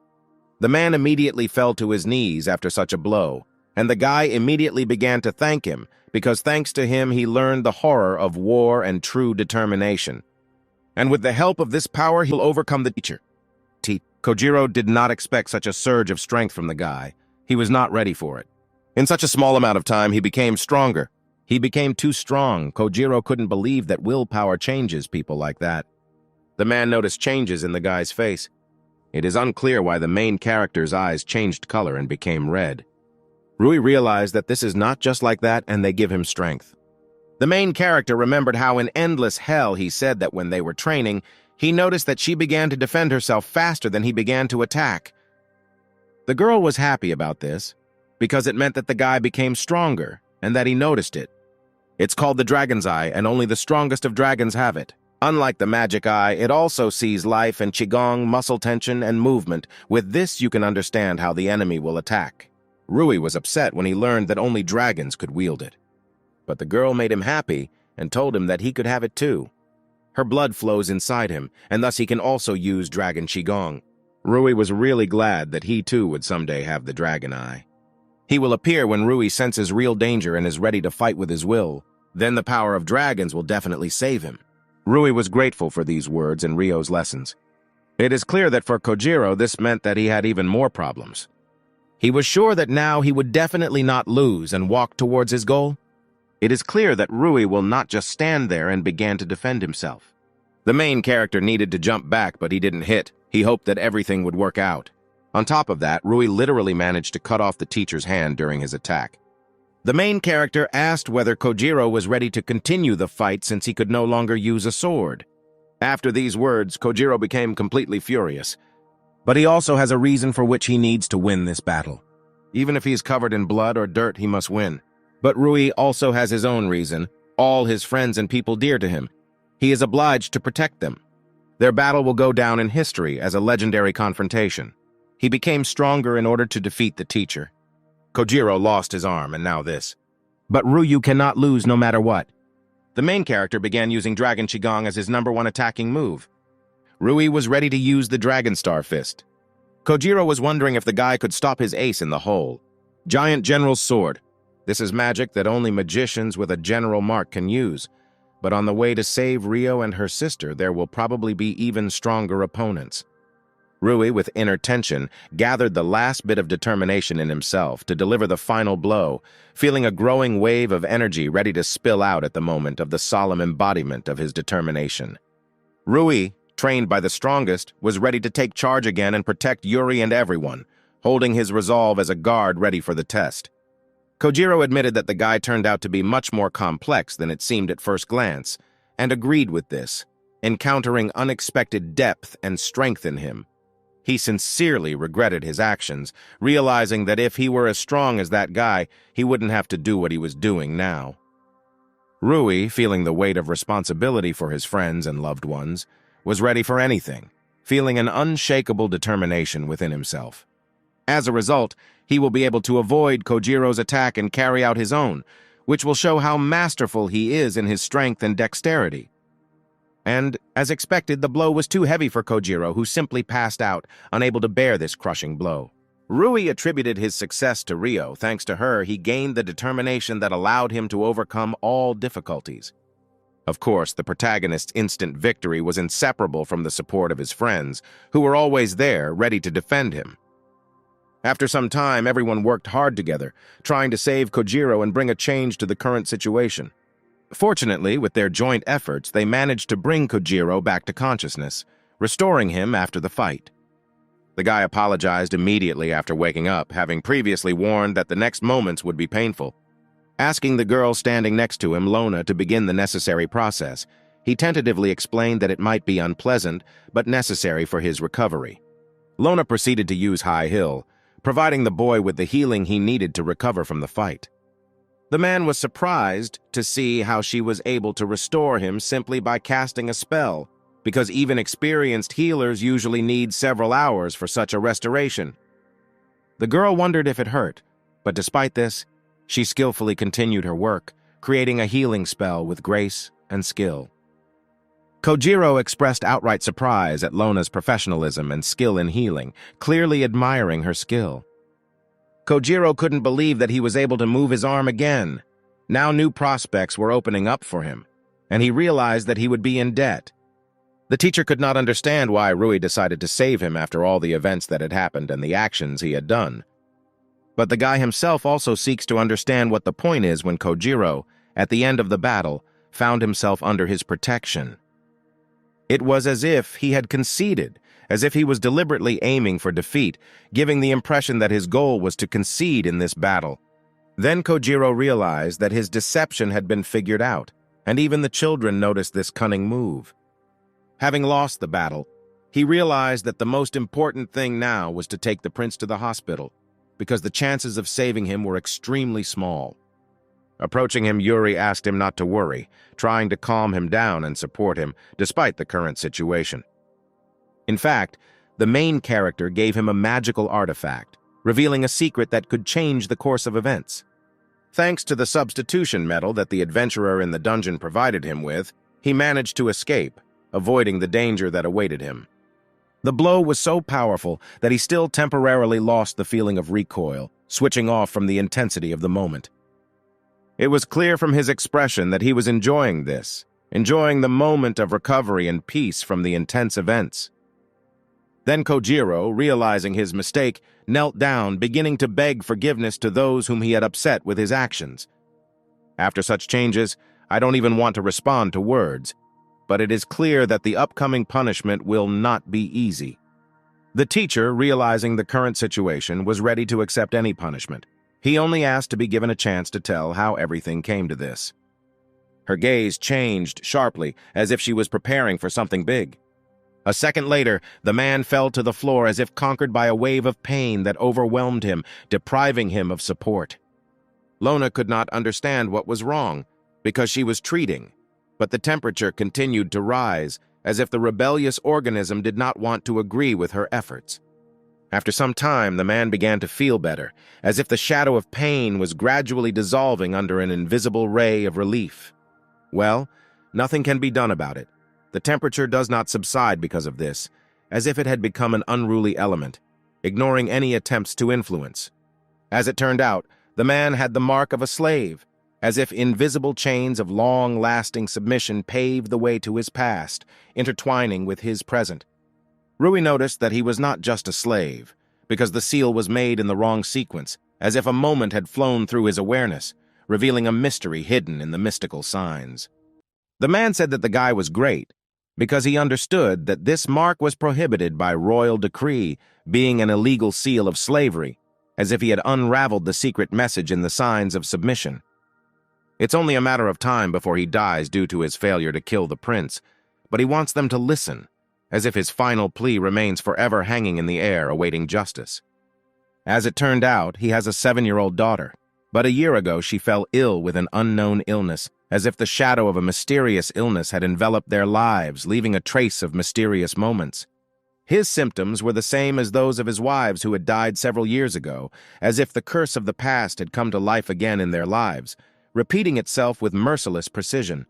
The man immediately fell to his knees after such a blow, and the guy immediately began to thank him, because thanks to him he learned the horror of war and true determination. And with the help of this power, he'll overcome the teacher. Kojiro did not expect such a surge of strength from the guy. He was not ready for it. In such a small amount of time, he became stronger. He became too strong. Kojiro couldn't believe that willpower changes people like that. The man noticed changes in the guy's face. It is unclear why the main character's eyes changed color and became red. Rui realized that this is not just like that, and they give him strength. The main character remembered how in endless hell he said that when they were training, he noticed that she began to defend herself faster than he began to attack. The girl was happy about this, because it meant that the guy became stronger, and that he noticed it. It's called the Dragon's Eye, and only the strongest of dragons have it. Unlike the Magic Eye, it also sees life and qigong, muscle tension, and movement. With this, you can understand how the enemy will attack. Rui was upset when he learned that only dragons could wield it. But the girl made him happy and told him that he could have it too. Her blood flows inside him, and thus he can also use Dragon Qigong. Rui was really glad that he too would someday have the Dragon Eye. He will appear when Rui senses real danger and is ready to fight with his will. Then the power of dragons will definitely save him. Rui was grateful for these words and Rio's lessons. It is clear that for Kojiro, this meant that he had even more problems. He was sure that now he would definitely not lose and walk towards his goal. It is clear that Rui will not just stand there and began to defend himself. The main character needed to jump back, but he didn't hit. He hoped that everything would work out. On top of that, Rui literally managed to cut off the teacher's hand during his attack. The main character asked whether Kojiro was ready to continue the fight since he could no longer use a sword. After these words, Kojiro became completely furious. But he also has a reason for which he needs to win this battle. Even if he's covered in blood or dirt, he must win. But Rui also has his own reason, all his friends and people dear to him. He is obliged to protect them. Their battle will go down in history as a legendary confrontation. He became stronger in order to defeat the teacher. Kojiro lost his arm, and now this. But Ryu cannot lose no matter what. The main character began using Dragon Qigong as his #1 attacking move. Rui was ready to use the Dragon Star Fist. Kojiro was wondering if the guy could stop his ace in the hole. Giant General's Sword. This is magic that only magicians with a general mark can use. But on the way to save Rio and her sister, there will probably be even stronger opponents. Rui, with inner tension, gathered the last bit of determination in himself to deliver the final blow, feeling a growing wave of energy ready to spill out at the moment of the solemn embodiment of his determination. Rui, trained by the strongest, was ready to take charge again and protect Yuri and everyone, holding his resolve as a guard ready for the test. Kojiro admitted that the guy turned out to be much more complex than it seemed at first glance, and agreed with this, encountering unexpected depth and strength in him. He sincerely regretted his actions, realizing that if he were as strong as that guy, he wouldn't have to do what he was doing now. Rui, feeling the weight of responsibility for his friends and loved ones, was ready for anything, feeling an unshakable determination within himself. As a result, he will be able to avoid Kojiro's attack and carry out his own, which will show how masterful he is in his strength and dexterity. And, as expected, the blow was too heavy for Kojiro, who simply passed out, unable to bear this crushing blow. Rui attributed his success to Rio. Thanks to her, he gained the determination that allowed him to overcome all difficulties. Of course, the protagonist's instant victory was inseparable from the support of his friends, who were always there, ready to defend him. After some time, everyone worked hard together, trying to save Kojiro and bring a change to the current situation. Fortunately, with their joint efforts, they managed to bring Kojiro back to consciousness, restoring him after the fight. The guy apologized immediately after waking up, having previously warned that the next moments would be painful. Asking the girl standing next to him, Lona, to begin the necessary process, he tentatively explained that it might be unpleasant, but necessary for his recovery. Lona proceeded to use High Hill, providing the boy with the healing he needed to recover from the fight. The man was surprised to see how she was able to restore him simply by casting a spell, because even experienced healers usually need several hours for such a restoration. The girl wondered if it hurt, but despite this, she skillfully continued her work, creating a healing spell with grace and skill. Kojiro expressed outright surprise at Lona's professionalism and skill in healing, clearly admiring her skill. Kojiro couldn't believe that he was able to move his arm again. Now new prospects were opening up for him, and he realized that he would be in debt. The teacher could not understand why Rui decided to save him after all the events that had happened and the actions he had done. But the guy himself also seeks to understand what the point is when Kojiro, at the end of the battle, found himself under his protection. It was as if he had conceded, as if he was deliberately aiming for defeat, giving the impression that his goal was to concede in this battle. Then Kojiro realized that his deception had been figured out, and even the children noticed this cunning move. Having lost the battle, he realized that the most important thing now was to take the prince to the hospital, because the chances of saving him were extremely small. Approaching him, Yuri asked him not to worry, trying to calm him down and support him, despite the current situation. In fact, the main character gave him a magical artifact, revealing a secret that could change the course of events. Thanks to the substitution medal that the adventurer in the dungeon provided him with, he managed to escape, avoiding the danger that awaited him. The blow was so powerful that he still temporarily lost the feeling of recoil, switching off from the intensity of the moment. It was clear from his expression that he was enjoying this, enjoying the moment of recovery and peace from the intense events. Then Kojiro, realizing his mistake, knelt down, beginning to beg forgiveness to those whom he had upset with his actions. After such changes, I don't even want to respond to words, but it is clear that the upcoming punishment will not be easy. The teacher, realizing the current situation, was ready to accept any punishment. He only asked to be given a chance to tell how everything came to this. Her gaze changed sharply, as if she was preparing for something big. A second later, the man fell to the floor as if conquered by a wave of pain that overwhelmed him, depriving him of support. Lona could not understand what was wrong, because she was treating, but the temperature continued to rise, as if the rebellious organism did not want to agree with her efforts. After some time, the man began to feel better, as if the shadow of pain was gradually dissolving under an invisible ray of relief. Well, nothing can be done about it. The temperature does not subside because of this, as if it had become an unruly element, ignoring any attempts to influence. As it turned out, the man had the mark of a slave, as if invisible chains of long-lasting submission paved the way to his past, intertwining with his present. Rui noticed that he was not just a slave, because the seal was made in the wrong sequence, as if a moment had flown through his awareness, revealing a mystery hidden in the mystical signs. The man said that the guy was great, because he understood that this mark was prohibited by royal decree, being an illegal seal of slavery, as if he had unraveled the secret message in the signs of submission. It's only a matter of time before he dies due to his failure to kill the prince, but he wants them to listen, as if his final plea remains forever hanging in the air awaiting justice. As it turned out, he has a 7-year-old daughter, but a year ago she fell ill with an unknown illness, as if the shadow of a mysterious illness had enveloped their lives, leaving a trace of mysterious moments. His symptoms were the same as those of his wives who had died several years ago, as if the curse of the past had come to life again in their lives, repeating itself with merciless precision.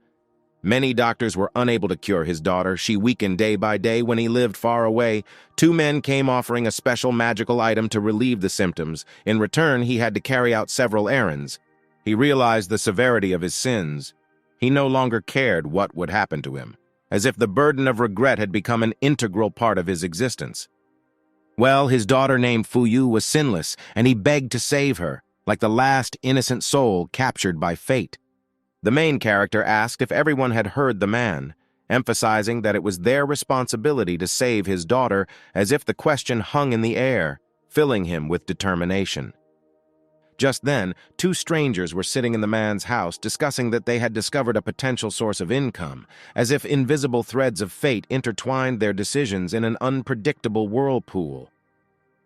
Many doctors were unable to cure his daughter. She weakened day by day when he lived far away. 2 men came offering a special magical item to relieve the symptoms. In return, he had to carry out several errands. He realized the severity of his sins. He no longer cared what would happen to him, as if the burden of regret had become an integral part of his existence. Well, his daughter named Fuyu was sinless, and he begged to save her, like the last innocent soul captured by fate. The main character asked if everyone had heard the man, emphasizing that it was their responsibility to save his daughter, as if the question hung in the air, filling him with determination. Just then, 2 strangers were sitting in the man's house discussing that they had discovered a potential source of income, as if invisible threads of fate intertwined their decisions in an unpredictable whirlpool.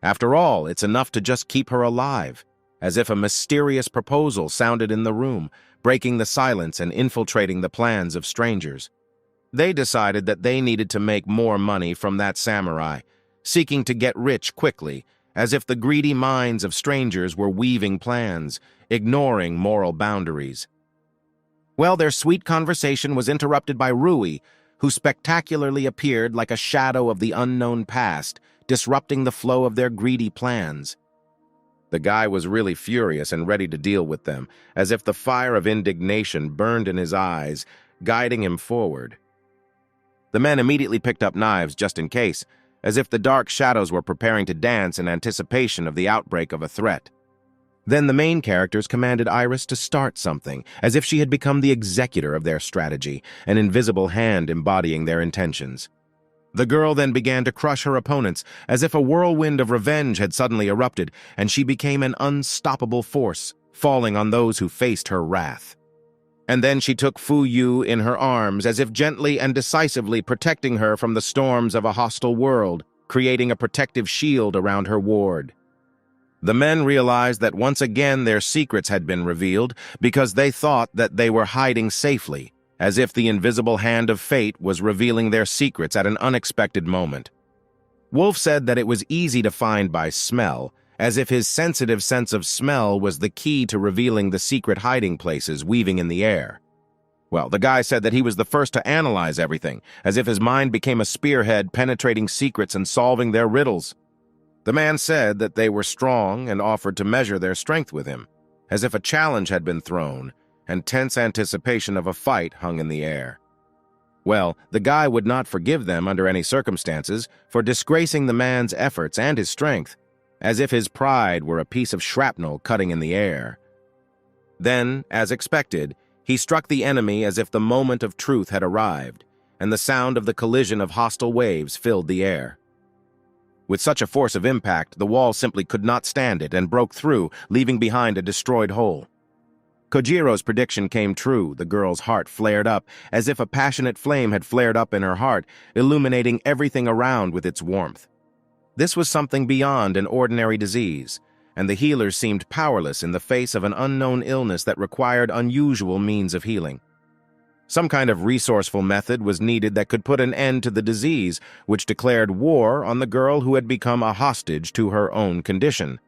After all, it's enough to just keep her alive, as if a mysterious proposal sounded in the room, breaking the silence and infiltrating the plans of strangers. They decided that they needed to make more money from that samurai, seeking to get rich quickly, as if the greedy minds of strangers were weaving plans, ignoring moral boundaries. Well, their sweet conversation was interrupted by Rui, who spectacularly appeared like a shadow of the unknown past, disrupting the flow of their greedy plans. The guy was really furious and ready to deal with them, as if the fire of indignation burned in his eyes, guiding him forward. The men immediately picked up knives just in case, as if the dark shadows were preparing to dance in anticipation of the outbreak of a threat. Then the main characters commanded Iris to start something, as if she had become the executor of their strategy, an invisible hand embodying their intentions. The girl then began to crush her opponents, as if a whirlwind of revenge had suddenly erupted, and she became an unstoppable force, falling on those who faced her wrath. And then she took Fu Yu in her arms, as if gently and decisively protecting her from the storms of a hostile world, creating a protective shield around her ward. The men realized that once again their secrets had been revealed because they thought that they were hiding safely, as if the invisible hand of fate was revealing their secrets at an unexpected moment. Wolf said that it was easy to find by smell, as if his sensitive sense of smell was the key to revealing the secret hiding places weaving in the air. Well, the guy said that he was the first to analyze everything, as if his mind became a spearhead penetrating secrets and solving their riddles. The man said that they were strong and offered to measure their strength with him, as if a challenge had been thrown, and tense anticipation of a fight hung in the air. Well, the guy would not forgive them under any circumstances for disgracing the man's efforts and his strength, as if his pride were a piece of shrapnel cutting in the air. Then, as expected, he struck the enemy as if the moment of truth had arrived, and the sound of the collision of hostile waves filled the air. With such a force of impact, the wall simply could not stand it and broke through, leaving behind a destroyed hole. Kojiro's prediction came true. The girl's heart flared up, as if a passionate flame had flared up in her heart, illuminating everything around with its warmth. This was something beyond an ordinary disease, and the healers seemed powerless in the face of an unknown illness that required unusual means of healing. Some kind of resourceful method was needed that could put an end to the disease, which declared war on the girl who had become a hostage to her own condition.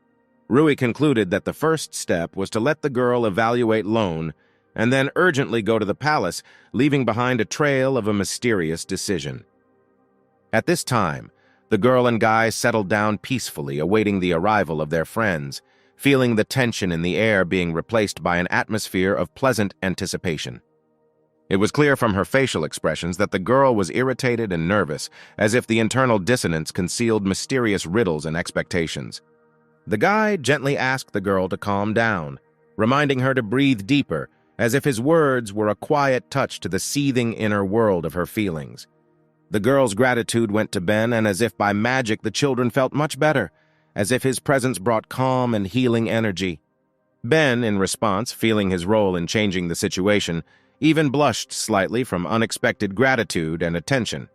Rui concluded that the first step was to let the girl evaluate Lone and then urgently go to the palace, leaving behind a trail of a mysterious decision. At this time, the girl and guy settled down peacefully, awaiting the arrival of their friends, feeling the tension in the air being replaced by an atmosphere of pleasant anticipation. It was clear from her facial expressions that the girl was irritated and nervous, as if the internal dissonance concealed mysterious riddles and expectations. The guy gently asked the girl to calm down, reminding her to breathe deeper, as if his words were a quiet touch to the seething inner world of her feelings. The girl's gratitude went to Ben, and as if by magic the children felt much better, as if his presence brought calm and healing energy. Ben, in response, feeling his role in changing the situation, even blushed slightly from unexpected gratitude and attention.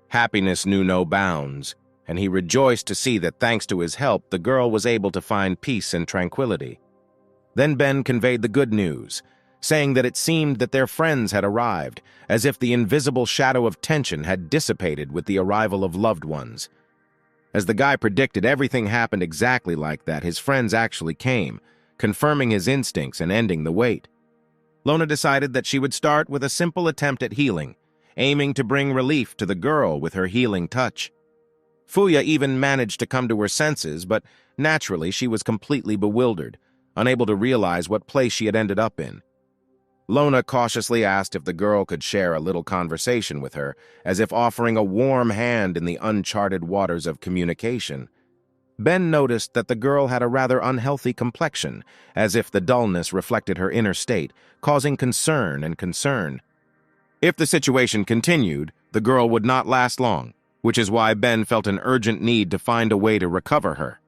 Happiness knew no bounds, and he rejoiced to see that thanks to his help, the girl was able to find peace and tranquility. Then Ben conveyed the good news, saying that it seemed that their friends had arrived, as if the invisible shadow of tension had dissipated with the arrival of loved ones. As the guy predicted, everything happened exactly like that. His friends actually came, confirming his instincts and ending the wait. Lona decided that she would start with a simple attempt at healing, aiming to bring relief to the girl with her healing touch. Fuya even managed to come to her senses, but naturally she was completely bewildered, unable to realize what place she had ended up in. Lona cautiously asked if the girl could share a little conversation with her, as if offering a warm hand in the uncharted waters of communication. Ben noticed that the girl had a rather unhealthy complexion, as if the dullness reflected her inner state, causing concern and concern. If the situation continued, the girl would not last long, which is why Ben felt an urgent need to find a way to recover her.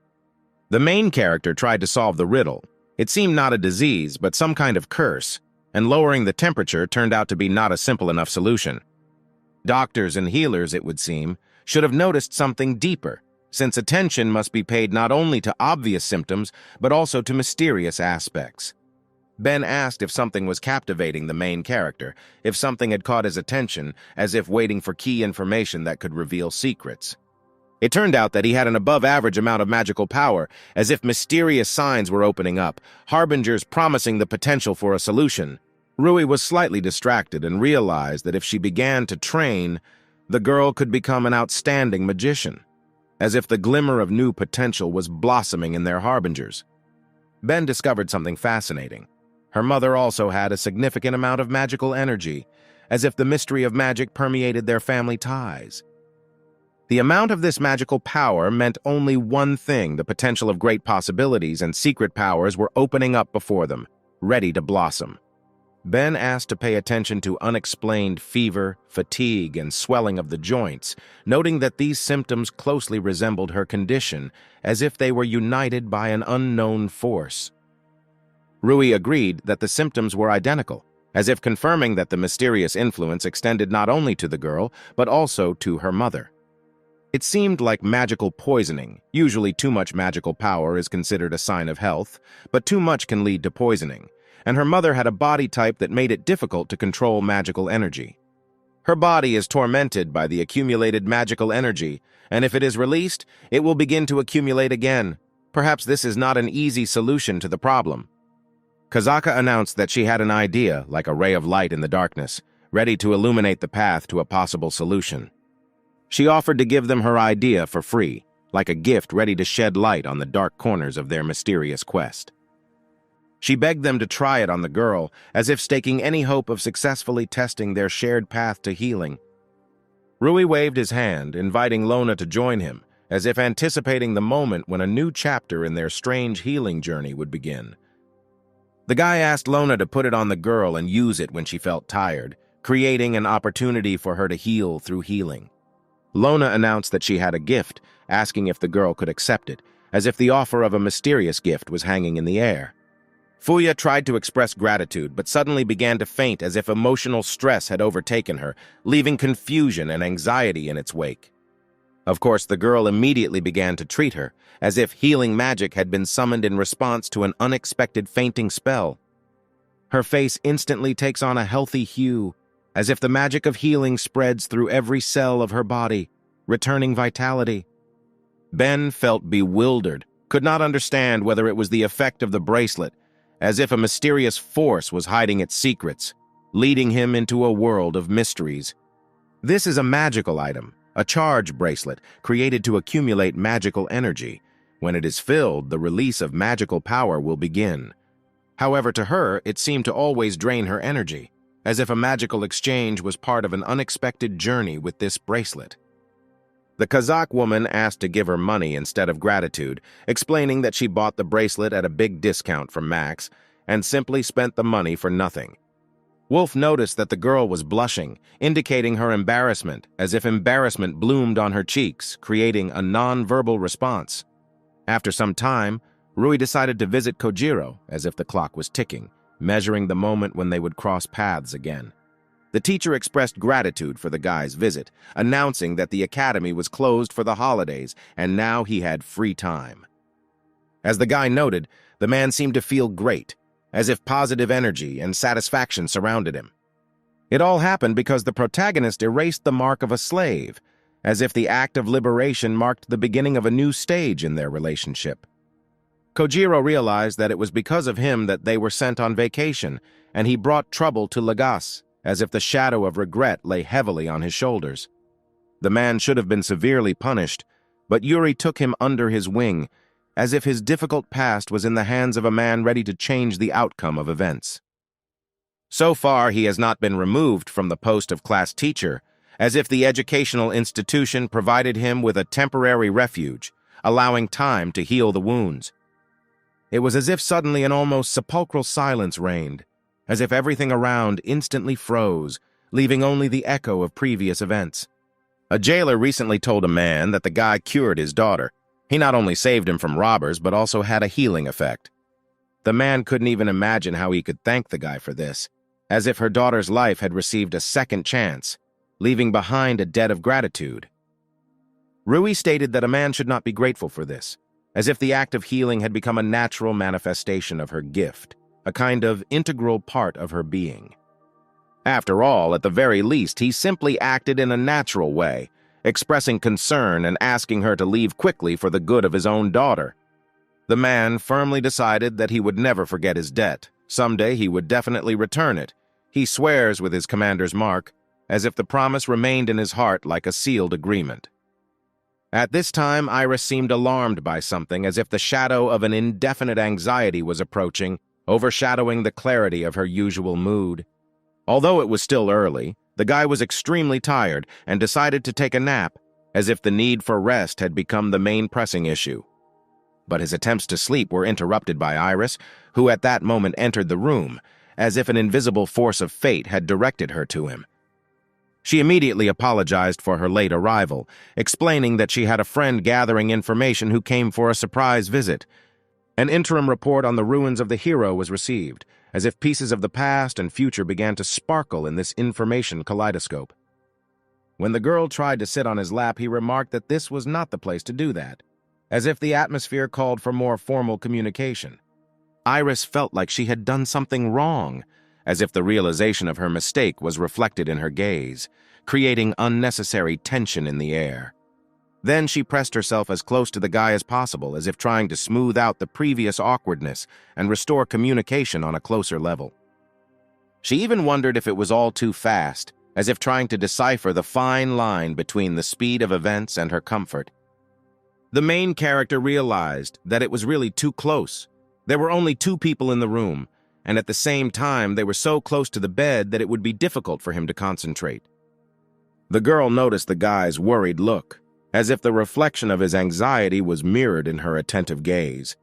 The main character tried to solve the riddle. It seemed not a disease, but some kind of curse, and lowering the temperature turned out to be not a simple enough solution. Doctors and healers, it would seem, should have noticed something deeper, since attention must be paid not only to obvious symptoms, but also to mysterious aspects. Ben asked if something was captivating the main character, if something had caught his attention, as if waiting for key information that could reveal secrets. It turned out that he had an above-average amount of magical power, as if mysterious signs were opening up, harbingers promising the potential for a solution. Rui was slightly distracted and realized that if she began to train, the girl could become an outstanding magician, as if the glimmer of new potential was blossoming in their harbingers. Ben discovered something fascinating. Her mother also had a significant amount of magical energy, as if the mystery of magic permeated their family ties. The amount of this magical power meant only one thing: the potential of great possibilities and secret powers were opening up before them, ready to blossom. Ben asked to pay attention to unexplained fever, fatigue, and swelling of the joints, noting that these symptoms closely resembled her condition, as if they were united by an unknown force. Rui agreed that the symptoms were identical, as if confirming that the mysterious influence extended not only to the girl, but also to her mother. It seemed like magical poisoning. Usually too much magical power is considered a sign of health, but too much can lead to poisoning, and her mother had a body type that made it difficult to control magical energy. Her body is tormented by the accumulated magical energy, and if it is released, it will begin to accumulate again. Perhaps this is not an easy solution to the problem. Kazaka announced that she had an idea, like a ray of light in the darkness, ready to illuminate the path to a possible solution. She offered to give them her idea for free, like a gift ready to shed light on the dark corners of their mysterious quest. She begged them to try it on the girl, as if staking any hope of successfully testing their shared path to healing. Rui waved his hand, inviting Lona to join him, as if anticipating the moment when a new chapter in their strange healing journey would begin. The guy asked Lona to put it on the girl and use it when she felt tired, creating an opportunity for her to heal through healing. Lona announced that she had a gift, asking if the girl could accept it, as if the offer of a mysterious gift was hanging in the air. Fuya tried to express gratitude, but suddenly began to faint as if emotional stress had overtaken her, leaving confusion and anxiety in its wake. Of course, the girl immediately began to treat her, as if healing magic had been summoned in response to an unexpected fainting spell. Her face instantly takes on a healthy hue, as if the magic of healing spreads through every cell of her body, returning vitality. Ben felt bewildered, could not understand whether it was the effect of the bracelet, as if a mysterious force was hiding its secrets, leading him into a world of mysteries. This is a magical item, a charge bracelet created to accumulate magical energy. When it is filled, the release of magical power will begin. However, to her, it seemed to always drain her energy, as if a magical exchange was part of an unexpected journey with this bracelet. The Kazakh woman asked to give her money instead of gratitude, explaining that she bought the bracelet at a big discount from Max and simply spent the money for nothing. Wolf noticed that the girl was blushing, indicating her embarrassment, as if embarrassment bloomed on her cheeks, creating a non-verbal response. After some time, Rui decided to visit Kojiro, as if the clock was ticking, measuring the moment when they would cross paths again. The teacher expressed gratitude for the guy's visit, announcing that the academy was closed for the holidays and now he had free time. As the guy noted, the man seemed to feel great, as if positive energy and satisfaction surrounded him. It all happened because the protagonist erased the mark of a slave, as if the act of liberation marked the beginning of a new stage in their relationship. Kojiro realized that it was because of him that they were sent on vacation, and he brought trouble to Lagasse, as if the shadow of regret lay heavily on his shoulders. The man should have been severely punished, but Yuri took him under his wing, as if his difficult past was in the hands of a man ready to change the outcome of events. So far, he has not been removed from the post of class teacher, as if the educational institution provided him with a temporary refuge, allowing time to heal the wounds. It was as if suddenly an almost sepulchral silence reigned, as if everything around instantly froze, leaving only the echo of previous events. A jailer recently told a man that the guy cured his daughter. He not only saved him from robbers, but also had a healing effect. The man couldn't even imagine how he could thank the guy for this, as if her daughter's life had received a second chance, leaving behind a debt of gratitude. Rui stated that a man should not be grateful for this, as if the act of healing had become a natural manifestation of her gift, a kind of integral part of her being. After all, at the very least, he simply acted in a natural way, expressing concern and asking her to leave quickly for the good of his own daughter. The man firmly decided that he would never forget his debt. Someday he would definitely return it. He swears with his commander's mark, as if the promise remained in his heart like a sealed agreement. At this time, Iris seemed alarmed by something, as if the shadow of an indefinite anxiety was approaching, overshadowing the clarity of her usual mood. Although it was still early, the guy was extremely tired and decided to take a nap, as if the need for rest had become the main pressing issue. But his attempts to sleep were interrupted by Iris, who at that moment entered the room, as if an invisible force of fate had directed her to him. She immediately apologized for her late arrival, explaining that she had a friend gathering information who came for a surprise visit. An interim report on the ruins of the hero was received, as if pieces of the past and future began to sparkle in this information kaleidoscope. When the girl tried to sit on his lap, he remarked that this was not the place to do that, as if the atmosphere called for more formal communication. Iris felt like she had done something wrong, as if the realization of her mistake was reflected in her gaze, creating unnecessary tension in the air. Then she pressed herself as close to the guy as possible, as if trying to smooth out the previous awkwardness and restore communication on a closer level. She even wondered if it was all too fast, as if trying to decipher the fine line between the speed of events and her comfort. The main character realized that it was really too close. There were only two people in the room, and at the same time they were so close to the bed that it would be difficult for him to concentrate. The girl noticed the guy's worried look, as if the reflection of his anxiety was mirrored in her attentive gaze.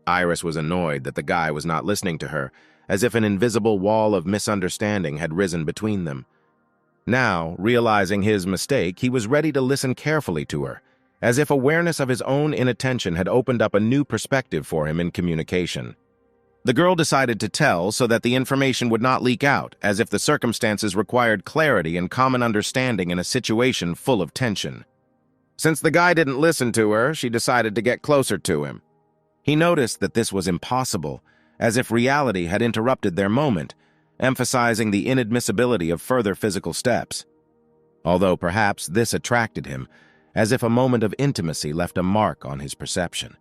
Iris was annoyed that the guy was not listening to her, as if an invisible wall of misunderstanding had risen between them. Now, realizing his mistake, he was ready to listen carefully to her, as if awareness of his own inattention had opened up a new perspective for him in communication. The girl decided to tell so that the information would not leak out, as if the circumstances required clarity and common understanding in a situation full of tension. Since the guy didn't listen to her, she decided to get closer to him. He noticed that this was impossible, as if reality had interrupted their moment, emphasizing the inadmissibility of further physical steps. Although perhaps this attracted him, as if a moment of intimacy left a mark on his perception.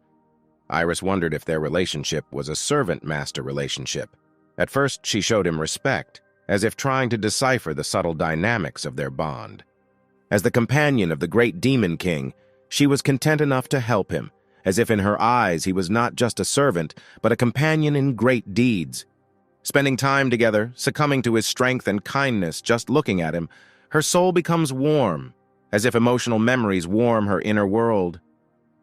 Iris wondered if their relationship was a servant-master relationship. At first, she showed him respect, as if trying to decipher the subtle dynamics of their bond. As the companion of the great demon king, she was content enough to help him, as if in her eyes he was not just a servant, but a companion in great deeds. Spending time together, succumbing to his strength and kindness just looking at him, her soul becomes warm, as if emotional memories warm her inner world.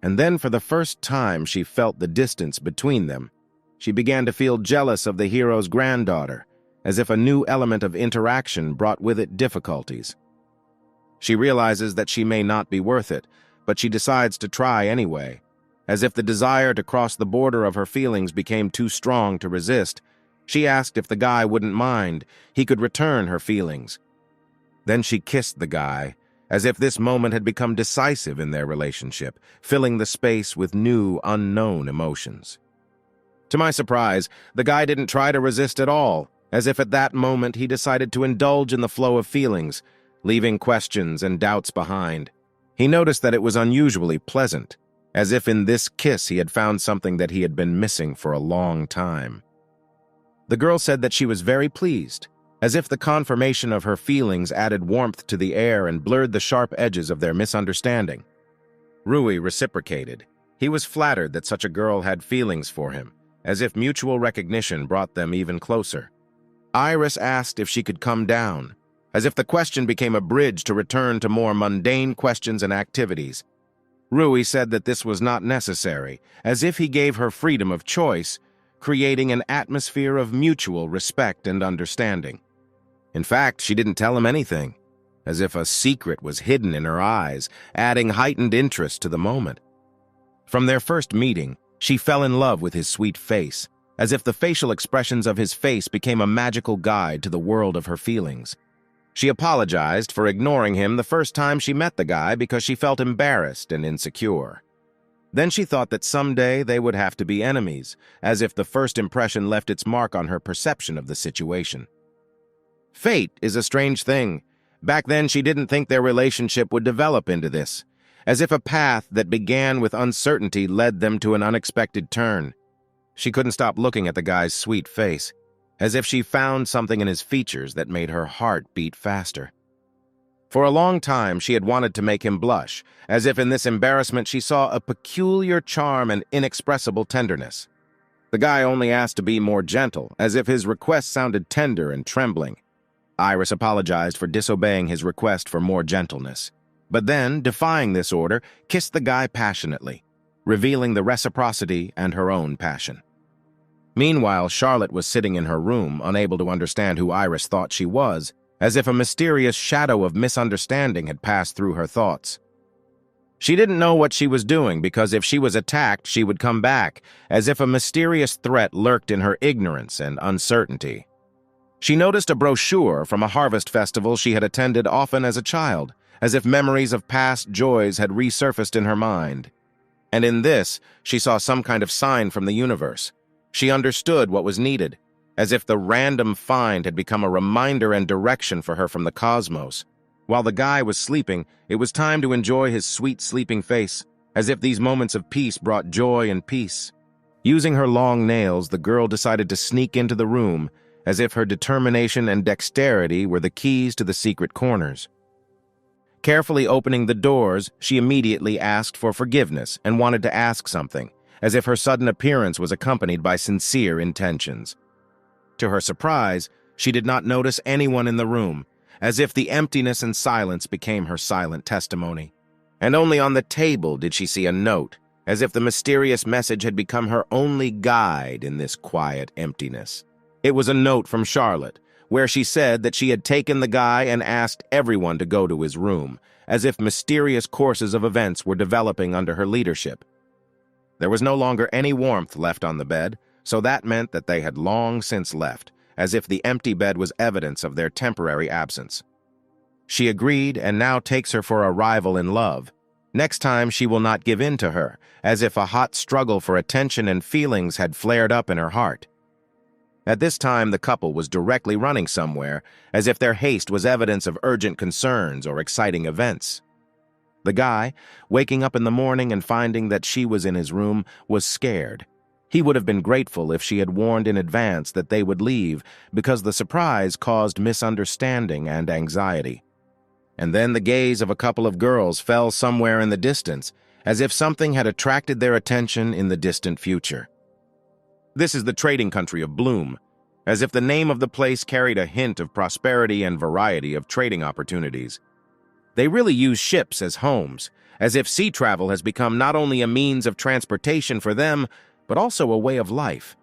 And then for the first time she felt the distance between them. She began to feel jealous of the hero's granddaughter, as if a new element of interaction brought with it difficulties. She realizes that she may not be worth it, but she decides to try anyway. As if the desire to cross the border of her feelings became too strong to resist, she asked if the guy wouldn't mind, he could return her feelings. Then she kissed the guy, as if this moment had become decisive in their relationship, filling the space with new, unknown emotions. To my surprise, the guy didn't try to resist at all, as if at that moment he decided to indulge in the flow of feelings, leaving questions and doubts behind. He noticed that it was unusually pleasant, as if in this kiss he had found something that he had been missing for a long time. The girl said that she was very pleased, as if the confirmation of her feelings added warmth to the air and blurred the sharp edges of their misunderstanding. Rui reciprocated. He was flattered that such a girl had feelings for him, as if mutual recognition brought them even closer. Iris asked if she could come down, as if the question became a bridge to return to more mundane questions and activities. Rui said that this was not necessary, as if he gave her freedom of choice, creating an atmosphere of mutual respect and understanding. In fact, she didn't tell him anything, as if a secret was hidden in her eyes, adding heightened interest to the moment. From their first meeting, she fell in love with his sweet face, as if the facial expressions of his face became a magical guide to the world of her feelings. She apologized for ignoring him the first time she met the guy because she felt embarrassed and insecure. Then she thought that someday they would have to be enemies, as if the first impression left its mark on her perception of the situation. Fate is a strange thing. Back then, she didn't think their relationship would develop into this, as if a path that began with uncertainty led them to an unexpected turn. She couldn't stop looking at the guy's sweet face, as if she found something in his features that made her heart beat faster. For a long time, she had wanted to make him blush, as if in this embarrassment she saw a peculiar charm and inexpressible tenderness. The guy only asked to be more gentle, as if his request sounded tender and trembling. Iris apologized for disobeying his request for more gentleness, but then, defying this order, kissed the guy passionately, revealing the reciprocity and her own passion. Meanwhile, Charlotte was sitting in her room, unable to understand who Iris thought she was, as if a mysterious shadow of misunderstanding had passed through her thoughts. She didn't know what she was doing because if she was attacked, she would come back, as if a mysterious threat lurked in her ignorance and uncertainty. She noticed a brochure from a harvest festival she had attended often as a child, as if memories of past joys had resurfaced in her mind. And in this, she saw some kind of sign from the universe. She understood what was needed, as if the random find had become a reminder and direction for her from the cosmos. While the guy was sleeping, it was time to enjoy his sweet sleeping face, as if these moments of peace brought joy and peace. Using her long nails, the girl decided to sneak into the room, as if her determination and dexterity were the keys to the secret corners. Carefully opening the doors, she immediately asked for forgiveness and wanted to ask something, as if her sudden appearance was accompanied by sincere intentions. To her surprise, she did not notice anyone in the room, as if the emptiness and silence became her silent testimony. And only on the table did she see a note, as if the mysterious message had become her only guide in this quiet emptiness. It was a note from Charlotte, where she said that she had taken the guy and asked everyone to go to his room, as if mysterious courses of events were developing under her leadership. There was no longer any warmth left on the bed, so that meant that they had long since left, as if the empty bed was evidence of their temporary absence. She agreed and now takes her for a rival in love. Next time she will not give in to her, as if a hot struggle for attention and feelings had flared up in her heart. At this time, the couple was directly running somewhere, as if their haste was evidence of urgent concerns or exciting events. The guy, waking up in the morning and finding that she was in his room, was scared. He would have been grateful if she had warned in advance that they would leave, because the surprise caused misunderstanding and anxiety. And then the gaze of a couple of girls fell somewhere in the distance, as if something had attracted their attention in the distant future. This is the trading country of Bloom, as if the name of the place carried a hint of prosperity and variety of trading opportunities. They really use ships as homes, as if sea travel has become not only a means of transportation for them, but also a way of life.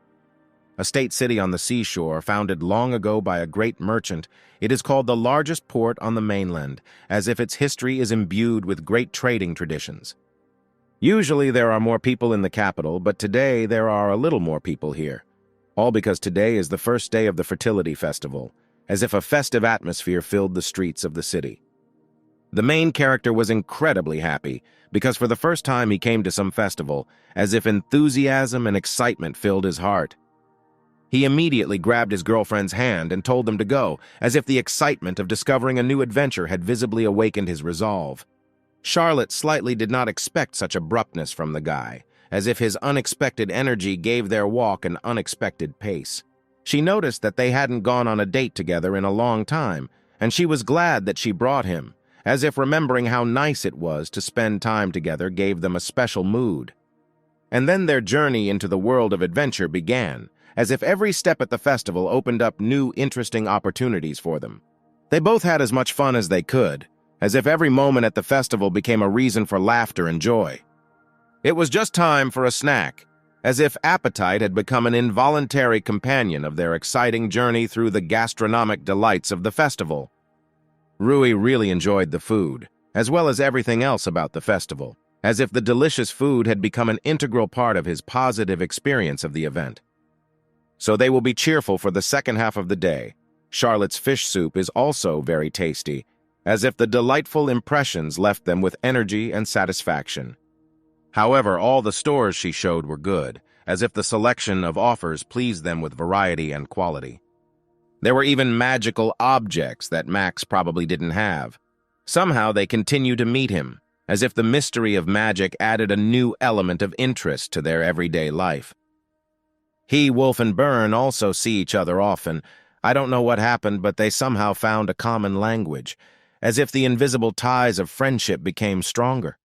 A state city on the seashore, founded long ago by a great merchant, it is called the largest port on the mainland, as if its history is imbued with great trading traditions. Usually there are more people in the capital, but today there are a little more people here. All because today is the first day of the fertility festival, as if a festive atmosphere filled the streets of the city. The main character was incredibly happy, because for the first time he came to some festival, as if enthusiasm and excitement filled his heart. He immediately grabbed his girlfriend's hand and told them to go, as if the excitement of discovering a new adventure had visibly awakened his resolve. Charlotte slightly did not expect such abruptness from the guy, as if his unexpected energy gave their walk an unexpected pace. She noticed that they hadn't gone on a date together in a long time, and she was glad that she brought him, as if remembering how nice it was to spend time together gave them a special mood. And then their journey into the world of adventure began, as if every step at the festival opened up new, interesting opportunities for them. They both had as much fun as they could, as if every moment at the festival became a reason for laughter and joy. It was just time for a snack, as if appetite had become an involuntary companion of their exciting journey through the gastronomic delights of the festival. Rui really enjoyed the food, as well as everything else about the festival, as if the delicious food had become an integral part of his positive experience of the event. So they will be cheerful for the second half of the day. Charlotte's fish soup is also very tasty, as if the delightful impressions left them with energy and satisfaction. However, all the stores she showed were good, as if the selection of offers pleased them with variety and quality. There were even magical objects that Max probably didn't have. Somehow they continued to meet him, as if the mystery of magic added a new element of interest to their everyday life. He, Wolf, and Byrne also see each other often. I don't know what happened, but they somehow found a common language, as if the invisible ties of friendship became stronger.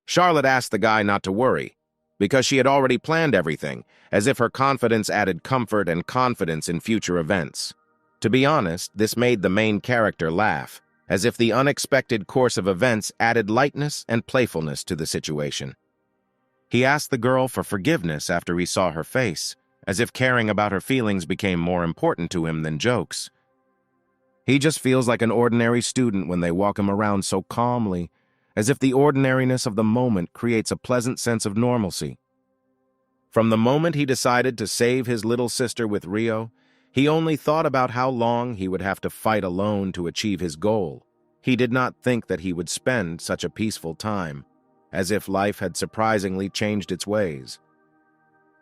Charlotte asked the guy not to worry, because she had already planned everything, as if her confidence added comfort and confidence in future events. To be honest, this made the main character laugh, as if the unexpected course of events added lightness and playfulness to the situation. He asked the girl for forgiveness after he saw her face, as if caring about her feelings became more important to him than jokes. He just feels like an ordinary student when they walk him around so calmly, as if the ordinariness of the moment creates a pleasant sense of normalcy. From the moment he decided to save his little sister with Rio, he only thought about how long he would have to fight alone to achieve his goal. He did not think that he would spend such a peaceful time, as if life had surprisingly changed its ways.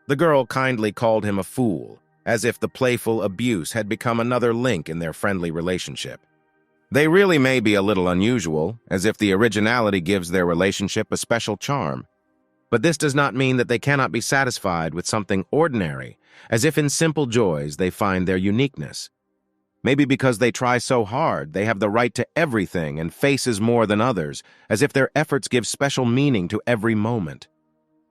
The girl kindly called him a fool, as if the playful abuse had become another link in their friendly relationship. They really may be a little unusual, as if the originality gives their relationship a special charm. But this does not mean that they cannot be satisfied with something ordinary, as if in simple joys they find their uniqueness. Maybe because they try so hard, they have the right to everything and faces more than others, as if their efforts give special meaning to every moment.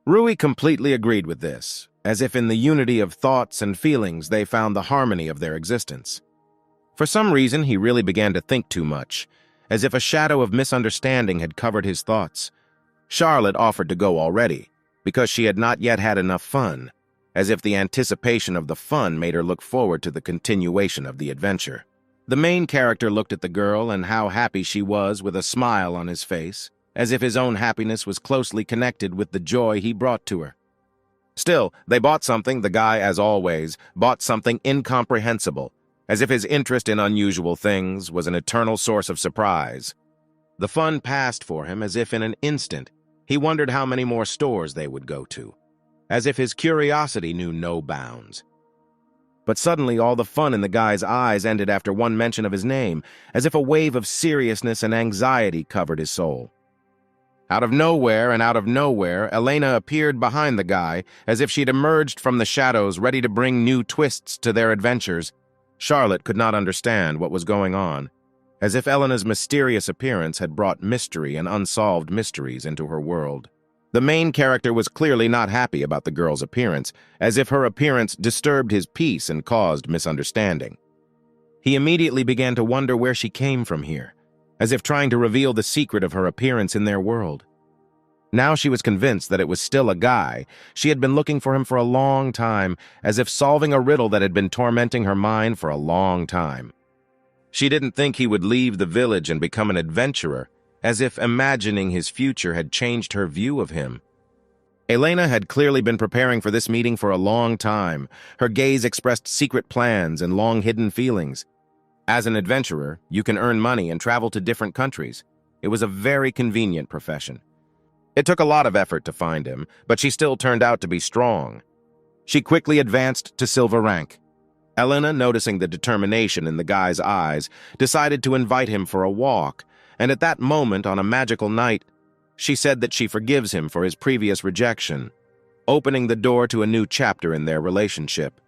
Rui completely agreed with this, as if in the unity of thoughts and feelings they found the harmony of their existence. For some reason, he really began to think too much, as if a shadow of misunderstanding had covered his thoughts. Charlotte offered to go already, because she had not yet had enough fun, as if the anticipation of the fun made her look forward to the continuation of the adventure. The main character looked at the girl and how happy she was with a smile on his face, as if his own happiness was closely connected with the joy he brought to her. Still, they bought something. The guy, as always, bought something incomprehensible, as if his interest in unusual things was an eternal source of surprise. The fun passed for him as if in an instant. He wondered how many more stores they would go to, as if his curiosity knew no bounds. But suddenly all the fun in the guy's eyes ended after one mention of his name, as if a wave of seriousness and anxiety covered his soul. Out of nowhere, Elena appeared behind the guy, as if she'd emerged from the shadows, ready to bring new twists to their adventures. Charlotte could not understand what was going on, as if Elena's mysterious appearance had brought mystery and unsolved mysteries into her world. The main character was clearly not happy about the girl's appearance, as if her appearance disturbed his peace and caused misunderstanding. He immediately began to wonder where she came from here, as if trying to reveal the secret of her appearance in their world. Now she was convinced that it was still a guy. She had been looking for him for a long time, as if solving a riddle that had been tormenting her mind for a long time. She didn't think he would leave the village and become an adventurer, as if imagining his future had changed her view of him. Elena had clearly been preparing for this meeting for a long time. Her gaze expressed secret plans and long-hidden feelings. As an adventurer, you can earn money and travel to different countries. It was a very convenient profession. It took a lot of effort to find him, but she still turned out to be strong. She quickly advanced to silver rank. Elena, noticing the determination in the guy's eyes, decided to invite him for a walk, and at that moment, on a magical night, she said that she forgives him for his previous rejection, opening the door to a new chapter in their relationship.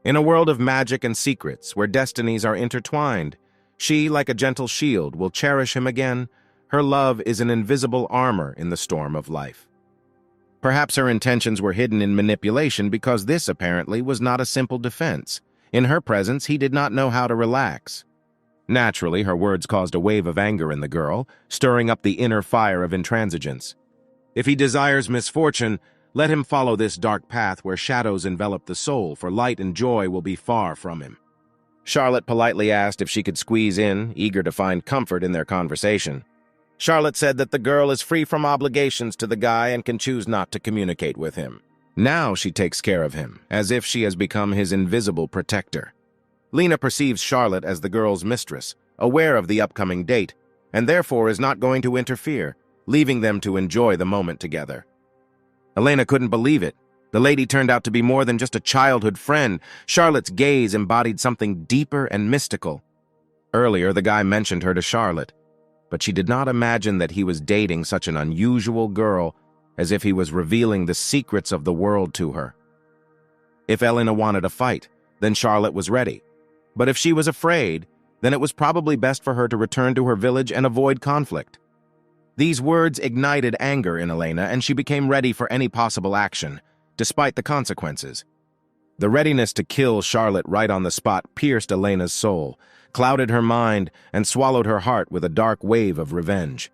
In a world of magic and secrets, where destinies are intertwined, she, like a gentle shield, will cherish him again. Her love is an invisible armor in the storm of life. Perhaps her intentions were hidden in manipulation, because this, apparently, was not a simple defense. In her presence, he did not know how to relax. Naturally, her words caused a wave of anger in the girl, stirring up the inner fire of intransigence. If he desires misfortune, let him follow this dark path where shadows envelop the soul, for light and joy will be far from him. Charlotte politely asked if she could squeeze in, eager to find comfort in their conversation. Charlotte said that the girl is free from obligations to the guy and can choose not to communicate with him. Now she takes care of him, as if she has become his invisible protector. Lena perceives Charlotte as the girl's mistress, aware of the upcoming date, and therefore is not going to interfere, leaving them to enjoy the moment together. Elena couldn't believe it. The lady turned out to be more than just a childhood friend. Charlotte's gaze embodied something deeper and mystical. Earlier, the guy mentioned her to Charlotte, but she did not imagine that he was dating such an unusual girl, as if he was revealing the secrets of the world to her. If Elena wanted a fight, then Charlotte was ready. But if she was afraid, then it was probably best for her to return to her village and avoid conflict. These words ignited anger in Elena, and she became ready for any possible action, despite the consequences. The readiness to kill Charlotte right on the spot pierced Elena's soul, clouded her mind, and swallowed her heart with a dark wave of revenge.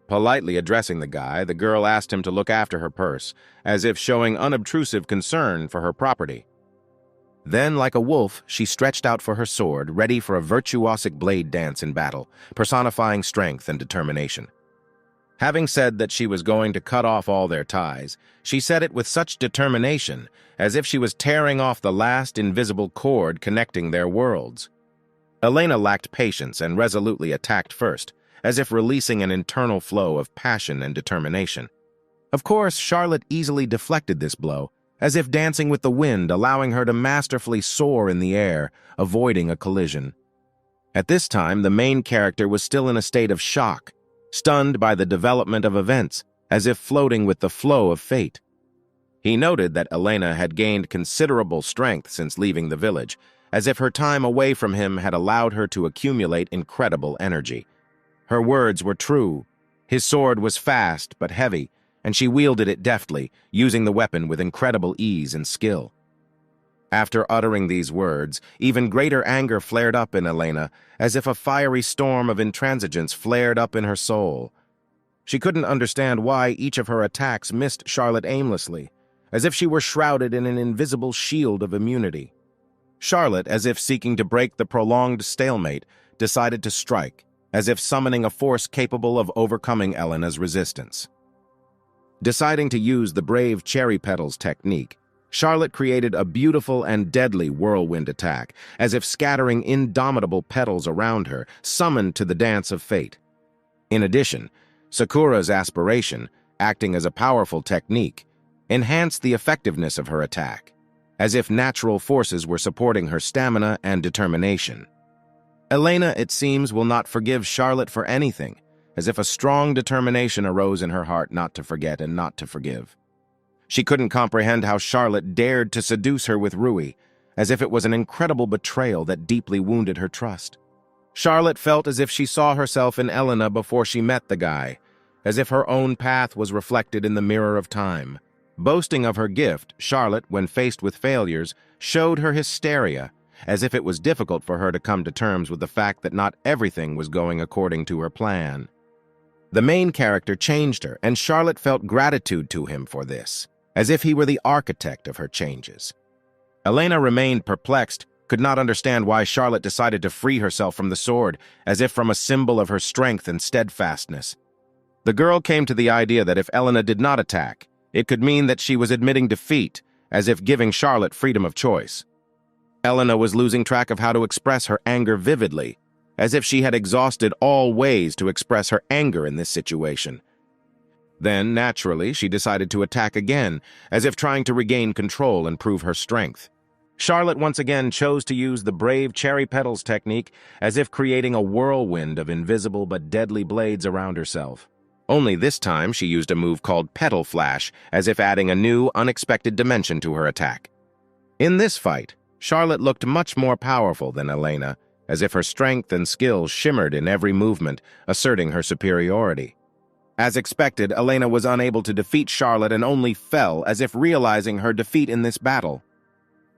Politely addressing the guy, the girl asked him to look after her purse, as if showing unobtrusive concern for her property. Then, like a wolf, she stretched out for her sword, ready for a virtuosic blade dance in battle, personifying strength and determination. Having said that she was going to cut off all their ties, she said it with such determination, as if she was tearing off the last invisible cord connecting their worlds. Elena lacked patience and resolutely attacked first, as if releasing an internal flow of passion and determination. Of course, Charlotte easily deflected this blow, as if dancing with the wind, allowing her to masterfully soar in the air, avoiding a collision. At this time, the main character was still in a state of shock, stunned by the development of events, as if floating with the flow of fate. He noted that Elena had gained considerable strength since leaving the village, as if her time away from him had allowed her to accumulate incredible energy. Her words were true. His sword was fast but heavy, and she wielded it deftly, using the weapon with incredible ease and skill. After uttering these words, even greater anger flared up in Elena, as if a fiery storm of intransigence flared up in her soul. She couldn't understand why each of her attacks missed Charlotte aimlessly, as if she were shrouded in an invisible shield of immunity. Charlotte, as if seeking to break the prolonged stalemate, decided to strike, as if summoning a force capable of overcoming Elena's resistance. Deciding to use the brave cherry petals technique, Charlotte created a beautiful and deadly whirlwind attack, as if scattering indomitable petals around her, summoned to the dance of fate. In addition, Sakura's aspiration, acting as a powerful technique, enhanced the effectiveness of her attack, as if natural forces were supporting her stamina and determination. Elena, it seems, will not forgive Charlotte for anything, as if a strong determination arose in her heart not to forget and not to forgive. She couldn't comprehend how Charlotte dared to seduce her with Rui, as if it was an incredible betrayal that deeply wounded her trust. Charlotte felt as if she saw herself in Elena before she met the guy, as if her own path was reflected in the mirror of time. Boasting of her gift, Charlotte, when faced with failures, showed her hysteria, as if it was difficult for her to come to terms with the fact that not everything was going according to her plan. The main character changed her, and Charlotte felt gratitude to him for this, as if he were the architect of her changes. Elena remained perplexed, could not understand why Charlotte decided to free herself from the sword, as if from a symbol of her strength and steadfastness. The girl came to the idea that if Elena did not attack, it could mean that she was admitting defeat, as if giving Charlotte freedom of choice. Elena was losing track of how to express her anger vividly, as if she had exhausted all ways to express her anger in this situation. Then, naturally, she decided to attack again, as if trying to regain control and prove her strength. Charlotte once again chose to use the brave cherry petals technique, as if creating a whirlwind of invisible but deadly blades around herself. Only this time she used a move called Petal Flash, as if adding a new, unexpected dimension to her attack. In this fight, Charlotte looked much more powerful than Elena, as if her strength and skill shimmered in every movement, asserting her superiority. As expected, Elena was unable to defeat Charlotte and only fell, as if realizing her defeat in this battle.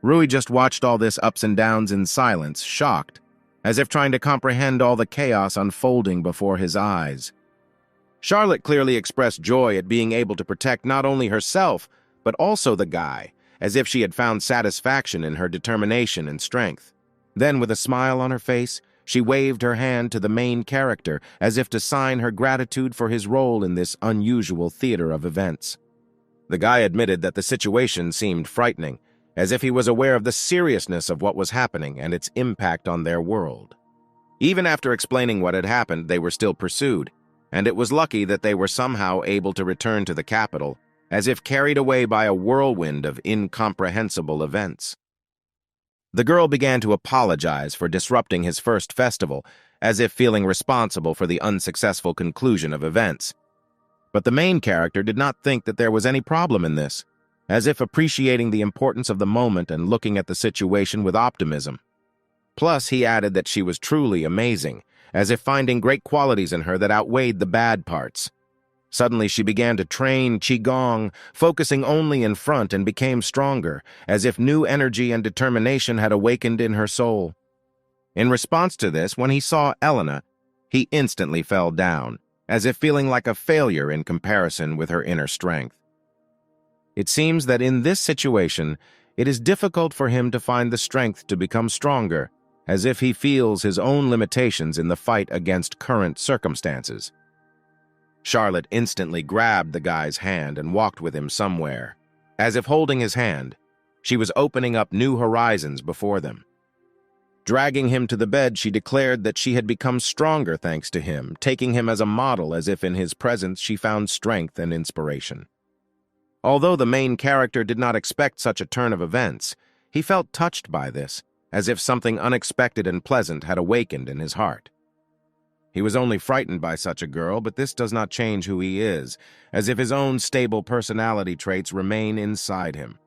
Rui just watched all this ups and downs in silence, shocked, as if trying to comprehend all the chaos unfolding before his eyes. Charlotte clearly expressed joy at being able to protect not only herself, but also the guy, as if she had found satisfaction in her determination and strength. Then, with a smile on her face, she waved her hand to the main character, as if to sign her gratitude for his role in this unusual theater of events. The guy admitted that the situation seemed frightening, as if he was aware of the seriousness of what was happening and its impact on their world. Even after explaining what had happened, they were still pursued, and it was lucky that they were somehow able to return to the capital, as if carried away by a whirlwind of incomprehensible events. The girl began to apologize for disrupting his first festival, as if feeling responsible for the unsuccessful conclusion of events. But the main character did not think that there was any problem in this, as if appreciating the importance of the moment and looking at the situation with optimism. Plus, he added that she was truly amazing, as if finding great qualities in her that outweighed the bad parts. Suddenly, she began to train Qigong, focusing only in front, and became stronger, as if new energy and determination had awakened in her soul. In response to this, when he saw Elena, he instantly fell down, as if feeling like a failure in comparison with her inner strength. It seems that in this situation, it is difficult for him to find the strength to become stronger, as if he feels his own limitations in the fight against current circumstances. Charlotte instantly grabbed the guy's hand and walked with him somewhere. As if holding his hand, she was opening up new horizons before them. Dragging him to the bed, she declared that she had become stronger thanks to him, taking him as a model, as if in his presence she found strength and inspiration. Although the main character did not expect such a turn of events, he felt touched by this, as if something unexpected and pleasant had awakened in his heart. He was only frightened by such a girl, but this does not change who he is, as if his own stable personality traits remain inside him.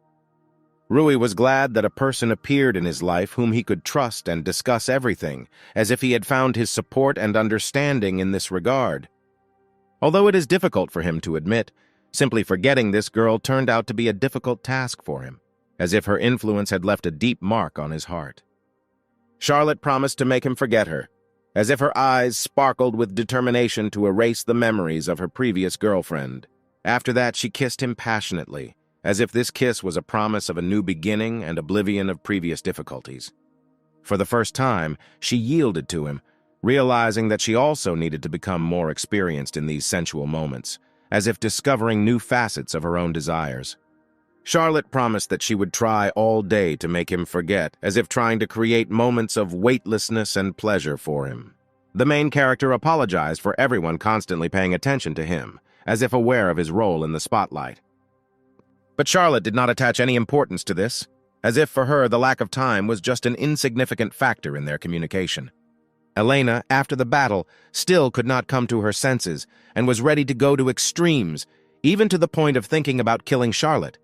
Rui was glad that a person appeared in his life whom he could trust and discuss everything, as if he had found his support and understanding in this regard. Although it is difficult for him to admit, simply forgetting this girl turned out to be a difficult task for him, as if her influence had left a deep mark on his heart. Charlotte promised to make him forget her, as if her eyes sparkled with determination to erase the memories of her previous girlfriend. After that, she kissed him passionately, as if this kiss was a promise of a new beginning and oblivion of previous difficulties. For the first time, she yielded to him, realizing that she also needed to become more experienced in these sensual moments, as if discovering new facets of her own desires. Charlotte promised that she would try all day to make him forget, as if trying to create moments of weightlessness and pleasure for him. The main character apologized for everyone constantly paying attention to him, as if aware of his role in the spotlight. But Charlotte did not attach any importance to this, as if for her the lack of time was just an insignificant factor in their communication. Elena, after the battle, still could not come to her senses and was ready to go to extremes, even to the point of thinking about killing Charlotte.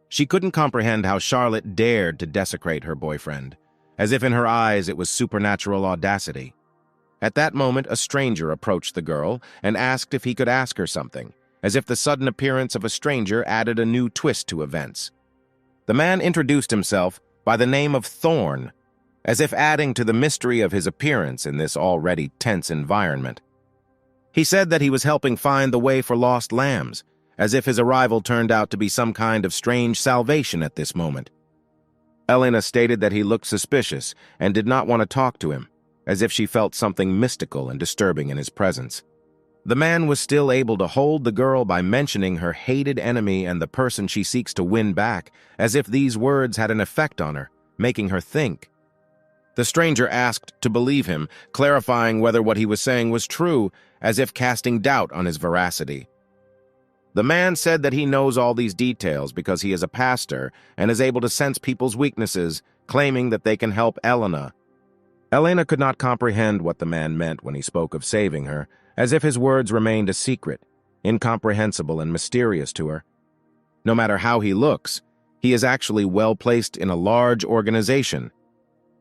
She couldn't comprehend how Charlotte dared to desecrate her boyfriend, as if in her eyes it was supernatural audacity. At that moment, a stranger approached the girl and asked if he could ask her something, as if the sudden appearance of a stranger added a new twist to events. The man introduced himself by the name of Thorn, as if adding to the mystery of his appearance in this already tense environment. He said that he was helping find the way for lost lambs, as if his arrival turned out to be some kind of strange salvation at this moment. Elena stated that he looked suspicious and did not want to talk to him, as if she felt something mystical and disturbing in his presence. The man was still able to hold the girl by mentioning her hated enemy and the person she seeks to win back, as if these words had an effect on her, making her think. The stranger asked to believe him, clarifying whether what he was saying was true, as if casting doubt on his veracity. The man said that he knows all these details because he is a pastor and is able to sense people's weaknesses, claiming that they can help Elena. Elena could not comprehend what the man meant when he spoke of saving her, as if his words remained a secret, incomprehensible and mysterious to her. No matter how he looks, he is actually well placed in a large organization.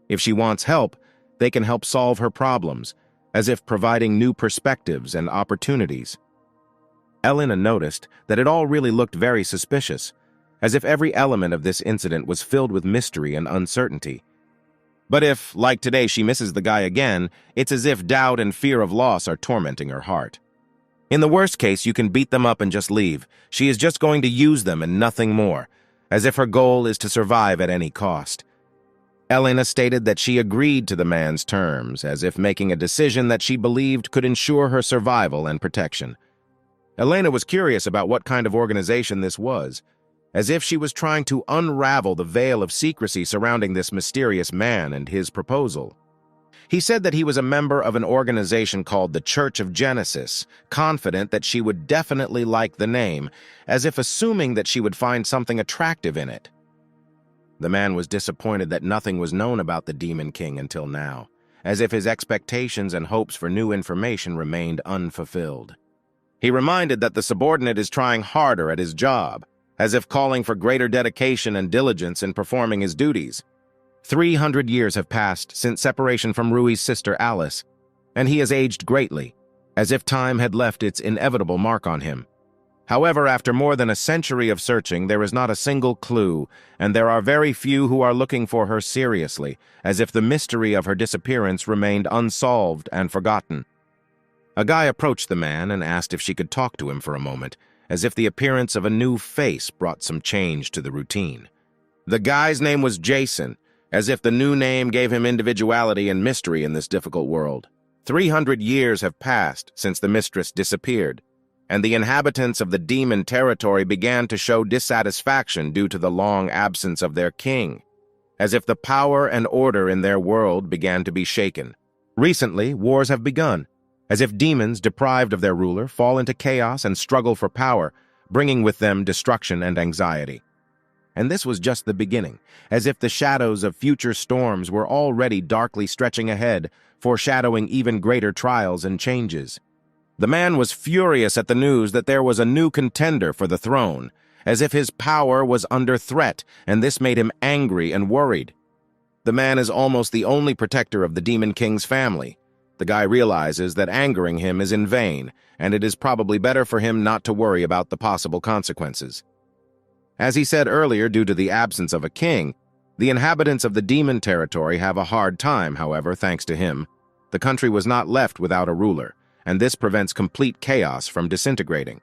If she wants help, they can help solve her problems, as if providing new perspectives and opportunities. Elena noticed that it all really looked very suspicious, as if every element of this incident was filled with mystery and uncertainty. But if, like today, she misses the guy again, it's as if doubt and fear of loss are tormenting her heart. In the worst case, you can beat them up and just leave. She is just going to use them and nothing more, as if her goal is to survive at any cost. Elena stated that she agreed to the man's terms, as if making a decision that she believed could ensure her survival and protection. Elena was curious about what kind of organization this was, as if she was trying to unravel the veil of secrecy surrounding this mysterious man and his proposal. He said that he was a member of an organization called the Church of Genesis, confident that she would definitely like the name, as if assuming that she would find something attractive in it. The man was disappointed that nothing was known about the Demon King until now, as if his expectations and hopes for new information remained unfulfilled. He reminded that the subordinate is trying harder at his job, as if calling for greater dedication and diligence in performing his duties. 300 years have passed since separation from Rui's sister Alice, and he has aged greatly, as if time had left its inevitable mark on him. However, after more than a century of searching, there is not a single clue, and there are very few who are looking for her seriously, as if the mystery of her disappearance remained unsolved and forgotten. A guy approached the man and asked if she could talk to him for a moment, as if the appearance of a new face brought some change to the routine. The guy's name was Jason, as if the new name gave him individuality and mystery in this difficult world. 300 years have passed since the mistress disappeared, and the inhabitants of the demon territory began to show dissatisfaction due to the long absence of their king, as if the power and order in their world began to be shaken. Recently, wars have begun, as if demons deprived of their ruler fall into chaos and struggle for power, bringing with them destruction and anxiety. And this was just the beginning, as if the shadows of future storms were already darkly stretching ahead, foreshadowing even greater trials and changes. The man was furious at the news that there was a new contender for the throne, as if his power was under threat, and this made him angry and worried. The man is almost the only protector of the Demon King's family. The guy realizes that angering him is in vain, and it is probably better for him not to worry about the possible consequences. As he said earlier, due to the absence of a king, the inhabitants of the demon territory have a hard time, however, thanks to him. The country was not left without a ruler, and this prevents complete chaos from disintegrating.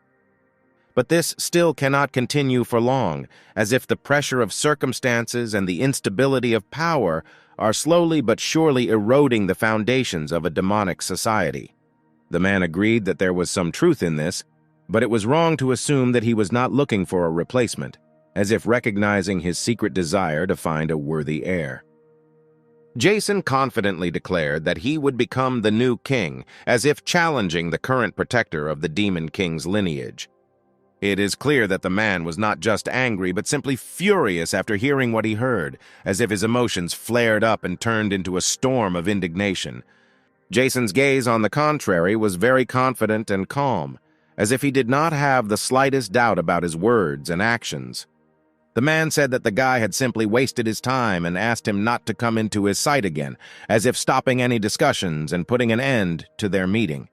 But this still cannot continue for long, as if the pressure of circumstances and the instability of power are slowly but surely eroding the foundations of a demonic society. The man agreed that there was some truth in this, But it was wrong to assume that he was not looking for a replacement, as if recognizing his secret desire to find a worthy heir. Jason confidently declared that he would become the new king, as if challenging the current protector of the Demon King's lineage. It is clear that the man was not just angry, but simply furious after hearing what he heard, as if his emotions flared up and turned into a storm of indignation. Jason's gaze, on the contrary, was very confident and calm, as if he did not have the slightest doubt about his words and actions. The man said that the guy had simply wasted his time and asked him not to come into his sight again, as if stopping any discussions and putting an end to their meeting.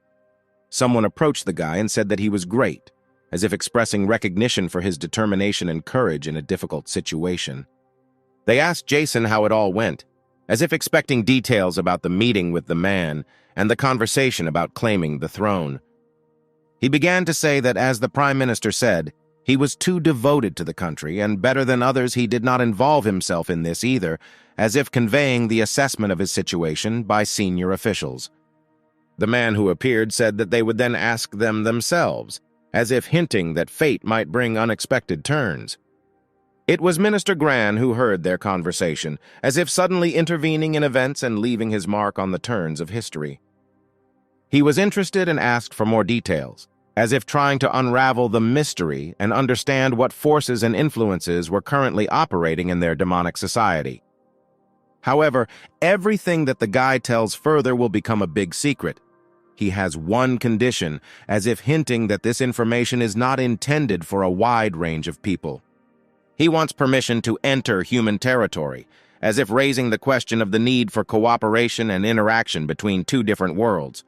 Someone approached the guy and said that he was great, as if expressing recognition for his determination and courage in a difficult situation. They asked Jason how it all went, as if expecting details about the meeting with the man and the conversation about claiming the throne. He began to say that, as the Prime Minister said, he was too devoted to the country, and better than others he did not involve himself in this either, as if conveying the assessment of his situation by senior officials. The man who appeared said that they would then ask them themselves, as if hinting that fate might bring unexpected turns. It was Minister Gran who heard their conversation, as if suddenly intervening in events and leaving his mark on the turns of history. He was interested and asked for more details, as if trying to unravel the mystery and understand what forces and influences were currently operating in their demonic society. However, everything that the guy tells further will become a big secret. He has one condition, as if hinting that this information is not intended for a wide range of people. He wants permission to enter human territory, as if raising the question of the need for cooperation and interaction between two different worlds.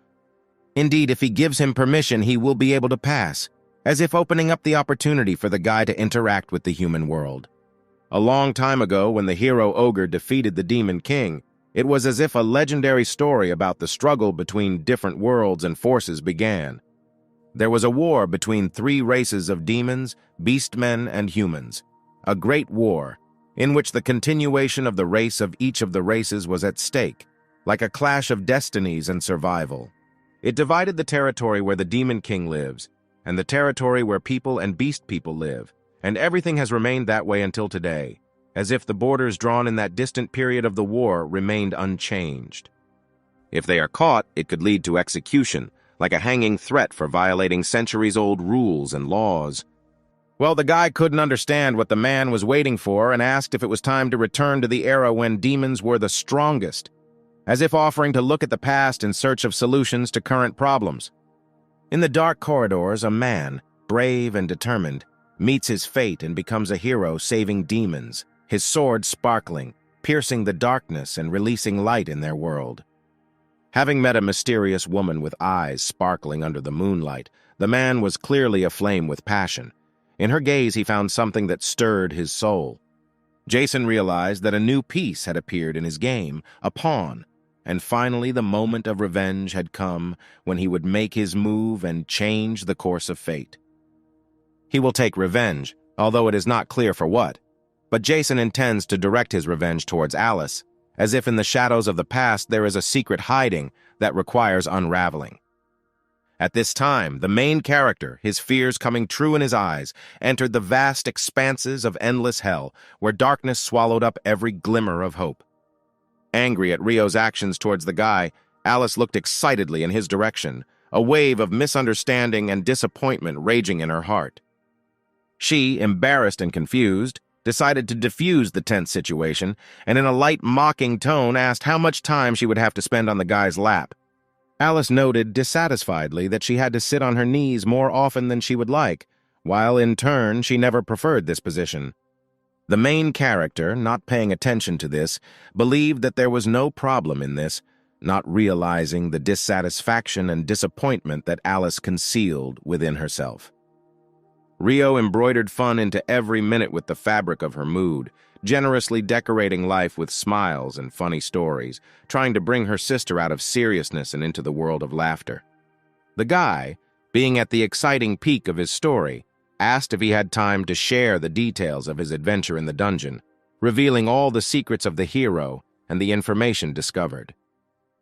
Indeed, if he gives him permission, he will be able to pass, as if opening up the opportunity for the guy to interact with the human world. A long time ago, when the hero ogre defeated the Demon King, it was as if a legendary story about the struggle between different worlds and forces began. There was a war between three races of demons, beastmen, and humans. A great war, in which the continuation of the race of each of the races was at stake, like a clash of destinies and survival. It divided the territory where the Demon King lives, and the territory where people and beast people live, and everything has remained that way until today, as if the borders drawn in that distant period of the war remained unchanged. If they are caught, it could lead to execution, like a hanging threat for violating centuries-old rules and laws. Well, the guy couldn't understand what the man was waiting for and asked if it was time to return to the era when demons were the strongest, as if offering to look at the past in search of solutions to current problems. In the dark corridors, a man, brave and determined, meets his fate and becomes a hero saving demons, his sword sparkling, piercing the darkness and releasing light in their world. Having met a mysterious woman with eyes sparkling under the moonlight, the man was clearly aflame with passion. In her gaze, he found something that stirred his soul. Jason realized that a new piece had appeared in his game, a pawn, and finally the moment of revenge had come when he would make his move and change the course of fate. He will take revenge, although it is not clear for what, but Jason intends to direct his revenge towards Alice, as if in the shadows of the past there is a secret hiding that requires unraveling. At this time, the main character, his fears coming true in his eyes, entered the vast expanses of endless hell, where darkness swallowed up every glimmer of hope. Angry at Rio's actions towards the guy, Alice looked excitedly in his direction, a wave of misunderstanding and disappointment raging in her heart. She, embarrassed and confused, decided to defuse the tense situation, and in a light, mocking tone asked how much time she would have to spend on the guy's lap. Alice noted dissatisfiedly that she had to sit on her knees more often than she would like, while in turn she never preferred this position. The main character, not paying attention to this, believed that there was no problem in this, not realizing the dissatisfaction and disappointment that Alice concealed within herself. Rio embroidered fun into every minute with the fabric of her mood, generously decorating life with smiles and funny stories, trying to bring her sister out of seriousness and into the world of laughter. The guy, being at the exciting peak of his story, asked if he had time to share the details of his adventure in the dungeon, revealing all the secrets of the hero and the information discovered.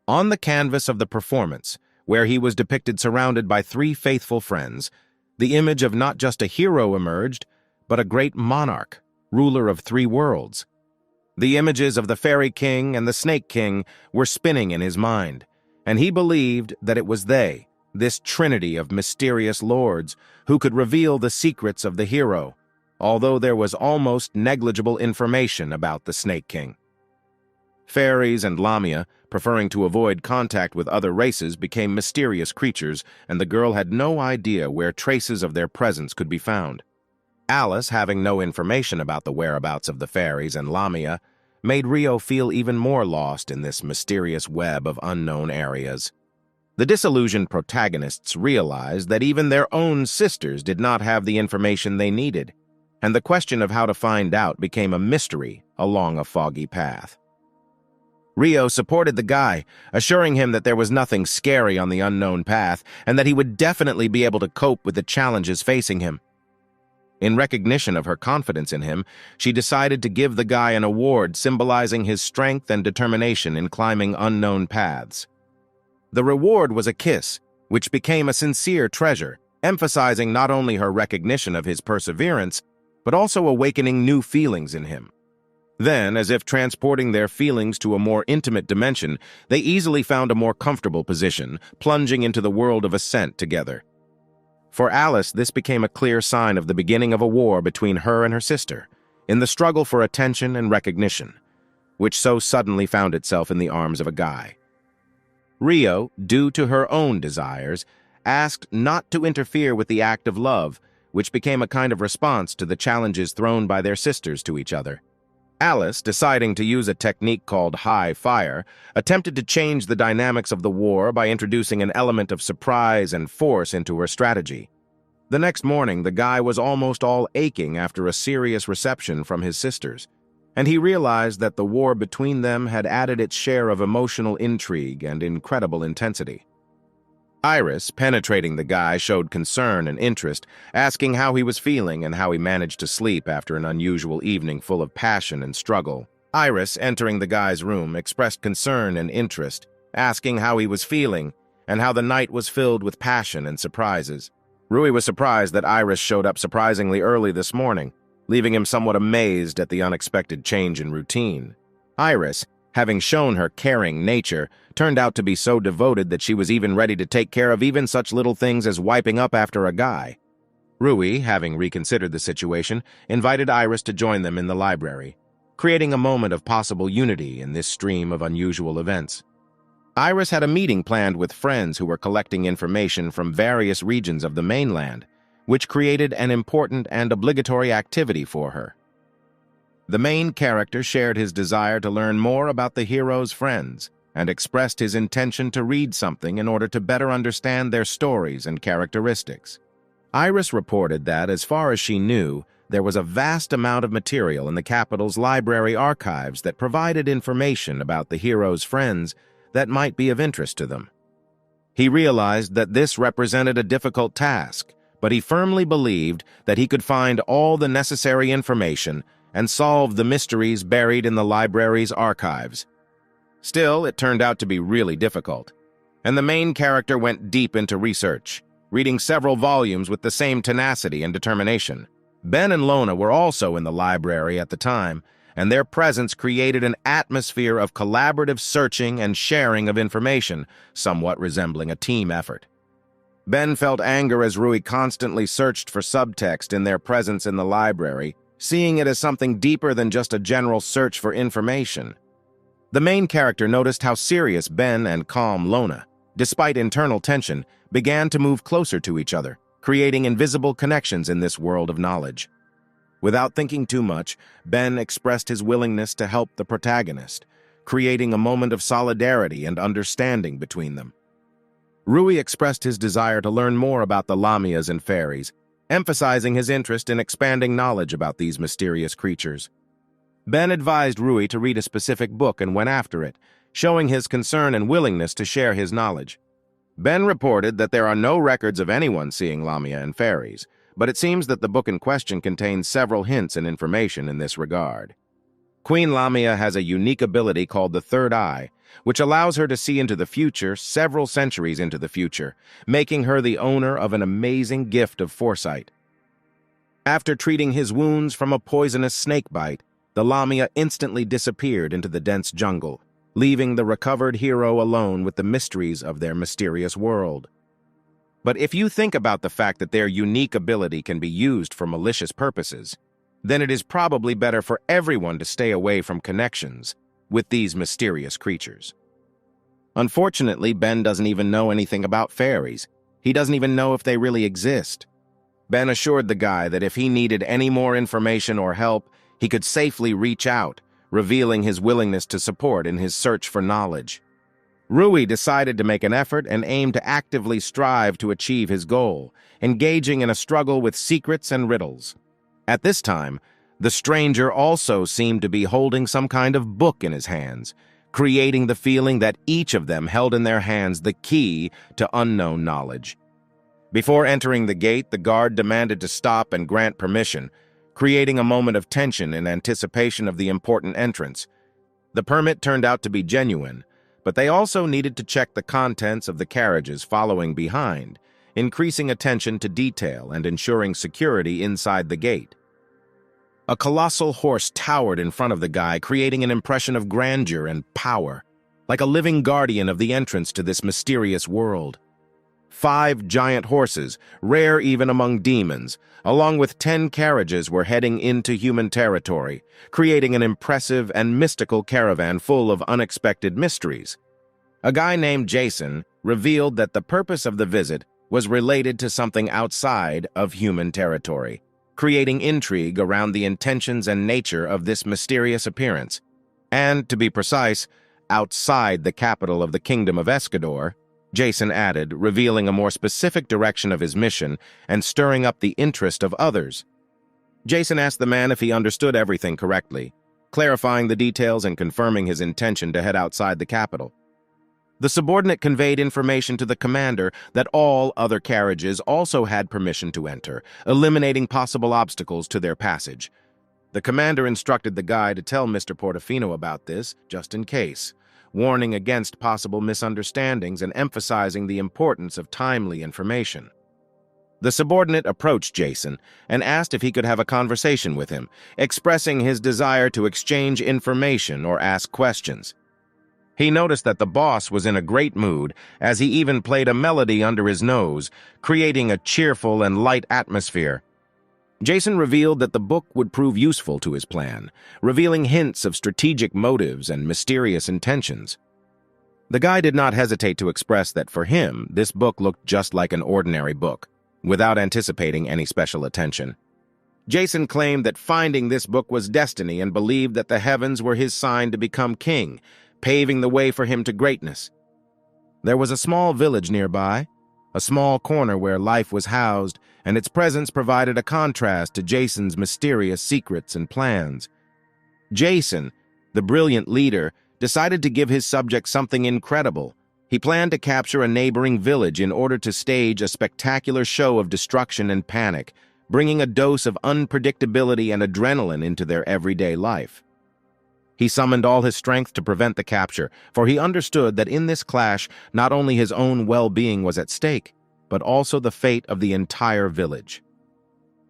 On the canvas of the performance, where he was depicted surrounded by three faithful friends, The image of not just a hero emerged, but a great monarch, ruler of 3 worlds. The images of the Fairy King and the Snake King were spinning in his mind, and he believed that it was they, this trinity of mysterious lords, who could reveal the secrets of the hero, although there was almost negligible information about the Snake King. Fairies and Lamia, preferring to avoid contact with other races, became mysterious creatures, and the girl had no idea where traces of their presence could be found. Alice, having no information about the whereabouts of the fairies and Lamia, made Rio feel even more lost in this mysterious web of unknown areas. The disillusioned protagonists realized that even their own sisters did not have the information they needed, and the question of how to find out became a mystery along a foggy path. Rio supported the guy, assuring him that there was nothing scary on the unknown path and that he would definitely be able to cope with the challenges facing him. In recognition of her confidence in him, she decided to give the guy an award symbolizing his strength and determination in climbing unknown paths. The reward was a kiss, which became a sincere treasure, emphasizing not only her recognition of his perseverance, but also awakening new feelings in him. Then, as if transporting their feelings to a more intimate dimension, they easily found a more comfortable position, plunging into the world of ascent together. For Alice, this became a clear sign of the beginning of a war between her and her sister, in the struggle for attention and recognition, which so suddenly found itself in the arms of a guy. Rio, due to her own desires, asked not to interfere with the act of love, which became a kind of response to the challenges thrown by their sisters to each other. Alice, deciding to use a technique called high fire, attempted to change the dynamics of the war by introducing an element of surprise and force into her strategy. The next morning, the guy was almost all aching after a serious reception from his sisters, and he realized that the war between them had added its share of emotional intrigue and incredible intensity. Iris, penetrating the guy, showed concern and interest, asking how he was feeling and how he managed to sleep after an unusual evening full of passion and struggle. Iris, entering the guy's room, expressed concern and interest, asking how he was feeling and how the night was filled with passion and surprises. Rui was surprised that Iris showed up surprisingly early this morning, leaving him somewhat amazed at the unexpected change in routine. Iris, having shown her caring nature, turned out to be so devoted that she was even ready to take care of even such little things as wiping up after a guy. Rui, having reconsidered the situation, invited Iris to join them in the library, creating a moment of possible unity in this stream of unusual events. Iris had a meeting planned with friends who were collecting information from various regions of the mainland, which created an important and obligatory activity for her. The main character shared his desire to learn more about the hero's friends and expressed his intention to read something in order to better understand their stories and characteristics. Iris reported that, as far as she knew, there was a vast amount of material in the capital's library archives that provided information about the hero's friends that might be of interest to them. He realized that this represented a difficult task, but he firmly believed that he could find all the necessary information and solve the mysteries buried in the library's archives. Still, it turned out to be really difficult, and the main character went deep into research, reading several volumes with the same tenacity and determination. Ben and Lona were also in the library at the time, and their presence created an atmosphere of collaborative searching and sharing of information, somewhat resembling a team effort. Ben felt anger as Rui constantly searched for subtext in their presence in the library, seeing it as something deeper than just a general search for information. The main character noticed how serious Ben and calm Lona, despite internal tension, began to move closer to each other, creating invisible connections in this world of knowledge. Without thinking too much, Ben expressed his willingness to help the protagonist, creating a moment of solidarity and understanding between them. Rui expressed his desire to learn more about the Lamias and fairies, emphasizing his interest in expanding knowledge about these mysterious creatures. Ben advised Rui to read a specific book and went after it, showing his concern and willingness to share his knowledge. Ben reported that there are no records of anyone seeing Lamia and fairies, but it seems that the book in question contains several hints and information in this regard. Queen Lamia has a unique ability called the Third Eye, which allows her to see into the future, several centuries into the future, making her the owner of an amazing gift of foresight. After treating his wounds from a poisonous snake bite, the Lamia instantly disappeared into the dense jungle, leaving the recovered hero alone with the mysteries of their mysterious world. But if you think about the fact that their unique ability can be used for malicious purposes, then it is probably better for everyone to stay away from connections with these mysterious creatures. Unfortunately, Ben doesn't even know anything about fairies. He doesn't even know if they really exist. Ben assured the guy that if he needed any more information or help, he could safely reach out, revealing his willingness to support in his search for knowledge. Rui decided to make an effort and aim to actively strive to achieve his goal, engaging in a struggle with secrets and riddles. At this time, the stranger also seemed to be holding some kind of book in his hands, creating the feeling that each of them held in their hands the key to unknown knowledge. Before entering the gate, the guard demanded to stop and grant permission, creating a moment of tension in anticipation of the important entrance. The permit turned out to be genuine, but they also needed to check the contents of the carriages following behind, increasing attention to detail and ensuring security inside the gate. A colossal horse towered in front of the guy, creating an impression of grandeur and power, like a living guardian of the entrance to this mysterious world. 5 giant horses, rare even among demons, along with 10 carriages were heading into human territory, creating an impressive and mystical caravan full of unexpected mysteries. A guy named Jason revealed that the purpose of the visit was related to something outside of human territory, creating intrigue around the intentions and nature of this mysterious appearance, and, to be precise, outside the capital of the Kingdom of Escador, Jason added, revealing a more specific direction of his mission and stirring up the interest of others. Jason asked the man if he understood everything correctly, clarifying the details and confirming his intention to head outside the capital. The subordinate conveyed information to the commander that all other carriages also had permission to enter, eliminating possible obstacles to their passage. The commander instructed the guy to tell Mr. Portofino about this, just in case, warning against possible misunderstandings and emphasizing the importance of timely information. The subordinate approached Jason and asked if he could have a conversation with him, expressing his desire to exchange information or ask questions. He noticed that the boss was in a great mood, as he even played a melody under his nose, creating a cheerful and light atmosphere. Jason revealed that the book would prove useful to his plan, revealing hints of strategic motives and mysterious intentions. The guy did not hesitate to express that for him, this book looked just like an ordinary book, without anticipating any special attention. Jason claimed that finding this book was destiny and believed that the heavens were his sign to become king, paving the way for him to greatness. There was a small village nearby, a small corner where life was housed, and its presence provided a contrast to Jason's mysterious secrets and plans. Jason, the brilliant leader, decided to give his subject something incredible. He planned to capture a neighboring village in order to stage a spectacular show of destruction and panic, bringing a dose of unpredictability and adrenaline into their everyday life. He summoned all his strength to prevent the capture, for he understood that in this clash, not only his own well-being was at stake, but also the fate of the entire village.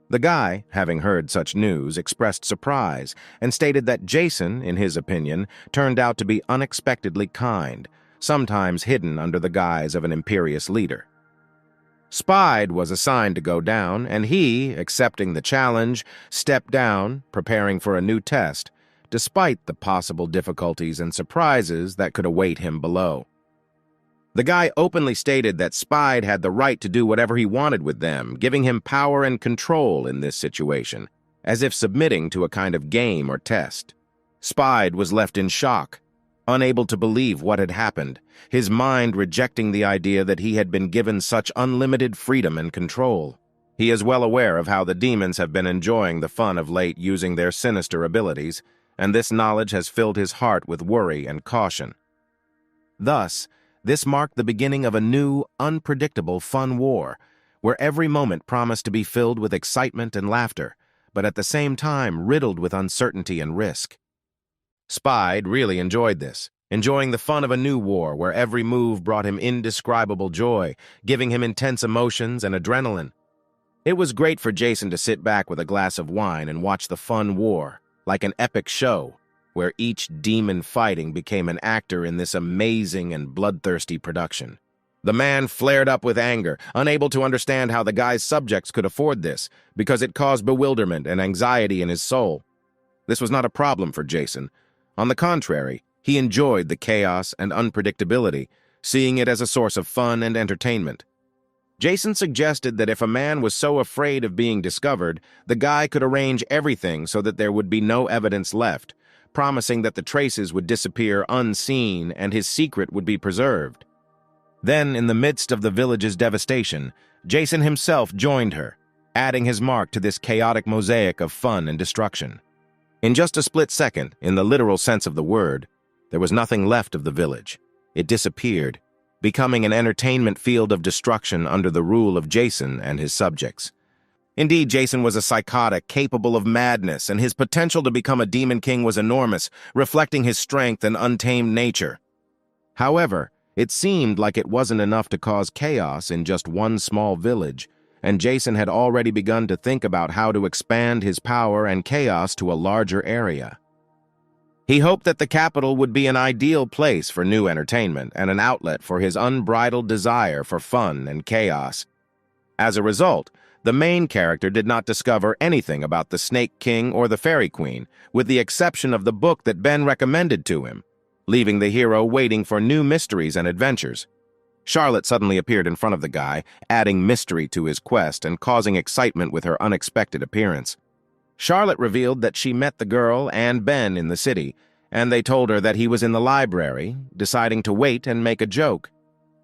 The guy, having heard such news, expressed surprise and stated that Jason, in his opinion, turned out to be unexpectedly kind, sometimes hidden under the guise of an imperious leader. Spide was assigned to go down, and he, accepting the challenge, stepped down, preparing for a new test, despite the possible difficulties and surprises that could await him below. The guy openly stated that Spide had the right to do whatever he wanted with them, giving him power and control in this situation, as if submitting to a kind of game or test. Spide was left in shock, unable to believe what had happened, his mind rejecting the idea that he had been given such unlimited freedom and control. He is well aware of how the demons have been enjoying the fun of late using their sinister abilities, and this knowledge has filled his heart with worry and caution. Thus, this marked the beginning of a new, unpredictable, fun war, where every moment promised to be filled with excitement and laughter, but at the same time riddled with uncertainty and risk. Spide really enjoyed this, enjoying the fun of a new war where every move brought him indescribable joy, giving him intense emotions and adrenaline. It was great for Jason to sit back with a glass of wine and watch the fun war, like an epic show, where each demon fighting became an actor in this amazing and bloodthirsty production. The man flared up with anger, unable to understand how the guy's subjects could afford this, because it caused bewilderment and anxiety in his soul. This was not a problem for Jason. On the contrary, he enjoyed the chaos and unpredictability, seeing it as a source of fun and entertainment. Jason suggested that if a man was so afraid of being discovered, the guy could arrange everything so that there would be no evidence left, promising that the traces would disappear unseen and his secret would be preserved. Then, in the midst of the village's devastation, Jason himself joined her, adding his mark to this chaotic mosaic of fun and destruction. In just a split second, in the literal sense of the word, there was nothing left of the village. It disappeared, becoming an entertainment field of destruction under the rule of Jason and his subjects. Indeed, Jason was a psychotic, capable of madness, and his potential to become a demon king was enormous, reflecting his strength and untamed nature. However, it seemed like it wasn't enough to cause chaos in just one small village, and Jason had already begun to think about how to expand his power and chaos to a larger area. He hoped that the capital would be an ideal place for new entertainment and an outlet for his unbridled desire for fun and chaos. As a result, the main character did not discover anything about the Snake King or the Fairy Queen, with the exception of the book that Ben recommended to him, leaving the hero waiting for new mysteries and adventures. Charlotte suddenly appeared in front of the guy, adding mystery to his quest and causing excitement with her unexpected appearance. Charlotte revealed that she met the girl and Ben in the city, and they told her that he was in the library, deciding to wait and make a joke.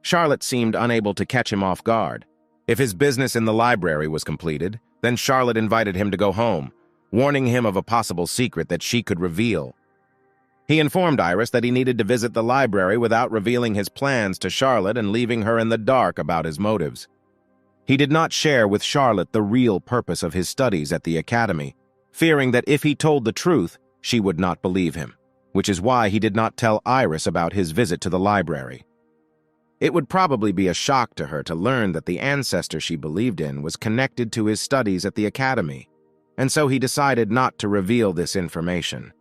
Charlotte seemed unable to catch him off guard. If his business in the library was completed, then Charlotte invited him to go home, warning him of a possible secret that she could reveal. He informed Iris that he needed to visit the library without revealing his plans to Charlotte and leaving her in the dark about his motives. He did not share with Charlotte the real purpose of his studies at the academy, fearing that if he told the truth, she would not believe him, which is why he did not tell Iris about his visit to the library. It would probably be a shock to her to learn that the ancestor she believed in was connected to his studies at the academy, and so he decided not to reveal this information.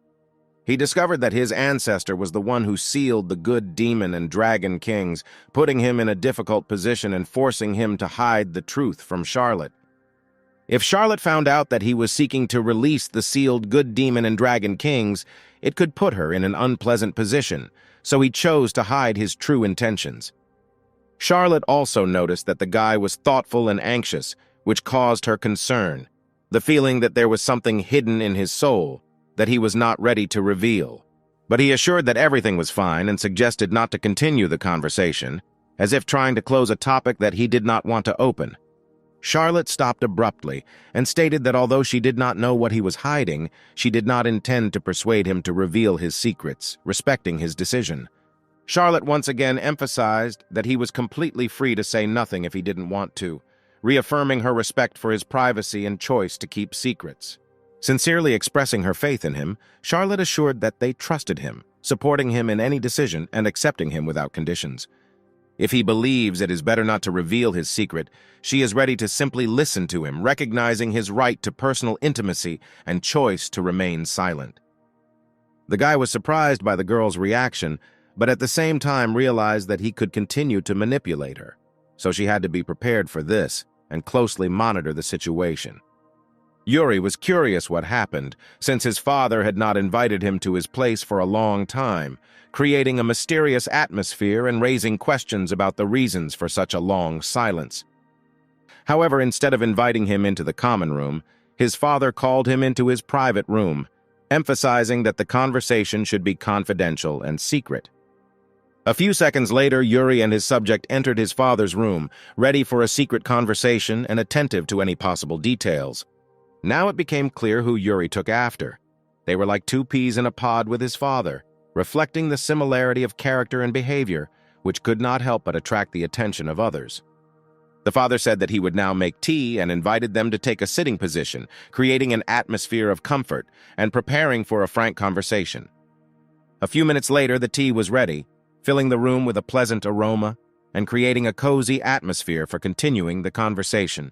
He discovered that his ancestor was the one who sealed the good demon and dragon kings, putting him in a difficult position and forcing him to hide the truth from Charlotte. If Charlotte found out that he was seeking to release the sealed good demon and dragon kings, it could put her in an unpleasant position, so he chose to hide his true intentions. Charlotte also noticed that the guy was thoughtful and anxious, which caused her concern, the feeling that there was something hidden in his soul that he was not ready to reveal. But he assured that everything was fine and suggested not to continue the conversation, as if trying to close a topic that he did not want to open. Charlotte stopped abruptly and stated that although she did not know what he was hiding, she did not intend to persuade him to reveal his secrets, respecting his decision. Charlotte once again emphasized that he was completely free to say nothing if he didn't want to, reaffirming her respect for his privacy and choice to keep secrets. Sincerely expressing her faith in him, Charlotte assured that they trusted him, supporting him in any decision and accepting him without conditions. If he believes it is better not to reveal his secret, she is ready to simply listen to him, recognizing his right to personal intimacy and choice to remain silent. The guy was surprised by the girl's reaction, but at the same time realized that he could continue to manipulate her, so she had to be prepared for this and closely monitor the situation. Yuri was curious what happened, since his father had not invited him to his place for a long time, creating a mysterious atmosphere and raising questions about the reasons for such a long silence. However, instead of inviting him into the common room, his father called him into his private room, emphasizing that the conversation should be confidential and secret. A few seconds later, Yuri and his subject entered his father's room, ready for a secret conversation and attentive to any possible details. Now it became clear who Yuri took after. They were like two peas in a pod with his father, reflecting the similarity of character and behavior, which could not help but attract the attention of others. The father said that he would now make tea and invited them to take a sitting position, creating an atmosphere of comfort and preparing for a frank conversation. A few minutes later, the tea was ready, filling the room with a pleasant aroma and creating a cozy atmosphere for continuing the conversation.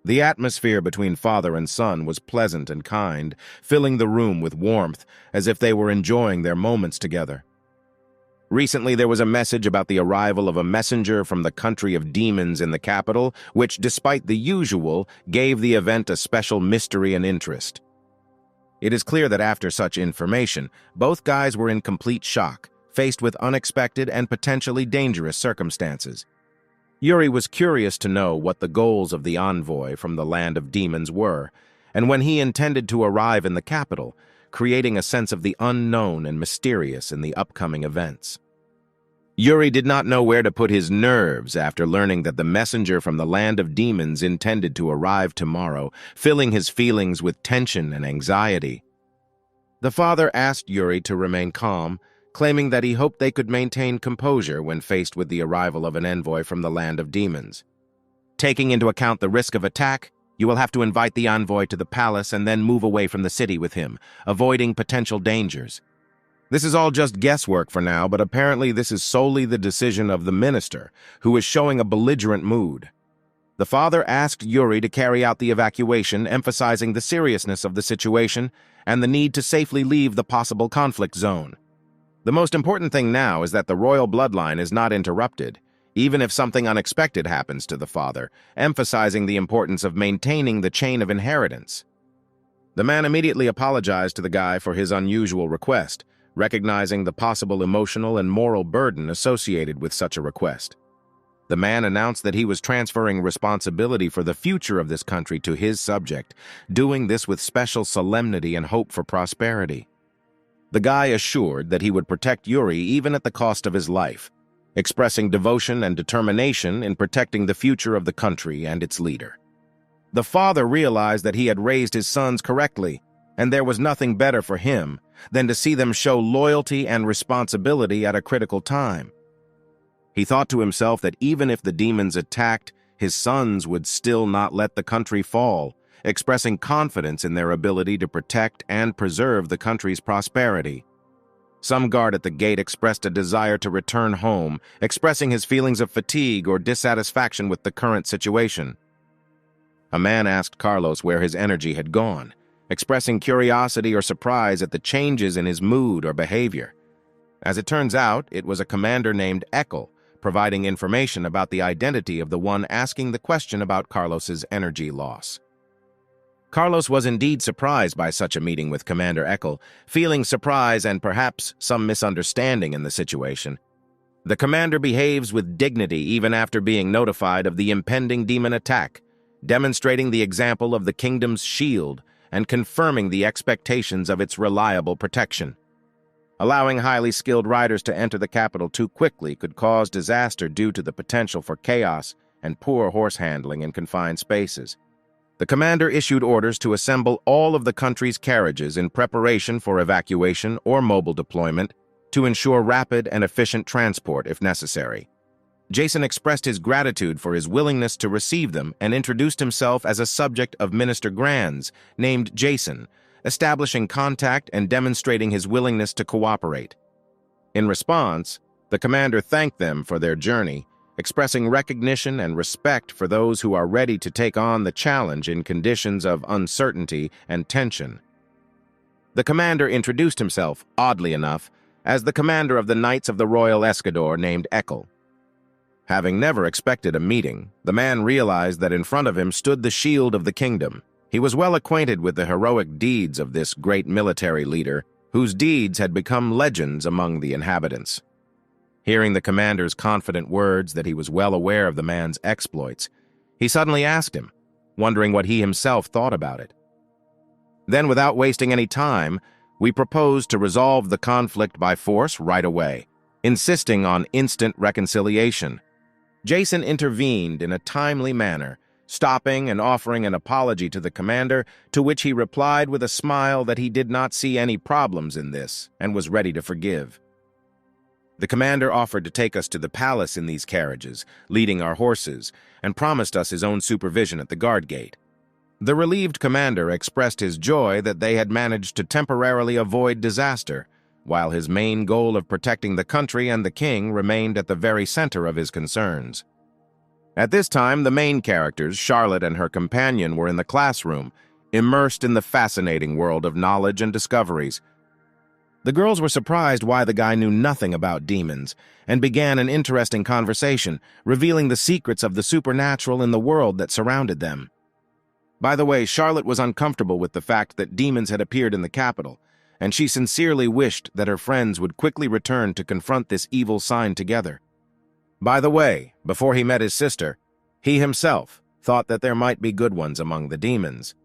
The atmosphere between father and son was pleasant and kind, filling the room with warmth, as if they were enjoying their moments together. Recently, there was a message about the arrival of a messenger from the country of demons in the capital, which, despite the usual, gave the event a special mystery and interest. It is clear that after such information, both guys were in complete shock, faced with unexpected and potentially dangerous circumstances. Yuri was curious to know what the goals of the envoy from the land of demons were, and when he intended to arrive in the capital, creating a sense of the unknown and mysterious in the upcoming events. Yuri did not know where to put his nerves after learning that the messenger from the land of demons intended to arrive tomorrow, filling his feelings with tension and anxiety. The father asked Yuri to remain calm, claiming that he hoped they could maintain composure when faced with the arrival of an envoy from the land of demons. Taking into account the risk of attack, you will have to invite the envoy to the palace and then move away from the city with him, avoiding potential dangers. This is all just guesswork for now, but apparently this is solely the decision of the minister, who is showing a belligerent mood. The father asked Yuri to carry out the evacuation, emphasizing the seriousness of the situation and the need to safely leave the possible conflict zone. The most important thing now is that the royal bloodline is not interrupted, even if something unexpected happens to the father, emphasizing the importance of maintaining the chain of inheritance. The man immediately apologized to the guy for his unusual request, recognizing the possible emotional and moral burden associated with such a request. The man announced that he was transferring responsibility for the future of this country to his subject, doing this with special solemnity and hope for prosperity. The guy assured that he would protect Yuri even at the cost of his life, expressing devotion and determination in protecting the future of the country and its leader. The father realized that he had raised his sons correctly, and there was nothing better for him than to see them show loyalty and responsibility at a critical time. He thought to himself that even if the demons attacked, his sons would still not let the country fall, expressing confidence in their ability to protect and preserve the country's prosperity. Some guard at the gate expressed a desire to return home, expressing his feelings of fatigue or dissatisfaction with the current situation. A man asked Carlos where his energy had gone, expressing curiosity or surprise at the changes in his mood or behavior. As it turns out, it was a commander named Eckel, providing information about the identity of the one asking the question about Carlos's energy loss. Carlos was indeed surprised by such a meeting with Commander Eckel, feeling surprise and perhaps some misunderstanding in the situation. The commander behaves with dignity even after being notified of the impending demon attack, demonstrating the example of the kingdom's shield and confirming the expectations of its reliable protection. Allowing highly skilled riders to enter the capital too quickly could cause disaster due to the potential for chaos and poor horse handling in confined spaces. The commander issued orders to assemble all of the country's carriages in preparation for evacuation or mobile deployment to ensure rapid and efficient transport if necessary. Jason expressed his gratitude for his willingness to receive them and introduced himself as a subject of Minister Granz, named Jason, establishing contact and demonstrating his willingness to cooperate. In response, the commander thanked them for their journey, expressing recognition and respect for those who are ready to take on the challenge in conditions of uncertainty and tension. The commander introduced himself, oddly enough, as the commander of the Knights of the Royal Escador named Eckel. Having never expected a meeting, the man realized that in front of him stood the shield of the kingdom. He was well acquainted with the heroic deeds of this great military leader, whose deeds had become legends among the inhabitants. Hearing the commander's confident words that he was well aware of the man's exploits, he suddenly asked him, wondering what he himself thought about it. Then, without wasting any time, we proposed to resolve the conflict by force right away, insisting on instant reconciliation. Jason intervened in a timely manner, stopping and offering an apology to the commander, to which he replied with a smile that he did not see any problems in this and was ready to forgive. The commander offered to take us to the palace in these carriages, leading our horses, and promised us his own supervision at the guard gate. The relieved commander expressed his joy that they had managed to temporarily avoid disaster, while his main goal of protecting the country and the king remained at the very center of his concerns. At this time, the main characters, Charlotte and her companion, were in the classroom, immersed in the fascinating world of knowledge and discoveries. The girls were surprised why the guy knew nothing about demons, and began an interesting conversation, revealing the secrets of the supernatural in the world that surrounded them. By the way, Charlotte was uncomfortable with the fact that demons had appeared in the capital, and she sincerely wished that her friends would quickly return to confront this evil sign together. By the way, before he met his sister, he himself thought that there might be good ones among the demons,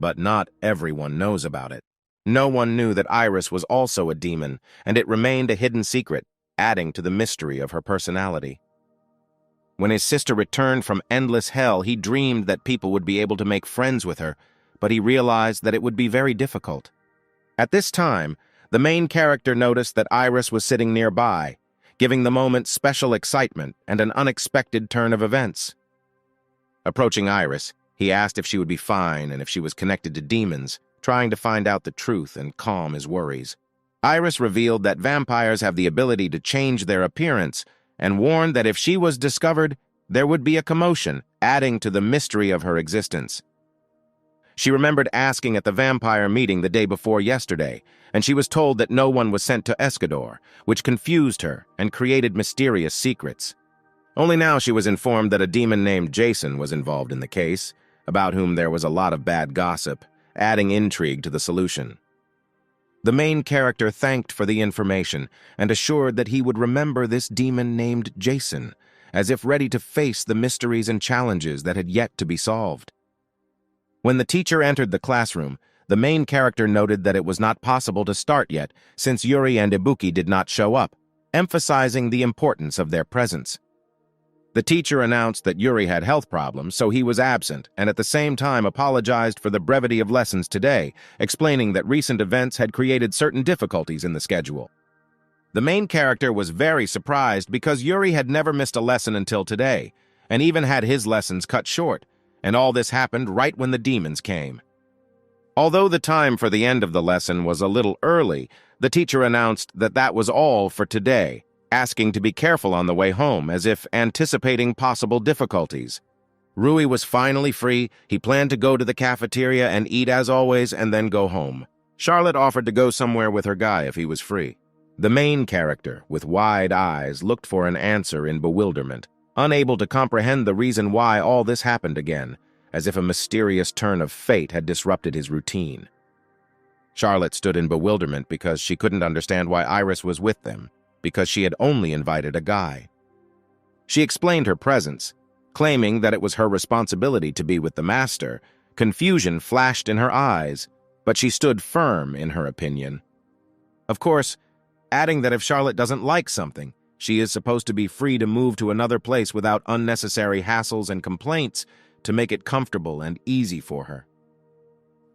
but not everyone knows about it. No one knew that Iris was also a demon, and it remained a hidden secret, adding to the mystery of her personality. When his sister returned from endless hell, he dreamed that people would be able to make friends with her, but he realized that it would be very difficult. At this time, the main character noticed that Iris was sitting nearby, giving the moment special excitement and an unexpected turn of events. Approaching Iris, he asked if she would be fine and if she was connected to demons, trying to find out the truth and calm his worries. Iris revealed that vampires have the ability to change their appearance and warned that if she was discovered, there would be a commotion, adding to the mystery of her existence. She remembered asking at the vampire meeting the day before yesterday, and she was told that no one was sent to Escador, which confused her and created mysterious secrets. Only now she was informed that a demon named Jason was involved in the case, about whom there was a lot of bad gossip, adding intrigue to the solution. The main character thanked for the information and assured that he would remember this demon named Jason, as if ready to face the mysteries and challenges that had yet to be solved. When the teacher entered the classroom, the main character noted that it was not possible to start yet since Yuri and Ibuki did not show up, emphasizing the importance of their presence. The teacher announced that Yuri had health problems, so he was absent, and at the same time apologized for the brevity of lessons today, explaining that recent events had created certain difficulties in the schedule. The main character was very surprised because Yuri had never missed a lesson until today, and even had his lessons cut short, and all this happened right when the demons came. Although the time for the end of the lesson was a little early, the teacher announced that that was all for today, asking to be careful on the way home, as if anticipating possible difficulties. Rui was finally free. He planned to go to the cafeteria and eat as always and then go home. Charlotte offered to go somewhere with her guy if he was free. The main character, with wide eyes, looked for an answer in bewilderment, unable to comprehend the reason why all this happened again, as if a mysterious turn of fate had disrupted his routine. Charlotte stood in bewilderment because she couldn't understand why Iris was with them, because she had only invited a guy. She explained her presence, claiming that it was her responsibility to be with the master. Confusion flashed in her eyes, but she stood firm in her opinion. Of course, adding that if Charlotte doesn't like something, she is supposed to be free to move to another place without unnecessary hassles and complaints to make it comfortable and easy for her.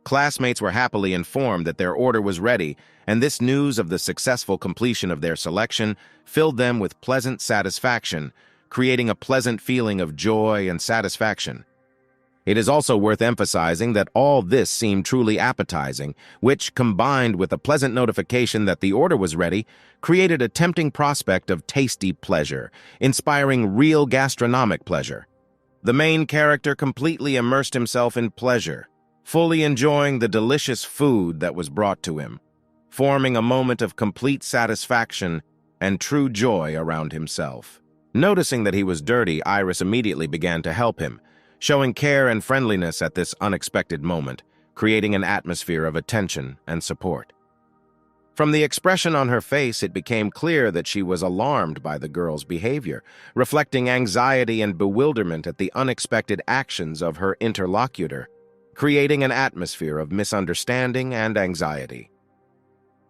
Classmates were happily informed that their order was ready, and this news of the successful completion of their selection filled them with pleasant satisfaction, creating a pleasant feeling of joy and satisfaction. It is also worth emphasizing that all this seemed truly appetizing, which, combined with a pleasant notification that the order was ready, created a tempting prospect of tasty pleasure, inspiring real gastronomic pleasure. The main character completely immersed himself in pleasure, fully enjoying the delicious food that was brought to him, forming a moment of complete satisfaction and true joy around himself. Noticing that he was dirty, Iris immediately began to help him, showing care and friendliness at this unexpected moment, creating an atmosphere of attention and support. From the expression on her face, it became clear that she was alarmed by the girl's behavior, reflecting anxiety and bewilderment at the unexpected actions of her interlocutor, creating an atmosphere of misunderstanding and anxiety.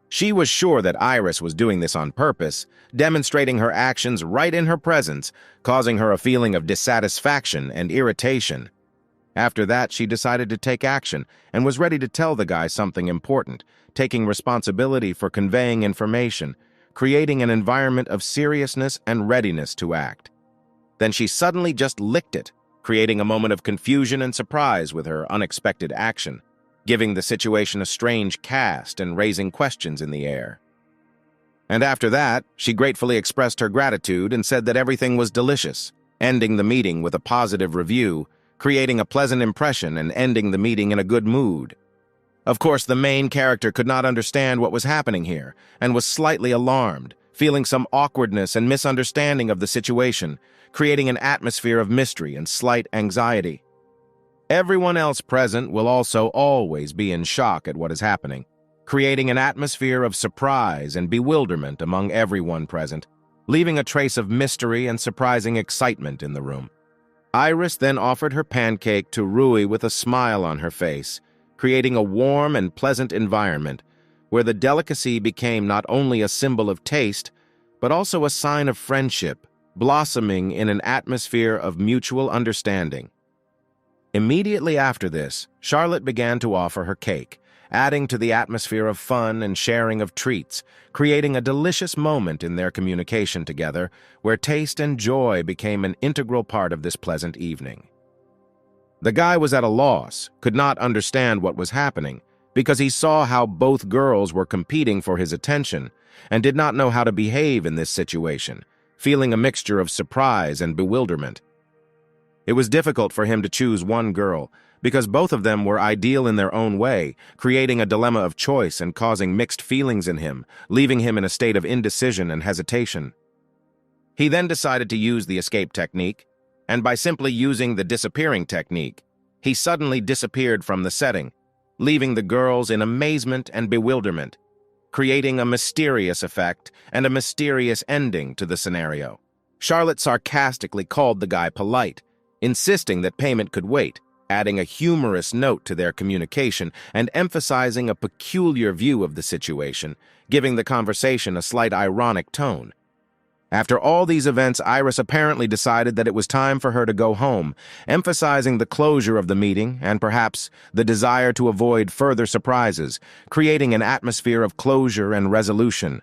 She was sure that Iris was doing this on purpose, demonstrating her actions right in her presence, causing her a feeling of dissatisfaction and irritation. After that, she decided to take action and was ready to tell the guy something important, taking responsibility for conveying information, creating an environment of seriousness and readiness to act. Then she suddenly just licked it, creating a moment of confusion and surprise with her unexpected action, giving the situation a strange cast and raising questions in the air. And after that, she gratefully expressed her gratitude and said that everything was delicious, ending the meeting with a positive review, creating a pleasant impression and ending the meeting in a good mood. Of course, the main character could not understand what was happening here and was slightly alarmed, feeling some awkwardness and misunderstanding of the situation, creating an atmosphere of mystery and slight anxiety. Everyone else present will also always be in shock at what is happening, creating an atmosphere of surprise and bewilderment among everyone present, leaving a trace of mystery and surprising excitement in the room. Iris then offered her pancake to Rui with a smile on her face, creating a warm and pleasant environment where the delicacy became not only a symbol of taste, but also a sign of friendship, blossoming in an atmosphere of mutual understanding. Immediately after this, Charlotte began to offer her cake, adding to the atmosphere of fun and sharing of treats, creating a delicious moment in their communication together, where taste and joy became an integral part of this pleasant evening. The guy was at a loss, could not understand what was happening, because he saw how both girls were competing for his attention, and did not know how to behave in this situation, feeling a mixture of surprise and bewilderment. It was difficult for him to choose one girl, because both of them were ideal in their own way, creating a dilemma of choice and causing mixed feelings in him, leaving him in a state of indecision and hesitation. He then decided to use the escape technique, and by simply using the disappearing technique, he suddenly disappeared from the setting, leaving the girls in amazement and bewilderment, creating a mysterious effect and a mysterious ending to the scenario. Charlotte sarcastically called the guy polite, insisting that payment could wait, adding a humorous note to their communication and emphasizing a peculiar view of the situation, giving the conversation a slight ironic tone. After all these events, Iris apparently decided that it was time for her to go home, emphasizing the closure of the meeting and perhaps the desire to avoid further surprises, creating an atmosphere of closure and resolution.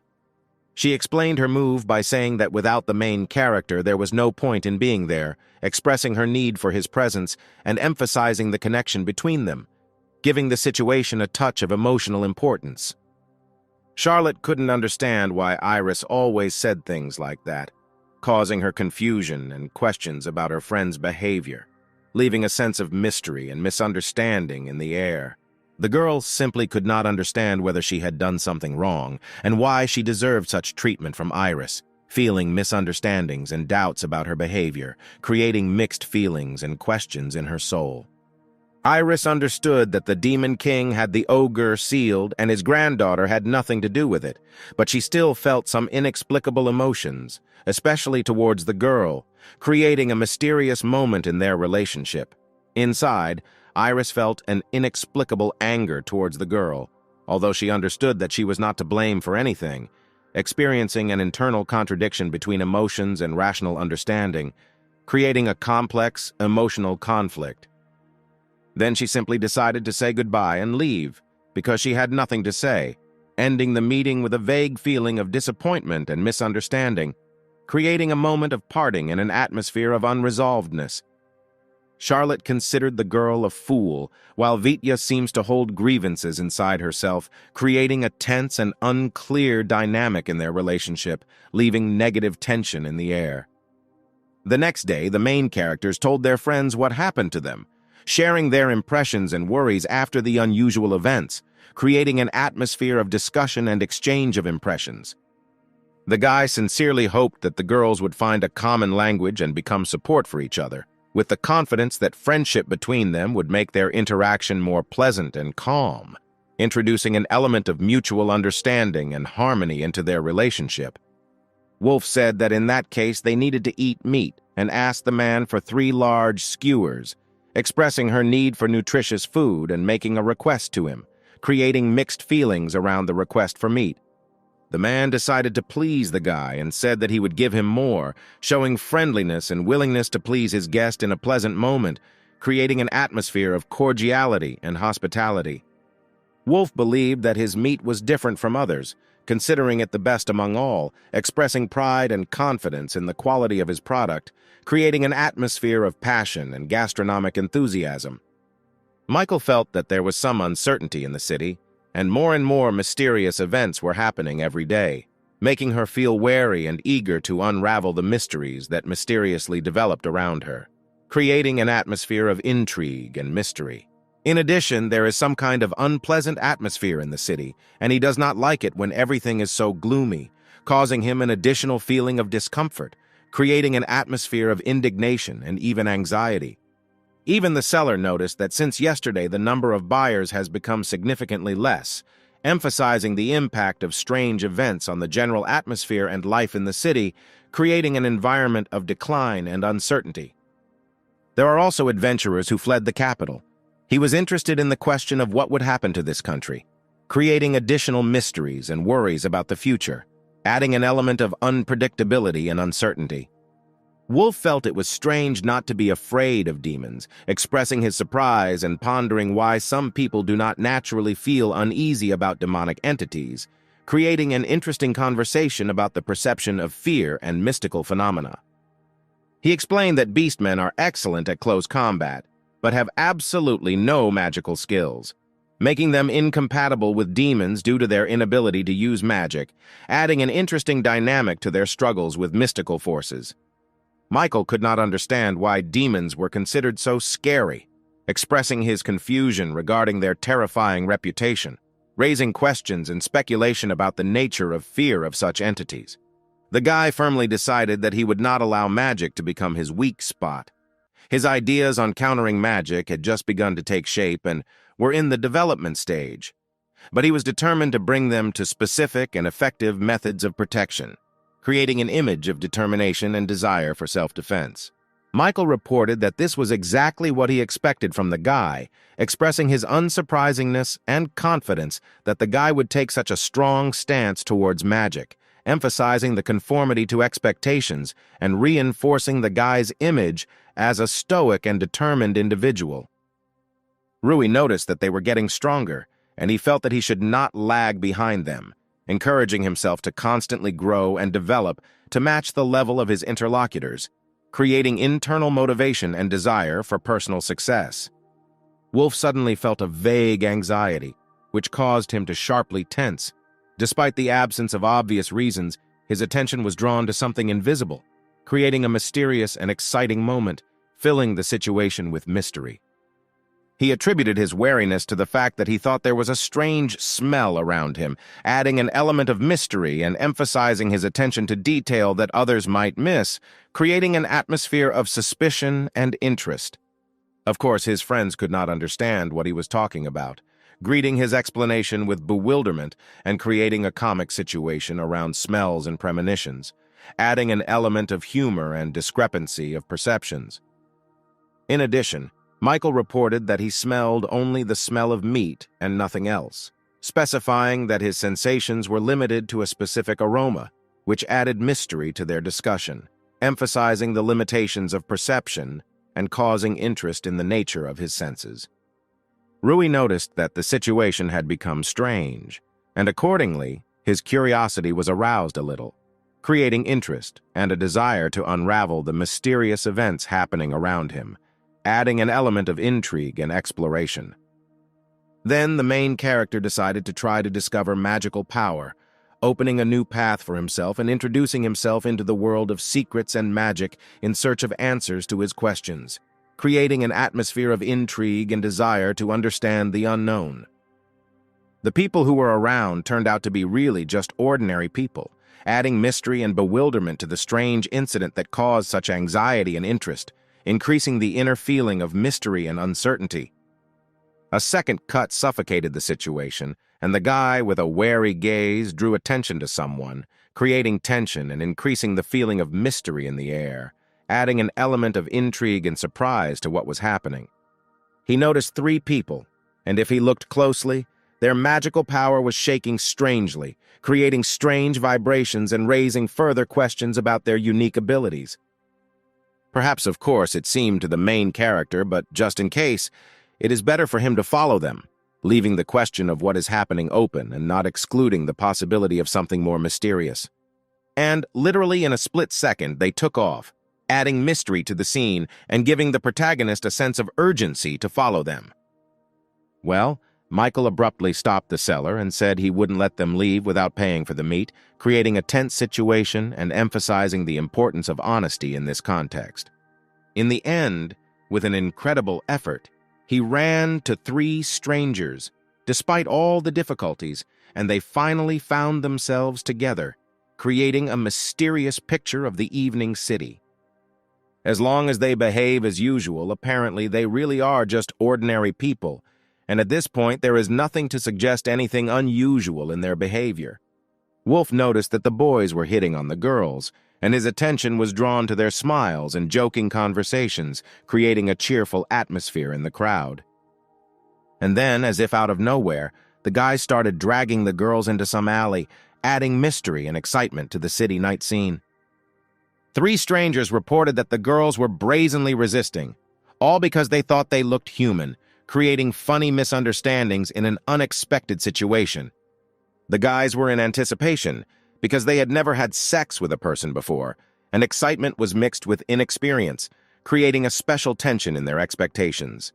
She explained her move by saying that without the main character there was no point in being there, expressing her need for his presence and emphasizing the connection between them, giving the situation a touch of emotional importance. Charlotte couldn't understand why Iris always said things like that, causing her confusion and questions about her friend's behavior, leaving a sense of mystery and misunderstanding in the air. The girl simply could not understand whether she had done something wrong and why she deserved such treatment from Iris, feeling misunderstandings and doubts about her behavior, creating mixed feelings and questions in her soul. Iris understood that the Demon King had the ogre sealed and his granddaughter had nothing to do with it, but she still felt some inexplicable emotions, especially towards the girl, creating a mysterious moment in their relationship. Inside, Iris felt an inexplicable anger towards the girl, although she understood that she was not to blame for anything, experiencing an internal contradiction between emotions and rational understanding, creating a complex, emotional conflict. Then she simply decided to say goodbye and leave, because she had nothing to say, ending the meeting with a vague feeling of disappointment and misunderstanding, creating a moment of parting in an atmosphere of unresolvedness. Charlotte considered the girl a fool, while Vitya seems to hold grievances inside herself, creating a tense and unclear dynamic in their relationship, leaving negative tension in the air. The next day, the main characters told their friends what happened to them, sharing their impressions and worries after the unusual events, creating an atmosphere of discussion and exchange of impressions. The guy sincerely hoped that the girls would find a common language and become support for each other, with the confidence that friendship between them would make their interaction more pleasant and calm, introducing an element of mutual understanding and harmony into their relationship. Wolf said that in that case they needed to eat meat and asked the man for 3 large skewers, expressing her need for nutritious food and making a request to him, creating mixed feelings around the request for meat. The man decided to please the guy and said that he would give him more, showing friendliness and willingness to please his guest in a pleasant moment, creating an atmosphere of cordiality and hospitality. Wolf believed that his meat was different from others, considering it the best among all, expressing pride and confidence in the quality of his product, creating an atmosphere of passion and gastronomic enthusiasm. Michael felt that there was some uncertainty in the city, and more mysterious events were happening every day, making her feel wary and eager to unravel the mysteries that mysteriously developed around her, creating an atmosphere of intrigue and mystery. In addition, there is some kind of unpleasant atmosphere in the city, and he does not like it when everything is so gloomy, causing him an additional feeling of discomfort, creating an atmosphere of indignation and even anxiety. Even the seller noticed that since yesterday the number of buyers has become significantly less, emphasizing the impact of strange events on the general atmosphere and life in the city, creating an environment of decline and uncertainty. There are also adventurers who fled the capital. He was interested in the question of what would happen to this country, creating additional mysteries and worries about the future, adding an element of unpredictability and uncertainty. Wolf felt it was strange not to be afraid of demons, expressing his surprise and pondering why some people do not naturally feel uneasy about demonic entities, creating an interesting conversation about the perception of fear and mystical phenomena. He explained that beastmen are excellent at close combat, but have absolutely no magical skills, making them incompatible with demons due to their inability to use magic, adding an interesting dynamic to their struggles with mystical forces. Michael could not understand why demons were considered so scary, expressing his confusion regarding their terrifying reputation, raising questions and speculation about the nature of fear of such entities. The guy firmly decided that he would not allow magic to become his weak spot. His ideas on countering magic had just begun to take shape and were in the development stage, but he was determined to bring them to specific and effective methods of protection, creating an image of determination and desire for self-defense. Michael reported that this was exactly what he expected from the guy, expressing his unsurprisingness and confidence that the guy would take such a strong stance towards magic, emphasizing the conformity to expectations and reinforcing the guy's image as a stoic and determined individual. Rui noticed that they were getting stronger, and he felt that he should not lag behind them, encouraging himself to constantly grow and develop to match the level of his interlocutors, creating internal motivation and desire for personal success. Wolf suddenly felt a vague anxiety, which caused him to sharply tense. Despite the absence of obvious reasons, his attention was drawn to something invisible, creating a mysterious and exciting moment, filling the situation with mystery. He attributed his wariness to the fact that he thought there was a strange smell around him, adding an element of mystery and emphasizing his attention to detail that others might miss, creating an atmosphere of suspicion and interest. Of course, his friends could not understand what he was talking about, greeting his explanation with bewilderment and creating a comic situation around smells and premonitions, adding an element of humor and discrepancy of perceptions. In addition, Michael reported that he smelled only the smell of meat and nothing else, specifying that his sensations were limited to a specific aroma, which added mystery to their discussion, emphasizing the limitations of perception and causing interest in the nature of his senses. Rui noticed that the situation had become strange, and accordingly, his curiosity was aroused a little, creating interest and a desire to unravel the mysterious events happening around him, adding an element of intrigue and exploration. Then the main character decided to try to discover magical power, opening a new path for himself and introducing himself into the world of secrets and magic in search of answers to his questions, creating an atmosphere of intrigue and desire to understand the unknown. The people who were around turned out to be really just ordinary people, adding mystery and bewilderment to the strange incident that caused such anxiety and interest, increasing the inner feeling of mystery and uncertainty. A second cut suffocated the situation, and the guy with a wary gaze drew attention to someone, creating tension and increasing the feeling of mystery in the air, adding an element of intrigue and surprise to what was happening. He noticed 3 people, and if he looked closely, their magical power was shaking strangely, creating strange vibrations and raising further questions about their unique abilities. Perhaps, of course, it seemed to the main character, but just in case, it is better for him to follow them, leaving the question of what is happening open and not excluding the possibility of something more mysterious. And, literally in a split second, they took off, adding mystery to the scene and giving the protagonist a sense of urgency to follow them. Well, Michael abruptly stopped the seller and said he wouldn't let them leave without paying for the meat, creating a tense situation and emphasizing the importance of honesty in this context. In the end, with an incredible effort, he ran to 3 strangers, despite all the difficulties, and they finally found themselves together, creating a mysterious picture of the evening city. As long as they behave as usual, apparently they really are just ordinary people, and at this point there is nothing to suggest anything unusual in their behavior. Wolf noticed that the boys were hitting on the girls, and his attention was drawn to their smiles and joking conversations, creating a cheerful atmosphere in the crowd. And then, as if out of nowhere, the guys started dragging the girls into some alley, adding mystery and excitement to the city night scene. 3 strangers reported that the girls were brazenly resisting, all because they thought they looked human, creating funny misunderstandings in an unexpected situation. The guys were in anticipation because they had never had sex with a person before, and excitement was mixed with inexperience, creating a special tension in their expectations.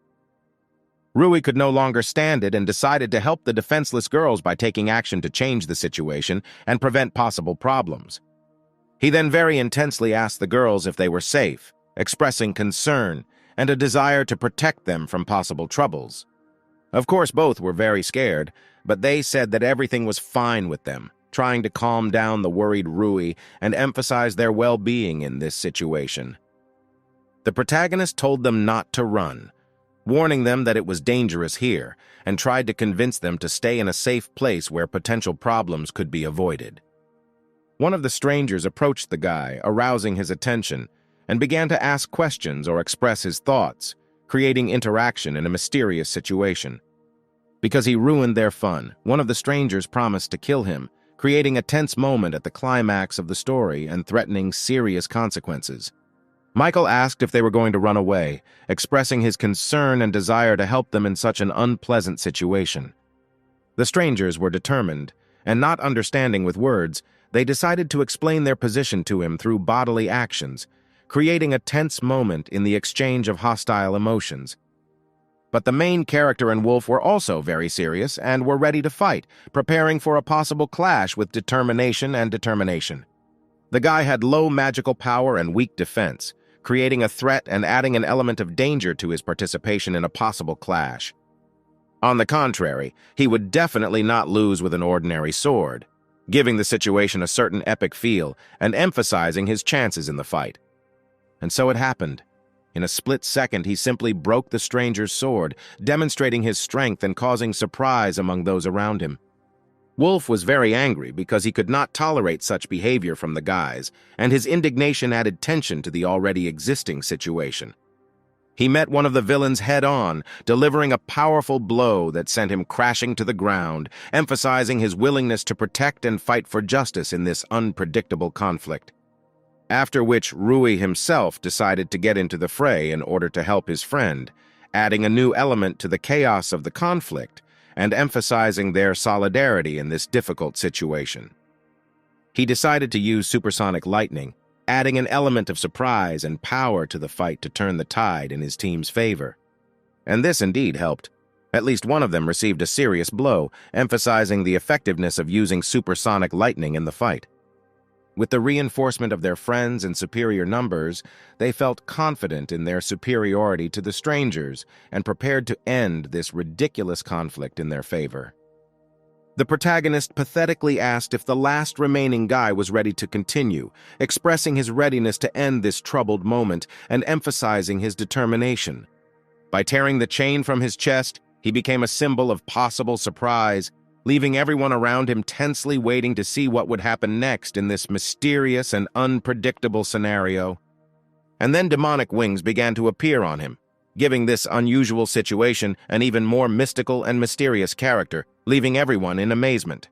Rui could no longer stand it and decided to help the defenseless girls by taking action to change the situation and prevent possible problems. He then very intensely asked the girls if they were safe, expressing concern and a desire to protect them from possible troubles. Of course, both were very scared, but they said that everything was fine with them, trying to calm down the worried Rui and emphasize their well-being in this situation. The protagonist told them not to run, warning them that it was dangerous here, and tried to convince them to stay in a safe place where potential problems could be avoided. One of the strangers approached the guy, arousing his attention, and began to ask questions or express his thoughts, creating interaction in a mysterious situation. Because he ruined their fun, one of the strangers promised to kill him, creating a tense moment at the climax of the story and threatening serious consequences. Michael asked if they were going to run away, expressing his concern and desire to help them in such an unpleasant situation. The strangers were determined, and not understanding with words, they decided to explain their position to him through bodily actions, creating a tense moment in the exchange of hostile emotions. But the main character and Wolf were also very serious and were ready to fight, preparing for a possible clash with determination. The guy had low magical power and weak defense, creating a threat and adding an element of danger to his participation in a possible clash. On the contrary, he would definitely not lose with an ordinary sword, giving the situation a certain epic feel and emphasizing his chances in the fight. And so it happened. In a split second, he simply broke the stranger's sword, demonstrating his strength and causing surprise among those around him. Wolf was very angry because he could not tolerate such behavior from the guys, and his indignation added tension to the already existing situation. He met one of the villains head-on, delivering a powerful blow that sent him crashing to the ground, emphasizing his willingness to protect and fight for justice in this unpredictable conflict. After which Rui himself decided to get into the fray in order to help his friend, adding a new element to the chaos of the conflict and emphasizing their solidarity in this difficult situation. He decided to use supersonic lightning, adding an element of surprise and power to the fight to turn the tide in his team's favor. And this indeed helped. At least one of them received a serious blow, emphasizing the effectiveness of using supersonic lightning in the fight. With the reinforcement of their friends and superior numbers, they felt confident in their superiority to the strangers and prepared to end this ridiculous conflict in their favor. The protagonist pathetically asked if the last remaining guy was ready to continue, expressing his readiness to end this troubled moment and emphasizing his determination. By tearing the chain from his chest, he became a symbol of possible surprise, leaving everyone around him tensely waiting to see what would happen next in this mysterious and unpredictable scenario. And then demonic wings began to appear on him, giving this unusual situation an even more mystical and mysterious character, leaving everyone in amazement.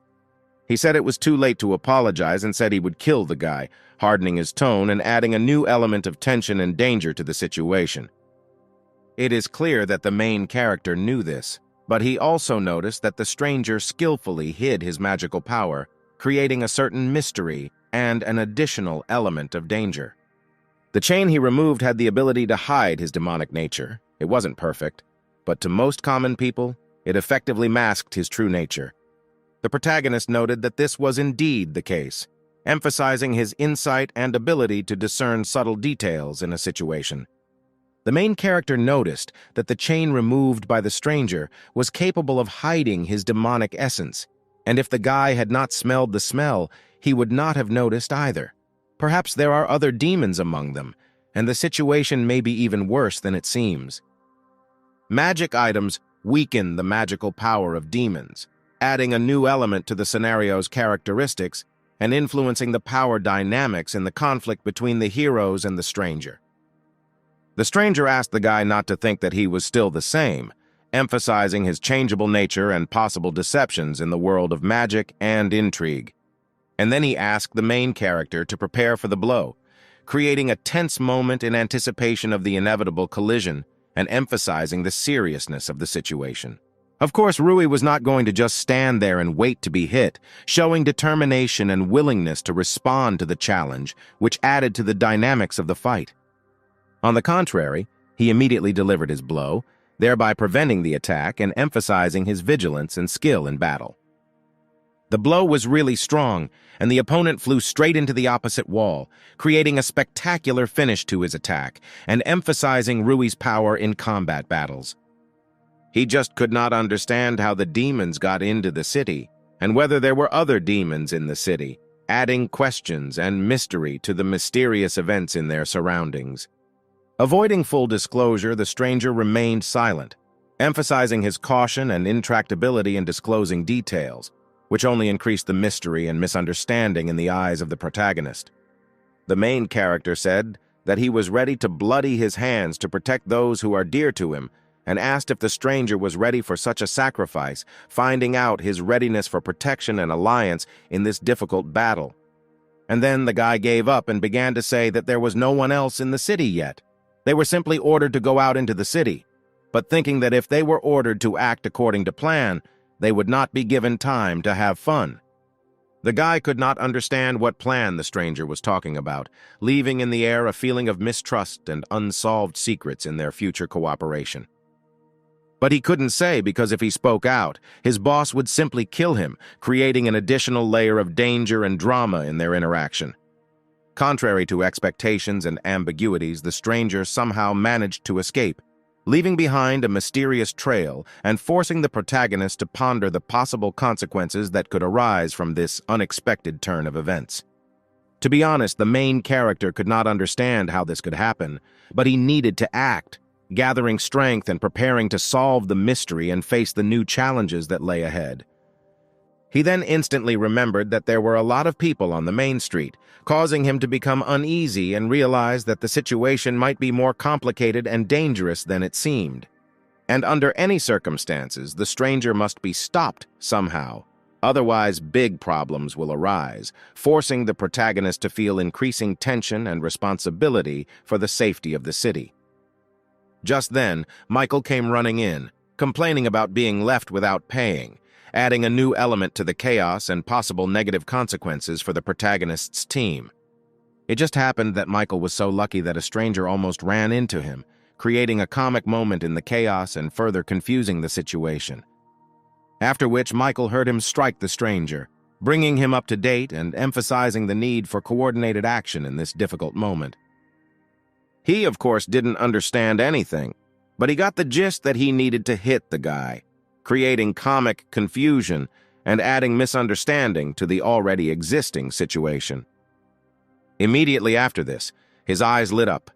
He said it was too late to apologize and said he would kill the guy, hardening his tone and adding a new element of tension and danger to the situation. It is clear that the main character knew this, but he also noticed that the stranger skillfully hid his magical power, creating a certain mystery and an additional element of danger. The chain he removed had the ability to hide his demonic nature. It wasn't perfect, but to most common people, It effectively masked his true nature. The protagonist noted that this was indeed the case, emphasizing his insight and ability to discern subtle details in a situation. The main character noticed that the chain removed by the stranger was capable of hiding his demonic essence, and if the guy had not smelled the smell, he would not have noticed either. Perhaps there are other demons among them, and the situation may be even worse than it seems. Magic items weaken the magical power of demons, adding a new element to the scenario's characteristics and influencing the power dynamics in the conflict between the heroes and the stranger. The stranger asked the guy not to think that he was still the same, emphasizing his changeable nature and possible deceptions in the world of magic and intrigue. And then he asked the main character to prepare for the blow, creating a tense moment in anticipation of the inevitable collision and emphasizing the seriousness of the situation. Of course, Rui was not going to just stand there and wait to be hit, showing determination and willingness to respond to the challenge, which added to the dynamics of the fight. On the contrary, he immediately delivered his blow, thereby preventing the attack and emphasizing his vigilance and skill in battle. The blow was really strong, and the opponent flew straight into the opposite wall, creating a spectacular finish to his attack and emphasizing Rui's power in combat battles. He just could not understand how the demons got into the city, and whether there were other demons in the city, adding questions and mystery to the mysterious events in their surroundings. Avoiding full disclosure, the stranger remained silent, emphasizing his caution and intractability in disclosing details, which only increased the mystery and misunderstanding in the eyes of the protagonist. The main character said that he was ready to bloody his hands to protect those who are dear to him, and asked if the stranger was ready for such a sacrifice, finding out his readiness for protection and alliance in this difficult battle. And then the guy gave up and began to say that there was no one else in the city yet. They were simply ordered to go out into the city, but thinking that if they were ordered to act according to plan, they would not be given time to have fun. The guy could not understand what plan the stranger was talking about, leaving in the air a feeling of mistrust and unsolved secrets in their future cooperation. But he couldn't say because if he spoke out, his boss would simply kill him, creating an additional layer of danger and drama in their interaction. Contrary to expectations and ambiguities, the stranger somehow managed to escape, leaving behind a mysterious trail and forcing the protagonist to ponder the possible consequences that could arise from this unexpected turn of events. To be honest, the main character could not understand how this could happen, but he needed to act, gathering strength and preparing to solve the mystery and face the new challenges that lay ahead. He then instantly remembered that there were a lot of people on the main street, causing him to become uneasy and realize that the situation might be more complicated and dangerous than it seemed. And under any circumstances, the stranger must be stopped somehow. Otherwise, big problems will arise, forcing the protagonist to feel increasing tension and responsibility for the safety of the city. Just then, Michael came running in, complaining about being left without paying, adding a new element to the chaos and possible negative consequences for the protagonist's team. It just happened that Michael was so lucky that a stranger almost ran into him, creating a comic moment in the chaos and further confusing the situation. After which, Michael heard him strike the stranger, bringing him up to date and emphasizing the need for coordinated action in this difficult moment. He, of course, didn't understand anything, but he got the gist that he needed to hit the guy, creating comic confusion and adding misunderstanding to the already existing situation. Immediately after this, his eyes lit up,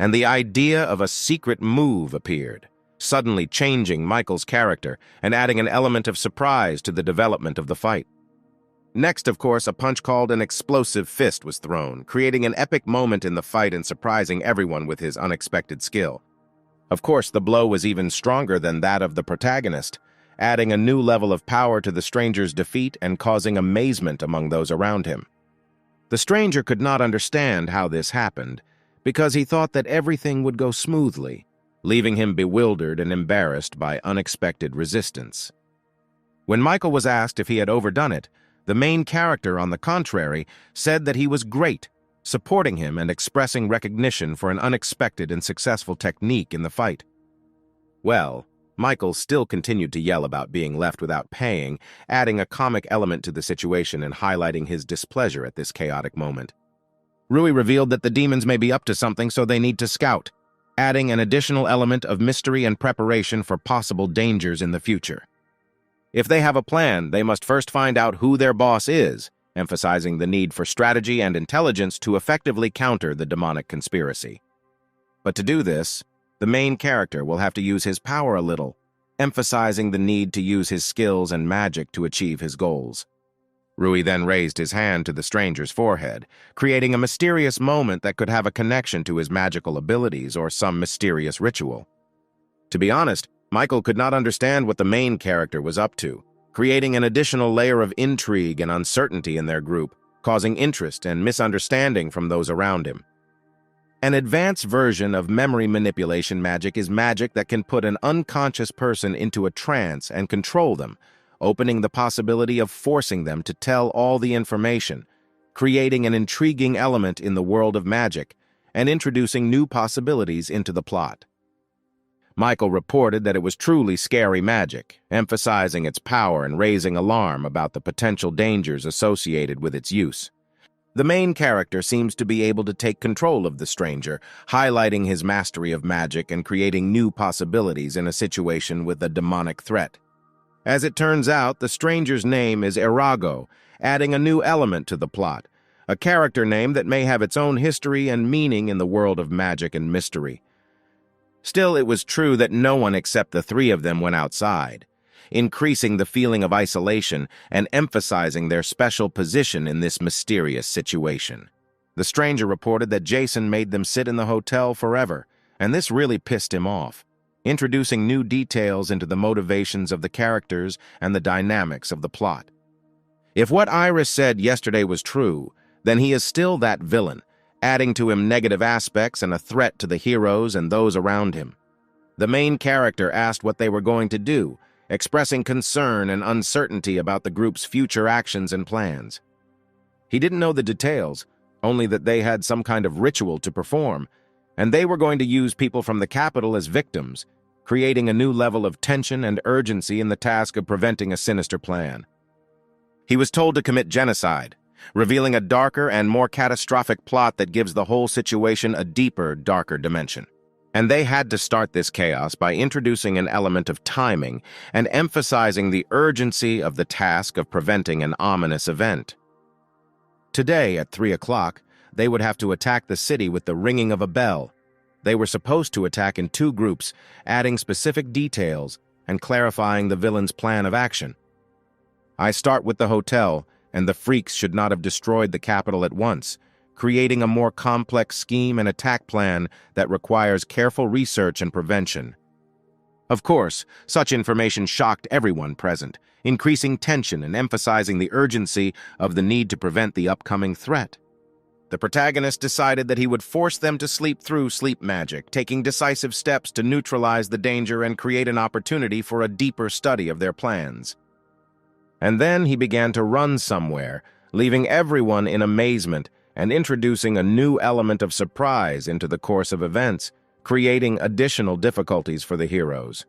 and the idea of a secret move appeared, suddenly changing Michael's character and adding an element of surprise to the development of the fight. Next, of course, a punch called an explosive fist was thrown, creating an epic moment in the fight and surprising everyone with his unexpected skill. Of course, the blow was even stronger than that of the protagonist, adding a new level of power to the stranger's defeat and causing amazement among those around him. The stranger could not understand how this happened, because he thought that everything would go smoothly, leaving him bewildered and embarrassed by unexpected resistance. When Michael was asked if he had overdone it, the main character, on the contrary, said that he was great, supporting him and expressing recognition for an unexpected and successful technique in the fight. Well, Michael still continued to yell about being left without paying, adding a comic element to the situation and highlighting his displeasure at this chaotic moment. Rui revealed that the demons may be up to something, so they need to scout, adding an additional element of mystery and preparation for possible dangers in the future. If they have a plan, they must first find out who their boss is, emphasizing the need for strategy and intelligence to effectively counter the demonic conspiracy. But to do this, the main character will have to use his power a little, emphasizing the need to use his skills and magic to achieve his goals. Rui then raised his hand to the stranger's forehead, creating a mysterious moment that could have a connection to his magical abilities or some mysterious ritual. To be honest, Michael could not understand what the main character was up to, creating an additional layer of intrigue and uncertainty in their group, causing interest and misunderstanding from those around him. An advanced version of memory manipulation magic is magic that can put an unconscious person into a trance and control them, opening the possibility of forcing them to tell all the information, creating an intriguing element in the world of magic, and introducing new possibilities into the plot. Michael reported that it was truly scary magic, emphasizing its power and raising alarm about the potential dangers associated with its use. The main character seems to be able to take control of the stranger, highlighting his mastery of magic and creating new possibilities in a situation with a demonic threat. As it turns out, the stranger's name is Erago, adding a new element to the plot, a character name that may have its own history and meaning in the world of magic and mystery. Still, it was true that no one except the three of them went outside, increasing the feeling of isolation and emphasizing their special position in this mysterious situation. The stranger reported that Jason made them sit in the hotel forever, and this really pissed him off, introducing new details into the motivations of the characters and the dynamics of the plot. If what Iris said yesterday was true, then he is still that villain, adding to him negative aspects and a threat to the heroes and those around him. The main character asked what they were going to do, expressing concern and uncertainty about the group's future actions and plans. He didn't know the details, only that they had some kind of ritual to perform, and they were going to use people from the capital as victims, creating a new level of tension and urgency in the task of preventing a sinister plan. He was told to commit genocide, revealing a darker and more catastrophic plot that gives the whole situation a deeper, darker dimension. And they had to start this chaos by introducing an element of timing and emphasizing the urgency of the task of preventing an ominous event. Today, at 3 o'clock, they would have to attack the city with the ringing of a bell. They were supposed to attack in 2 groups, adding specific details and clarifying the villain's plan of action. I start with the hotel, and the freaks should not have destroyed the capital at once, creating a more complex scheme and attack plan that requires careful research and prevention. Of course, such information shocked everyone present, increasing tension and emphasizing the urgency of the need to prevent the upcoming threat. The protagonist decided that he would force them to sleep through sleep magic, taking decisive steps to neutralize the danger and create an opportunity for a deeper study of their plans. And then he began to run somewhere, leaving everyone in amazement and introducing a new element of surprise into the course of events, creating additional difficulties for the heroes.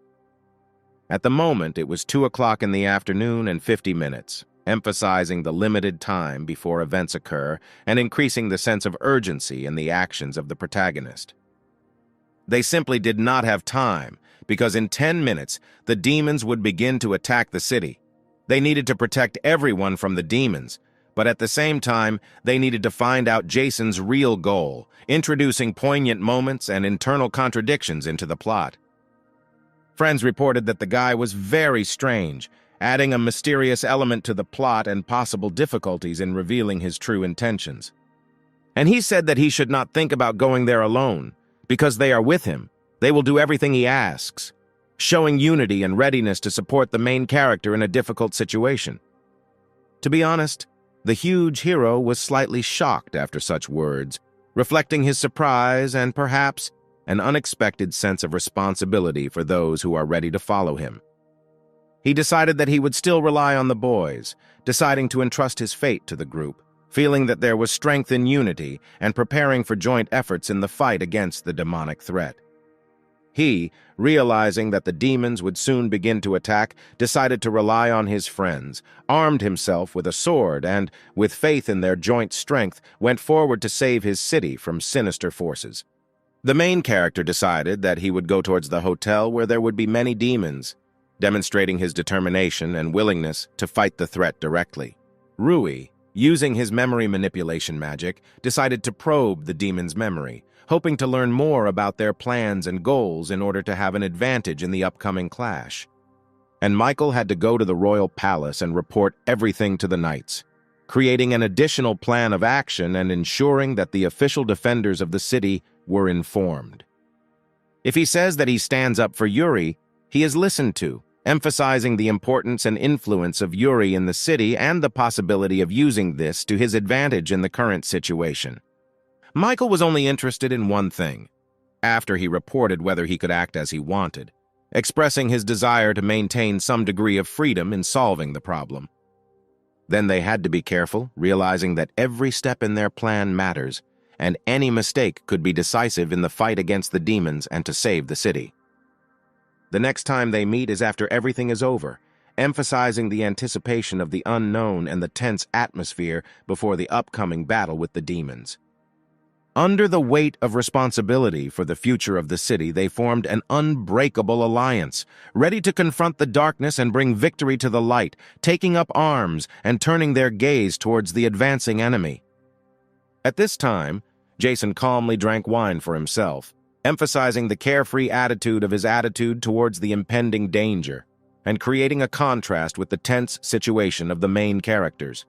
At the moment, it was 2 o'clock in the afternoon and 50 minutes, emphasizing the limited time before events occur and increasing the sense of urgency in the actions of the protagonist. They simply did not have time, because in 10 minutes, the demons would begin to attack the city. They needed to protect everyone from the demons, but at the same time, they needed to find out Jason's real goal, introducing poignant moments and internal contradictions into the plot. Friends reported that the guy was very strange, adding a mysterious element to the plot and possible difficulties in revealing his true intentions. And he said that he should not think about going there alone, because they are with him. They will do everything he asks, showing unity and readiness to support the main character in a difficult situation. To be honest, the huge hero was slightly shocked after such words, reflecting his surprise and perhaps an unexpected sense of responsibility for those who are ready to follow him. He decided that he would still rely on the boys, deciding to entrust his fate to the group, feeling that there was strength in unity and preparing for joint efforts in the fight against the demonic threat. He, realizing that the demons would soon begin to attack, decided to rely on his friends, armed himself with a sword, and, with faith in their joint strength, went forward to save his city from sinister forces. The main character decided that he would go towards the hotel where there would be many demons, demonstrating his determination and willingness to fight the threat directly. Rui, using his memory manipulation magic, decided to probe the demon's memory, hoping to learn more about their plans and goals in order to have an advantage in the upcoming clash. And Michael had to go to the royal palace and report everything to the knights, creating an additional plan of action and ensuring that the official defenders of the city were informed. If he says that he stands up for Yuri, he is listened to, emphasizing the importance and influence of Yuri in the city and the possibility of using this to his advantage in the current situation. Michael was only interested in one thing, after he reported whether he could act as he wanted, expressing his desire to maintain some degree of freedom in solving the problem. Then they had to be careful, realizing that every step in their plan matters, and any mistake could be decisive in the fight against the demons and to save the city. The next time they meet is after everything is over, emphasizing the anticipation of the unknown and the tense atmosphere before the upcoming battle with the demons. Under the weight of responsibility for the future of the city, they formed an unbreakable alliance, ready to confront the darkness and bring victory to the light, taking up arms and turning their gaze towards the advancing enemy. At this time, Jason calmly drank wine for himself, emphasizing the carefree attitude of his attitude towards the impending danger, and creating a contrast with the tense situation of the main characters.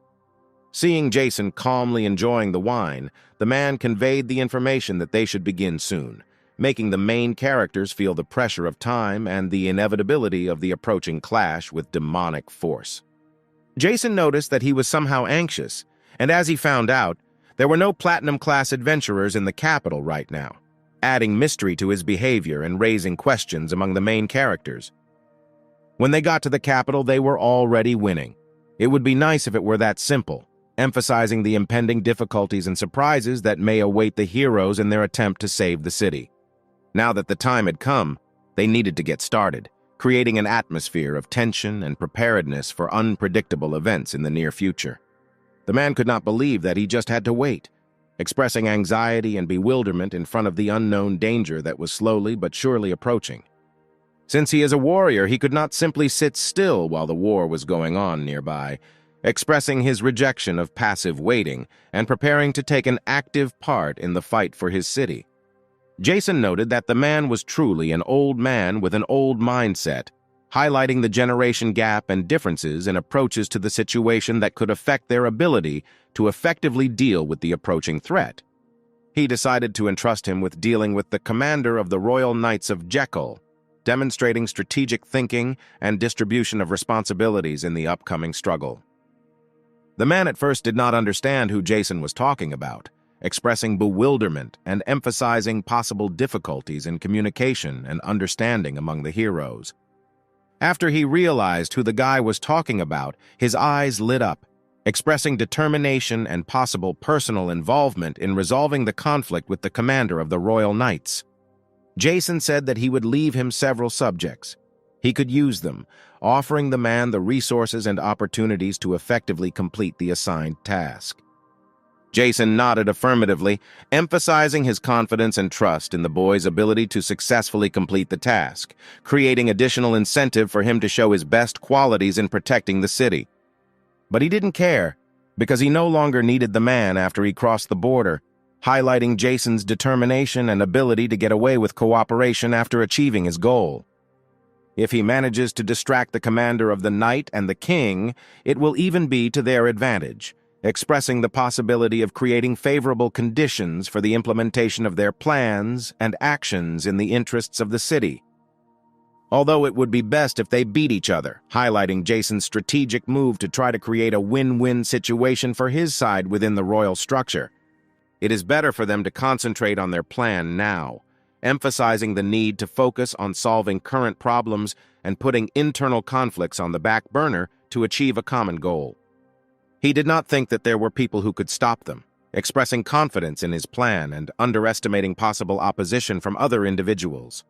Seeing Jason calmly enjoying the wine, the man conveyed the information that they should begin soon, making the main characters feel the pressure of time and the inevitability of the approaching clash with demonic force. Jason noticed that he was somehow anxious, and as he found out, there were no platinum-class adventurers in the capital right now, adding mystery to his behavior and raising questions among the main characters. When they got to the capital, they were already winning. It would be nice if it were that simple, emphasizing the impending difficulties and surprises that may await the heroes in their attempt to save the city. Now that the time had come, they needed to get started, creating an atmosphere of tension and preparedness for unpredictable events in the near future. The man could not believe that he just had to wait, expressing anxiety and bewilderment in front of the unknown danger that was slowly but surely approaching. Since he is a warrior, he could not simply sit still while the war was going on nearby, expressing his rejection of passive waiting and preparing to take an active part in the fight for his city. Jason noted that the man was truly an old man with an old mindset, highlighting the generation gap and differences in approaches to the situation that could affect their ability to effectively deal with the approaching threat. He decided to entrust him with dealing with the commander of the Royal Knights of Jekyll, demonstrating strategic thinking and distribution of responsibilities in the upcoming struggle. The man at first did not understand who Jason was talking about, expressing bewilderment and emphasizing possible difficulties in communication and understanding among the heroes. After he realized who the guy was talking about, his eyes lit up, expressing determination and possible personal involvement in resolving the conflict with the commander of the Royal Knights. Jason said that he would leave him several subjects. He could use them, offering the man the resources and opportunities to effectively complete the assigned task. Jason nodded affirmatively, emphasizing his confidence and trust in the boy's ability to successfully complete the task, creating additional incentive for him to show his best qualities in protecting the city. But he didn't care, because he no longer needed the man after he crossed the border, highlighting Jason's determination and ability to get away with cooperation after achieving his goal. If he manages to distract the commander of the knight and the king, it will even be to their advantage, expressing the possibility of creating favorable conditions for the implementation of their plans and actions in the interests of the city. Although it would be best if they beat each other, highlighting Jason's strategic move to try to create a win-win situation for his side within the royal structure. It is better for them to concentrate on their plan now, emphasizing the need to focus on solving current problems and putting internal conflicts on the back burner to achieve a common goal. He did not think that there were people who could stop them, expressing confidence in his plan and underestimating possible opposition from other individuals.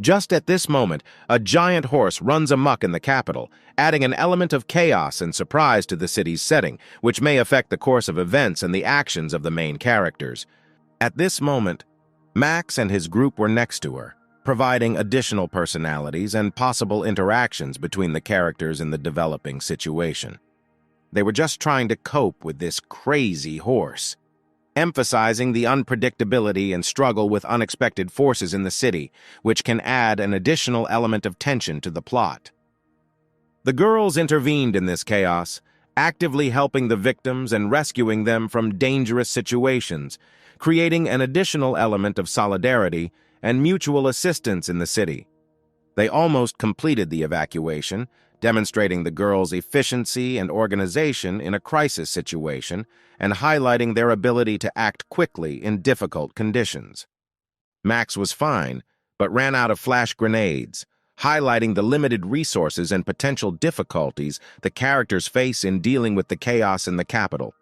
Just at this moment, a giant horse runs amok in the capital, adding an element of chaos and surprise to the city's setting, which may affect the course of events and the actions of the main characters. At this moment, Max and his group were next to her, providing additional personalities and possible interactions between the characters in the developing situation. They were just trying to cope with this crazy horse, emphasizing the unpredictability and struggle with unexpected forces in the city, which can add an additional element of tension to the plot. The girls intervened in this chaos, actively helping the victims and rescuing them from dangerous situations, creating an additional element of solidarity and mutual assistance in the city. They almost completed the evacuation, demonstrating the girls' efficiency and organization in a crisis situation and highlighting their ability to act quickly in difficult conditions. Max was fine, but ran out of flash grenades, highlighting the limited resources and potential difficulties the characters face in dealing with the chaos in the capital.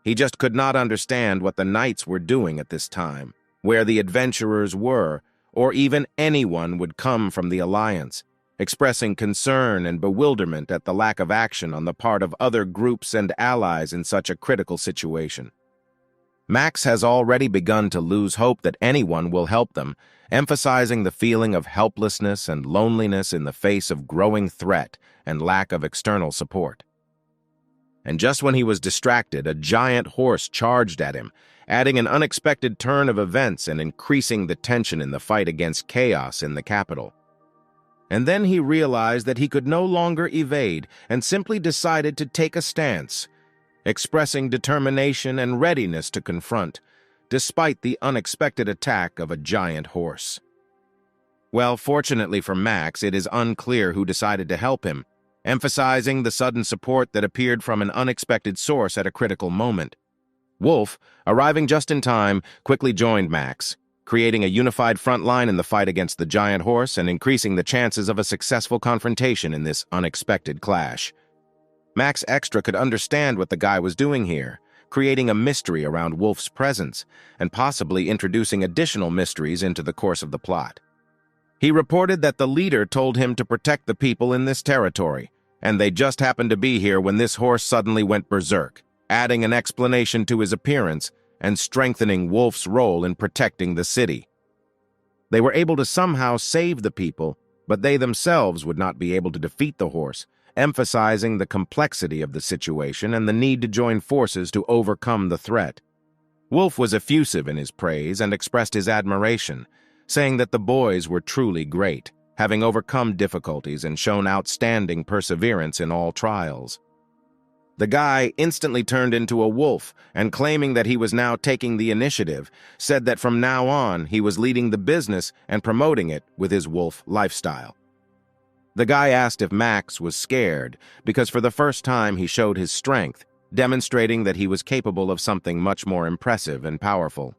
He just could not understand what the knights were doing at this time, where the adventurers were, or even anyone would come from the Alliance, expressing concern and bewilderment at the lack of action on the part of other groups and allies in such a critical situation. Max has already begun to lose hope that anyone will help them, emphasizing the feeling of helplessness and loneliness in the face of growing threat and lack of external support. And just when he was distracted, a giant horse charged at him, adding an unexpected turn of events and increasing the tension in the fight against chaos in the capital. And then he realized that he could no longer evade and simply decided to take a stance, expressing determination and readiness to confront, despite the unexpected attack of a giant horse. Well, fortunately for Max, it is unclear who decided to help him, emphasizing the sudden support that appeared from an unexpected source at a critical moment. Wolf, arriving just in time, quickly joined Max, creating a unified front line in the fight against the giant horse and increasing the chances of a successful confrontation in this unexpected clash. Max Extra could understand what the guy was doing here, creating a mystery around Wolf's presence and possibly introducing additional mysteries into the course of the plot. He reported that the leader told him to protect the people in this territory, and they just happened to be here when this horse suddenly went berserk, adding an explanation to his appearance and strengthening Wolf's role in protecting the city. They were able to somehow save the people, but they themselves would not be able to defeat the horse, emphasizing the complexity of the situation and the need to join forces to overcome the threat. Wolf was effusive in his praise and expressed his admiration, saying that the boys were truly great, having overcome difficulties and shown outstanding perseverance in all trials. The guy instantly turned into a wolf and, claiming that he was now taking the initiative, said that from now on he was leading the business and promoting it with his wolf lifestyle. The guy asked if Max was scared because for the first time he showed his strength, demonstrating that he was capable of something much more impressive and powerful.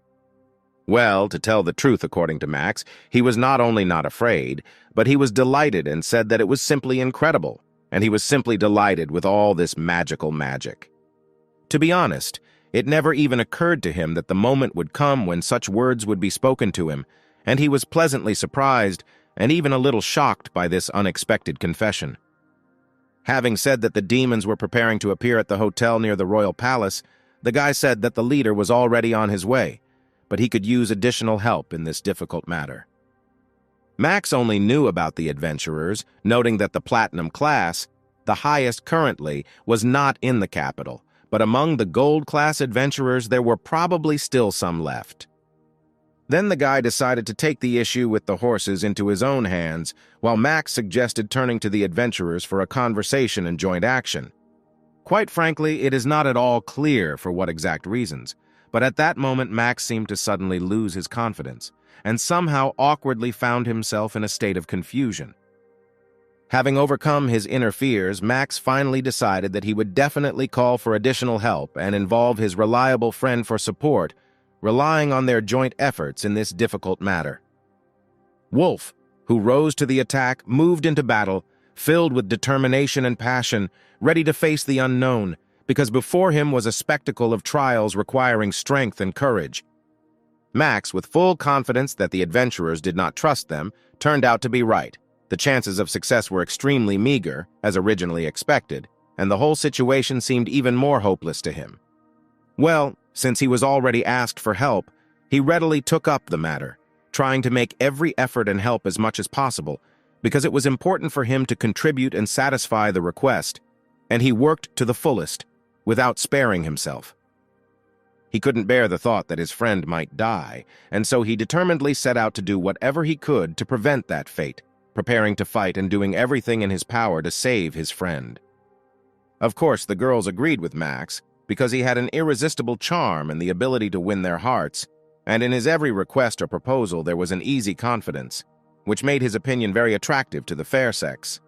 Well, to tell the truth, according to Max, he was not only not afraid, but he was delighted and said that it was simply incredible, and he was simply delighted with all this magical magic. To be honest, it never even occurred to him that the moment would come when such words would be spoken to him, and he was pleasantly surprised and even a little shocked by this unexpected confession. Having said that the demons were preparing to appear at the hotel near the royal palace, the guy said that the leader was already on his way, but he could use additional help in this difficult matter. Max only knew about the adventurers, noting that the platinum class, the highest currently, was not in the capital, but among the gold class adventurers there were probably still some left. Then the guy decided to take the issue with the horses into his own hands, while Max suggested turning to the adventurers for a conversation and joint action. Quite frankly, it is not at all clear for what exact reasons, but at that moment Max seemed to suddenly lose his confidence, and somehow awkwardly found himself in a state of confusion. Having overcome his inner fears, Max finally decided that he would definitely call for additional help and involve his reliable friend for support, relying on their joint efforts in this difficult matter. Wolf, who rose to the attack, moved into battle, filled with determination and passion, ready to face the unknown, because before him was a spectacle of trials requiring strength and courage. Max, with full confidence that the adventurers did not trust them, turned out to be right. The chances of success were extremely meager, as originally expected, and the whole situation seemed even more hopeless to him. Well, since he was already asked for help, he readily took up the matter, trying to make every effort and help as much as possible, because it was important for him to contribute and satisfy the request, and he worked to the fullest, without sparing himself. He couldn't bear the thought that his friend might die, and so he determinedly set out to do whatever he could to prevent that fate, preparing to fight and doing everything in his power to save his friend. Of course, the girls agreed with Max, because he had an irresistible charm and the ability to win their hearts, and in his every request or proposal there was an easy confidence, which made his opinion very attractive to the fair sex.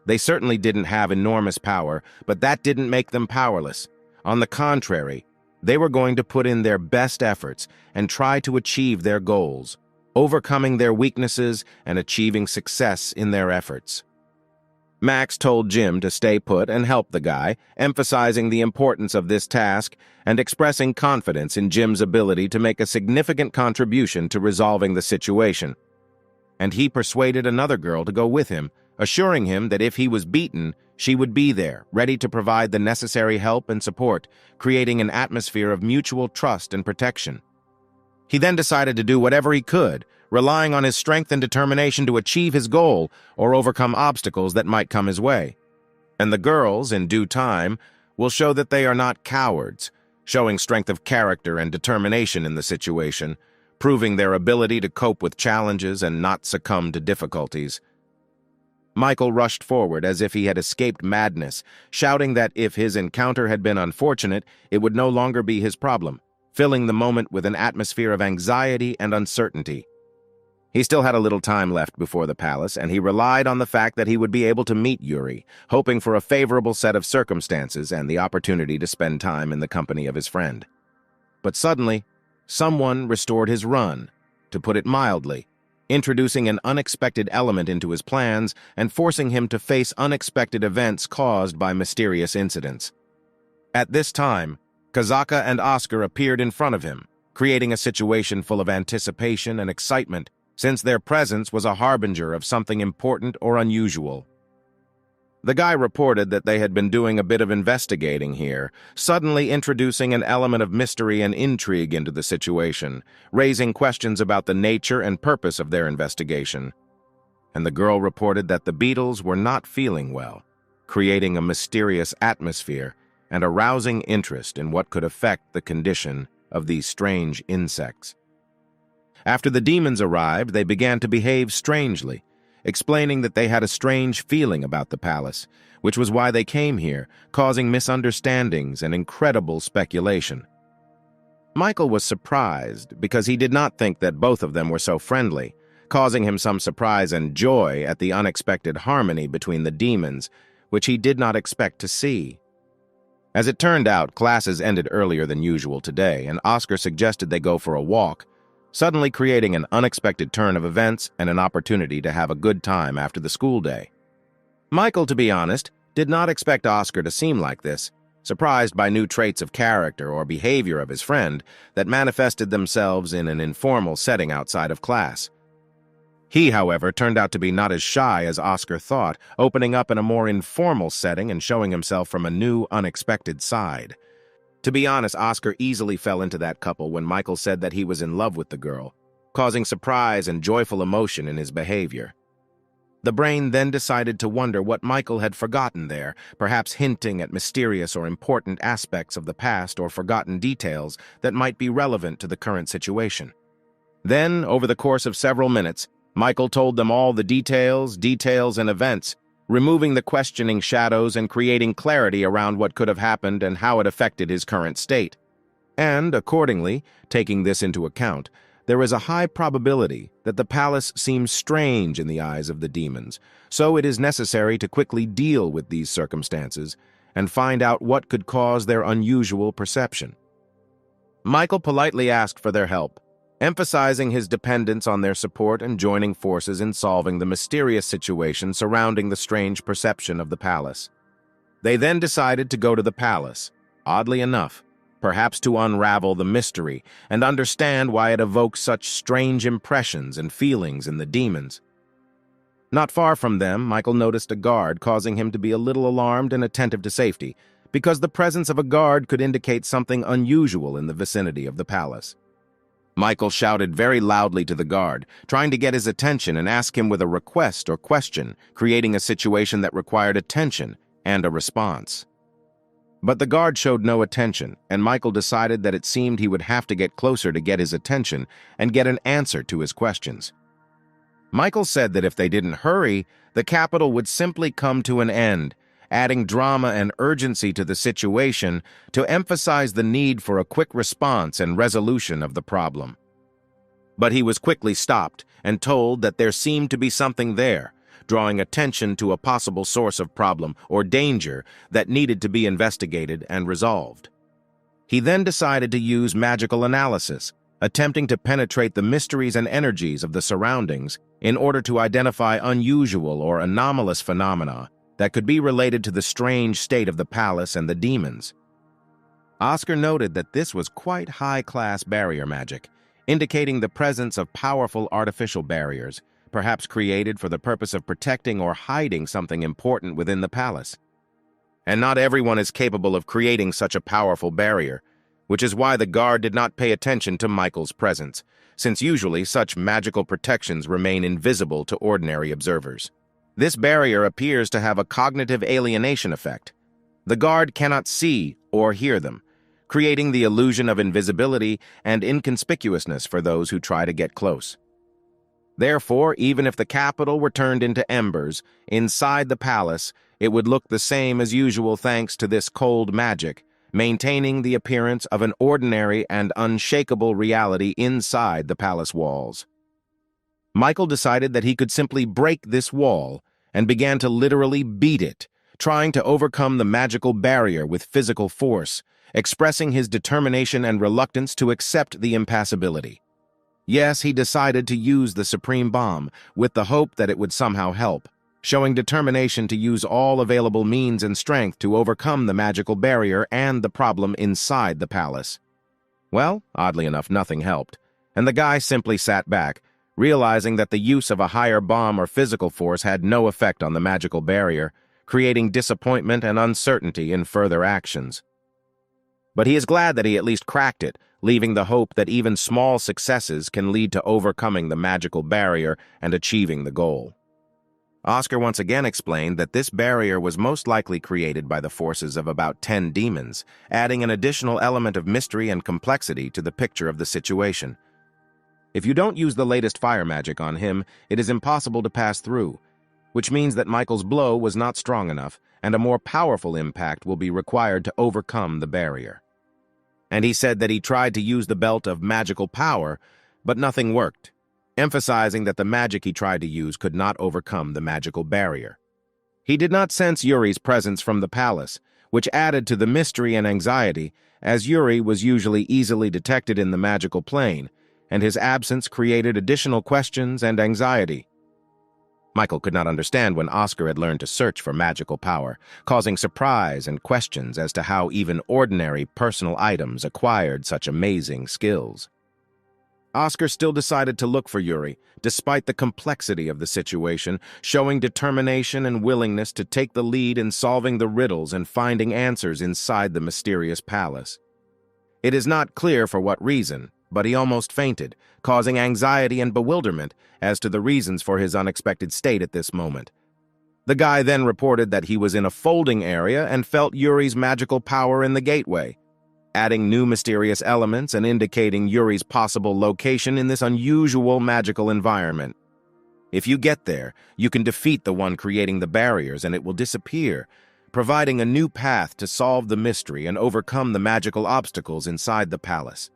They certainly didn't have enormous power, but that didn't make them powerless. On the contrary, they were going to put in their best efforts and try to achieve their goals, overcoming their weaknesses and achieving success in their efforts. Max told Jim to stay put and help the guy, emphasizing the importance of this task and expressing confidence in Jim's ability to make a significant contribution to resolving the situation. And he persuaded another girl to go with him, assuring him that if he was beaten, she would be there, ready to provide the necessary help and support, creating an atmosphere of mutual trust and protection. He then decided to do whatever he could, relying on his strength and determination to achieve his goal or overcome obstacles that might come his way. And the girls, in due time, will show that they are not cowards, showing strength of character and determination in the situation, proving their ability to cope with challenges and not succumb to difficulties. Michael rushed forward as if he had escaped madness, shouting that if his encounter had been unfortunate, it would no longer be his problem, filling the moment with an atmosphere of anxiety and uncertainty. He still had a little time left before the palace, and he relied on the fact that he would be able to meet Yuri, hoping for a favorable set of circumstances and the opportunity to spend time in the company of his friend. But suddenly, someone restored his run, to put it mildly, introducing an unexpected element into his plans and forcing him to face unexpected events caused by mysterious incidents. At this time, Kazaka and Oscar appeared in front of him, creating a situation full of anticipation and excitement, since their presence was a harbinger of something important or unusual. The guy reported that they had been doing a bit of investigating here, suddenly introducing an element of mystery and intrigue into the situation, raising questions about the nature and purpose of their investigation. And the girl reported that the beetles were not feeling well, creating a mysterious atmosphere and arousing interest in what could affect the condition of these strange insects. After the demons arrived, they began to behave strangely, explaining that they had a strange feeling about the palace, which was why they came here, causing misunderstandings and incredible speculation. Michael was surprised because he did not think that both of them were so friendly, causing him some surprise and joy at the unexpected harmony between the demons, which he did not expect to see. As it turned out, classes ended earlier than usual today, and Oscar suggested they go for a walk, suddenly creating an unexpected turn of events and an opportunity to have a good time after the school day. Michael, to be honest, did not expect Oscar to seem like this, surprised by new traits of character or behavior of his friend that manifested themselves in an informal setting outside of class. He, however, turned out to be not as shy as Oscar thought, opening up in a more informal setting and showing himself from a new, unexpected side. To be honest, Oscar easily fell into that couple when Michael said that he was in love with the girl, causing surprise and joyful emotion in his behavior. The brain then decided to wonder what Michael had forgotten there, perhaps hinting at mysterious or important aspects of the past or forgotten details that might be relevant to the current situation. Then, over the course of several minutes, Michael told them all the details, and events, removing the questioning shadows and creating clarity around what could have happened and how it affected his current state. And, accordingly, taking this into account, there is a high probability that the palace seems strange in the eyes of the demons, so it is necessary to quickly deal with these circumstances and find out what could cause their unusual perception. Michael politely asked for their help, emphasizing his dependence on their support and joining forces in solving the mysterious situation surrounding the strange perception of the palace. They then decided to go to the palace, oddly enough, perhaps to unravel the mystery and understand why it evokes such strange impressions and feelings in the demons. Not far from them, Michael noticed a guard, causing him to be a little alarmed and attentive to safety, because the presence of a guard could indicate something unusual in the vicinity of the palace. Michael shouted very loudly to the guard, trying to get his attention and ask him with a request or question, creating a situation that required attention and a response. But the guard showed no attention, and Michael decided that it seemed he would have to get closer to get his attention and get an answer to his questions. Michael said that if they didn't hurry, the capital would simply come to an end, adding drama and urgency to the situation to emphasize the need for a quick response and resolution of the problem. But he was quickly stopped and told that there seemed to be something there, drawing attention to a possible source of problem or danger that needed to be investigated and resolved. He then decided to use magical analysis, attempting to penetrate the mysteries and energies of the surroundings in order to identify unusual or anomalous phenomena that could be related to the strange state of the palace and the demons. Oscar noted that this was quite high-class barrier magic, indicating the presence of powerful artificial barriers, perhaps created for the purpose of protecting or hiding something important within the palace. And not everyone is capable of creating such a powerful barrier, which is why the guard did not pay attention to Michael's presence, since usually such magical protections remain invisible to ordinary observers. This barrier appears to have a cognitive alienation effect. The guard cannot see or hear them, creating the illusion of invisibility and inconspicuousness for those who try to get close. Therefore, even if the capital were turned into embers, inside the palace, it would look the same as usual thanks to this cold magic, maintaining the appearance of an ordinary and unshakable reality inside the palace walls. Michael decided that he could simply break this wall and began to literally beat it, trying to overcome the magical barrier with physical force, expressing his determination and reluctance to accept the impassibility. Yes, he decided to use the supreme bomb with the hope that it would somehow help, showing determination to use all available means and strength to overcome the magical barrier and the problem inside the palace. Well, oddly enough, nothing helped, and the guy simply sat back, realizing that the use of a higher bomb or physical force had no effect on the magical barrier, creating disappointment and uncertainty in further actions. But he is glad that he at least cracked it, leaving the hope that even small successes can lead to overcoming the magical barrier and achieving the goal. Oscar once again explained that this barrier was most likely created by the forces of about 10 demons, adding an additional element of mystery and complexity to the picture of the situation. If you don't use the latest fire magic on him, it is impossible to pass through, which means that Michael's blow was not strong enough, and a more powerful impact will be required to overcome the barrier. And he said that he tried to use the belt of magical power, but nothing worked, emphasizing that the magic he tried to use could not overcome the magical barrier. He did not sense Yuri's presence from the palace, which added to the mystery and anxiety, as Yuri was usually easily detected in the magical plane, and his absence created additional questions and anxiety. Michael could not understand when Oscar had learned to search for magical power, causing surprise and questions as to how even ordinary personal items acquired such amazing skills. Oscar still decided to look for Yuri, despite the complexity of the situation, showing determination and willingness to take the lead in solving the riddles and finding answers inside the mysterious palace. It is not clear for what reason, but he almost fainted, causing anxiety and bewilderment as to the reasons for his unexpected state at this moment. The guy then reported that he was in a folding area and felt Yuri's magical power in the gateway, adding new mysterious elements and indicating Yuri's possible location in this unusual magical environment. If you get there, you can defeat the one creating the barriers and it will disappear, providing a new path to solve the mystery and overcome the magical obstacles inside the palace.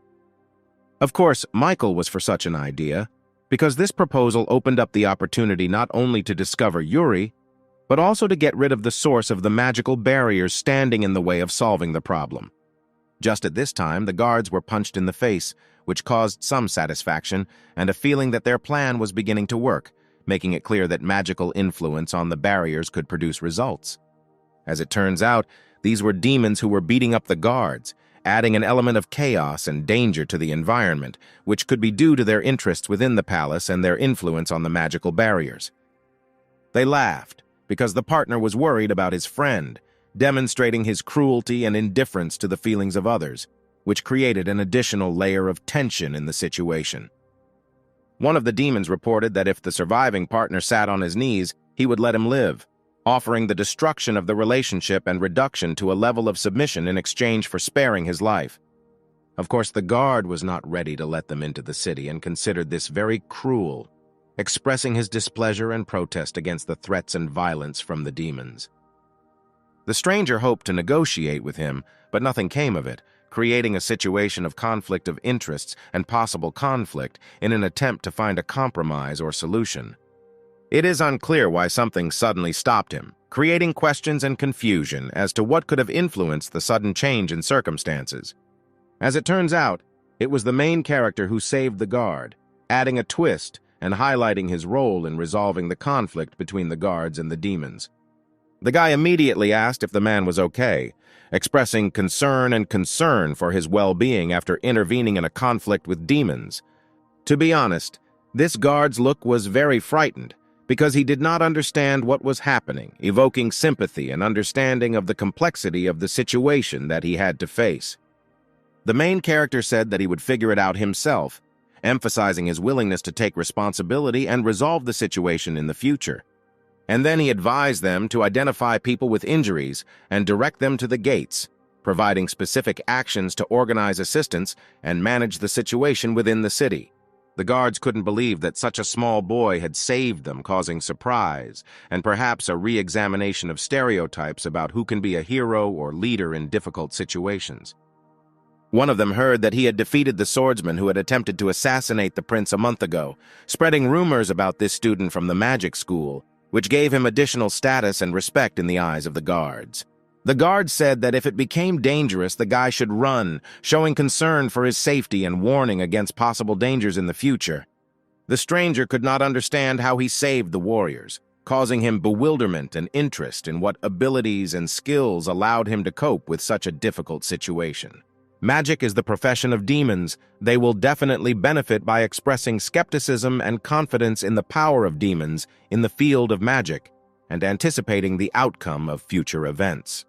Of course, Michael was for such an idea, because this proposal opened up the opportunity not only to discover Yuri, but also to get rid of the source of the magical barriers standing in the way of solving the problem. Just at this time, the guards were punched in the face, which caused some satisfaction and a feeling that their plan was beginning to work, making it clear that magical influence on the barriers could produce results. As it turns out, these were demons who were beating up the guards, adding an element of chaos and danger to the environment, which could be due to their interests within the palace and their influence on the magical barriers. They laughed, because the partner was worried about his friend, demonstrating his cruelty and indifference to the feelings of others, which created an additional layer of tension in the situation. One of the demons reported that if the surviving partner sat on his knees, he would let him live, offering the destruction of the relationship and reduction to a level of submission in exchange for sparing his life. Of course, the guard was not ready to let them into the city and considered this very cruel, expressing his displeasure and protest against the threats and violence from the demons. The stranger hoped to negotiate with him, but nothing came of it, creating a situation of conflict of interests and possible conflict in an attempt to find a compromise or solution. It is unclear why something suddenly stopped him, creating questions and confusion as to what could have influenced the sudden change in circumstances. As it turns out, it was the main character who saved the guard, adding a twist and highlighting his role in resolving the conflict between the guards and the demons. The guy immediately asked if the man was okay, expressing concern for his well-being after intervening in a conflict with demons. To be honest, this guard's look was very frightened, because he did not understand what was happening, evoking sympathy and understanding of the complexity of the situation that he had to face. The main character said that he would figure it out himself, emphasizing his willingness to take responsibility and resolve the situation in the future. And then he advised them to identify people with injuries and direct them to the gates, providing specific actions to organize assistance and manage the situation within the city. The guards couldn't believe that such a small boy had saved them, causing surprise and perhaps a re-examination of stereotypes about who can be a hero or leader in difficult situations. One of them heard that he had defeated the swordsman who had attempted to assassinate the prince a month ago, spreading rumors about this student from the magic school, which gave him additional status and respect in the eyes of the guards. The guards said that if it became dangerous, the guy should run, showing concern for his safety and warning against possible dangers in the future. The stranger could not understand how he saved the warriors, causing him bewilderment and interest in what abilities and skills allowed him to cope with such a difficult situation. Magic is the profession of demons. They will definitely benefit by expressing skepticism and confidence in the power of demons in the field of magic and anticipating the outcome of future events.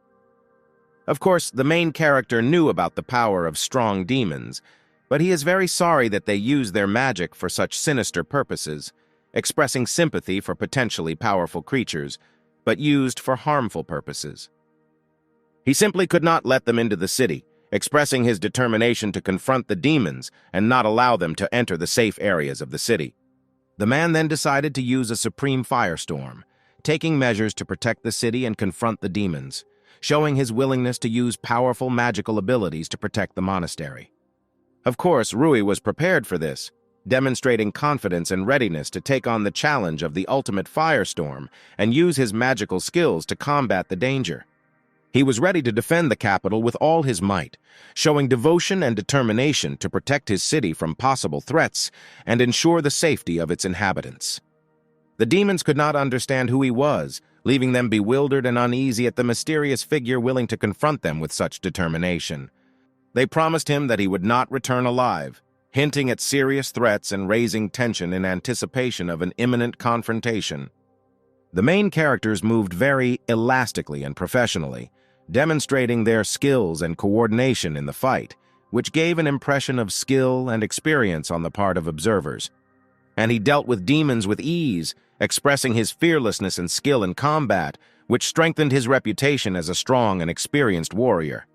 Of course, the main character knew about the power of strong demons, but he is very sorry that they use their magic for such sinister purposes, expressing sympathy for potentially powerful creatures, but used for harmful purposes. He simply could not let them into the city, expressing his determination to confront the demons and not allow them to enter the safe areas of the city. The man then decided to use a supreme firestorm, taking measures to protect the city and confront the demons, showing his willingness to use powerful magical abilities to protect the monastery. Of course, Rui was prepared for this, demonstrating confidence and readiness to take on the challenge of the ultimate firestorm and use his magical skills to combat the danger. He was ready to defend the capital with all his might, showing devotion and determination to protect his city from possible threats and ensure the safety of its inhabitants. The demons could not understand who he was, leaving them bewildered and uneasy at the mysterious figure willing to confront them with such determination. They promised him that he would not return alive, hinting at serious threats and raising tension in anticipation of an imminent confrontation. The main characters moved very elastically and professionally, demonstrating their skills and coordination in the fight, which gave an impression of skill and experience on the part of observers. And he dealt with demons with ease, expressing his fearlessness and skill in combat, which strengthened his reputation as a strong and experienced warrior.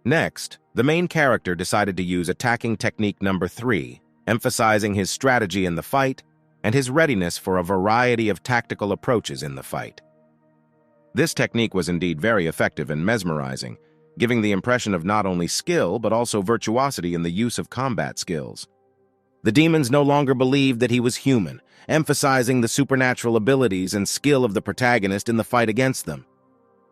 Next, the main character decided to use attacking technique number 3, emphasizing his strategy in the fight and his readiness for a variety of tactical approaches in the fight. This technique was indeed very effective and mesmerizing, giving the impression of not only skill but also virtuosity in the use of combat skills. The demons no longer believed that he was human, emphasizing the supernatural abilities and skill of the protagonist in the fight against them.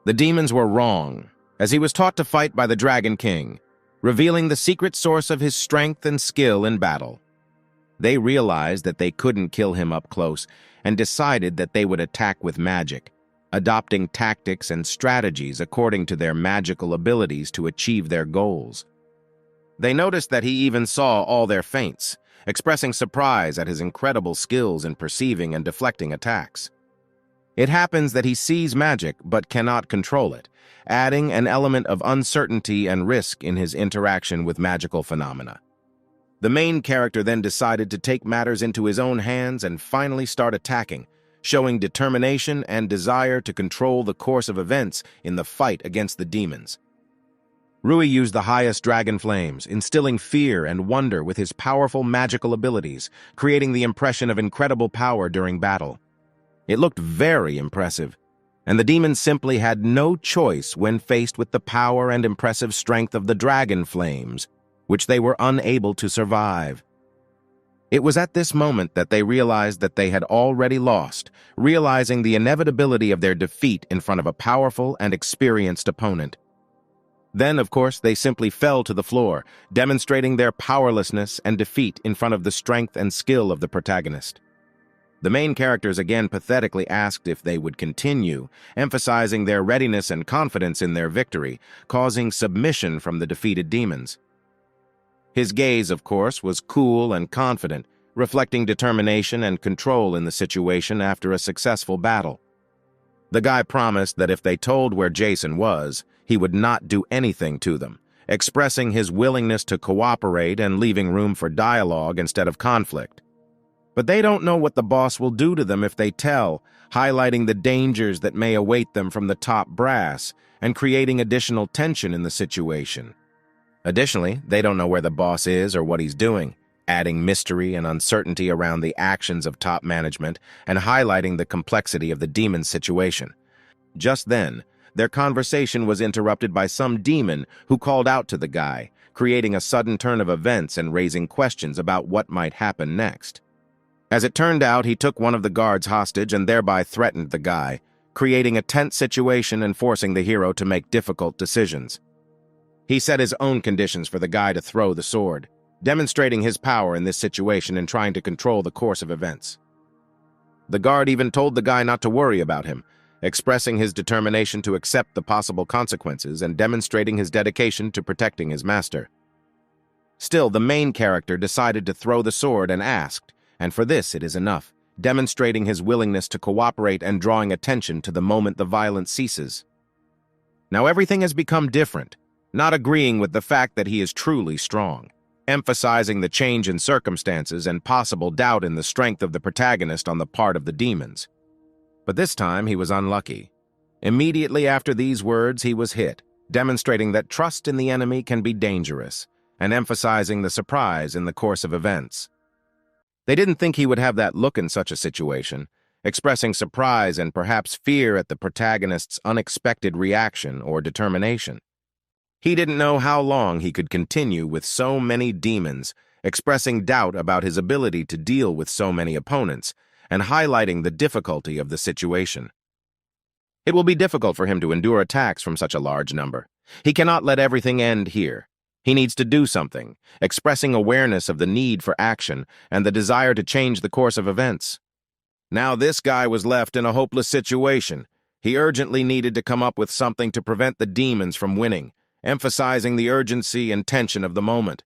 The demons were wrong, as he was taught to fight by the Dragon King, revealing the secret source of his strength and skill in battle. They realized that they couldn't kill him up close and decided that they would attack with magic, adopting tactics and strategies according to their magical abilities to achieve their goals. They noticed that he even saw all their feints, expressing surprise at his incredible skills in perceiving and deflecting attacks. It happens that he sees magic but cannot control it, adding an element of uncertainty and risk in his interaction with magical phenomena. The main character then decided to take matters into his own hands and finally start attacking, showing determination and desire to control the course of events in the fight against the demons. Rui used the highest dragon flames, instilling fear and wonder with his powerful magical abilities, creating the impression of incredible power during battle. It looked very impressive, and the demons simply had no choice when faced with the power and impressive strength of the dragon flames, which they were unable to survive. It was at this moment that they realized that they had already lost, realizing the inevitability of their defeat in front of a powerful and experienced opponent. Then, of course, they simply fell to the floor, demonstrating their powerlessness and defeat in front of the strength and skill of the protagonist. The main characters again pathetically asked if they would continue, emphasizing their readiness and confidence in their victory, causing submission from the defeated demons. His gaze, of course, was cool and confident, reflecting determination and control in the situation after a successful battle. The guy promised that if they told where Jason was, he would not do anything to them, expressing his willingness to cooperate and leaving room for dialogue instead of conflict. But they don't know what the boss will do to them if they tell, highlighting the dangers that may await them from the top brass and creating additional tension in the situation. Additionally, they don't know where the boss is or what he's doing, adding mystery and uncertainty around the actions of top management and highlighting the complexity of the demon's situation. Just then, their conversation was interrupted by some demon who called out to the guy, creating a sudden turn of events and raising questions about what might happen next. As it turned out, he took one of the guards hostage and thereby threatened the guy, creating a tense situation and forcing the hero to make difficult decisions. He set his own conditions for the guy to throw the sword, demonstrating his power in this situation and trying to control the course of events. The guard even told the guy not to worry about him, expressing his determination to accept the possible consequences and demonstrating his dedication to protecting his master. Still, the main character decided to throw the sword and asked, and for this it is enough, demonstrating his willingness to cooperate and drawing attention to the moment the violence ceases. Now everything has become different, not agreeing with the fact that he is truly strong, emphasizing the change in circumstances and possible doubt in the strength of the protagonist on the part of the demons. But this time he was unlucky. Immediately after these words, he was hit, demonstrating that trust in the enemy can be dangerous, and emphasizing the surprise in the course of events. They didn't think he would have that look in such a situation, expressing surprise and perhaps fear at the protagonist's unexpected reaction or determination. He didn't know how long he could continue with so many demons, expressing doubt about his ability to deal with so many opponents, and highlighting the difficulty of the situation. It will be difficult for him to endure attacks from such a large number. He cannot let everything end here. He needs to do something, expressing awareness of the need for action and the desire to change the course of events. Now this guy was left in a hopeless situation. He urgently needed to come up with something to prevent the demons from winning, emphasizing the urgency and tension of the moment.